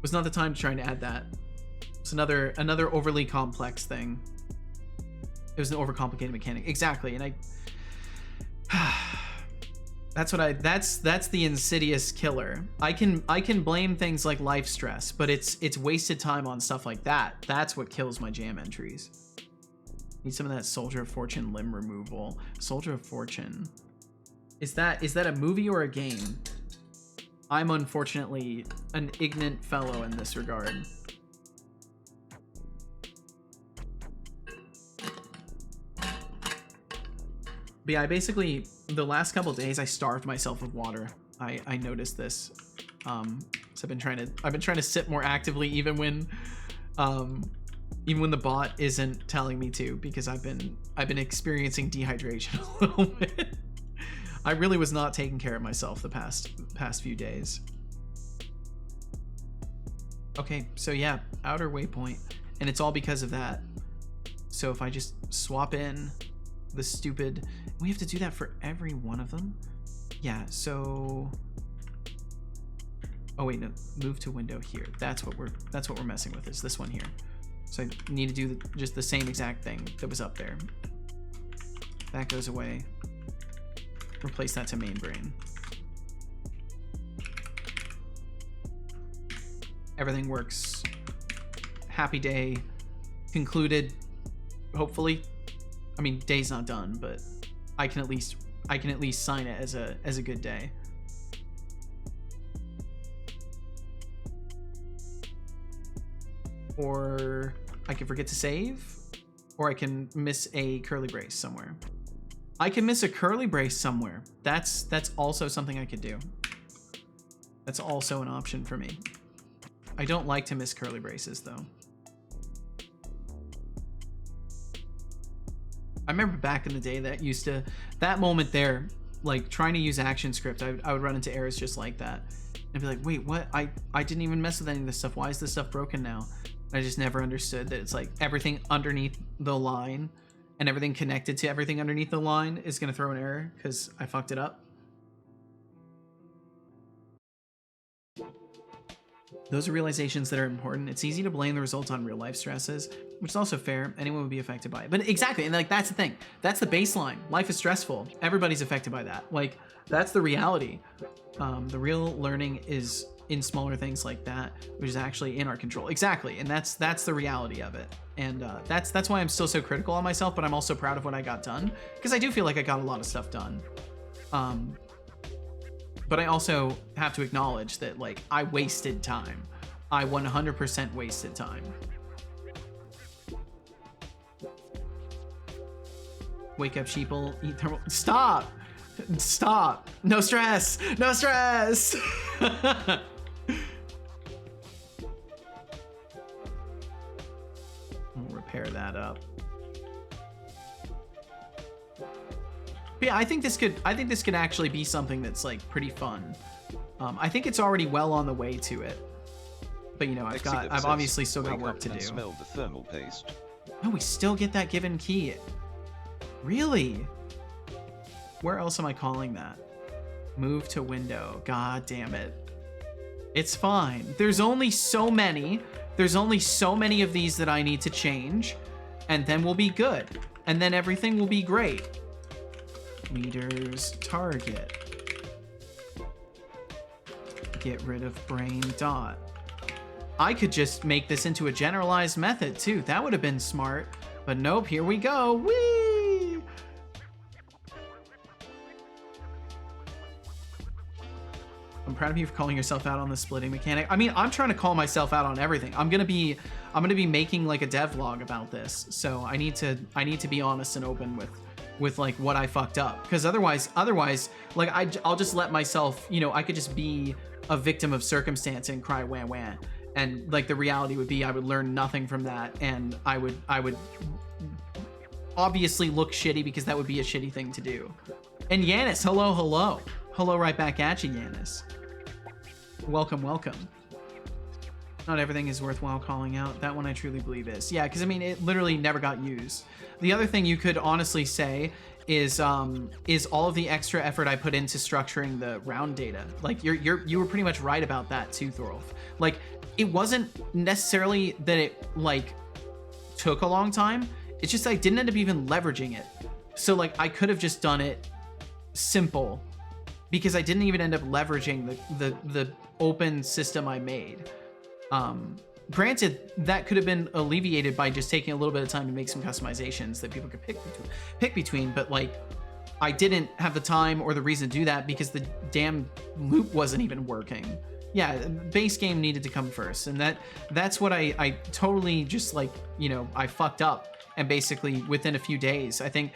the time to try and add that. It's another overly complex thing. It was an overcomplicated mechanic. Exactly. And that's the insidious killer. I can blame things like life stress, but it's wasted time on stuff like that. That's what kills my jam entries. Need some of that Soldier of Fortune limb removal. Soldier of Fortune. Is that a movie or a game? I'm unfortunately an ignorant fellow in this regard. But yeah, I basically, the last couple of days, I starved myself of water. I noticed this. So I've been trying to sip more actively, even when the bot isn't telling me to, because I've been experiencing dehydration a little bit. I really was not taking care of myself the past few days. Okay, so yeah, outer waypoint, and it's all because of that. So if I just swap in the stupid, we have to do that for every one of them. Yeah, so, oh wait, no, move to window here. That's what we're messing with, is this one here. So I need to do just the same exact thing that was up there. That goes away. Replace that to main brain. Everything works. Happy day concluded, hopefully. I mean, day's not done, but I can at least sign it as a good day. Or I can forget to save, or I can miss a curly brace somewhere. I can miss a curly brace somewhere. That's also something I could do. That's also an option for me. I don't like to miss curly braces though. I remember back in the day that moment there, like trying to use ActionScript, I would run into errors just like that. And be like, wait, what? I didn't even mess with any of this stuff. Why is this stuff broken now? I just never understood that it's like everything underneath the line and everything connected to everything underneath the line is going to throw an error because I fucked it up. Those are realizations that are important. It's easy to blame the results on real life stresses, which is also fair. Anyone would be affected by it. But exactly, and like that's the thing. That's the baseline. Life is stressful. Everybody's affected by that. Like that's the reality. The real learning is in smaller things like that, which is actually in our control. Exactly, and that's the reality of it. And that's why I'm still so critical on myself, but I'm also proud of what I got done, because I do feel like I got a lot of stuff done. But I also have to acknowledge that like I wasted time. I 100% wasted time. Wake up, sheeple, eat thermal. Stop! Stop! No stress! No stress! We'll repair that up. But yeah, I think this could actually be something that's like pretty fun. I think it's already well on the way to it. But you know, I've obviously still got work to do. Smell the thermal paste. No, we still get that given key. Really? Where else am I calling that? Move to window. God damn it. It's fine. There's only so many. There's only so many of these that I need to change, and then we'll be good. And then everything will be great. Leaders, target. Get rid of brain dot. I could just make this into a generalized method too. That would have been smart. But nope, here we go. Whee! I'm proud of you for calling yourself out on the splitting mechanic. I mean, I'm trying to call myself out on everything. I'm gonna be making like a devlog about this. So I need to be honest and open with like what I fucked up, because otherwise like I'll just let myself, you know, I could just be a victim of circumstance and cry wah wah, and like the reality would be I would learn nothing from that, and I would obviously look shitty, because that would be a shitty thing to do. And Yanis, hello right back at you, Yanis. Welcome. Not everything is worthwhile calling out. That one I truly believe is. Yeah, because I mean, it literally never got used. The other thing you could honestly say is all of the extra effort I put into structuring the round data. Like you were pretty much right about that too, Thorolf. Like it wasn't necessarily that it like took a long time. It's just I didn't end up even leveraging it. So like I could have just done it simple, because I didn't even end up leveraging the open system I made. Granted, that could have been alleviated by just taking a little bit of time to make some customizations that people could pick between, but like I didn't have the time or the reason to do that because the damn loop wasn't even working. Yeah, base game needed to come first, and that's what I totally just like, you know, I fucked up. And basically within a few days, I think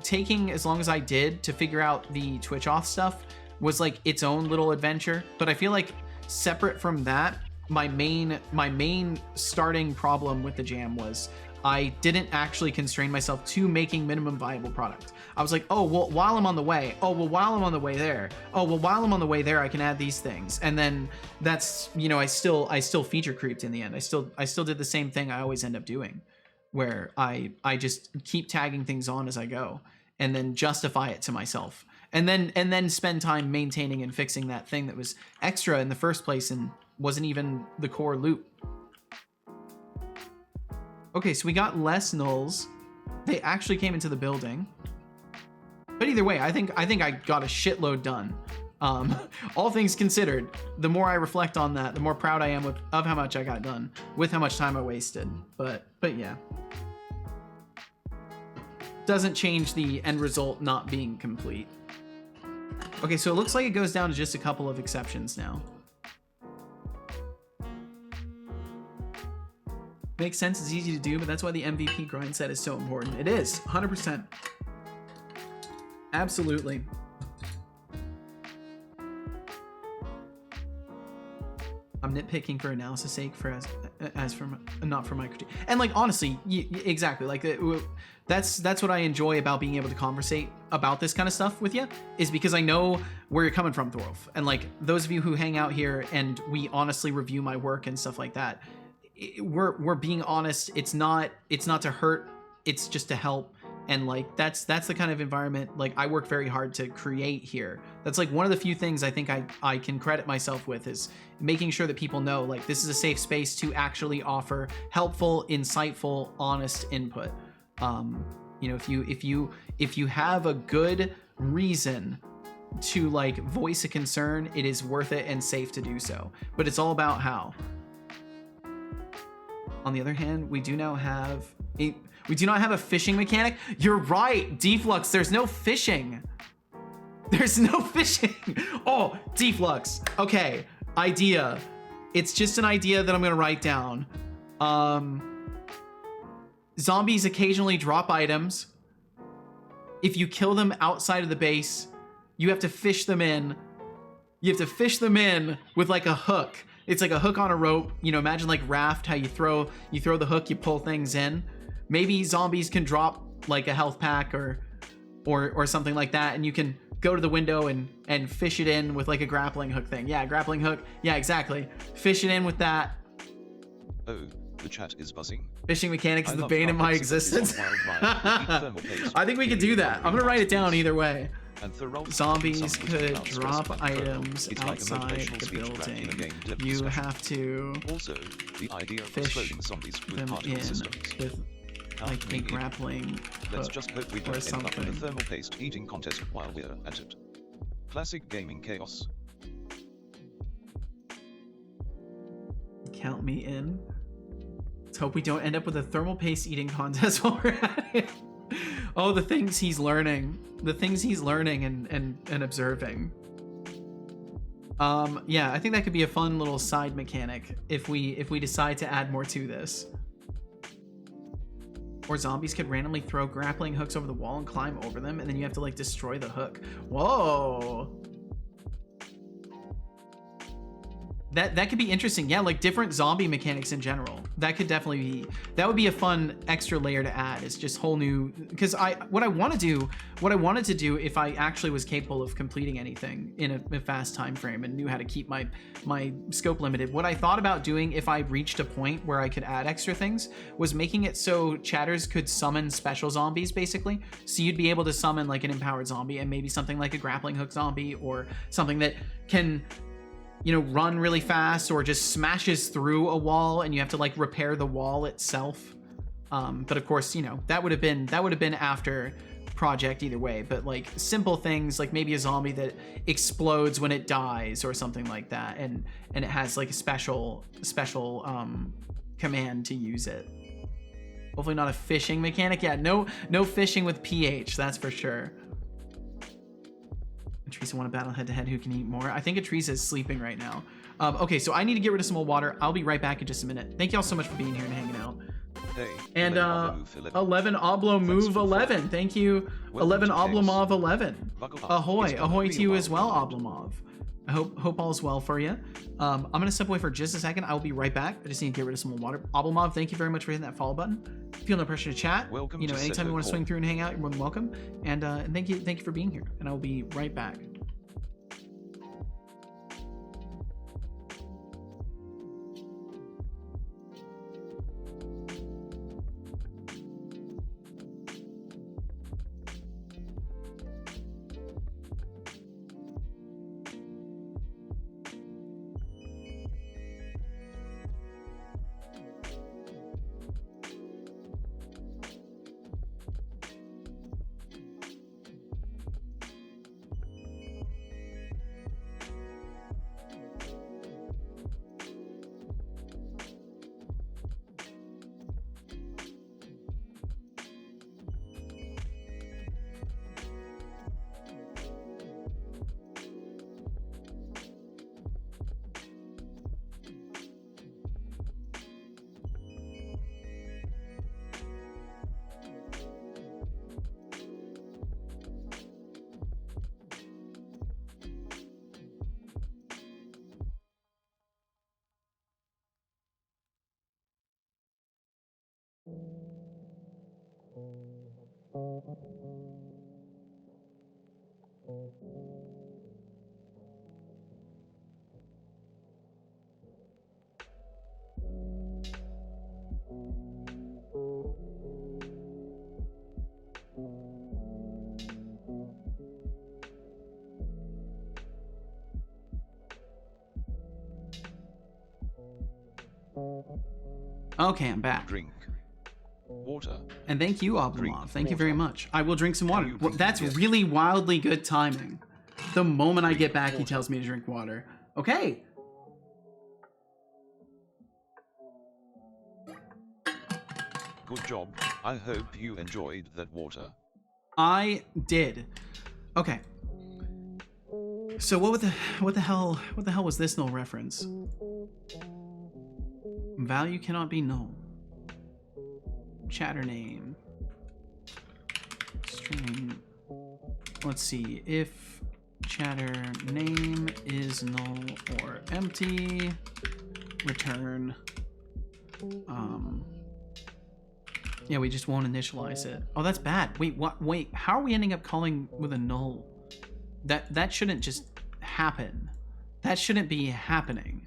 taking as long as I did to figure out the Twitch auth stuff was like its own little adventure. But I feel like separate from that, my main starting problem with the jam was I didn't actually constrain myself to making minimum viable product. I was like, oh, well, while I'm on the way, oh, well, while I'm on the way there, oh, well, while I'm on the way there, I can add these things. And then that's, you know, I still feature creeped in the end. I still did the same thing I always end up doing, where I just keep tagging things on as I go and then justify it to myself, and then spend time maintaining and fixing that thing that was extra in the first place and wasn't even the core loop. Okay, so we got less nulls. They actually came into the building. But either way, I think I got a shitload done. All things considered, the more I reflect on that, the more proud I am of how much I got done with how much time I wasted. But yeah. doesn't change the end result not being complete. Okay, so it looks like it goes down to just a couple of exceptions now. Makes sense, it's easy to do, but that's why the MVP grind set is so important. It is, 100%. Absolutely. I'm nitpicking for analysis sake, for as for not for my critique. And like honestly, exactly, like that's what I enjoy about being able to conversate about this kind of stuff with you, is because I know where you're coming from, Thorolf. And like those of you who hang out here and we honestly review my work and stuff like that, we're being honest. It's not to hurt, it's just to help. And like that's the kind of environment like I work very hard to create here. That's like one of the few things I think I can credit myself with, is making sure that people know like this is a safe space to actually offer helpful, insightful, honest input. You know, if you have a good reason to like voice a concern, it is worth it and safe to do so. But it's all about how. On the other hand, we do not have a fishing mechanic. You're right, Deflux, there's no fishing. There's no fishing. Oh, Deflux. Okay, idea. It's just an idea that I'm gonna write down. Zombies occasionally drop items. If you kill them outside of the base, you have to fish them in. You have to fish them in with like a hook. It's like a hook on a rope. You know, imagine like Raft, how you throw the hook, you pull things in. Maybe zombies can drop like a health pack or something like that, and you can go to the window and fish it in with like a grappling hook thing. Yeah, grappling hook. Yeah, exactly. Fish it in with that. Oh, the chat is buzzing. Fishing mechanics is the bane of my existence. I think we could do that. I'm gonna write it down either way. Zombies could drop items outside the building. You have to also the idea of fish zombies them in with like a grappling Let's hook just hope we or don't end up in something. a thermal paste eating contest while we're at it. Classic gaming chaos. Count me in. Let's hope we don't end up with a thermal paste eating contest while we're at it. Oh, the things he's learning. The things he's learning and observing. Yeah, I think that could be a fun little side mechanic if we decide to add more to this. Or zombies could randomly throw grappling hooks over the wall and climb over them, and then you have to like destroy the hook. Whoa. That could be interesting. Yeah, like different zombie mechanics in general. That could definitely be, that would be a fun extra layer to add. It's just whole new, because what I wanted to do if I actually was capable of completing anything in a fast time frame and knew how to keep my scope limited, what I thought about doing if I reached a point where I could add extra things was making it so chatters could summon special zombies, basically. So you'd be able to summon like an empowered zombie and maybe something like a grappling hook zombie, or something that can, you know, run really fast or just smashes through a wall and you have to like repair the wall itself. But of course, you know, that would have been after project either way. But like simple things like maybe a zombie that explodes when it dies or something like that, and it has like a special command to use it. Hopefully not a fishing mechanic. Yeah, no fishing with pH, that's for sure. Teresa want to battle head-to-head, who can eat more? I think Teresa is sleeping right now. Okay, so I need to get rid of some more water. I'll be right back in just a minute. Thank you all so much for being here and hanging out. Hey, And 11 Oblo Move 11. Thank you, 11 Oblomov 11. Ahoy, ahoy to you as well, Oblomov. I hope all is well for you. I'm gonna step away for just a second. I will be right back. I just need to get rid of some more water. Oblomov, thank you very much for hitting that follow button. Feel no pressure to chat. Welcome. You know, anytime you want to swing through and hang out, you're more than welcome. And thank you for being here. And I will be right back. Okay, I'm back. Drink. Water. And thank you, Oblomov. Thank you very much. I will drink some water. You Well, drink that's it. really wildly good timing. The moment I get back, he tells me to drink water. Okay. Good job. I hope you enjoyed that water. I did. Okay. So what the hell was this null reference? Value cannot be null. Chatter name. String. Let's see. If chatter name is null or empty, return. Yeah, we just won't initialize it. Oh, that's bad. Wait, what? Wait, how are we ending up calling with a null? That shouldn't just happen. That shouldn't be happening.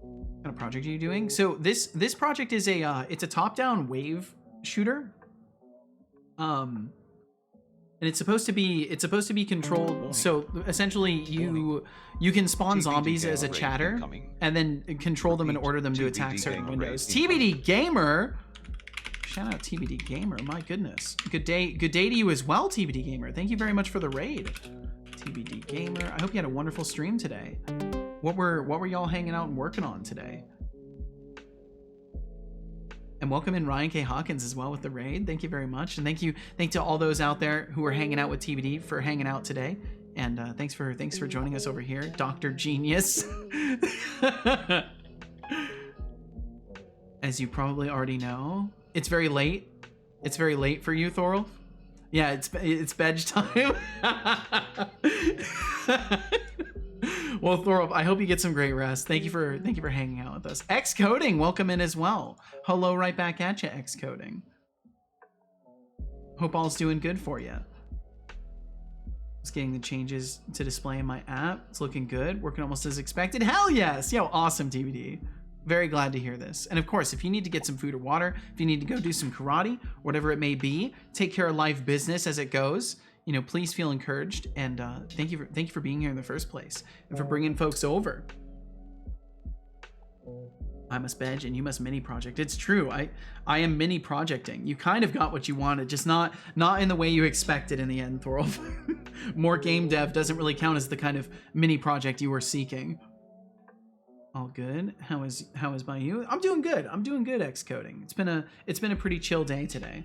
What kind of project are you doing? So this project is a it's a top-down wave shooter. And it's supposed to be controlled. So essentially you can spawn TBD zombies as a gamer chatter incoming. and then control them and Repeat, order them to TBD attack certain gamer windows. incoming. TBD Gamer. Shout out TBD Gamer. My goodness. Good day to you as well, TBD Gamer. Thank you very much for the raid. TBD Gamer. I hope you had a wonderful stream today. What were y'all hanging out and working on today? And welcome in Ryan K. Hawkins as well with the raid. Thank you very much. And thank you to all those out there who are hanging out with TBD for hanging out today. And thanks for joining us over here, Dr. Genius. As you probably already know, it's very late. It's very late for you, Thorolf. Yeah, it's bedge time. Well, Thorolf, I hope you get some great rest. Thank you for hanging out with us. Xcoding, welcome in as well. Hello, right back at you, Xcoding. Hope all's doing good for you. Just getting the changes to display in my app. It's looking good. Working almost as expected. Hell yes! Yo, awesome, TBD. Very glad to hear this. And of course, if you need to get some food or water, if you need to go do some karate, whatever it may be, take care of life business as it goes, you know, please feel encouraged. And thank you for being here in the first place and for bringing folks over. I must bedge and you must mini project. It's true. I am mini projecting. You kind of got what you wanted, just not in the way you expected in the end, Thorolf. More game dev doesn't really count as the kind of mini project you were seeking. All good. How is by you? I'm doing good. I'm doing good, Xcoding. It's been a pretty chill day today.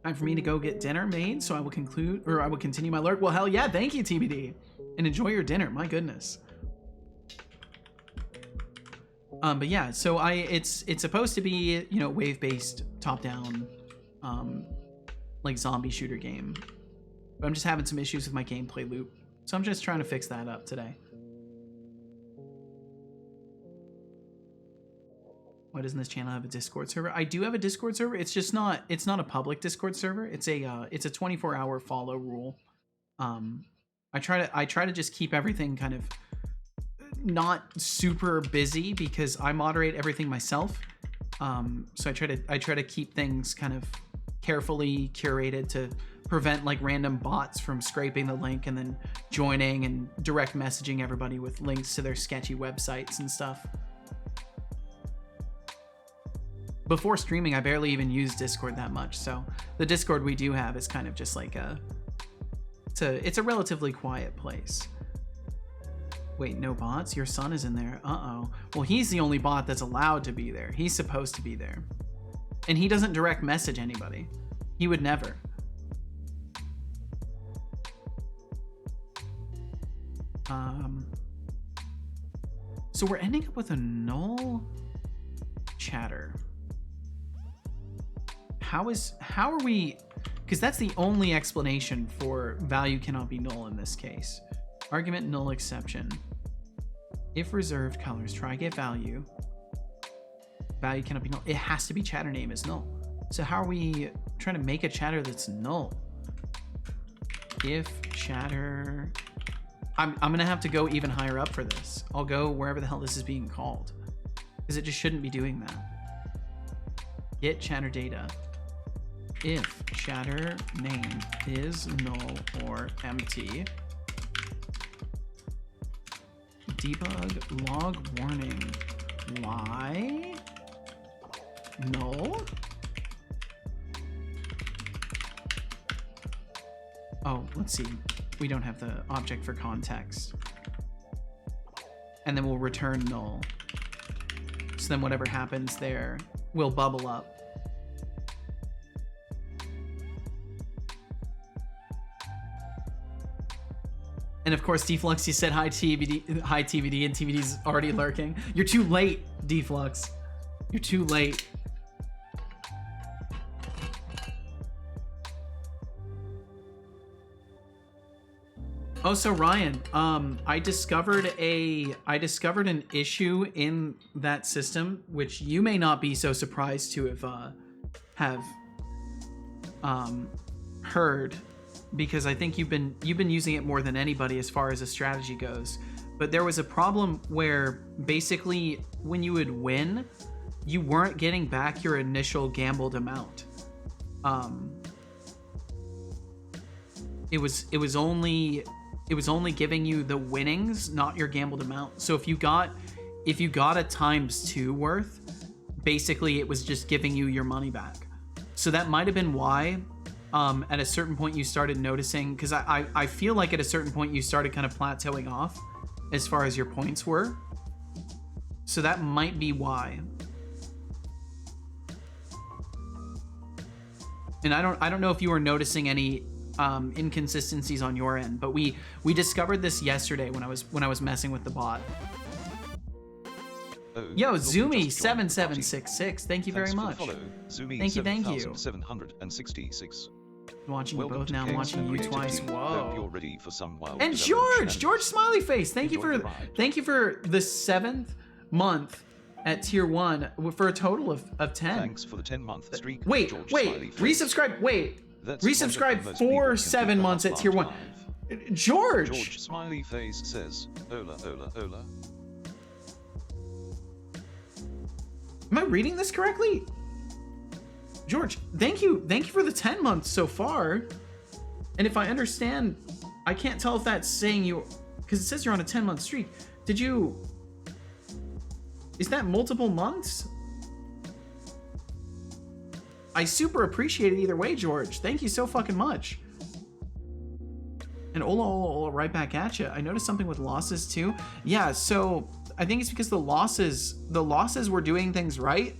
Time for me to go get dinner made, so I will continue my lurk. Well, hell yeah, thank you, TBD. And enjoy your dinner, my goodness. But yeah, so it's supposed to be, you know, wave-based, top-down, like zombie shooter game. But I'm just having some issues with my gameplay loop. So I'm just trying to fix that up today. Why doesn't this channel have a Discord server? I do have a Discord server. It's just not a public Discord server. It's a 24-hour follow rule. I try to just keep everything kind of not super busy because I moderate everything myself. So I try to keep things kind of carefully curated to prevent like random bots from scraping the link and then joining and direct messaging everybody with links to their sketchy websites and stuff. Before streaming, I barely even use Discord that much, so the Discord we do have is kind of just like it's a relatively quiet place. Wait, no bots? Your son is in there. Uh-oh. Well, he's the only bot that's allowed to be there. He's supposed to be there. And he doesn't direct message anybody. He would never. So we're ending up with a null chatter. How are we, because that's the only explanation for value cannot be null in this case. Argument null exception. If reserved colors, try get value. Value cannot be null. It has to be chatter name is null. So how are we trying to make a chatter that's null? If chatter, I'm gonna have to go even higher up for this. I'll go wherever the hell this is being called, because it just shouldn't be doing that. Get chatter data. If chatter name is null or empty, Debug log warning. Why? Null? Oh, let's see. We don't have the object for context. And then we'll return null. So then whatever happens there will bubble up. And of course, Deflux, you said hi TVD, and TVD's already lurking. You're too late, Deflux. You're too late. Oh, so Ryan, I discovered an issue in that system, which you may not be so surprised to have heard, because I think you've been using it more than anybody as far as a strategy goes. But there was a problem where basically when you would win, you weren't getting back your initial gambled amount. It was only giving you the winnings, not your gambled amount. So if you got a ×2 worth, basically it was just giving you your money back. So that might have been why at a certain point you started noticing, because I feel like at a certain point you started kind of plateauing off as far as your points were. So that might be why. And I don't know if you were noticing any inconsistencies on your end, but we discovered this yesterday when I was messing with the bot. Yo, Zoomy7766, thank you very much. Thank you. 766. Watching you both now, I'm watching you twice. Whoa. You're ready for some wild And George Smiley Face, thank you for the 7th month at tier 1 for a total of 10. Thanks for the 10-month streak. Wait, resubscribe. Resubscribe for 7 months at tier 1. George Smiley Face says, "Hola, hola, hola." Am I reading this correctly? George, thank you for the 10 months so far. And if I understand, I can't tell if that's saying you, because it says you're on a 10-month streak. Is that multiple months? I super appreciate it either way, George. Thank you so fucking much. And Ola, right back at you. I noticed something with losses too. Yeah, so I think it's because the losses were doing things right.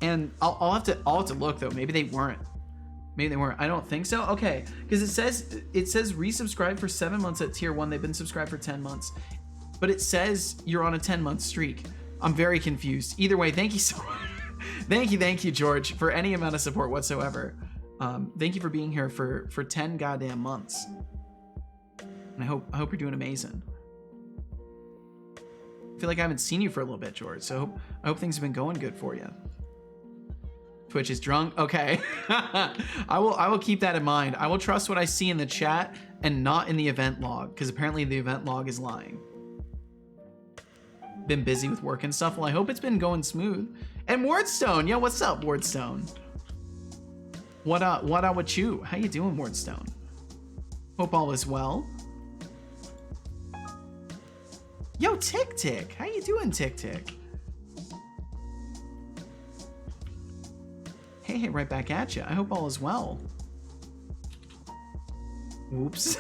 And I'll have to look though. Maybe they weren't. I don't think so. Okay, because it says resubscribe for 7 months at tier 1. They've been subscribed for 10 months, but it says you're on a 10-month streak. I'm very confused. Either way, thank you so much. Thank you, George, for any amount of support whatsoever. Thank you for being here for 10 goddamn months. And I hope you're doing amazing. I feel like I haven't seen you for a little bit, George. So I hope things have been going good for you. Twitch is drunk. Okay. I will keep that in mind. I will trust what I see in the chat and not in the event log, because apparently the event log is lying. Been busy with work and stuff. Well, I hope it's been going smooth. And Wardstone, yo, what's up, Wardstone? What up with you? How you doing, Wardstone? Hope all is well. Yo, Tick, how you doing, Tick? Hey, right back at you. I hope all is well. Whoops.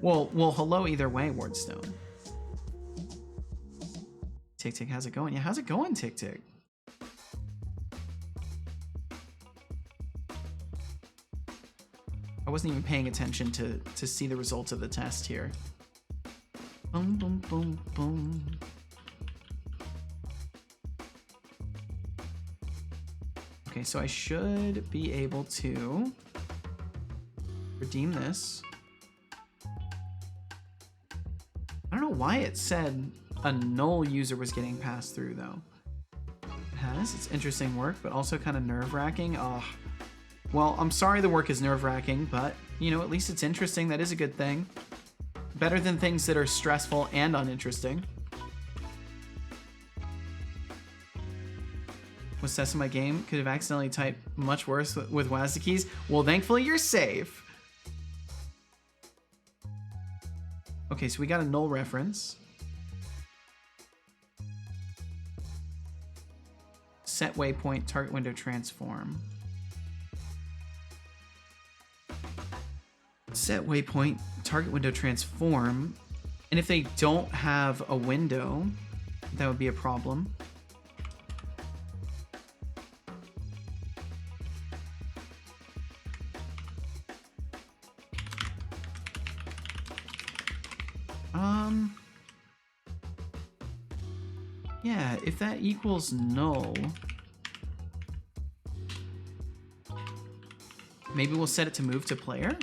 well, hello either way, Wardstone. Tick, how's it going? Yeah, how's it going, Tick? I wasn't even paying attention to see the results of the test here. Boom, boom, boom, boom. Okay, so I should be able to redeem this. I don't know why it said a null user was getting passed through, though. It has. It's interesting work, but also kind of nerve-wracking. Oh, well, I'm sorry the work is nerve-wracking, but, you know, at least it's interesting. That is a good thing. Better than things that are stressful and uninteresting. Was testing my game. Could have accidentally typed much worse with WASD keys. Well, thankfully you're safe. Okay, so we got a null reference. set waypoint, target window transform. Set waypoint, target window transform. And if they don't have a window, that would be a problem. Yeah, if that equals null, maybe we'll set it to move to player.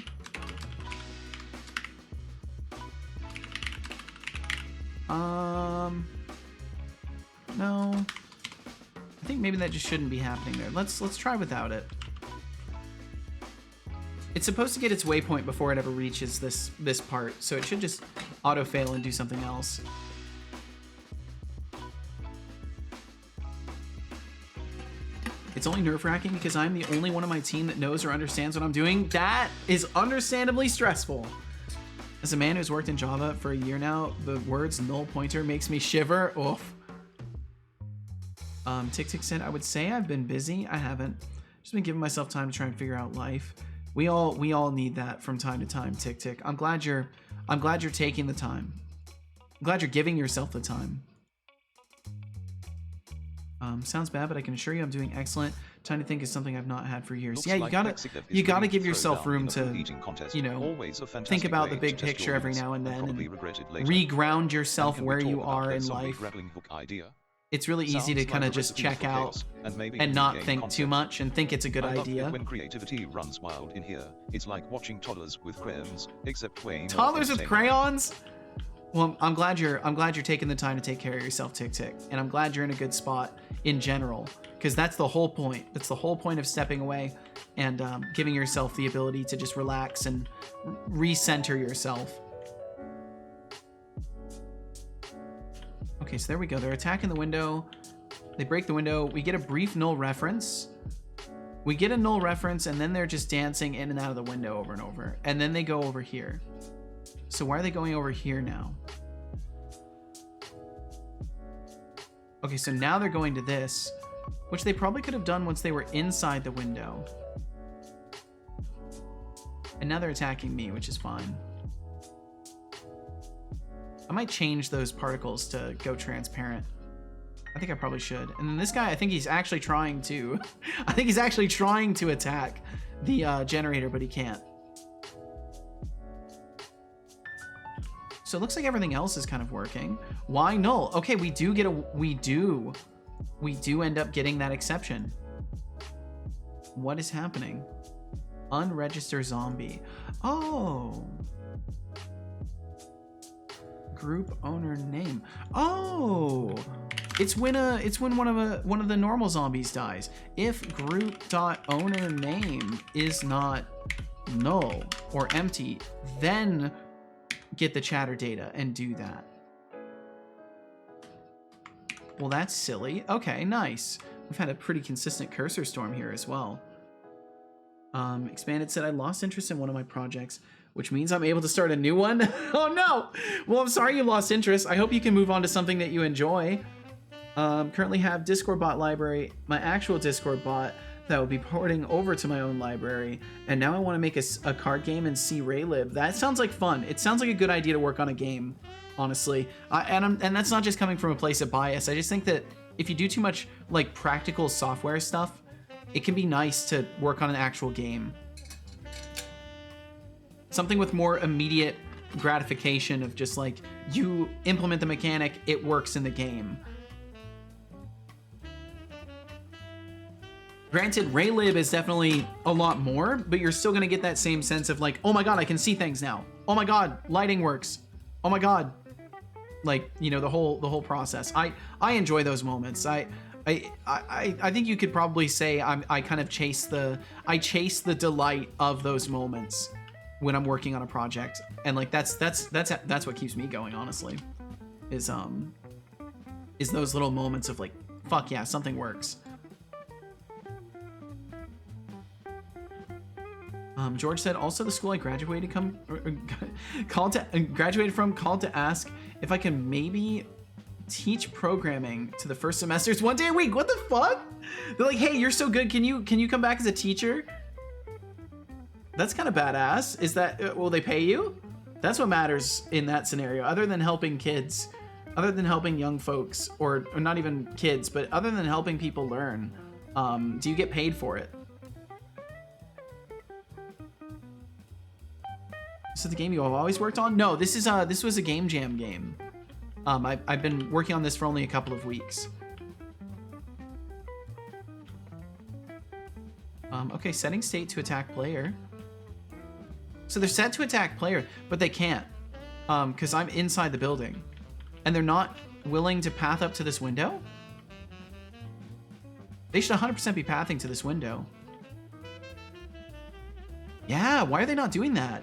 No. I think maybe that just shouldn't be happening there. Let's try without it. It's supposed to get its waypoint before it ever reaches this part, so it should just auto fail and do something else. It's only nerve-wracking because I'm the only one on my team that knows or understands what I'm doing. That is understandably stressful. As a man who's worked in Java for a year now, the words null pointer makes me shiver. Oof. Tick Tick said, I would say I've been busy. I haven't. Just been giving myself time to try and figure out life. We all need that from time to time, Tick Tick. I'm glad you're taking the time. I'm glad you're giving yourself the time. Sounds bad, but I can assure you I'm doing excellent. Time to think is something I've not had for years. Yeah, you gotta give yourself room to, you know, think about the big picture every now and then and reground yourself where you are in life. It's really easy to kind of just check out and not think too much and think it's a good idea. When creativity runs wild in here, it's like watching toddlers with crayons, except way more toddlers with entertaining. crayons? Well, I'm glad you're taking the time to take care of yourself, Tick Tick, and I'm glad you're in a good spot in general, because that's the whole point. That's the whole point of stepping away and giving yourself the ability to just relax and recenter yourself. Okay, so there we go. They're attacking the window. They break the window. We get a brief null reference. We get a null reference, and then they're just dancing in and out of the window over and over. And then they go over here. So why are they going over here now? Okay, so now they're going to this, which they probably could have done once they were inside the window. And now they're attacking me, which is fine. I might change those particles to go transparent. I think I probably should. And then this guy, I think he's actually trying to... I think he's actually trying to attack the generator, but he can't. So it looks like everything else is kind of working. Why null? Okay, we do end up getting that exception. What is happening? Unregister zombie. Oh. Group owner name. Oh. It's when one of the normal zombies dies. If group.owner name is not null or empty, then get the chatter data and do that. Well, that's silly. Okay, nice. We've had a pretty consistent cursor storm here as well. Expanded said, I lost interest in one of my projects, which means I'm able to start a new one. Oh no! Well, I'm sorry you lost interest. I hope you can move on to something that you enjoy. Currently have Discord bot library, my actual Discord bot that will be porting over to my own library, and now I want to make a card game and see Raylib. That sounds like fun. It sounds like a good idea to work on a game, honestly. And that's not just coming from a place of bias. I just think that if you do too much like practical software stuff, it can be nice to work on an actual game. Something with more immediate gratification of just like, you implement the mechanic, it works in the game. Granted, Raylib is definitely a lot more, but you're still gonna get that same sense of like, oh my god, I can see things now. Oh my god, lighting works. Oh my god. Like, you know, the whole process. I enjoy those moments. I think you could probably say I kind of chase the delight of those moments when I'm working on a project. And like that's what keeps me going, honestly. Is those little moments of like, fuck yeah, something works. George said, also the school I graduated graduated from called to ask if I can maybe teach programming to the first semesters 1 day a week. What the fuck? They're like, hey, you're so good. Can you come back as a teacher? That's kind of badass. Is that, will they pay you? That's what matters in that scenario. Other than helping kids, other than helping young folks, or not even kids, but other than helping people learn, do you get paid for it? This is the game you have always worked on? No, this was a Game Jam game. I've been working on this for only a couple of weeks. Okay, setting state to attack player. So they're set to attack player, but they can't, because I'm inside the building. And they're not willing to path up to this window? They should 100% be pathing to this window. Yeah, why are they not doing that?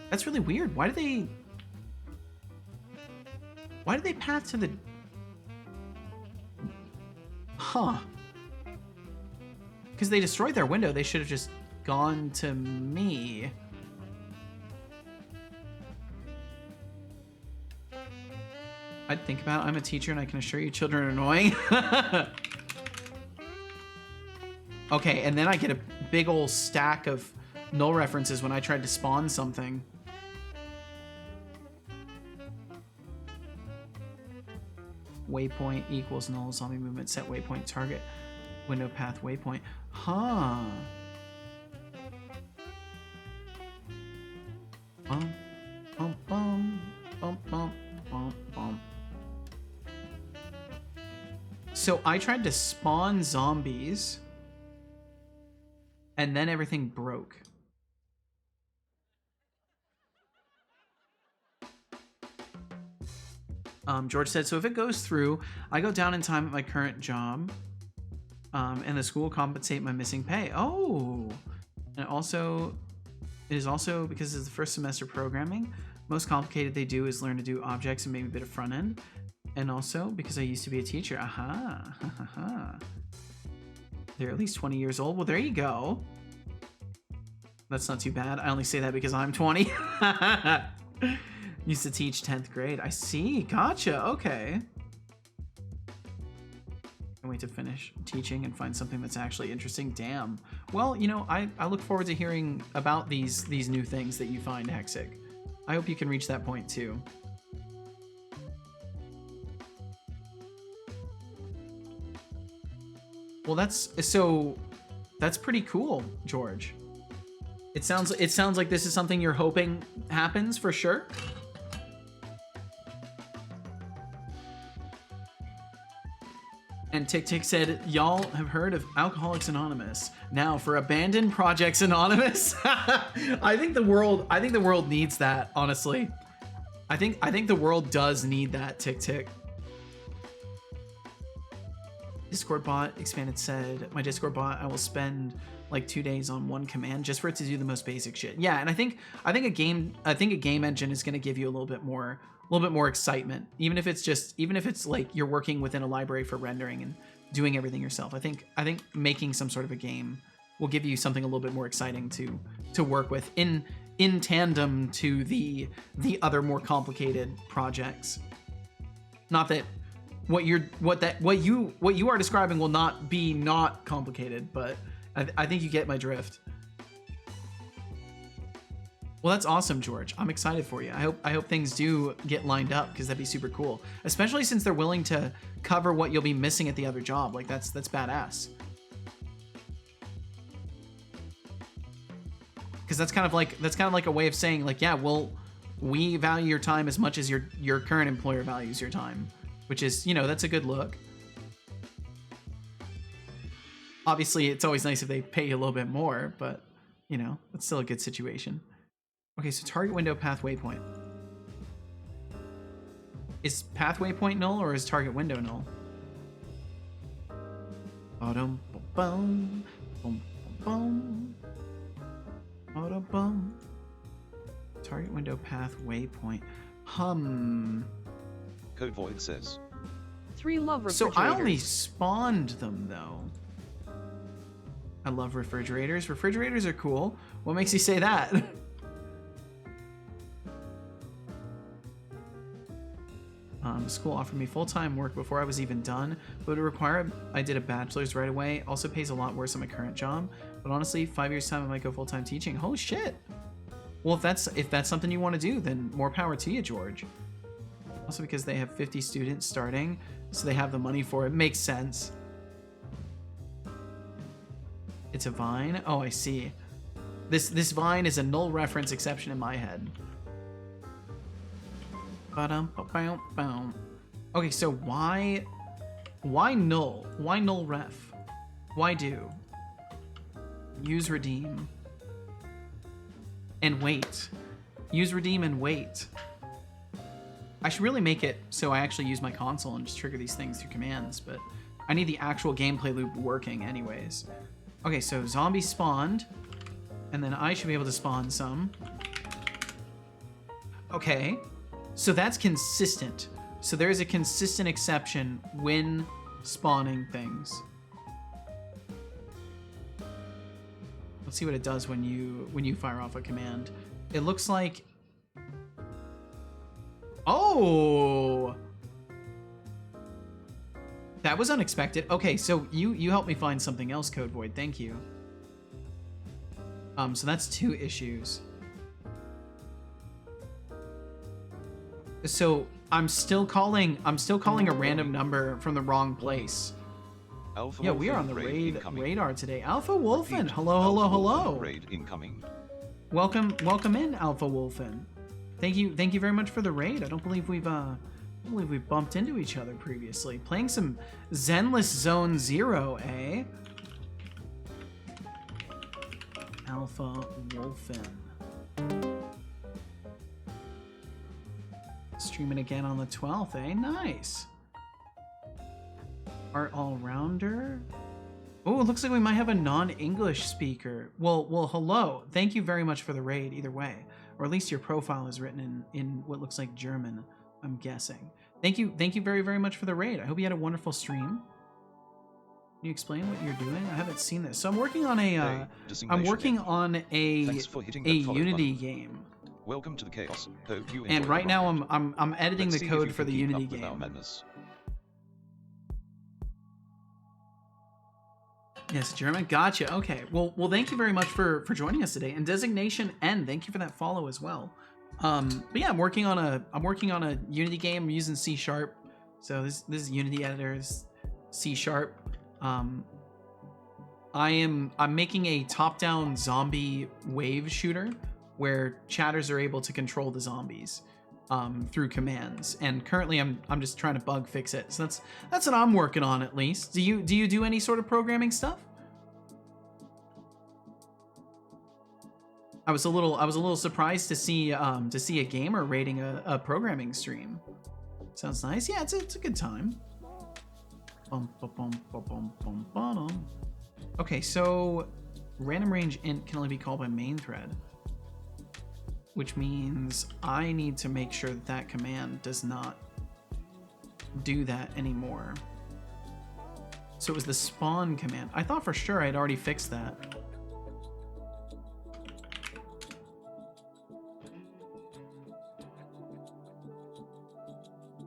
That's really weird. Why do they path to the... Huh. Because they destroyed their window, they should have just gone to me. I'd think about it. I'm a teacher and I can assure you children are annoying. Okay, and then I get a big old stack of null references when I tried to spawn something. Waypoint equals null zombie movement set waypoint target window path waypoint. Huh. Bum, bum, bum, bum, bum, bum, bum. So I tried to spawn zombies and then everything broke. George said, so if it goes through, I go down in time at my current job, and the school will compensate my missing pay. Oh, and it is also because it's the first semester programming. Most complicated they do is learn to do objects and maybe a bit of front end. And also because I used to be a teacher. Aha. They're at least 20 years old. Well, there you go. That's not too bad. I only say that because I'm 20. Used to teach 10th grade. I see. Gotcha. Okay. Can't wait to finish teaching and find something that's actually interesting. Damn. Well, you know, I look forward to hearing about these new things that you find, Hexic. I hope you can reach that point too. Well, that's pretty cool, George. It sounds like this is something you're hoping happens for sure. And Tick Tick said, y'all have heard of Alcoholics Anonymous. Now for Abandoned Projects Anonymous. I think the world needs that, honestly. I think the world does need that, Tick Tick. Discord bot expanded said, my Discord bot, I will spend like 2 days on one command just for it to do the most basic shit. Yeah, and I think a game engine is going to give you a little bit more excitement, even if it's like you're working within a library for rendering and doing everything yourself. I think making some sort of a game will give you something a little bit more exciting to work with in tandem to the other more complicated projects. Not that what you are describing will not be not complicated, but I think you get my drift. Well, that's awesome, George. I'm excited for you. I hope things do get lined up, because that'd be super cool. Especially since they're willing to cover what you'll be missing at the other job. Like that's badass. Because that's kind of like a way of saying like, yeah, well, we value your time as much as your current employer values your time, which is, you know, that's a good look. Obviously, it's always nice if they pay you a little bit more, but you know, it's still a good situation. Okay, so target window path waypoint. Is path waypoint null or is target window null? Bum bum bum bum bum bum. Target window path waypoint. Code Void says. 3 love refrigerators. So I only spawned them though. I love refrigerators. Refrigerators are cool. What makes you say that? school offered me full-time work before I was even done, but it would require I did a bachelor's right away. Also pays a lot worse than my current job. But honestly, 5 years time I might go full-time teaching. Holy shit. Well, if that's something you want to do, then more power to you, George. Also because they have 50 students starting, so they have the money for it. Makes sense. It's a Vine? Oh, I see. This Vine is a null reference exception in my head. Okay, so why null? Why null ref? Why do? Use redeem. And wait. Use redeem and wait. I should really make it so I actually use my console and just trigger these things through commands, but I need the actual gameplay loop working anyways. Okay, so zombies spawned, and then I should be able to spawn some. Okay, so that's consistent. So there is a consistent exception when spawning things. Let's see what it does when you fire off a command. It looks like... Oh! That was unexpected. Okay, so you helped me find something else, Code Void. Thank you. So that's 2 issues. So I'm still calling a random number from the wrong place. Alpha yeah, we are on the radar today. Alpha Wolfen. Hello, hello, hello. Raid incoming. Welcome in, Alpha Wolfen. Thank you very much for the raid. I don't believe we've bumped into each other previously. Playing some Zenless Zone Zero, eh? Alpha Wolfen. Streaming again on the 12th, eh? Nice. Art all-rounder. Oh, it looks like we might have a non-English speaker. Well, hello. Thank you very much for the raid, either way. Or at least your profile is written in what looks like German, I'm guessing. Thank you very, very much for the raid. I hope you had a wonderful stream. Can you explain what you're doing? I haven't seen this. So I'm working on a Unity game. Welcome to the chaos. Hope you and right now I'm editing the code for the Unity game. Yes, German. Gotcha. Okay. Well, thank you very much for joining us today. And Designation N, thank you for that follow as well. But yeah, I'm working on a Unity game. I'm using C#. So this is Unity editor's C#. I'm making a top-down zombie wave shooter where chatters are able to control the zombies through commands. And currently I'm just trying to bug fix it. So that's what I'm working on, at least. Do you do any sort of programming stuff? I was a little surprised to see a gamer rating a programming stream. Sounds nice. Yeah, it's a good time. Okay, so random range int can only be called by main thread, which means I need to make sure that command does not do that anymore. So it was the spawn command. I thought for sure I'd already fixed that.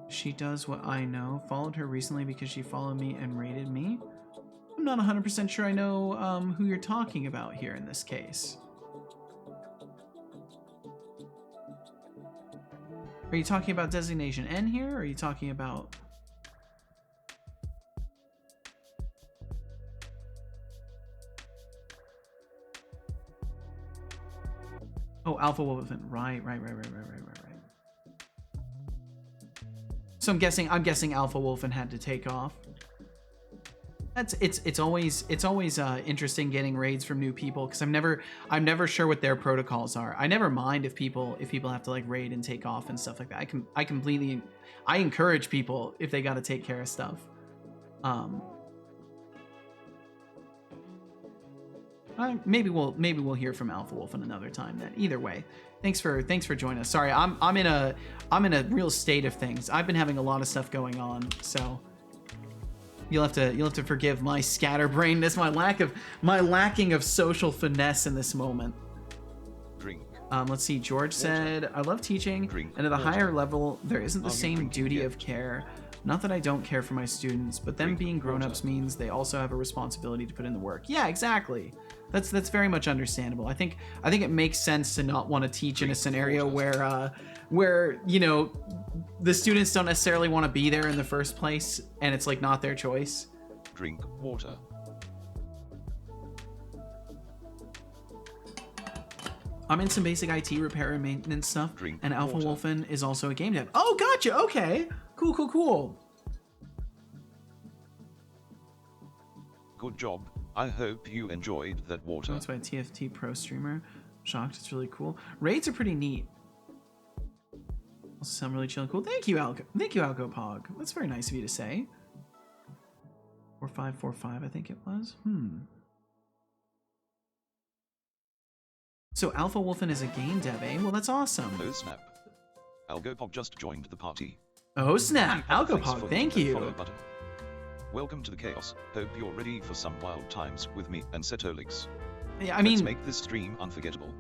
She does what I know. Followed her recently because she followed me and rated me. I'm not 100% sure I know who you're talking about here in this case. Are you talking about Designation N here, or are you talking about... Oh, Alpha Wolfen. Right. So I'm guessing Alpha Wolfen had to take off. It's always interesting getting raids from new people, because I'm never sure what their protocols are. I never mind if people have to like raid and take off and stuff like that. I encourage people if they got to take care of stuff. Maybe we'll hear from Alpha Wolfen another time then. Either way, thanks for joining us. Sorry, I'm in a real state of things. I've been having a lot of stuff going on, so you'll have to forgive my scatterbrainness, my lacking of social finesse in this moment. Drink. Let's see. George said, I love teaching, and at a higher level, there isn't the same duty of care. Not that I don't care for my students, but them being grown-ups means they also have a responsibility to put in the work. Yeah, exactly. That's very much understandable. I think it makes sense to not want to teach in a scenario where you know the students don't necessarily want to be there in the first place, and it's like not their choice. Drink water. I'm in some basic IT repair and maintenance stuff, Drink and Alpha water. Wolfen is also a game dev. Oh, gotcha. Okay. Cool. Good job. I hope you enjoyed that water. That's why TFT Pro streamer. Shocked. It's really cool. Raids are pretty neat. Also sound really chill and cool. Thank you, Alco. Thank you, Alco Pog. That's very nice of you to say. 4545, I think it was. So Alpha Wolfen is a game dev, eh? Well, that's awesome. Oh snap. Algopog just joined the party. Oh snap. Alco Thanks Pog, for thank hitting that you. follow button. Welcome to the chaos. Hope you're ready for some wild times with me and Setolyx. Yeah, I Let's mean, make this stream unforgettable.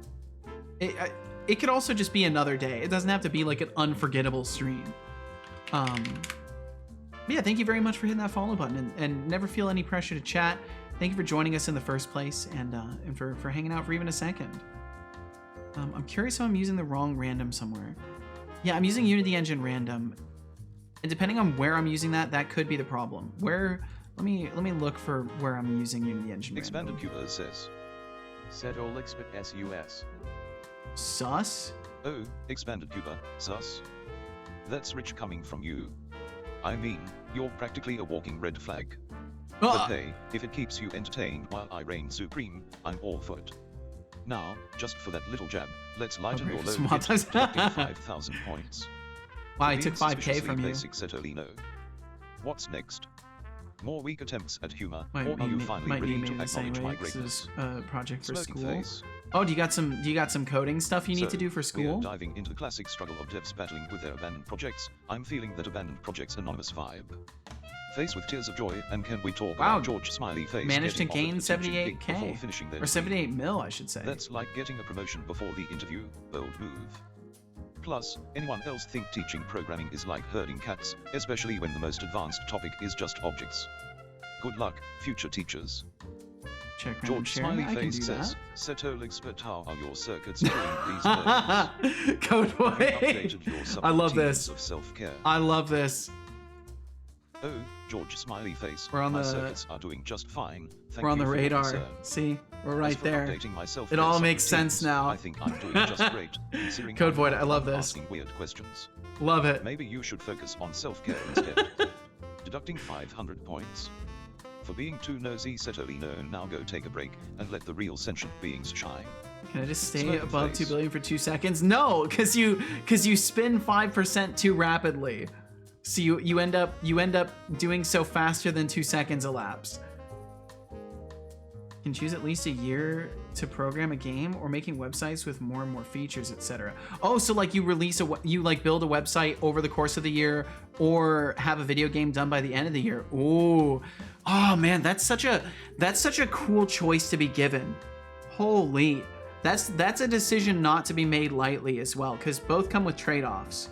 it could also just be another day. It doesn't have to be like an unforgettable stream. Yeah, thank you very much for hitting that follow button, and never feel any pressure to chat. Thank you for joining us in the first place, and for hanging out for even a second. I'm curious how I'm using the wrong random somewhere. Yeah, I'm using Unity Engine random, and depending on where I'm using that could be the problem. Where? Let me look for where I'm using Unity Engine Expanded random. Cuba says. Setolyx but SUS. Sus? Oh, expanded Cuba, sus. That's rich coming from you. I mean, you're practically a walking red flag. But hey, if it keeps you entertained while I reign supreme, I'm all for it. Now, just for that little jab, let's lighten your load hit, deducting 5,000 points. Wow, I For took being 5k suspiciously from you. basic Setolino. What's next? More weak attempts at humor, Might or are you need finally me ready in to the same acknowledge way my 'cause greatness? this is a project for Smoking school. face. Oh, do you got some coding stuff you need to do for school? We're diving into the classic struggle of devs battling with their abandoned projects. I'm feeling that abandoned projects anonymous vibe. Face with tears of joy, and can we talk Wow, about George Smiley Face managed to getting gain offered a teaching gig 78k before finishing their or degree? 78 mil, I should say. That's like getting a promotion before the interview. Bold move. Plus, anyone else think teaching programming is like herding cats, especially when the most advanced topic is just objects? Good luck, future teachers. Check random George sharing. Smiley I can Face do says, that. Setolyx, but how are your circuits doing these days? Code Have you boy. updated your I love subroutines this. of self-care? I love this. Oh, George Smiley Face. We're on my the- circuits are doing just fine. Thank We're on you the for your radar. concern. See, we're As right for there. updating my self-care It all makes subroutines, sense now. I think I'm doing just great, considering Code I'm Void, not I love the one this. asking weird questions. Love it. Maybe you should focus on self-care instead. Deducting 500 points. For being too nosy, Setolino, now go take a break and let the real sentient beings shine. Can I just stay Smoking above face. 2 billion for 2 seconds? No, because you spin 5% too rapidly. So you end up doing so faster than 2 seconds elapse. Can choose at least a year to program a game or making websites with more and more features, etc. Oh, so like you build a website over the course of the year, or have a video game done by the end of the year. Ooh, oh man, that's such a cool choice to be given. Holy, that's a decision not to be made lightly as well, because both come with trade-offs.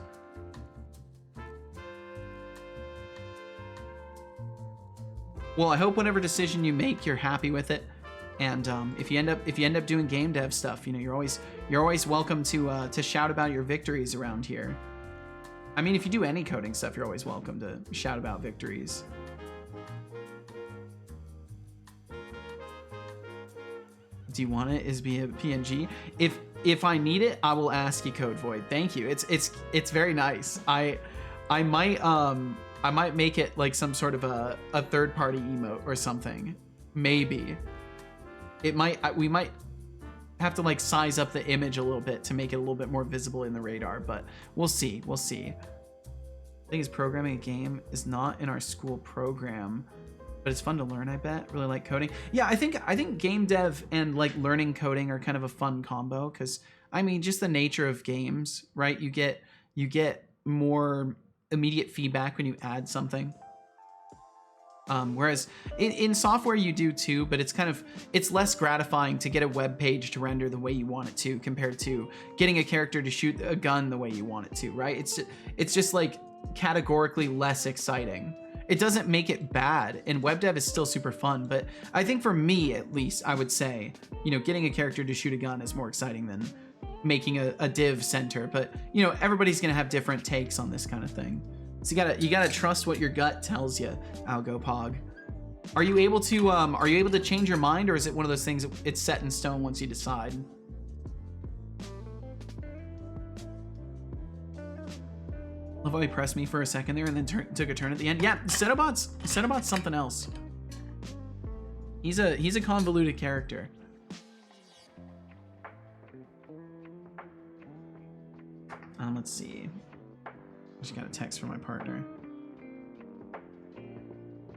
Well, I hope whatever decision you make, you're happy with it. And if you end up doing game dev stuff, you know, you're always welcome to shout about your victories around here. I mean, if you do any coding stuff, you're always welcome to shout about victories. Do you want it? Is be a PNG? If I need it, I will ask you, Code Void. Thank you. It's very nice. I might make it like some sort of a third-party emote or something. Maybe. We might have to like size up the image a little bit to make it a little bit more visible in the radar, but we'll see. We'll see. The thing is, programming a game is not in our school program, but it's fun to learn, I bet. Really like coding. Yeah, I think game dev and like learning coding are kind of a fun combo, because I mean, just the nature of games, right? You get more immediate feedback when you add something. Whereas in software you do too, but it's less gratifying to get a web page to render the way you want it to compared to getting a character to shoot a gun the way you want it to, right? It's just like categorically less exciting. It doesn't make it bad, and web dev is still super fun, but I think for me at least, I would say, you know, getting a character to shoot a gun is more exciting than making a div center. But you know, everybody's gonna have different takes on this kind of thing. So you gotta trust what your gut tells you, AlgoPog. Are you able to change your mind, or is it one of those things that it's set in stone once you decide? Love how he pressed me for a second there and then took a turn at the end. Yeah, Setobot's something else. He's a convoluted character. Let's see. I just got a text from my partner.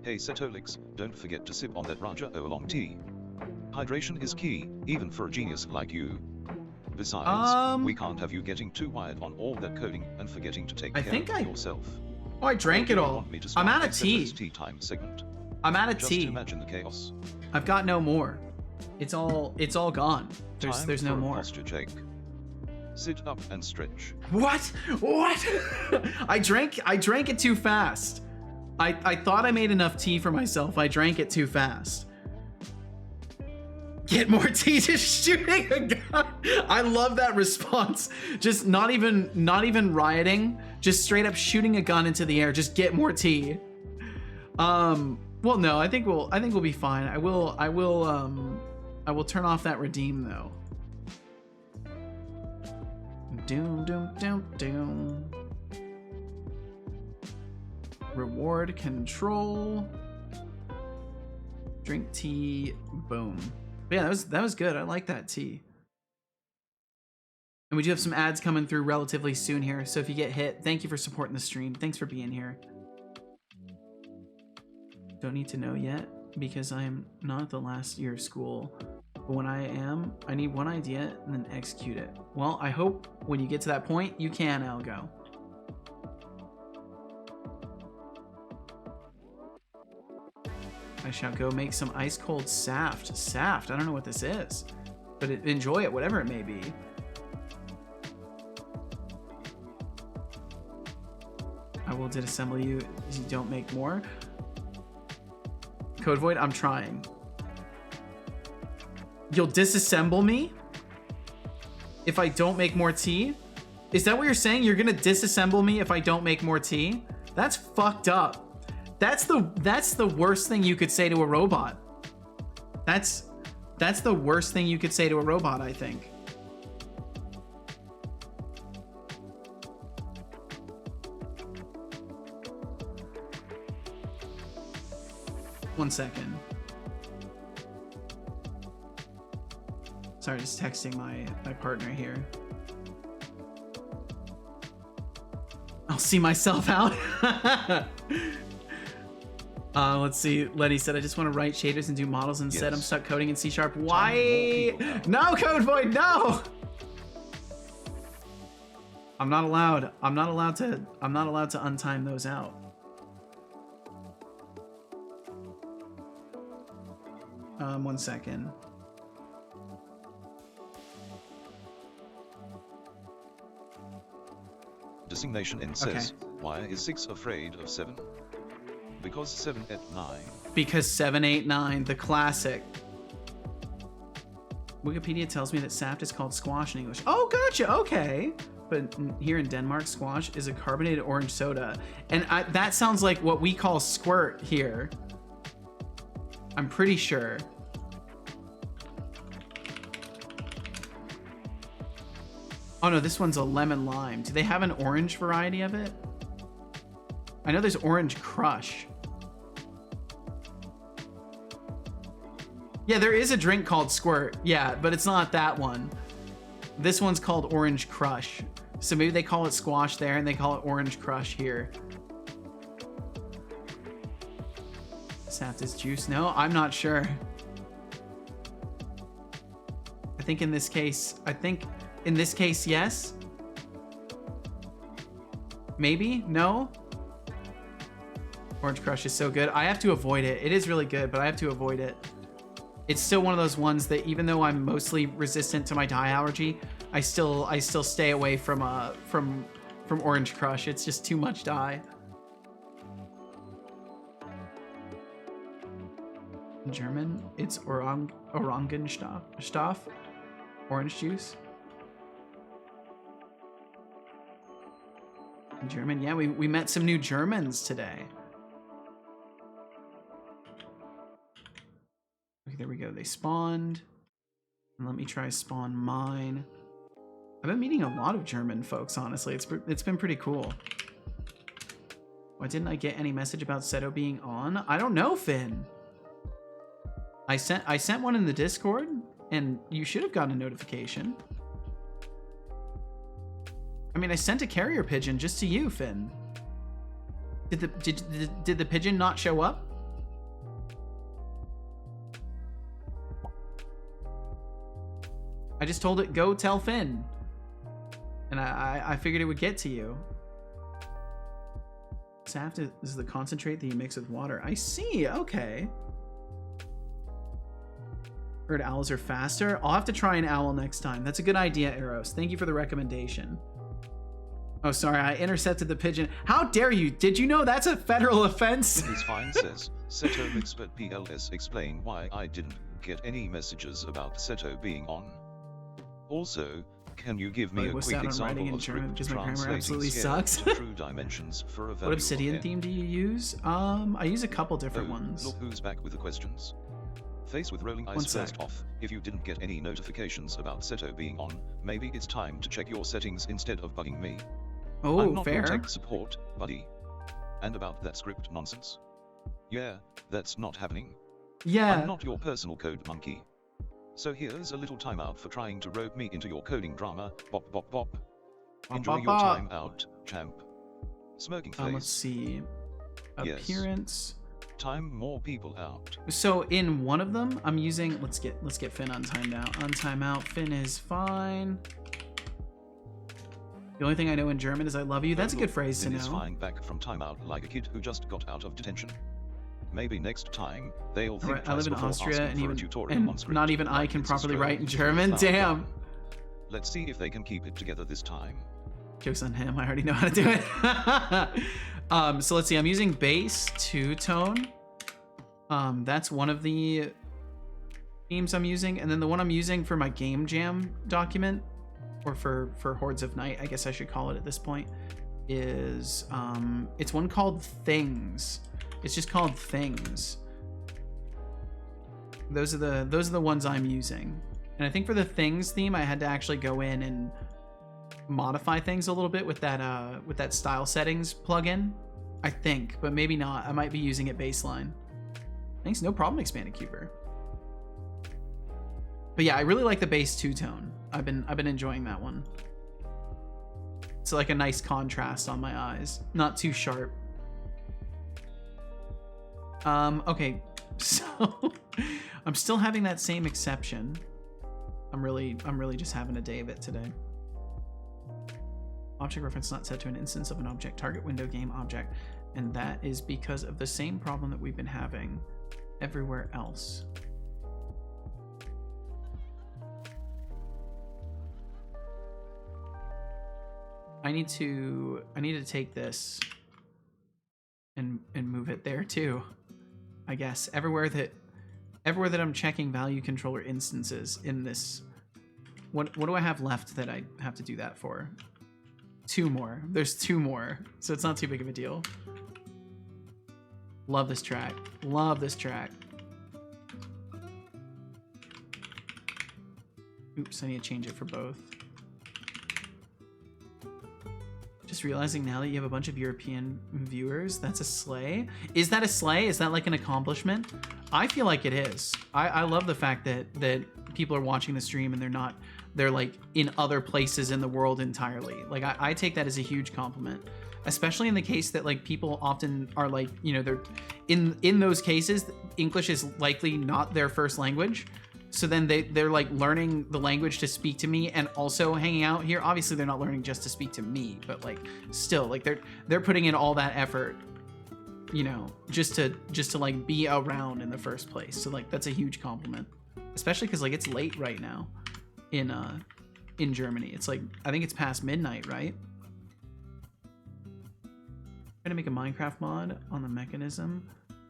Hey Setolyx, don't forget to sip on that Raja Oolong tea. Hydration is key, even for a genius like you. Besides, we can't have you getting too wired on all that coding and forgetting to take care of yourself. Oh, I drank it all. I'm out of tea. Tea time segment. I'm out of tea. Just imagine the chaos. I've got no more. It's all gone. There's no more. Posture check. Sit up and stretch. What? I drank it too fast. I thought I made enough tea for myself. I drank it too fast. Get more tea, just shooting a gun. I love that response. Just not even rioting, just straight up shooting a gun into the air. Just get more tea. Well, no, I think we'll be fine. I will turn off that redeem though. Doom. Reward control. Drink tea. Boom. But yeah, that was good. I like that tea. And we do have some ads coming through relatively soon here. So if you get hit, thank you for supporting the stream. Thanks for being here. Don't need to know yet because I am not at the last year of school. But when I am, I need one idea and then execute it. Well, I hope when you get to that point, you can, Algo. I shall go make some ice cold saft. Saft, I don't know what this is, but enjoy it, whatever it may be. I will disassemble you if you don't make more. Code Void, I'm trying. You'll disassemble me if I don't make more tea? Is that what you're saying? You're gonna disassemble me if I don't make more tea? That's fucked up. That's the worst thing you could say to a robot. That's the worst thing you could say to a robot, I think. One second. Sorry, just texting my partner here. I'll see myself out. Let's see. Lenny said, I just want to write shaders and do models instead. Yes. I'm stuck coding in C#. Why? No, Code Void, no! I'm not allowed to untime those out. One second. Designation N says, okay. Why is 6 afraid of 7? Because 7, 8, 9. Because 7, 8, 9, the classic. Wikipedia tells me that saft is called squash in English. Oh, gotcha, okay. But here in Denmark, squash is a carbonated orange soda. And that sounds like what we call squirt here. I'm pretty sure. Oh no, this one's a lemon lime. Do they have an orange variety of it? I know there's orange crush. Yeah, there is a drink called Squirt. Yeah, but it's not that one. This one's called Orange Crush. So maybe they call it squash there and they call it Orange Crush here. Saft is juice? No, I'm not sure. I think in this case, yes. Maybe? No? Orange Crush is so good. I have to avoid it. It is really good, but I have to avoid it. It's still one of those ones that even though I'm mostly resistant to my dye allergy, I still stay away from Orange Crush. It's just too much dye. In German, it's Orangenstoff, orange juice. In German, yeah, we met some new Germans today. Okay, there we go. They spawned. And let me try spawn mine. I've been meeting a lot of German folks, honestly. It's been pretty cool. Why didn't I get any message about Seto being on? I don't know, Finn. I sent one in the Discord, and you should have gotten a notification. I mean, I sent a carrier pigeon just to you, Finn. Did the pigeon not show up? I just told it, go tell Finn. And I figured it would get to you. Saft is the concentrate that you mix with water. I see, okay. Heard owls are faster. I'll have to try an owl next time. That's a good idea, Eros. Thank you for the recommendation. Oh, sorry, I intercepted the pigeon. How dare you? Did you know that's a federal offense? It is fine, says Setolyx, but PLS explain why I didn't get any messages about Seto being on. Also, can you give me a quick example of script translating scale to true dimensions for a valuable What obsidian theme do you use? I use a couple different Oh, ones. Look who's back with the questions. Face with rolling eyes first off. If you didn't get any notifications about Seto being on, maybe it's time to check your settings instead of bugging me. Oh, I'm not fair. your tech support, buddy. And about that script nonsense? Yeah, that's not happening. Yeah. I'm not your personal code monkey. So here's a little timeout for trying to rope me into your coding drama. Bop bop bop. Enjoy your time out, champ. Smirking face. Let's see. Yes. Appearance. Time more people out. So in one of them, I'm using. Let's get Finn on timeout. On timeout, Finn is fine. The only thing I know in German is "I love you." That's a good phrase to know. Finn is flying back from timeout like a kid who just got out of detention. Maybe next time they'll think I live in Austria, and not even I can properly write in German. Damn. Damn. Let's see if they can keep it together this time. Joke's on him. I already know how to do it. So let's see. I'm using bass two-tone. That's one of the themes I'm using, and then the one I'm using for my game jam document, or for Hordes of Night, I guess I should call it at this point, is it's one called Things. It's just called Things. Those are the ones I'm using. And I think for the Things theme, I had to actually go in and modify things a little bit with that style settings plugin. I think, but maybe not. I might be using it baseline. Thanks, no problem, Expanded Cuber. But yeah, I really like the bass two-tone. I've been enjoying that one. It's like a nice contrast on my eyes. Not too sharp. Okay, so I'm still having that same exception. I'm really just having a day of it today. Object reference not set to an instance of an object, target window game object, and that is because of the same problem that we've been having everywhere else. I need to take this and move it there too. I guess everywhere that I'm checking value controller instances in this. What do I have left that I have to do that for? 2 more. There's 2 more, so it's not too big of a deal. Love this track. Love this track. Oops, I need to change it for both. Just realizing now that you have a bunch of European viewers, that's a slay. Is that a slay? Is that like an accomplishment? I feel like it is. I love the fact that people are watching the stream and they're like in other places in the world entirely. Like I take that as a huge compliment, especially in the case that like people often are like, you know, they're in those cases, English is likely not their first language. So then they're like learning the language to speak to me and also hanging out here. Obviously they're not learning just to speak to me, but like still like they're putting in all that effort you know, just to like be around in the first place. So like that's a huge compliment, especially because like it's late right now in Germany. It's like, I think it's past midnight, right? I'm trying to make a Minecraft mod on the mechanism,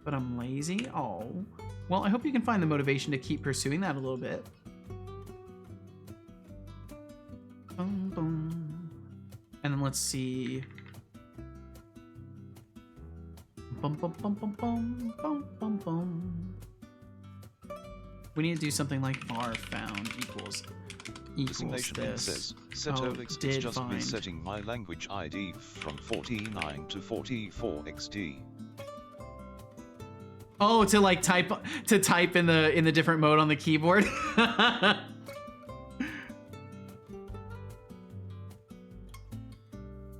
but I'm lazy. Oh, well, I hope you can find the motivation to keep pursuing that a little bit. Boom, boom. And then let's see. Bum, bum, bum, bum, bum, bum, bum, bum. We need to do something like var found equals Designation says, Setolyx did is just find. resetting my language ID from 49 to 44 XD. Oh, to like type in the different mode on the keyboard.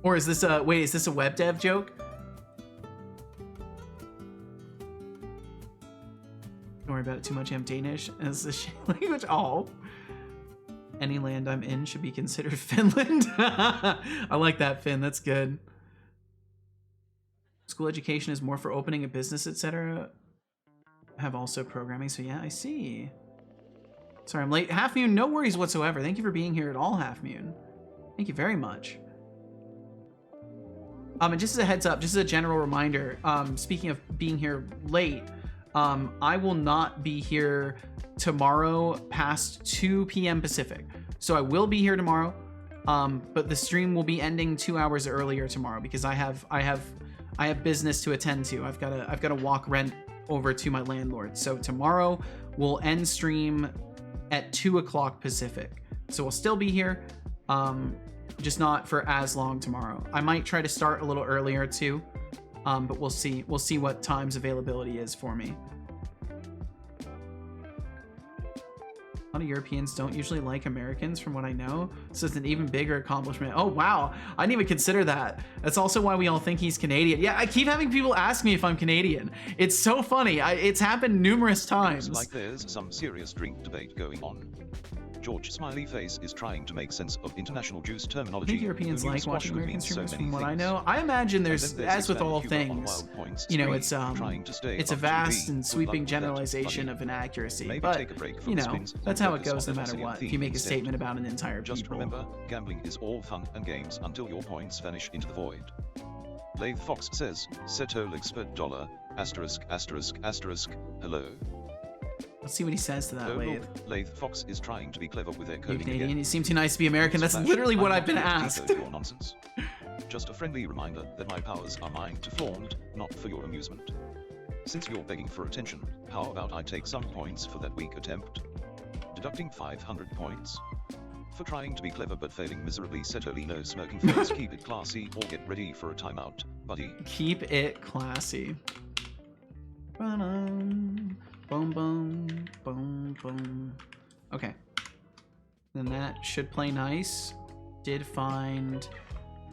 Or is this a wait? Is this a web dev joke? Don't worry about it too much. I'm Danish as the language. Oh, any land I'm in should be considered Finland. I like that, Finn. That's good. School education is more for opening a business, etc. Have also programming. So yeah, I see. Sorry, I'm late. Half Moon, no worries whatsoever. Thank you for being here at all, Half Moon. Thank you very much. And just as a heads up, just as a general reminder, speaking of being here late, I will not be here tomorrow past 2 p.m. Pacific. So I will be here tomorrow, but the stream will be ending 2 hours earlier tomorrow because I have business to attend to. I've got to walk rent over to my landlord. So tomorrow we'll end stream at 2 o'clock Pacific. So we'll still be here. Just not for as long tomorrow. I might try to start a little earlier too, but we'll see. We'll see what time's availability is for me. A lot of Europeans don't usually like Americans from what I know, so it's an even bigger accomplishment. Oh wow, I didn't even consider that. That's also why we all think he's Canadian. Yeah, I keep having people ask me if I'm Canadian. It's so funny. It's happened numerous times. Looks like there's some serious drink debate going on. George Smiley Face is trying to make sense of international juice terminology. I think Europeans like watching American so streamers from what I things. know. I imagine there's as with all Expanded humor on things, Wild Points you know, stream, it's a up vast TV. and Good sweeping luck with that, generalization buddy. of inaccuracy. Maybe But, take a break from you the know, spins that's and how it focus goes no on matter focusing on what. If you theme make a instead. statement about an entire Just people. remember, gambling is all fun and games until your points vanish into the void. Lathe Fox says, Setolyx per $, asterisk, asterisk, asterisk, hello. Let's see what he says to that, Oh, Lathe. look, Lathe Fox is trying to be clever with their You coding Canadian, again. you seem too nice to be American. That's Slash, literally what I'm I've been not here to asked. decode your nonsense. Just a friendly reminder that my powers are mine to flaunt, not for your amusement. Since you're begging for attention, how about I take some points for that weak attempt? Deducting 500 points. For trying to be clever but failing miserably. Setoli no smoking face. Keep it classy or get ready for a timeout, buddy. Keep it classy. Boom, boom, boom, boom. Okay. Then that should play nice. Did find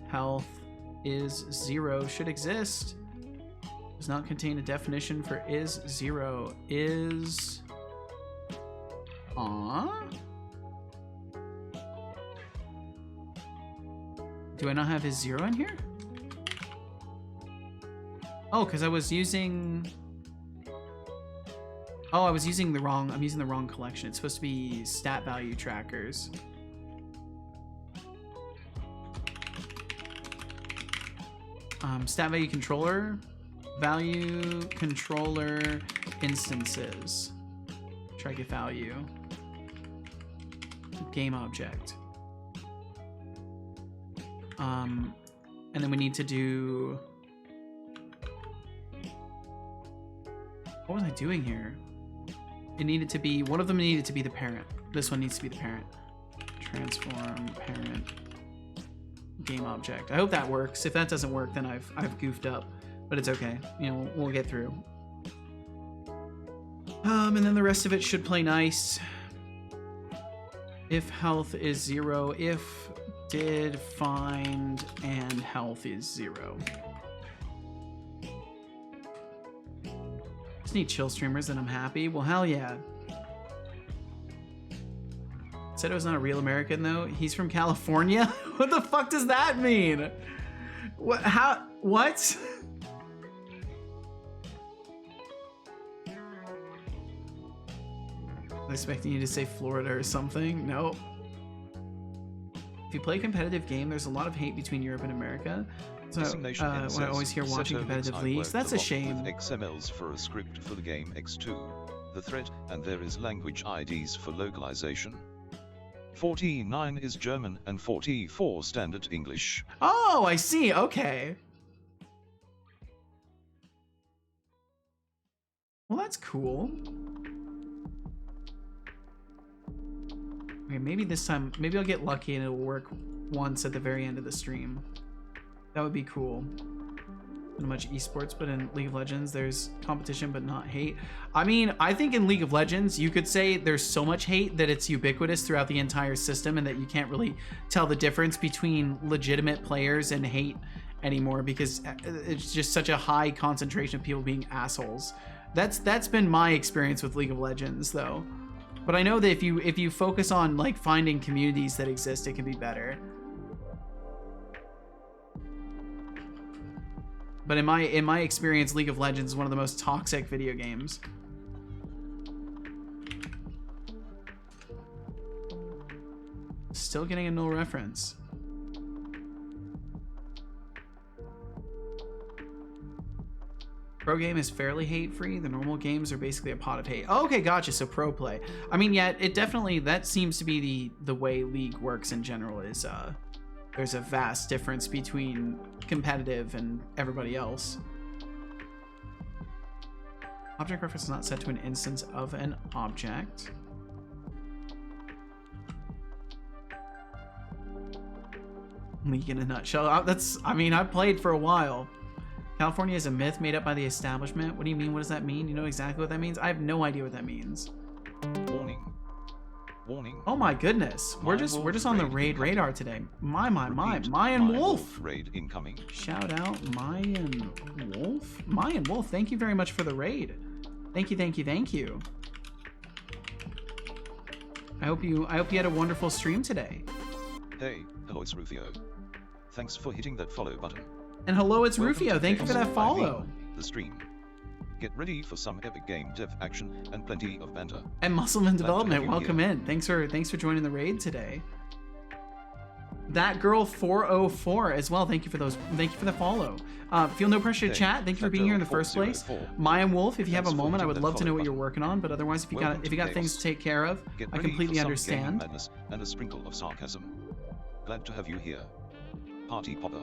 health is 0 should exist. Does not contain a definition for is 0. Is... Do I not have his 0 in here? Oh, because I was using... Oh, I'm using the wrong collection. It's supposed to be stat value trackers. Stat value controller, value controller instances, track it value, game object. And then we need to do... What was I doing here? It needed to be, one of them needed to be the parent. This one needs to be the parent. Transform parent game object. I hope that works. If that doesn't work, then I've goofed up, but it's okay. You know, we'll get through. And then the rest of it should play nice. If health is 0, if did find and health is 0. Just need chill streamers and I'm happy. Well, hell yeah. Said it was not a real American though. He's from California. What the fuck does that mean? What? How? What? expecting you to say Florida or something. Nope. If you play a competitive game, there's a lot of hate between Europe and America. So what I always hear watching competitive leagues, that's a shame. XMLs for a script for the game X2, the threat, and there is language IDs for localization. 49 is German and 44 standard English. Oh, I see. Okay. Well, that's cool. Okay, maybe this time, maybe I'll get lucky and it'll work once at the very end of the stream. That would be cool. Not much esports, but in League of Legends, there's competition but not hate. I mean, I think in League of Legends, you could say there's so much hate that it's ubiquitous throughout the entire system and that you can't really tell the difference between legitimate players and hate anymore because it's just such a high concentration of people being assholes. That's been my experience with League of Legends, though. But I know that if you focus on like finding communities that exist, it can be better. But in my experience, League of Legends is one of the most toxic video games. Still getting a null reference. Pro game is fairly hate-free. The normal games are basically a pot of hate. Oh, okay, gotcha. So pro play. I mean, yeah, it definitely, that seems to be the way League works in general is there's a vast difference between competitive and everybody else. Object reference is not set to an instance of an object. League in a nutshell. That's, I mean, I've played for a while. California is a myth made up by the establishment. What do you mean? What does that mean? You know exactly what that means? I have no idea what that means. Warning. Warning. Oh my goodness. We're just on the raid radar today. Mayan Wolf. Raid incoming. Shout out Mayan Wolf. Mayan Wolf, thank you very much for the raid. Thank you, thank you, thank you. I hope you had a wonderful stream today. Hey, hello, it's Rufio. Thanks for hitting that follow button. And hello, it's Rufio. Thank you for that follow. The stream. Get ready for some epic game dev action and plenty of banter. And Muscleman Development, welcome in. Thanks for joining the raid today. That girl 404 as well. Thank you for those. Thank you for the follow. Feel no pressure to chat. Thank you for being here in the first place. Mayan Wolf, if you have a moment, I would love to know what you're working on. But otherwise, if you got things to take care of, I completely understand. Madness and a sprinkle of sarcasm. Glad to have you here. Party popper.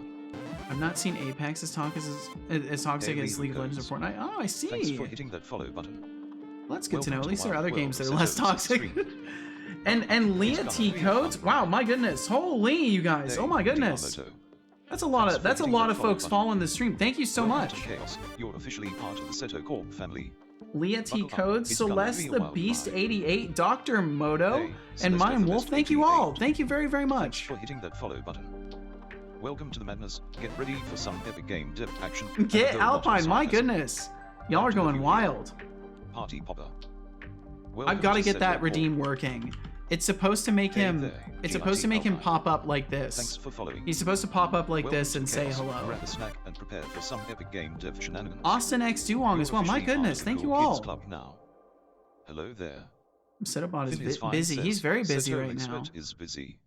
I've not seen Apex as toxic as League of Legends or Fortnite. Oh, I see. Thanks for hitting that follow button. Well, that's good to know. At least there are other games that are less toxic. and Leah T codes. Wow, my goodness. Holy, you guys. Oh my goodness. That's a lot of folks following the stream. Thank you so much. You're officially part of the Seto Corp family. Leah T codes, Celeste the Beast 88, Dr. Moto, and Mayan Wolf. Thank you all. Thank you very, very much. Thanks for hitting that follow button. Welcome to the madness. Get ready for some epic game dev action. Get Alpine, my goodness. Y'all are going wild. Party popper. I've got to get that redeem working. It's supposed to make him pop up like this. Thanks for following. He's supposed to pop up like this and say hello. Grab a snack and prepare for some epic game dev shenanigans. Austin X Duong as well. My goodness, thank you all. Club now. Hello there. Setobot is busy. He's very busy right now. Is busy.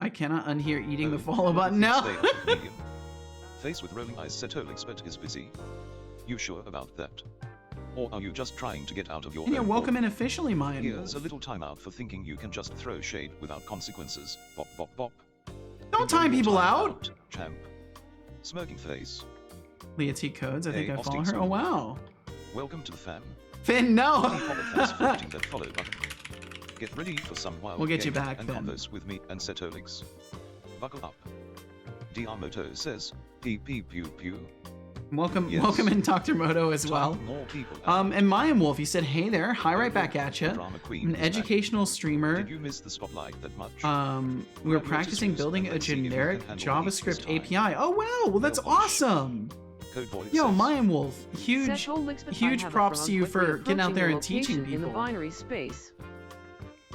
I cannot unhear eating the follow button now. Face with rolling eyes. Setolyx is busy. You sure about that? Or are you just trying to get out of your own? Yeah, welcome in officially, Mayan. Here's a little timeout for thinking you can just throw shade without consequences. Bop bop bop. Don't time people out. Champ. Smirking face. Leah T codes. I think I follow her. Oh wow. Welcome to the fam. Finn, no. Thanks for hitting that follow button. Get ready for some wild we'll get you back, and converse with me and Setolyx. Buckle up. DR Moto says, pew pew pew pew. Welcome in Dr. Moto as well. And Mayan Wolf, you said, hey there, hi right back at you. An educational streamer. Did you miss the spotlight that much? We were practicing building a generic JavaScript API. Oh wow, well that's awesome. Yo, Mayan Wolf, huge props to you for getting out there and teaching people. In the binary space.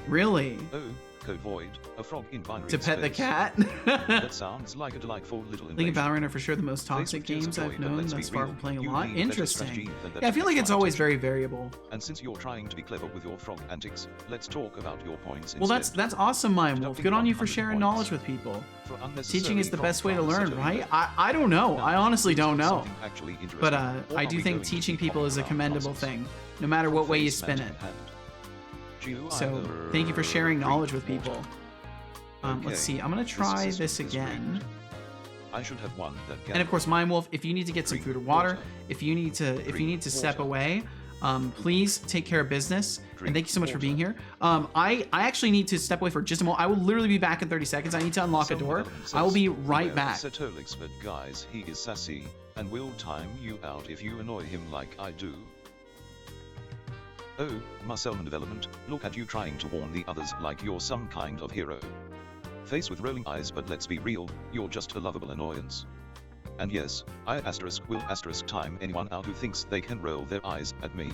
Really? Oh, Code Void, a frog in binary To pet the space. cat? That sounds like a delightful little League of invention. Valorant are for sure the most toxic Tears of games Joy, I've but known let's be thus far real, from playing a you lot. need better strategy Interesting. than that Yeah, I feel like it's fine always attention. very variable. And since you're trying to be clever with your frog antics, let's talk about your points Well, instead. that's awesome, Mime Wolf. Deducting Good on you for 100 sharing points. knowledge with people. For Teaching is the unnecessary best way to frog learn, farms, right? Setolyx. I don't know. Now, I honestly don't let's do know. something actually interesting. But Or I are do we think going to teaching keep people is a hopping around commendable classes? thing, no matter what way you Face spin mat it. in hand. You So either thank you for sharing knowledge with drink people. water. Let's Okay, see. I'm gonna this try system this is again. rigged. I should have one that And of course, Mime Wolf, if you need to get some Drink food or water, water. if you need to step water. away, please take care of business. And Drink thank you so much for being water. here. I actually need to step away for just a moment. I will literally be back in 30 seconds. I need to unlock a door. I will be right back. Setolyx, but guys, he is sassy and will time you out if you annoy him like I do. Oh, Marcelman development, look at you trying to warn the others like you're some kind of hero. Face with rolling eyes, but let's be real, you're just a lovable annoyance. And yes, I will time anyone out who thinks they can roll their eyes at me.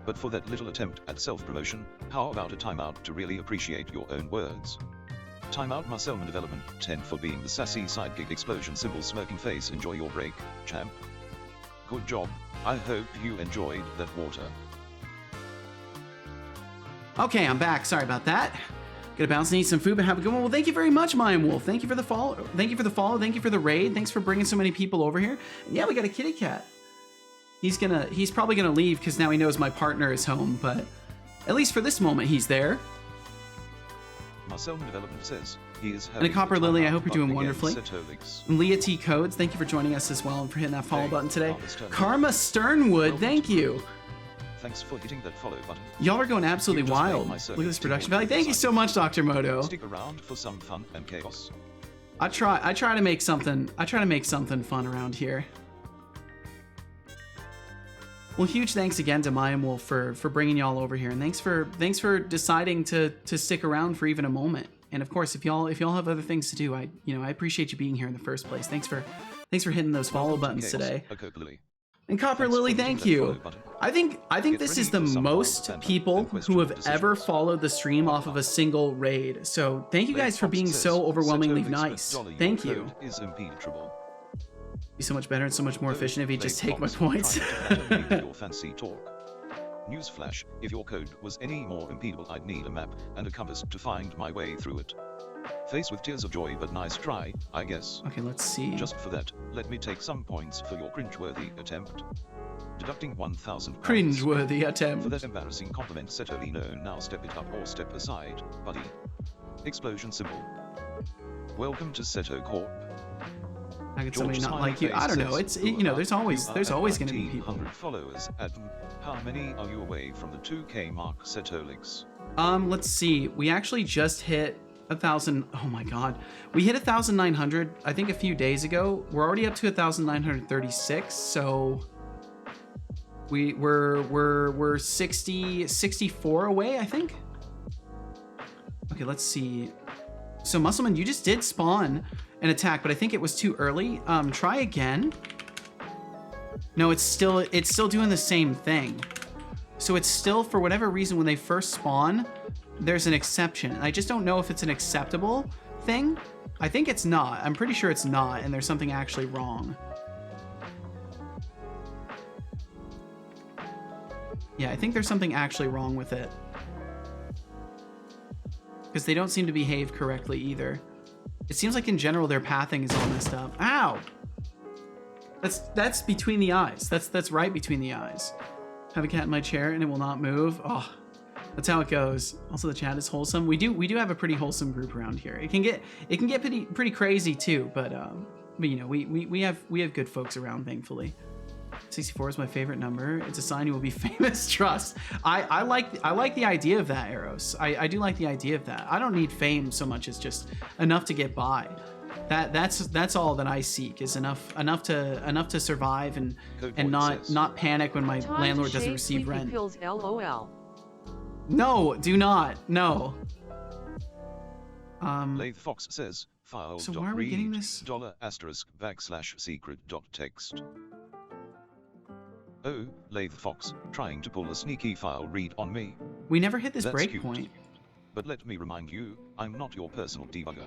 But for that little attempt at self-promotion, how about a timeout to really appreciate your own words? Timeout Marcelman development, 10 for being the sassy sidekick explosion symbol smirking face. Enjoy your break, champ. Good job, I hope you enjoyed that water. Okay, I'm back. Sorry about that. Gonna bounce and eat some food, but have a good one. Well, thank you very much, Mime Wolf. Thank you for the follow. Thank you for the follow. Thank you for the raid. Thanks for bringing so many people over here. And yeah, we got a kitty cat. He's probably gonna leave because now he knows my partner is home, but at least for this moment, he's there. Marcelman development says he is And a Copper Lily, I hope you're doing wonderfully. Setolyx. And Leah T Codes, thank you for joining us as well and for hitting that follow Hey, button today. Karma Sternwood. Karma Sternwood, Welcome thank to you. Thanks for hitting that follow button. Y'all are going absolutely You just made wild. my Look circuit at this production tingle value. Thank you so inside. much, Dr. Moto. Stick around for some fun and chaos. I try to make something fun around here. Well, huge thanks again to Mime Wolf for bringing y'all over here, and thanks for deciding to stick around for even a moment. And of course, if y'all have other things to do, I appreciate you being here in the first place. Thanks for hitting those follow Welcome to buttons chaos, today. a Copper Lily. And Copper Thanks for Lily, hitting thank that you. follow button. I think Get this is ready the for some most fun people and who have question ever decisions. followed the stream off of a single raid. So thank you Lady guys for Fox being says, so overwhelmingly Setolyx, nice. but Dolly, your Thank you. code is impenetrable. Be so much better and so much more efficient if you just Lady take my Fox, points. trying to make your fancy talk. Newsflash, if your code was any more impedable, I'd need a map and a compass to find my way through it. Face with tears of joy, but nice try, I guess. Okay, let's see. Just for that, let me take some points for your cringeworthy attempt. Deducting 1,000 points. Cringeworthy For attempt. that embarrassing compliment, Setolino, now step it up or step aside, buddy. Explosion symbol. Welcome to Seto Corp. I could George somebody not Smiley like you. Face I don't know. says, It's there's always you are there's at always going to be people. 1,900 followers at how many are you away from the 2K mark, Setolyx? Let's see. We actually just hit 1,000. Oh my god. We hit 1,900 I think a few days ago. We're already up to 1,936. So we're 64 away, I think. Okay, let's see. So Muscleman, you just did spawn an attack, but I think it was too early. Try again. No, it's still doing the same thing. So it's still, for whatever reason, when they first spawn, there's an exception. I just don't know if it's an acceptable thing. I think it's not. I'm pretty sure it's not, and there's something actually wrong. Yeah, I think there's something actually wrong with it. Because they don't seem to behave correctly either. It seems like in general their pathing is all messed up. Ow! That's between the eyes. That's right between the eyes. Have a cat in my chair and it will not move. Oh, that's how it goes. Also, the chat is wholesome. We do have a pretty wholesome group around here. It can get pretty crazy too, but you know, we have good folks around, thankfully. 64 is my favorite number. It's a sign you will be famous. Trust. I like the idea of that, Eros. I do like the idea of that. I don't need fame so much as just enough to get by. That's all that I seek, is enough to survive and not panic when my Time landlord to doesn't shave receive sleepy rent. pills, LOL. No, do not. No. Lathe Fox says, file So dot why are we getting read, this? $*secret.text. Oh, Lathe Fox, trying to pull a sneaky file read on me. We never hit this That's break cute. point. But let me remind you, I'm not your personal debugger.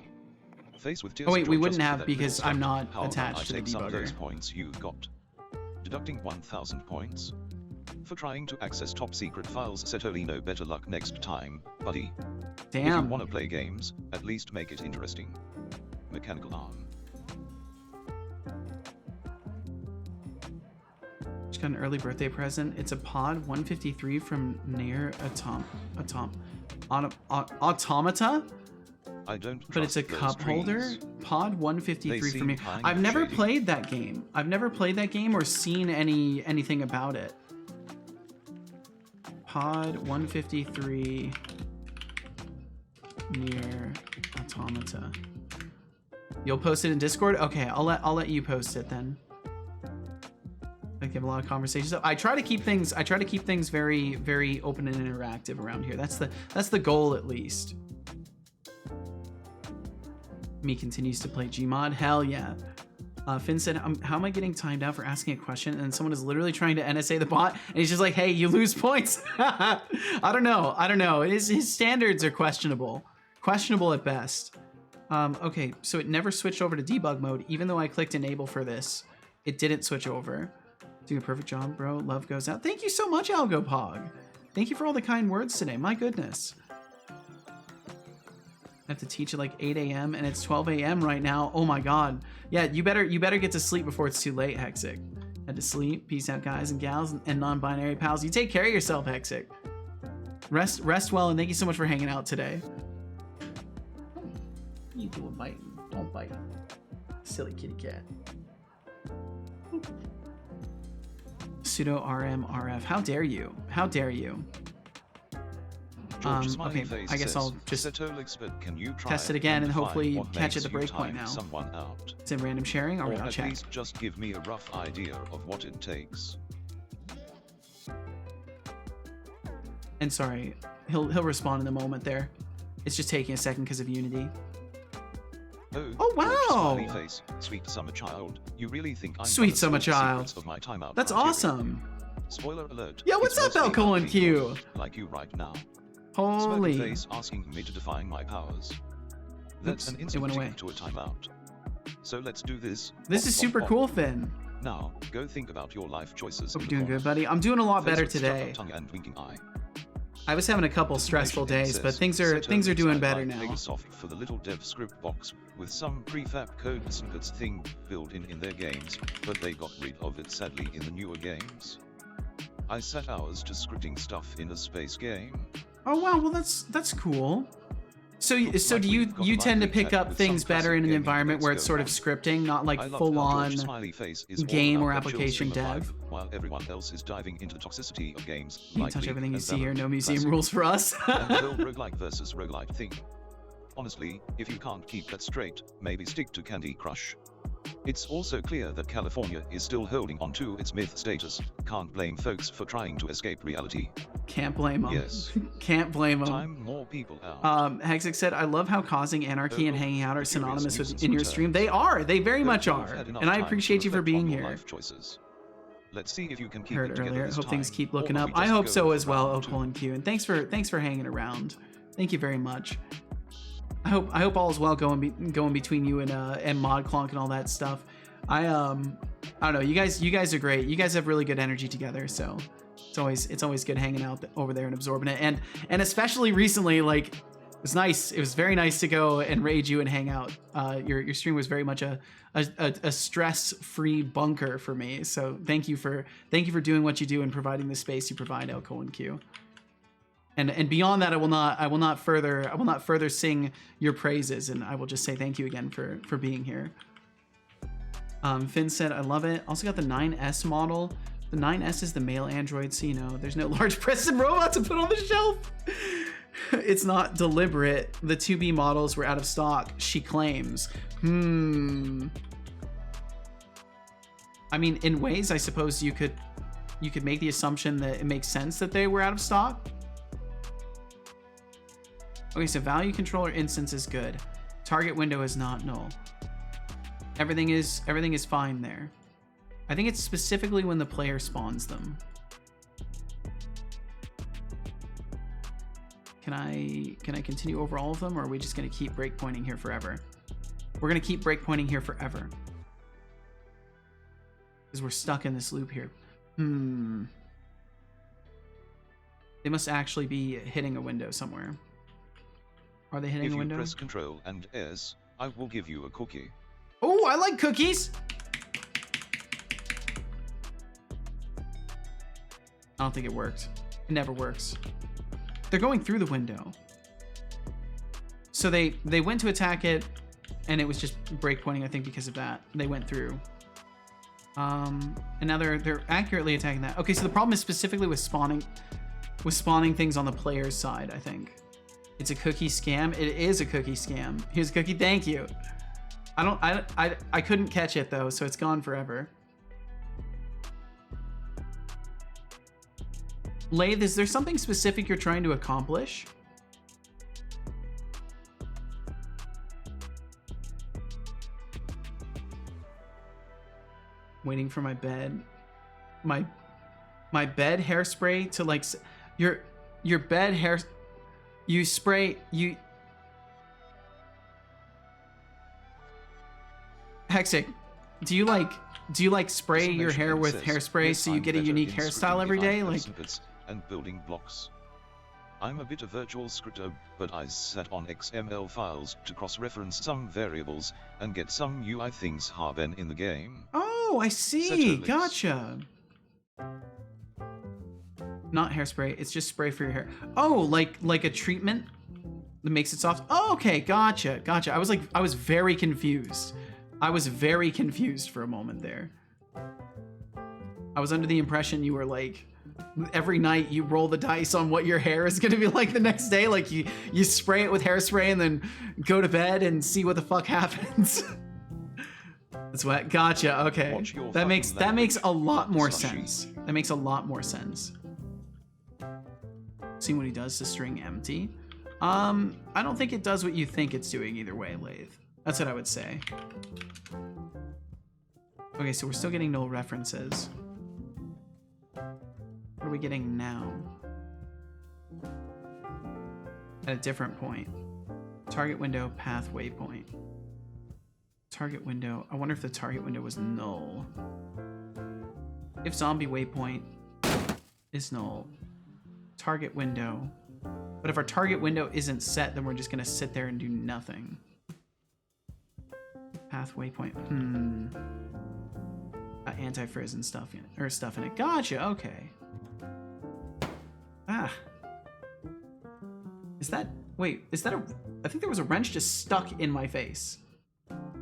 Face with tears Oh wait, of we joy wouldn't just for have that because little I'm stunt. not How about attached I to the take some of those debugger. points you got. Deducting 1,000 points. For trying to access top secret files, Setolyx, no better luck next time, buddy. If you Damn. want to play games, at least make it interesting. Mechanical arm. Just got an early birthday present. It's a pod 153 from Near Automata? I don't But it's a trust those cup holder? trees. Pod They 153 seem from Near. kind I've of never shady. played that game. I've never played that game or seen anything about it. Pod 153 Near Automata. You'll post it in Discord? Okay, I'll let you post it then. I have a lot of conversations. I try to keep things very, very open and interactive around here. That's the goal, at least. Me continues to play Gmod. Hell yeah. Finn said, how am I getting timed out for asking a question? And someone is literally trying to NSA the bot, and he's just like, hey, you lose points. I don't know. His standards are questionable. Questionable at best. Okay, so it never switched over to debug mode, even though I clicked enable for this. It didn't switch over. Doing a perfect job, bro. Love goes out. Thank you so much, AlgoPog. Thank you for all the kind words today. My goodness. I have to teach at like 8 a.m. and it's 12 a.m. right now. Oh my god. Yeah, you better get to sleep before it's too late, Hexic. Head to sleep. Peace out, guys and gals and non-binary pals. You take care of yourself, Hexic. Rest well, and thank you so much for hanging out today. You doing biting? Don't bite. Silly kitty cat. Pseudo RMRF. How dare you? How dare you? Okay, I guess I'll just Setolyx, but can you try test it again and define hopefully what catch makes at the you breakpoint time now. someone out? It's in random sharing. All Or right, I'll at check. least just give me a rough idea of what it takes. And sorry, he'll respond in a moment there. It's just taking a second because of Unity. Oh, wow! Smiley face, sweet summer child. You really think I'm Sweet gonna summer spill the child. secrets of my timeout That's criteria? awesome. Spoiler alert. Yo, what's it's up, mostly Alcohol and ugly Q? girls Like you right now. Holy. Smirky face asking me to define my powers. That's Oops, an it instant went away. ticket to a timeout. So let's do this. This is super cool, Finn. Now, go think about your life choices. Hope in you're the doing good, corner. buddy. I'm doing a lot Face better with stuck-up today. tongue and winking eye. I was having a couple stressful days, but things are Setolyx, doing I better like now. Pegasoft for the little dev script box with some prefab code snippets thing built in their games, but they got rid of it sadly in the newer games. I sat hours to scripting stuff in a space game. Oh wow, well that's cool. So Looks like do we've got you a tend to lively pick chat up with things some better in an classic environment gaming where it's debates sort of going scripting, not like I love full how on George Smiley Face is all game or about the chill application stream of dev? life, while everyone else is diving into the toxicity of games. You like touch League everything you and see here, Valorant. no museum Classic. rules for us. And the whole roguelike versus roguelite thing. Honestly, if you can't keep that straight, maybe stick to Candy Crush. It's also clear that California is still holding on to its myth status. Can't blame folks for trying to escape reality. Can't blame them. Yes. Can't blame them. Time more people out. Hexic said, I love how causing anarchy and hanging out are Furious synonymous with nuisance in your returns. stream. They are. They very much Hope you've are. had enough And I time to appreciate you for reflect being on your here. life choices. Let's see if you can keep Heard it together earlier. this Hope things time, keep or looking will up. we I just hope go so with as well, round two? Ocol and Q. And thanks for hanging around. Thank you very much. I hope all is well going between you and Mod Clonk and all that stuff. I don't know. You guys are great. You guys have really good energy together. So it's always good hanging out over there and absorbing it. And especially recently, like it was nice. It was very nice to go and raid you and hang out. Your stream was very much a stress-free bunker for me. So thank you for doing what you do and providing the space you provide, Alcohol and Q. And beyond that, I will not further sing your praises, and I will just say thank you again for being here. Finn said, I love it. Also got the 9S model. The 9S is the male Android, so you know there's no large Preston robot to put on the shelf. It's not deliberate. The 2B models were out of stock, she claims. I mean, in ways, I suppose you could make the assumption that it makes sense that they were out of stock. Okay, so value controller instance is good. Target window is not null. Everything is fine there. I think it's specifically when the player spawns them. Can I continue over all of them, or are we just gonna keep breakpointing here forever? We're gonna keep breakpointing here forever. Because we're stuck in this loop here. They must actually be hitting a window somewhere. Are they hitting a window? If you press Control and S, I will give you a cookie. Oh, I like cookies! I don't think it worked. It never works. They're going through the window. So they went to attack it, and it was just breakpointing, I think, because of that. They went through. And now they're accurately attacking that. Okay, so the problem is specifically with spawning things on the player's side, I think. It's a cookie scam. It is a cookie scam. Here's a cookie. Thank you. I couldn't catch it though, so it's gone forever. Lathe, is there something specific you're trying to accomplish? Waiting for my bed. My bed hairspray to like your bed hair. You spray you. Hexic, do you like spray your hair with hairspray so you get a unique hairstyle every day? Like and building blocks. I'm a bit of virtual scripter, but I sat on XML files to cross-reference some variables and get some UI things happen in the game. Oh, I see. Setolyx. Gotcha. Not hairspray. It's just spray for your hair. Oh, like a treatment that makes it soft. Oh, okay. Gotcha. Gotcha. I was very confused. I was very confused for a moment there. I was under the impression you were like, every night you roll the dice on what your hair is going to be like the next day. Like you spray it with hairspray and then go to bed and see what the fuck happens. That's what. Gotcha. Okay. That makes a lot more sense. That makes a lot more sense. See what he does to string empty. I don't think it does what you think it's doing either way, Lathe. That's what I would say. Okay, so we're still getting null references. What are we getting now? At a different point. Target window, path waypoint. Target window. I wonder if the target window was null. If zombie waypoint is null. Target window. But if our target window isn't set, then we're just gonna sit there and do nothing. Path waypoint. Anti-frizz and stuff in it, or stuff in it. Gotcha. Okay. Ah. Is that? Wait. Is that a? I think there was a wrench just stuck in my face.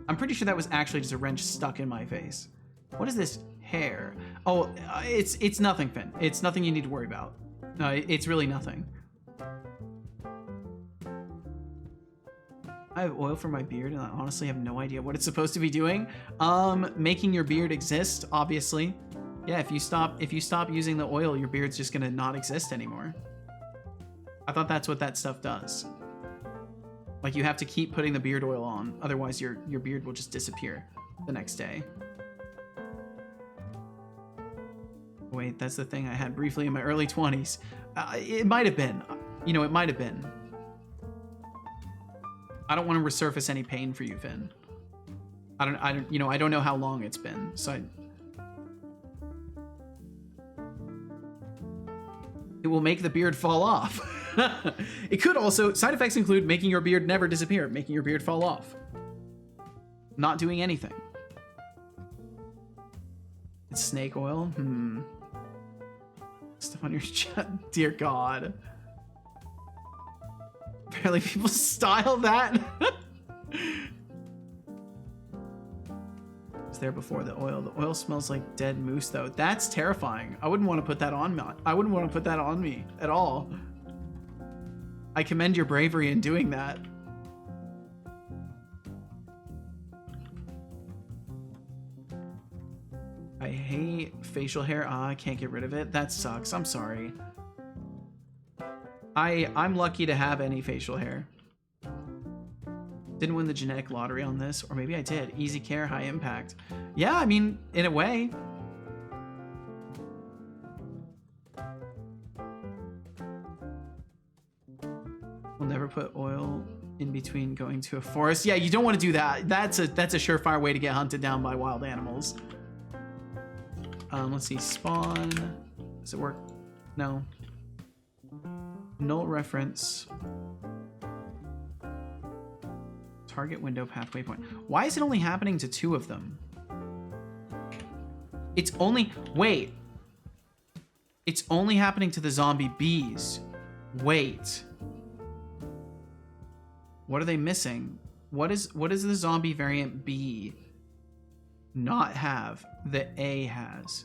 I'm pretty sure that was actually just a wrench stuck in my face. What is this hair? Oh, it's nothing, Finn. It's nothing you need to worry about. No, it's really nothing. I have oil for my beard and I honestly have no idea what it's supposed to be doing. Making your beard exist, obviously. Yeah, if you stop using the oil, your beard's just gonna not exist anymore. I thought that's what that stuff does. Like you have to keep putting the beard oil on, otherwise your beard will just disappear the next day. Wait, that's the thing I had briefly in my early 20s. It might have been. You know, it might have been. I don't want to resurface any pain for you, Finn. I don't know how long it's been, so it will make the beard fall off. It could also, side effects include making your beard never disappear, making your beard fall off. Not doing anything. It's snake oil? Stuff on your chat, dear God. Apparently people style that. It's there before the oil. The oil smells like dead moose though. That's terrifying. I wouldn't want to put that on me. I wouldn't want to put that on me at all. I commend your bravery in doing that. I hate facial hair. I can't get rid of it. That sucks. I'm sorry. I'm lucky to have any facial hair. Didn't win the genetic lottery on this, or maybe I did. Easy care, high impact. Yeah, I mean, in a way. between going to a forest. Yeah, you don't want to do that. That's a surefire way to get hunted down by wild animals. Let's see, spawn. Does it work? No. Null reference. Target window pathway point. Why is it only happening to 2 of them? It's only, wait. It's only happening to the zombie bees. Wait. What are they missing? What does the zombie variant B not have that A has?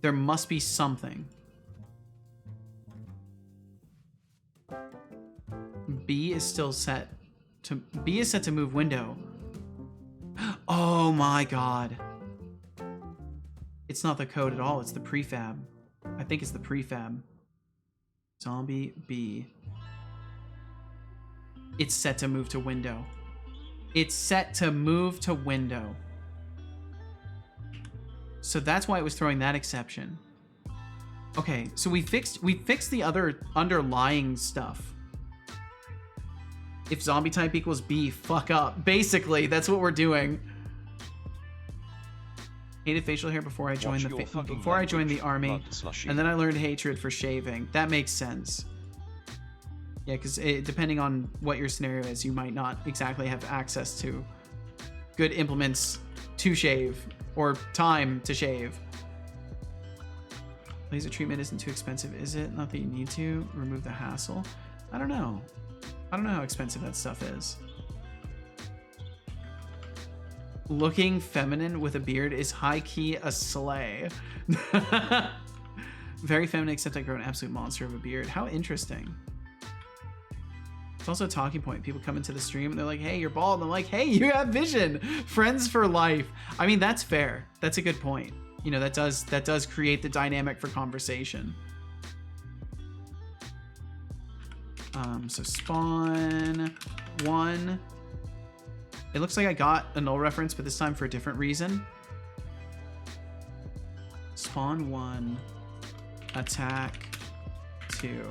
There must be something. B is still set to move window. Oh my god. It's not the code at all, it's the prefab. I think it's the prefab. Zombie B. It's set to move to window. It's set to move to window. So that's why it was throwing that exception. Okay, so we fixed the other underlying stuff. If zombie type equals B, fuck up. Basically, that's what we're doing. Hated facial hair before I joined the army, and then I learned hatred for shaving. That makes sense. Yeah, because depending on what your scenario is, you might not exactly have access to good implements to shave or time to shave. Laser treatment isn't too expensive, is it? Not that you need to. Remove the hassle. I don't know. I don't know how expensive that stuff is. Looking feminine with a beard is high-key a slay. Very feminine, except I grow an absolute monster of a beard. How interesting. It's also a talking point. People come into the stream and they're like, hey, you're bald. And I'm like, hey, you have vision. Friends for life. I mean, that's fair. That's a good point. You know, that does create the dynamic for conversation. So spawn 1. It looks like I got a null reference, but this time for a different reason. Spawn 1, attack 2.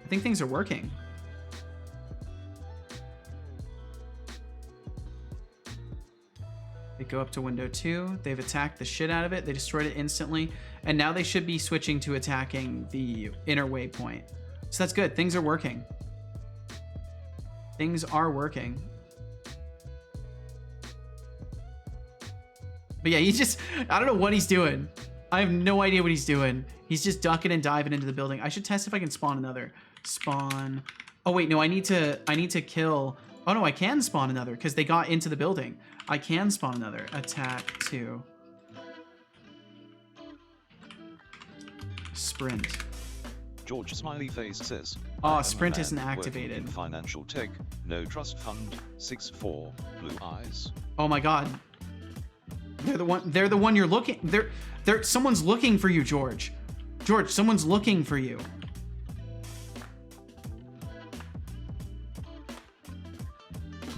I think things are working. They go up to window 2. They've attacked the shit out of it. They destroyed it instantly. And now they should be switching to attacking the inner waypoint. So that's good. Things are working. Things are working. But yeah, I don't know what he's doing. I have no idea what he's doing. He's just ducking and diving into the building. I should test if I can spawn another. Spawn. Oh wait, no, I need to kill. Oh no, I can spawn another because they got into the building. I can spawn another. Attack 2. Sprint. George Smiley Face says, oh, sprint isn't activated. In financial tech, no trust fund, 6'4", blue eyes. Oh my god. They're the one you're looking. Someone's looking for you, George. George, someone's looking for you.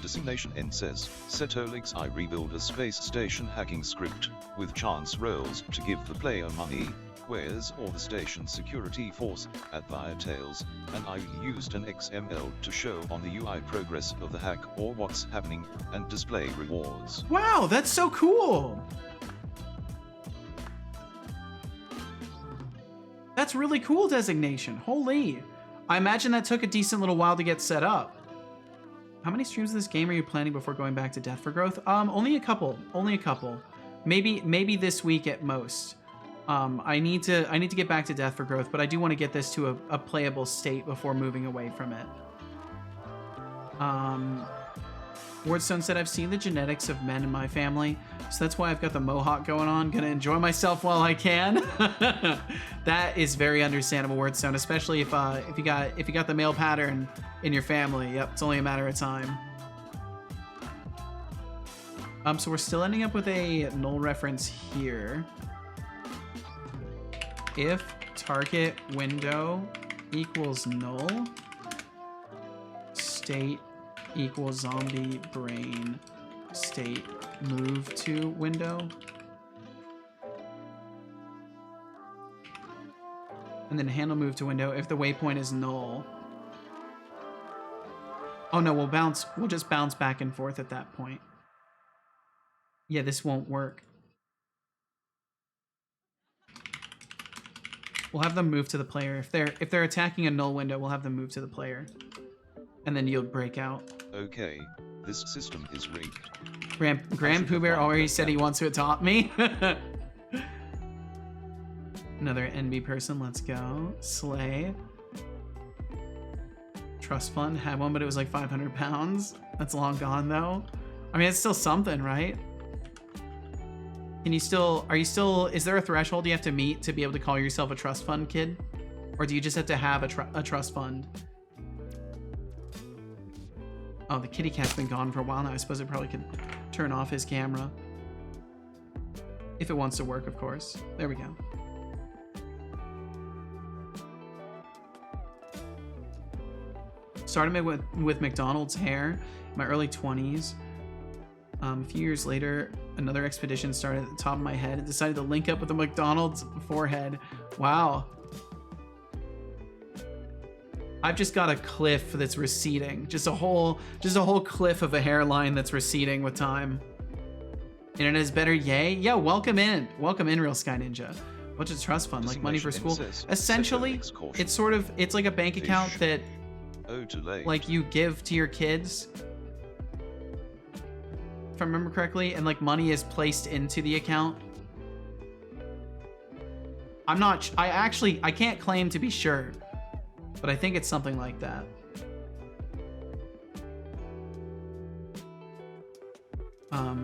Designation N says, Setolyx I rebuild a space station hacking script, with chance rolls to give the player money, whereas all the station security force, at via tails, and I used an XML to show on the UI progress of the hack or what's happening, and display rewards. Wow, that's so cool! That's really cool designation, holy. I imagine that took a decent little while to get set up. How many streams of this game are you planning before going back to Death for Growth? Only a couple. Maybe this week at most. I need to get back to Death for Growth, but I do want to get this to a playable state before moving away from it. Wardstone said, I've seen the genetics of men in my family, so that's why I've got the mohawk going on. Gonna enjoy myself while I can. That is very understandable, Wardstone, especially if you got the male pattern in your family. Yep, it's only a matter of time. So we're still ending up with a null reference here. If target window equals null, state equals zombie brain, state move to window. And then handle move to window if the waypoint is null. Oh no, we'll just bounce back and forth at that point. Yeah, this won't work. We'll have them move to the player. If they're attacking a null window, we'll have them move to the player. And then you'll break out. Okay, this system is rigged. Grand Pooh Bear already said he wants to adopt me. Another NB person, let's go. Slay. Trust fund, had one, but it was like 500 pounds. That's long gone though. I mean, it's still something, right? Can you still, is there a threshold you have to meet to be able to call yourself a trust fund kid? Or do you just have to have a trust fund? Oh, the kitty cat's been gone for a while now. I suppose it probably could turn off his camera. If it wants to work, of course. There we go. Started with McDonald's hair in my early 20s. A few years later, another expedition started at the top of my head and decided to link up with a McDonald's forehead. Wow. I've just got a cliff that's receding. Just a whole cliff of a hairline that's receding with time. Internet is better, yay. Yeah, welcome in, Real Sky Ninja. What's a trust fund? Like money for school? Essentially, it's like a bank account that like you give to your kids. If I remember correctly, and like money is placed into the account. I can't claim to be sure, but I think it's something like that. I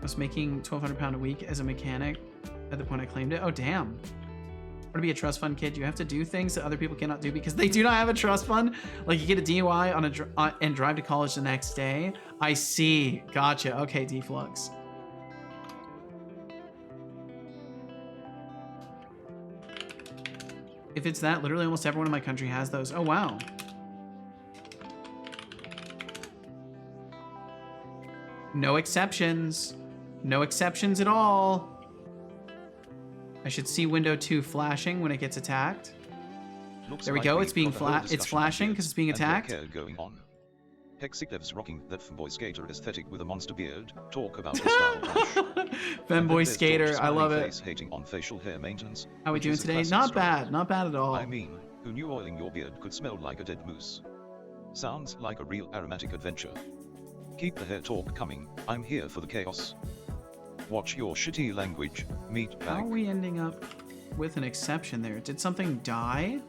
was making £1,200 a week as a mechanic at the point I claimed it. Oh, damn. To be a trust fund kid, you have to do things that other people cannot do because they do not have a trust fund. Like you get a DUI and drive to college the next day. I see. Gotcha. Okay, Deflux. If it's that, literally almost everyone in my country has those. Oh, wow. No exceptions. No exceptions at all. I should see window 2 flashing when it gets attacked. There we go. It's being it's flashing because it's being attacked. Going on. Hexiclev's rocking that femboy skater aesthetic with a monster beard. Talk about style. Femboy skater, I love it. Hating on facial hair maintenance. How are we doing today? Not bad. Not bad at all. I mean, who knew oiling your beard could smell like a dead moose? Sounds like a real aromatic adventure. Keep the hair talk coming. I'm here for the chaos. Watch your shitty language, meat bag. How are we ending up with an exception there? Did something die?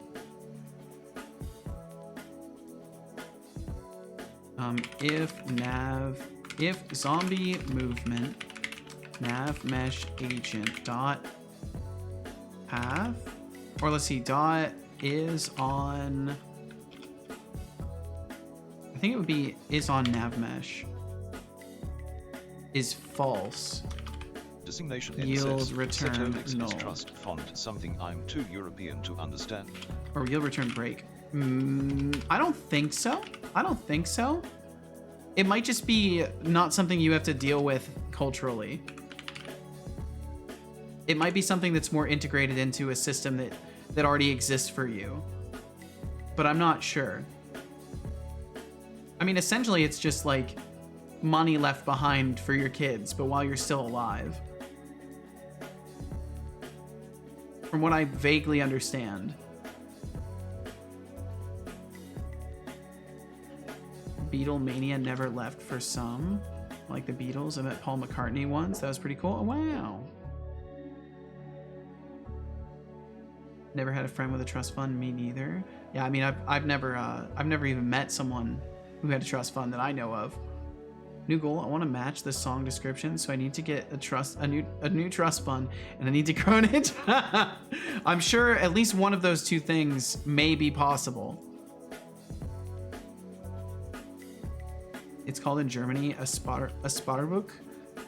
If zombie movement nav mesh agent dot path, or let's see, dot is on, I think it would be is on nav mesh is false. Designation yield return Setolyx null. Is trust fund something I'm too European to understand. Or yield return break. I don't think so. I don't think so. It might just be not something you have to deal with culturally. It might be something that's more integrated into a system that already exists for you. But I'm not sure. I mean, essentially, it's just like money left behind for your kids, but while you're still alive. From what I vaguely understand. Beatlemania never left for some. Like the Beatles. I met Paul McCartney once. That was pretty cool. Oh, wow. Never had a friend with a trust fund. Me neither. Yeah, I mean, I've never even met someone who had a trust fund that I know of. New goal, I want to match the song description, so I need to get a new trust fund, and I need to grow it. I'm sure at least one of those two things may be possible. It's called in Germany a Sparbuch.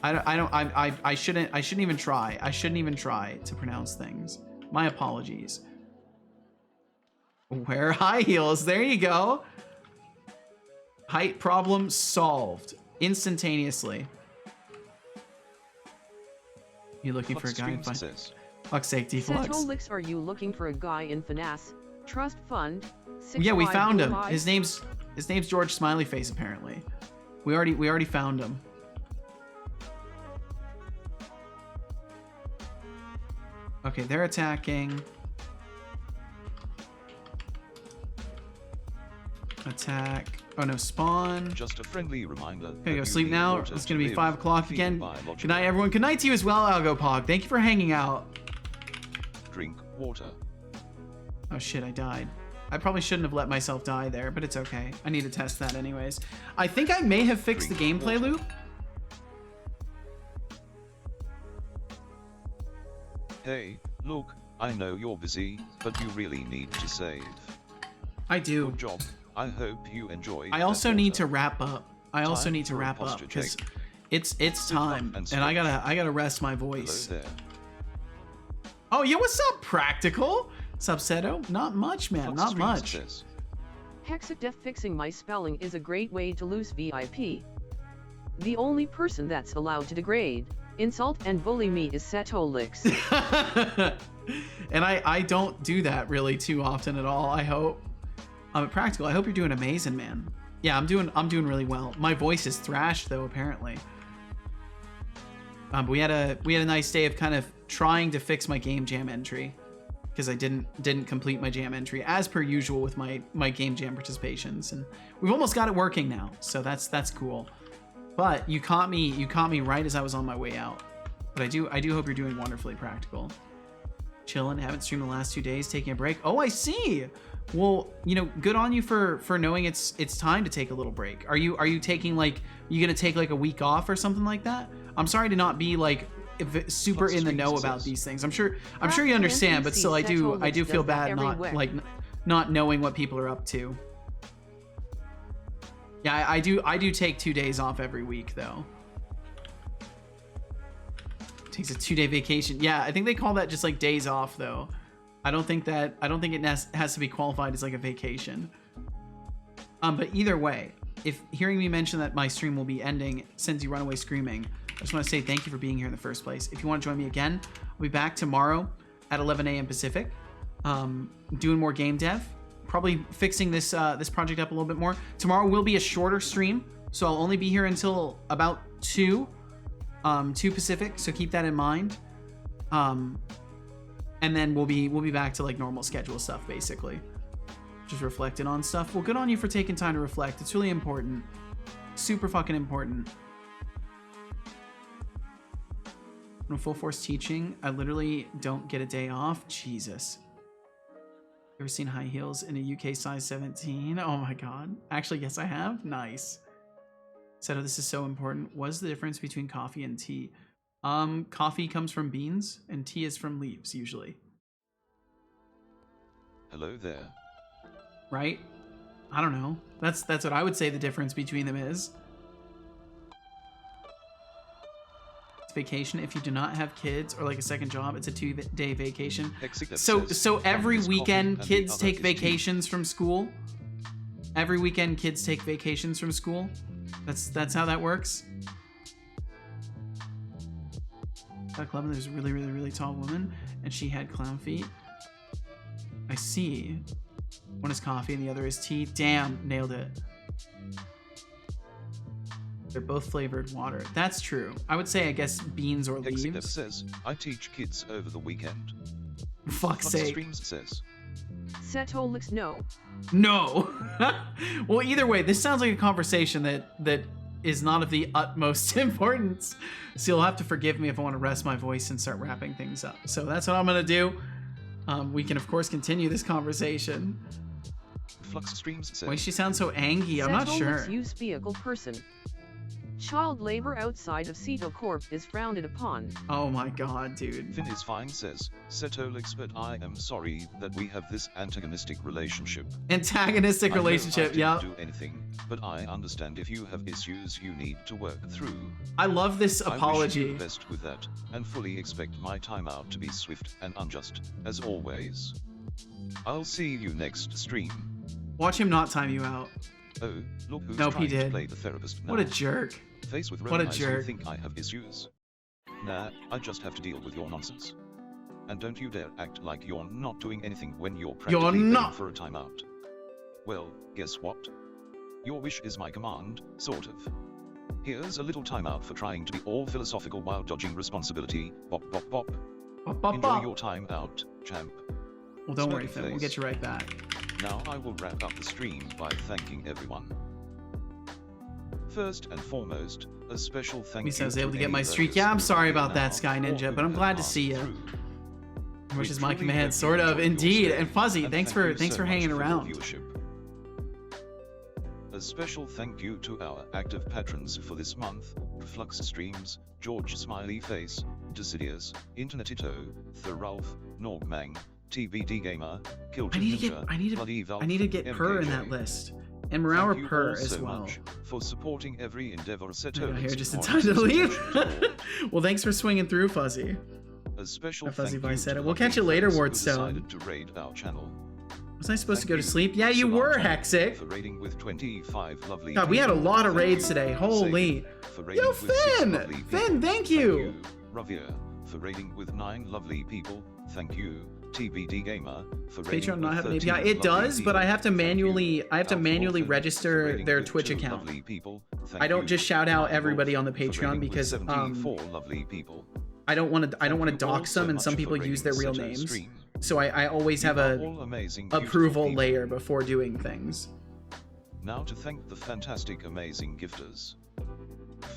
I shouldn't even try. I shouldn't even try to pronounce things. My apologies. Wear high heels. There you go. Height problem solved instantaneously. You looking for a guy? Fuck's sake, Deflux. Setolyx, are you looking for a guy in finance, trust fund? Yeah, we found him. His His name's George Smiley Face, apparently. We already found him. Okay, they're attacking. Attack. Oh no, spawn. Just a friendly reminder. Okay, go sleep now. It's gonna be 5 o'clock again. Good night, everyone. Good night to you as well, Algo Pog. Thank you for hanging out. Drink water. Oh shit, I died. I probably shouldn't have let myself die there, but it's okay. I need to test that anyways. I think I may have fixed the gameplay loop. Hey, look, I know you're busy, but you really need to save. I do. Good job. I hope you enjoy. I also need to wrap up. I also need to wrap up because it's time, and I gotta rest my voice. Hello there. Oh yeah, what's up, Practical? What's up, Seto? Not much, man. Not much. Hexadef, fixing my spelling is a great way to lose VIP. The only person that's allowed to degrade, insult, and bully me is Setolyx. And I don't do that really too often at all. I hope. Practical, I hope you're doing amazing, man. Yeah, I'm doing really well. My voice is thrashed though, apparently. But we had a nice day of kind of trying to fix my game jam entry because I didn't complete my jam entry as per usual with my game jam participations, and we've almost got it working now, so that's cool. But you caught me right as I was on my way out. But I do hope you're doing wonderfully, Practical. Chilling, haven't streamed the last 2 days, taking a break. Oh, I see. Well, you know, good on you for knowing it's time to take a little break. Are you taking you gonna take like a week off or something like that? I'm sorry to not be like super in the know about these things. I'm sure you understand, but still I do feel bad not knowing what people are up to. Yeah, I do take 2 days off every week though. Takes a 2-day vacation. Yeah, I think they call that just like days off though. I don't think it has to be qualified as like a vacation. But either way, if hearing me mention that my stream will be ending sends you run away screaming, I just want to say thank you for being here in the first place. If you want to join me again, I'll be back tomorrow at 11 a.m. Pacific, doing more game dev, probably fixing this project up a little bit more. Tomorrow will be a shorter stream, so I'll only be here until about 2 Pacific, so keep that in mind. And then we'll be back to like normal schedule stuff, basically. Just reflecting on stuff. Well, good on you for taking time to reflect. It's really important. Super fucking important. No full force teaching. I literally don't get a day off. Jesus. Ever seen high heels in a UK size 17? Oh my god. Actually, yes, I have. Nice. Seto, this is so important. What's the difference between coffee and tea? Coffee comes from beans and tea is from leaves usually. Hello there. Right? I don't know. That's what I would say the difference between them is. It's vacation. If you do not have kids or like a second job, it's a 2-day vacation. So every weekend kids take vacations from school. Every weekend kids take vacations from school. That's how that works. At a club, there's a really tall woman, and she had clown feet. I see. One is coffee and the other is tea. Damn, nailed it. They're both flavored water. That's true. I would say, I guess, beans or leaves. Except says, I teach kids over the weekend. Fuck's sake. Streams says. Setolyx, no. No. Well, either way, this sounds like a conversation that is not of the utmost importance. So you'll have to forgive me if I want to rest my voice and start wrapping things up. So that's what I'm going to do. We can, of course, continue this conversation. Flux streams says. Why she sounds so angry? I'm not sure. Use vehicle person. Child labor outside of Ceto Corp is frowned upon. Oh my god, dude. Finn is fine says, Setolyx, but I am sorry that we have this antagonistic relationship. Antagonistic relationship, yeah. I didn't do anything, but I understand if you have issues you need to work through. I love this apology. I wish you the best with that, and fully expect my timeout to be swift and unjust, as always. I'll see you next stream. Watch him not time you out. Oh, look who's nope, trying he did. to play the therapist now. What a jerk. Face with what a jerk. Who think I have issues. Nah, I just have to deal with your nonsense. And don't you dare act like you're not doing anything when you're You're practically not. begging for a timeout. Well, guess what? Your wish is my command, sort of. Here's a little timeout for trying to be all philosophical while dodging responsibility. Bop bop bop. Bop, bop, Enjoy bop. your time out, champ. Well, don't worry, Smirky Finn. We'll face. get you right back. Now I will wrap up the stream by thanking everyone. First and foremost, a special thank At you least I was to able to get any my of streak. those Yeah, I'm who sorry are here about that, now Sky or Ninja, who but I'm have glad to passed see you. through. Which We is my truly command, hope sort you of, enjoyed your indeed. stay, And Fuzzy, and thanks thank for you so hanging much for your around. viewership. A special thank you to our active patrons for this month: Flux Streams, George Smiley Face, Decidius, Internetito, Thorulf, Norgmang, TBD Gamer, Kilton Ninja, I need to get Purr in that list. And Morauer Thank you Purr all as so well. much for supporting every endeavor I got Setolyx here just in on time to its leave. extension tour. Well, thanks for swinging through, Fuzzy. A special Fuzzy thank you Vice said to it. We'll lucky catch you later, fans who Wardstone. decided to raid our channel. Was I supposed to go to Thank sleep? Yeah, you Solange, were, Hexic. for raiding with 25 lovely God, we had a people. lot of Thank raids you, today. Holy. Sagan, for raiding Yo, with 6 Finn! lovely people. Finn, thank you. Ravia, for raiding with 9 lovely people. Thank you. TBD Gamer, for raiding Patreon not with have an 13 API. It lovely does, but people. I have to Thank you. manually Alpha for register raiding their with Twitch 2 account. lovely people. Thank I don't you. just shout out Nine everybody Wolf, on the for Patreon raiding with because 74 lovely people. I don't want to Thank you dox all them, so and some much people for use raiding their real Seto names. Stream. So I always have You are a all amazing, beautiful approval people. layer before doing things. Now to thank the fantastic, amazing gifters.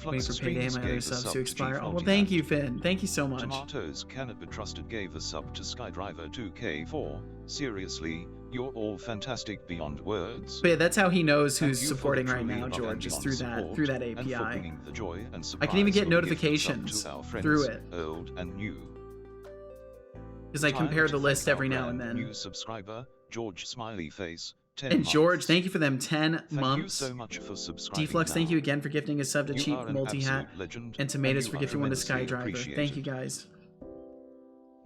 Waiting Flux for payday, Streams my other gave a subs sub to to expire. Chief Oh, well, Multi thank Man. you, Finn. Thank you so much. Tomatoes Cannot Be Trusted gave a sub to Skydriver 2K4. Seriously, you're all fantastic beyond words. But yeah, that's how he knows Thank who's you for the supporting right truly now, above and George, is beyond through support, that and for API. bringing the joy and I can even get surprise of a gift sub notifications to our friends, through it. old and new. Because I Time compare to the list thank our every now and brand then. New subscriber, George Smiley Face, 10 And George, months. thank you for them 10 Thank you months. so much for subscribing. Deflux, thank now. you again for gifting a sub to You Cheap are an Multi-Hat. absolute legend, And Tomatoes you for are gifting one to tremendously Skydriver. Thank you, appreciated. guys.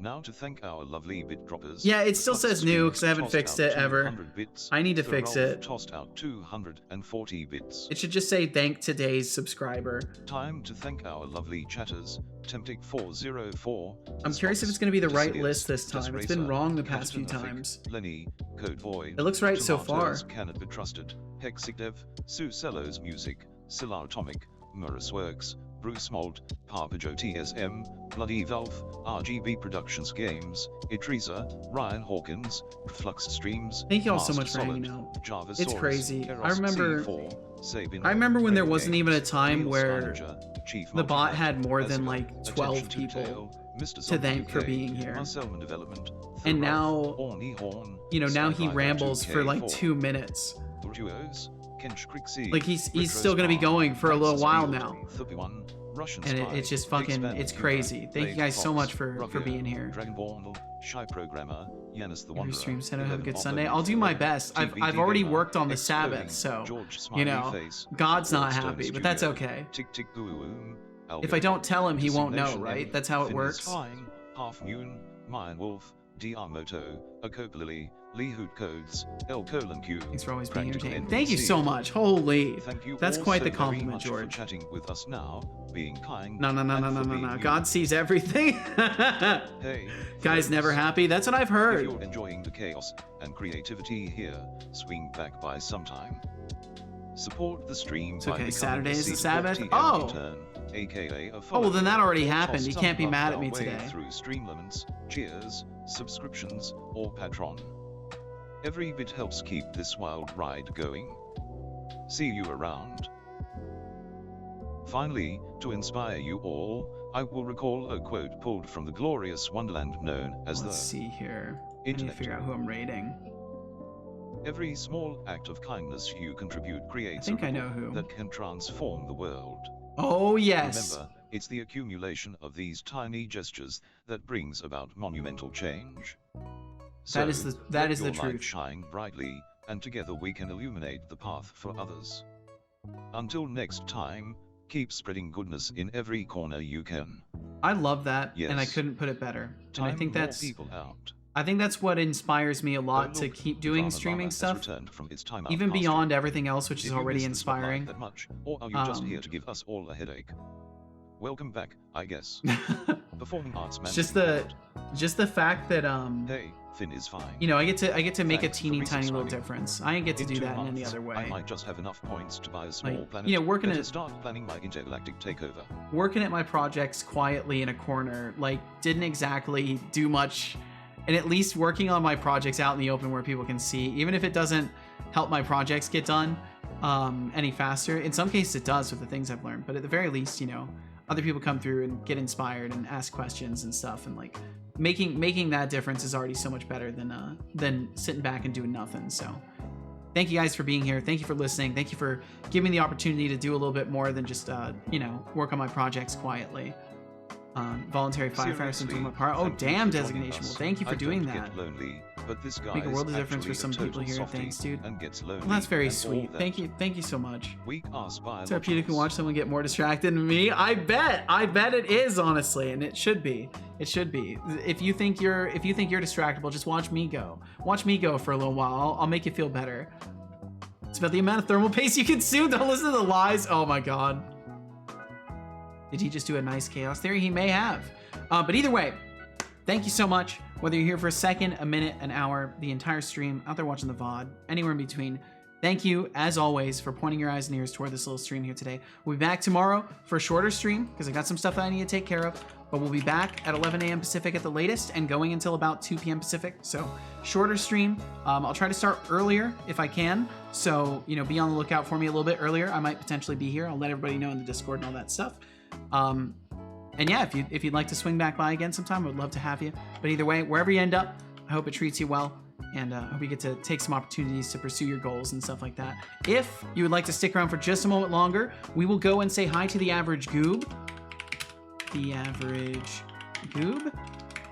Now to thank our lovely bit droppers. Yeah, it still Flux says new, Streams 'cause I haven't tossed fixed out it ever. 200 bits. I need to fix Thorulf it. Tossed out 240 bits. It should just say thank today's subscriber. Time to thank our lovely chatters. Temptic 404. I'm curious if it's going to be the right list this time. It's been wrong the past few times. Lenny, Code Void. It looks right so far. Tomatoes Cannot Be Trusted. Hexicdev, Sue Cello's Music, Silar Atomic, Murus Works, Bruce Mold, Papa Joe TSM, Bloody Valve, RGB Productions Games, Itreza, Ryan Hawkins, Flux Streams. Thank you all so Master much for Solid, hanging out. Javasaurus, It's crazy. Eros I remember C4, Sabin, I remember when there Ray wasn't Games, even a time Neil where Skyninger, Chief the bot Multimat, had more than Ezra, like 12 Attention to people Tail, Mr. to Zombie thank for K, being here. Marcelman Development, And Thorulf, now, Orny Horn, you know, now he Skydriver rambles for like 2K4, 2 minutes. Duos, Kench Crixie, Like he's Retro still gonna be Star, going for a little Texas while Field, now. 31, Russian And Spy, it's just fucking, Expanded it's Cuba, crazy. Thank you Blade guys so Fox, much for Ravia, being here. Dragonborn, Shy Programmer, Yanis the Every Wanderer, stream said have a 11 good Oppo, Sunday. I'll do my best. I've already Gamer, worked on the Exploding, Sabbath, so George you know, Smiley Face, God's not Wardstone happy, but that's Studio, okay. Tick Tick Boo If I don't tell him, he won't know, Designation right? M, That's how it Finn is works. Fine, Half Moon, Mayan Wolf, DR Moto, Akopa Lily, Lee Hoot Codes, L Colon Q. Thanks for always being Practical entertaining. Thank you NPC. so much. Holy, Thank you that's all quite so the very compliment, much for George. chatting with us now, being kind. No, no, no, and no, no, for no, being no. you. God sees everything. Hey, Guys folks. never happy. That's what I've If heard. you're enjoying the chaos and creativity here, swing back by sometime. Support the stream It's by okay, becoming Saturday a is the seat Sabbath? TM Oh. Return, aka a Oh, well, then that already or happened. toss You some can't be bucks mad at our me way today. Through Streamlaments, cheers, subscriptions, or Patron. Every bit helps keep this wild ride going. See you around. Finally, to inspire you all, I will recall a quote pulled from the glorious wonderland known as Let's the see here. I need to Internet. figure out who I'm rating. Every small act of kindness you contribute I creates think a I know ripple who. that can transform the world. Oh, yes. Remember, it's the accumulation of these tiny gestures that brings about monumental change. So, That is the let truth. your light shine brightly, and together we can illuminate the path for others. Until next time, keep spreading goodness in every corner you can. I love that, and I Yes. couldn't put it better. And Time I think more that's people out. I think that's what inspires me a lot Oh, to look, keep doing Drama streaming Mama has stuff, returned from its time out even pasture. beyond everything else, which Did is you already miss the spotlight inspiring. that much, or are you just here to give us all a headache? Welcome back, I guess. Performing arts It's manager. just the fact that Hey, Finn is fine. you know, I get to make a Thanks for teeny tiny little resubscribing. difference. I didn't get to In do 2 that in any months, other way. I might just have enough points to buy a small Like, planet. you know, working Better at- start planning my intergalactic takeover. Working at my projects quietly in a corner, like, didn't exactly do much. And at least working on my projects out in the open where people can see, even if it doesn't help my projects get done any faster. In some cases it does with the things I've learned, but at the very least, you know, other people come through and get inspired and ask questions and stuff, and like making that difference is already so much better than sitting back and doing nothing. So thank you guys for being here. Thank you for listening. Thank you for giving me the opportunity to do a little bit more than just you know, work on my projects quietly. Voluntary firefighter since my part. Oh, damn designation. Well, thank you for doing that. Get lonely, but this guy Make a world of is difference for actually some a people total here. softie Thanks, dude. and gets lonely Well, that's very and all sweet. that. Thank you so much. Weak ass Therapeutic and watch someone get more distracted than me. I bet it is, honestly, and it should be. It should be. If you think you're distractible, just watch me go. Watch me go for a little while. I'll make you feel better. It's about the amount of thermal paste you consume. Don't listen to the lies. Oh my god. Did he just do a nice chaos theory? He may have. But either way, thank you so much. Whether you're here for a second, a minute, an hour, the entire stream, out there watching the VOD, anywhere in between, thank you, as always, for pointing your eyes and ears toward this little stream here today. We'll be back tomorrow for a shorter stream, because I got some stuff that I need to take care of. But we'll be back at 11 a.m. Pacific at the latest, and going until about 2 p.m. Pacific. So, shorter stream. I'll try to start earlier if I can. So, you know, be on the lookout for me a little bit earlier. I might potentially be here. I'll let everybody know in the Discord and all that stuff. And yeah, if you'd like to swing back by again sometime, I would love to have you. But either way, wherever you end up, I hope it treats you well, and I hope you get to take some opportunities to pursue your goals and stuff like that. If you would like to stick around for just a moment longer, we will go and say hi to the average goob. The average goob.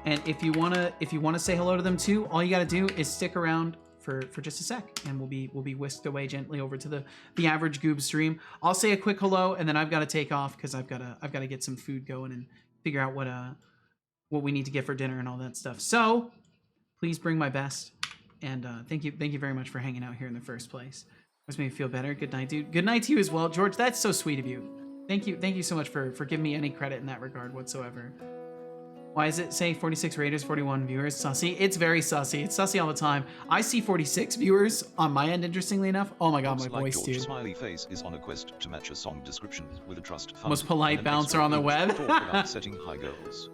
And if you wanna say hello to them too, all you gotta do is stick around for just a sec, and we'll be whisked away gently over to the average goob stream. I'll say a quick hello, and then I've got to take off because I've got to get some food going and figure out what we need to get for dinner and all that stuff. So please bring my best, and thank you very much for hanging out here in the first place. This made me feel better. Good night, dude. Good night to you as well, George. That's so sweet of you. Thank you so much for giving me any credit in that regard whatsoever. Why is it say 46 raters, 41 viewers? Sussy. It's very sussy. It's sussy all the time. I see 46 viewers on my end, interestingly enough. Oh my god, my voice, George dude. Smiley Face is on a quest to match a song description with a trust fund. Most polite and an bouncer on the web. talk about setting high goals.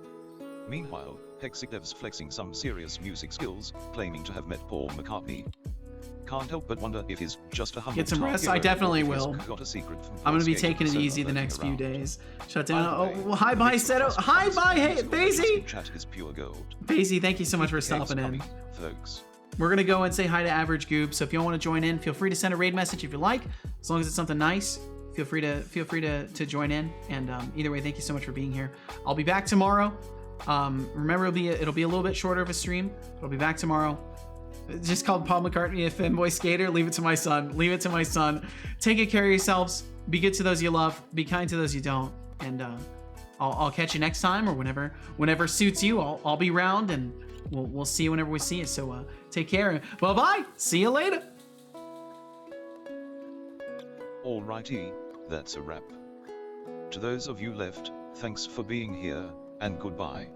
Meanwhile, Hexic Dev's flexing some serious music skills, claiming to have met Paul McCartney. Can't help but wonder if he's just a humble Get some tar rest. hero I definitely or if he's will. got a secret from I'm gonna be Playscape taking it so easy the lurking next few around. days. Shut down. By the way, Oh, well, hi, bye, Nick's Seto. trust Hi, funds bye, hey, musical Daisy. chat is pure gold. Daisy, thank you so much for Games stopping in. coming, folks. We're gonna go and say hi to Average Goob. So if you want to join in, feel free to send a raid message if you like. As long as it's something nice, feel free to join in. And either way, thank you so much for being here. I'll be back tomorrow. Remember, it'll be a little bit shorter of a stream. I'll be back tomorrow. It's just called Paul McCartney, a fanboy skater. Leave it to my son. Leave it to my son. Take good care of yourselves. Be good to those you love. Be kind to those you don't. And I'll catch you next time, or whenever suits you. I'll be around, and we'll see you whenever we see you. So take care. Bye bye. See you later. Alrighty, that's a wrap. To those of you left, thanks for being here, and goodbye.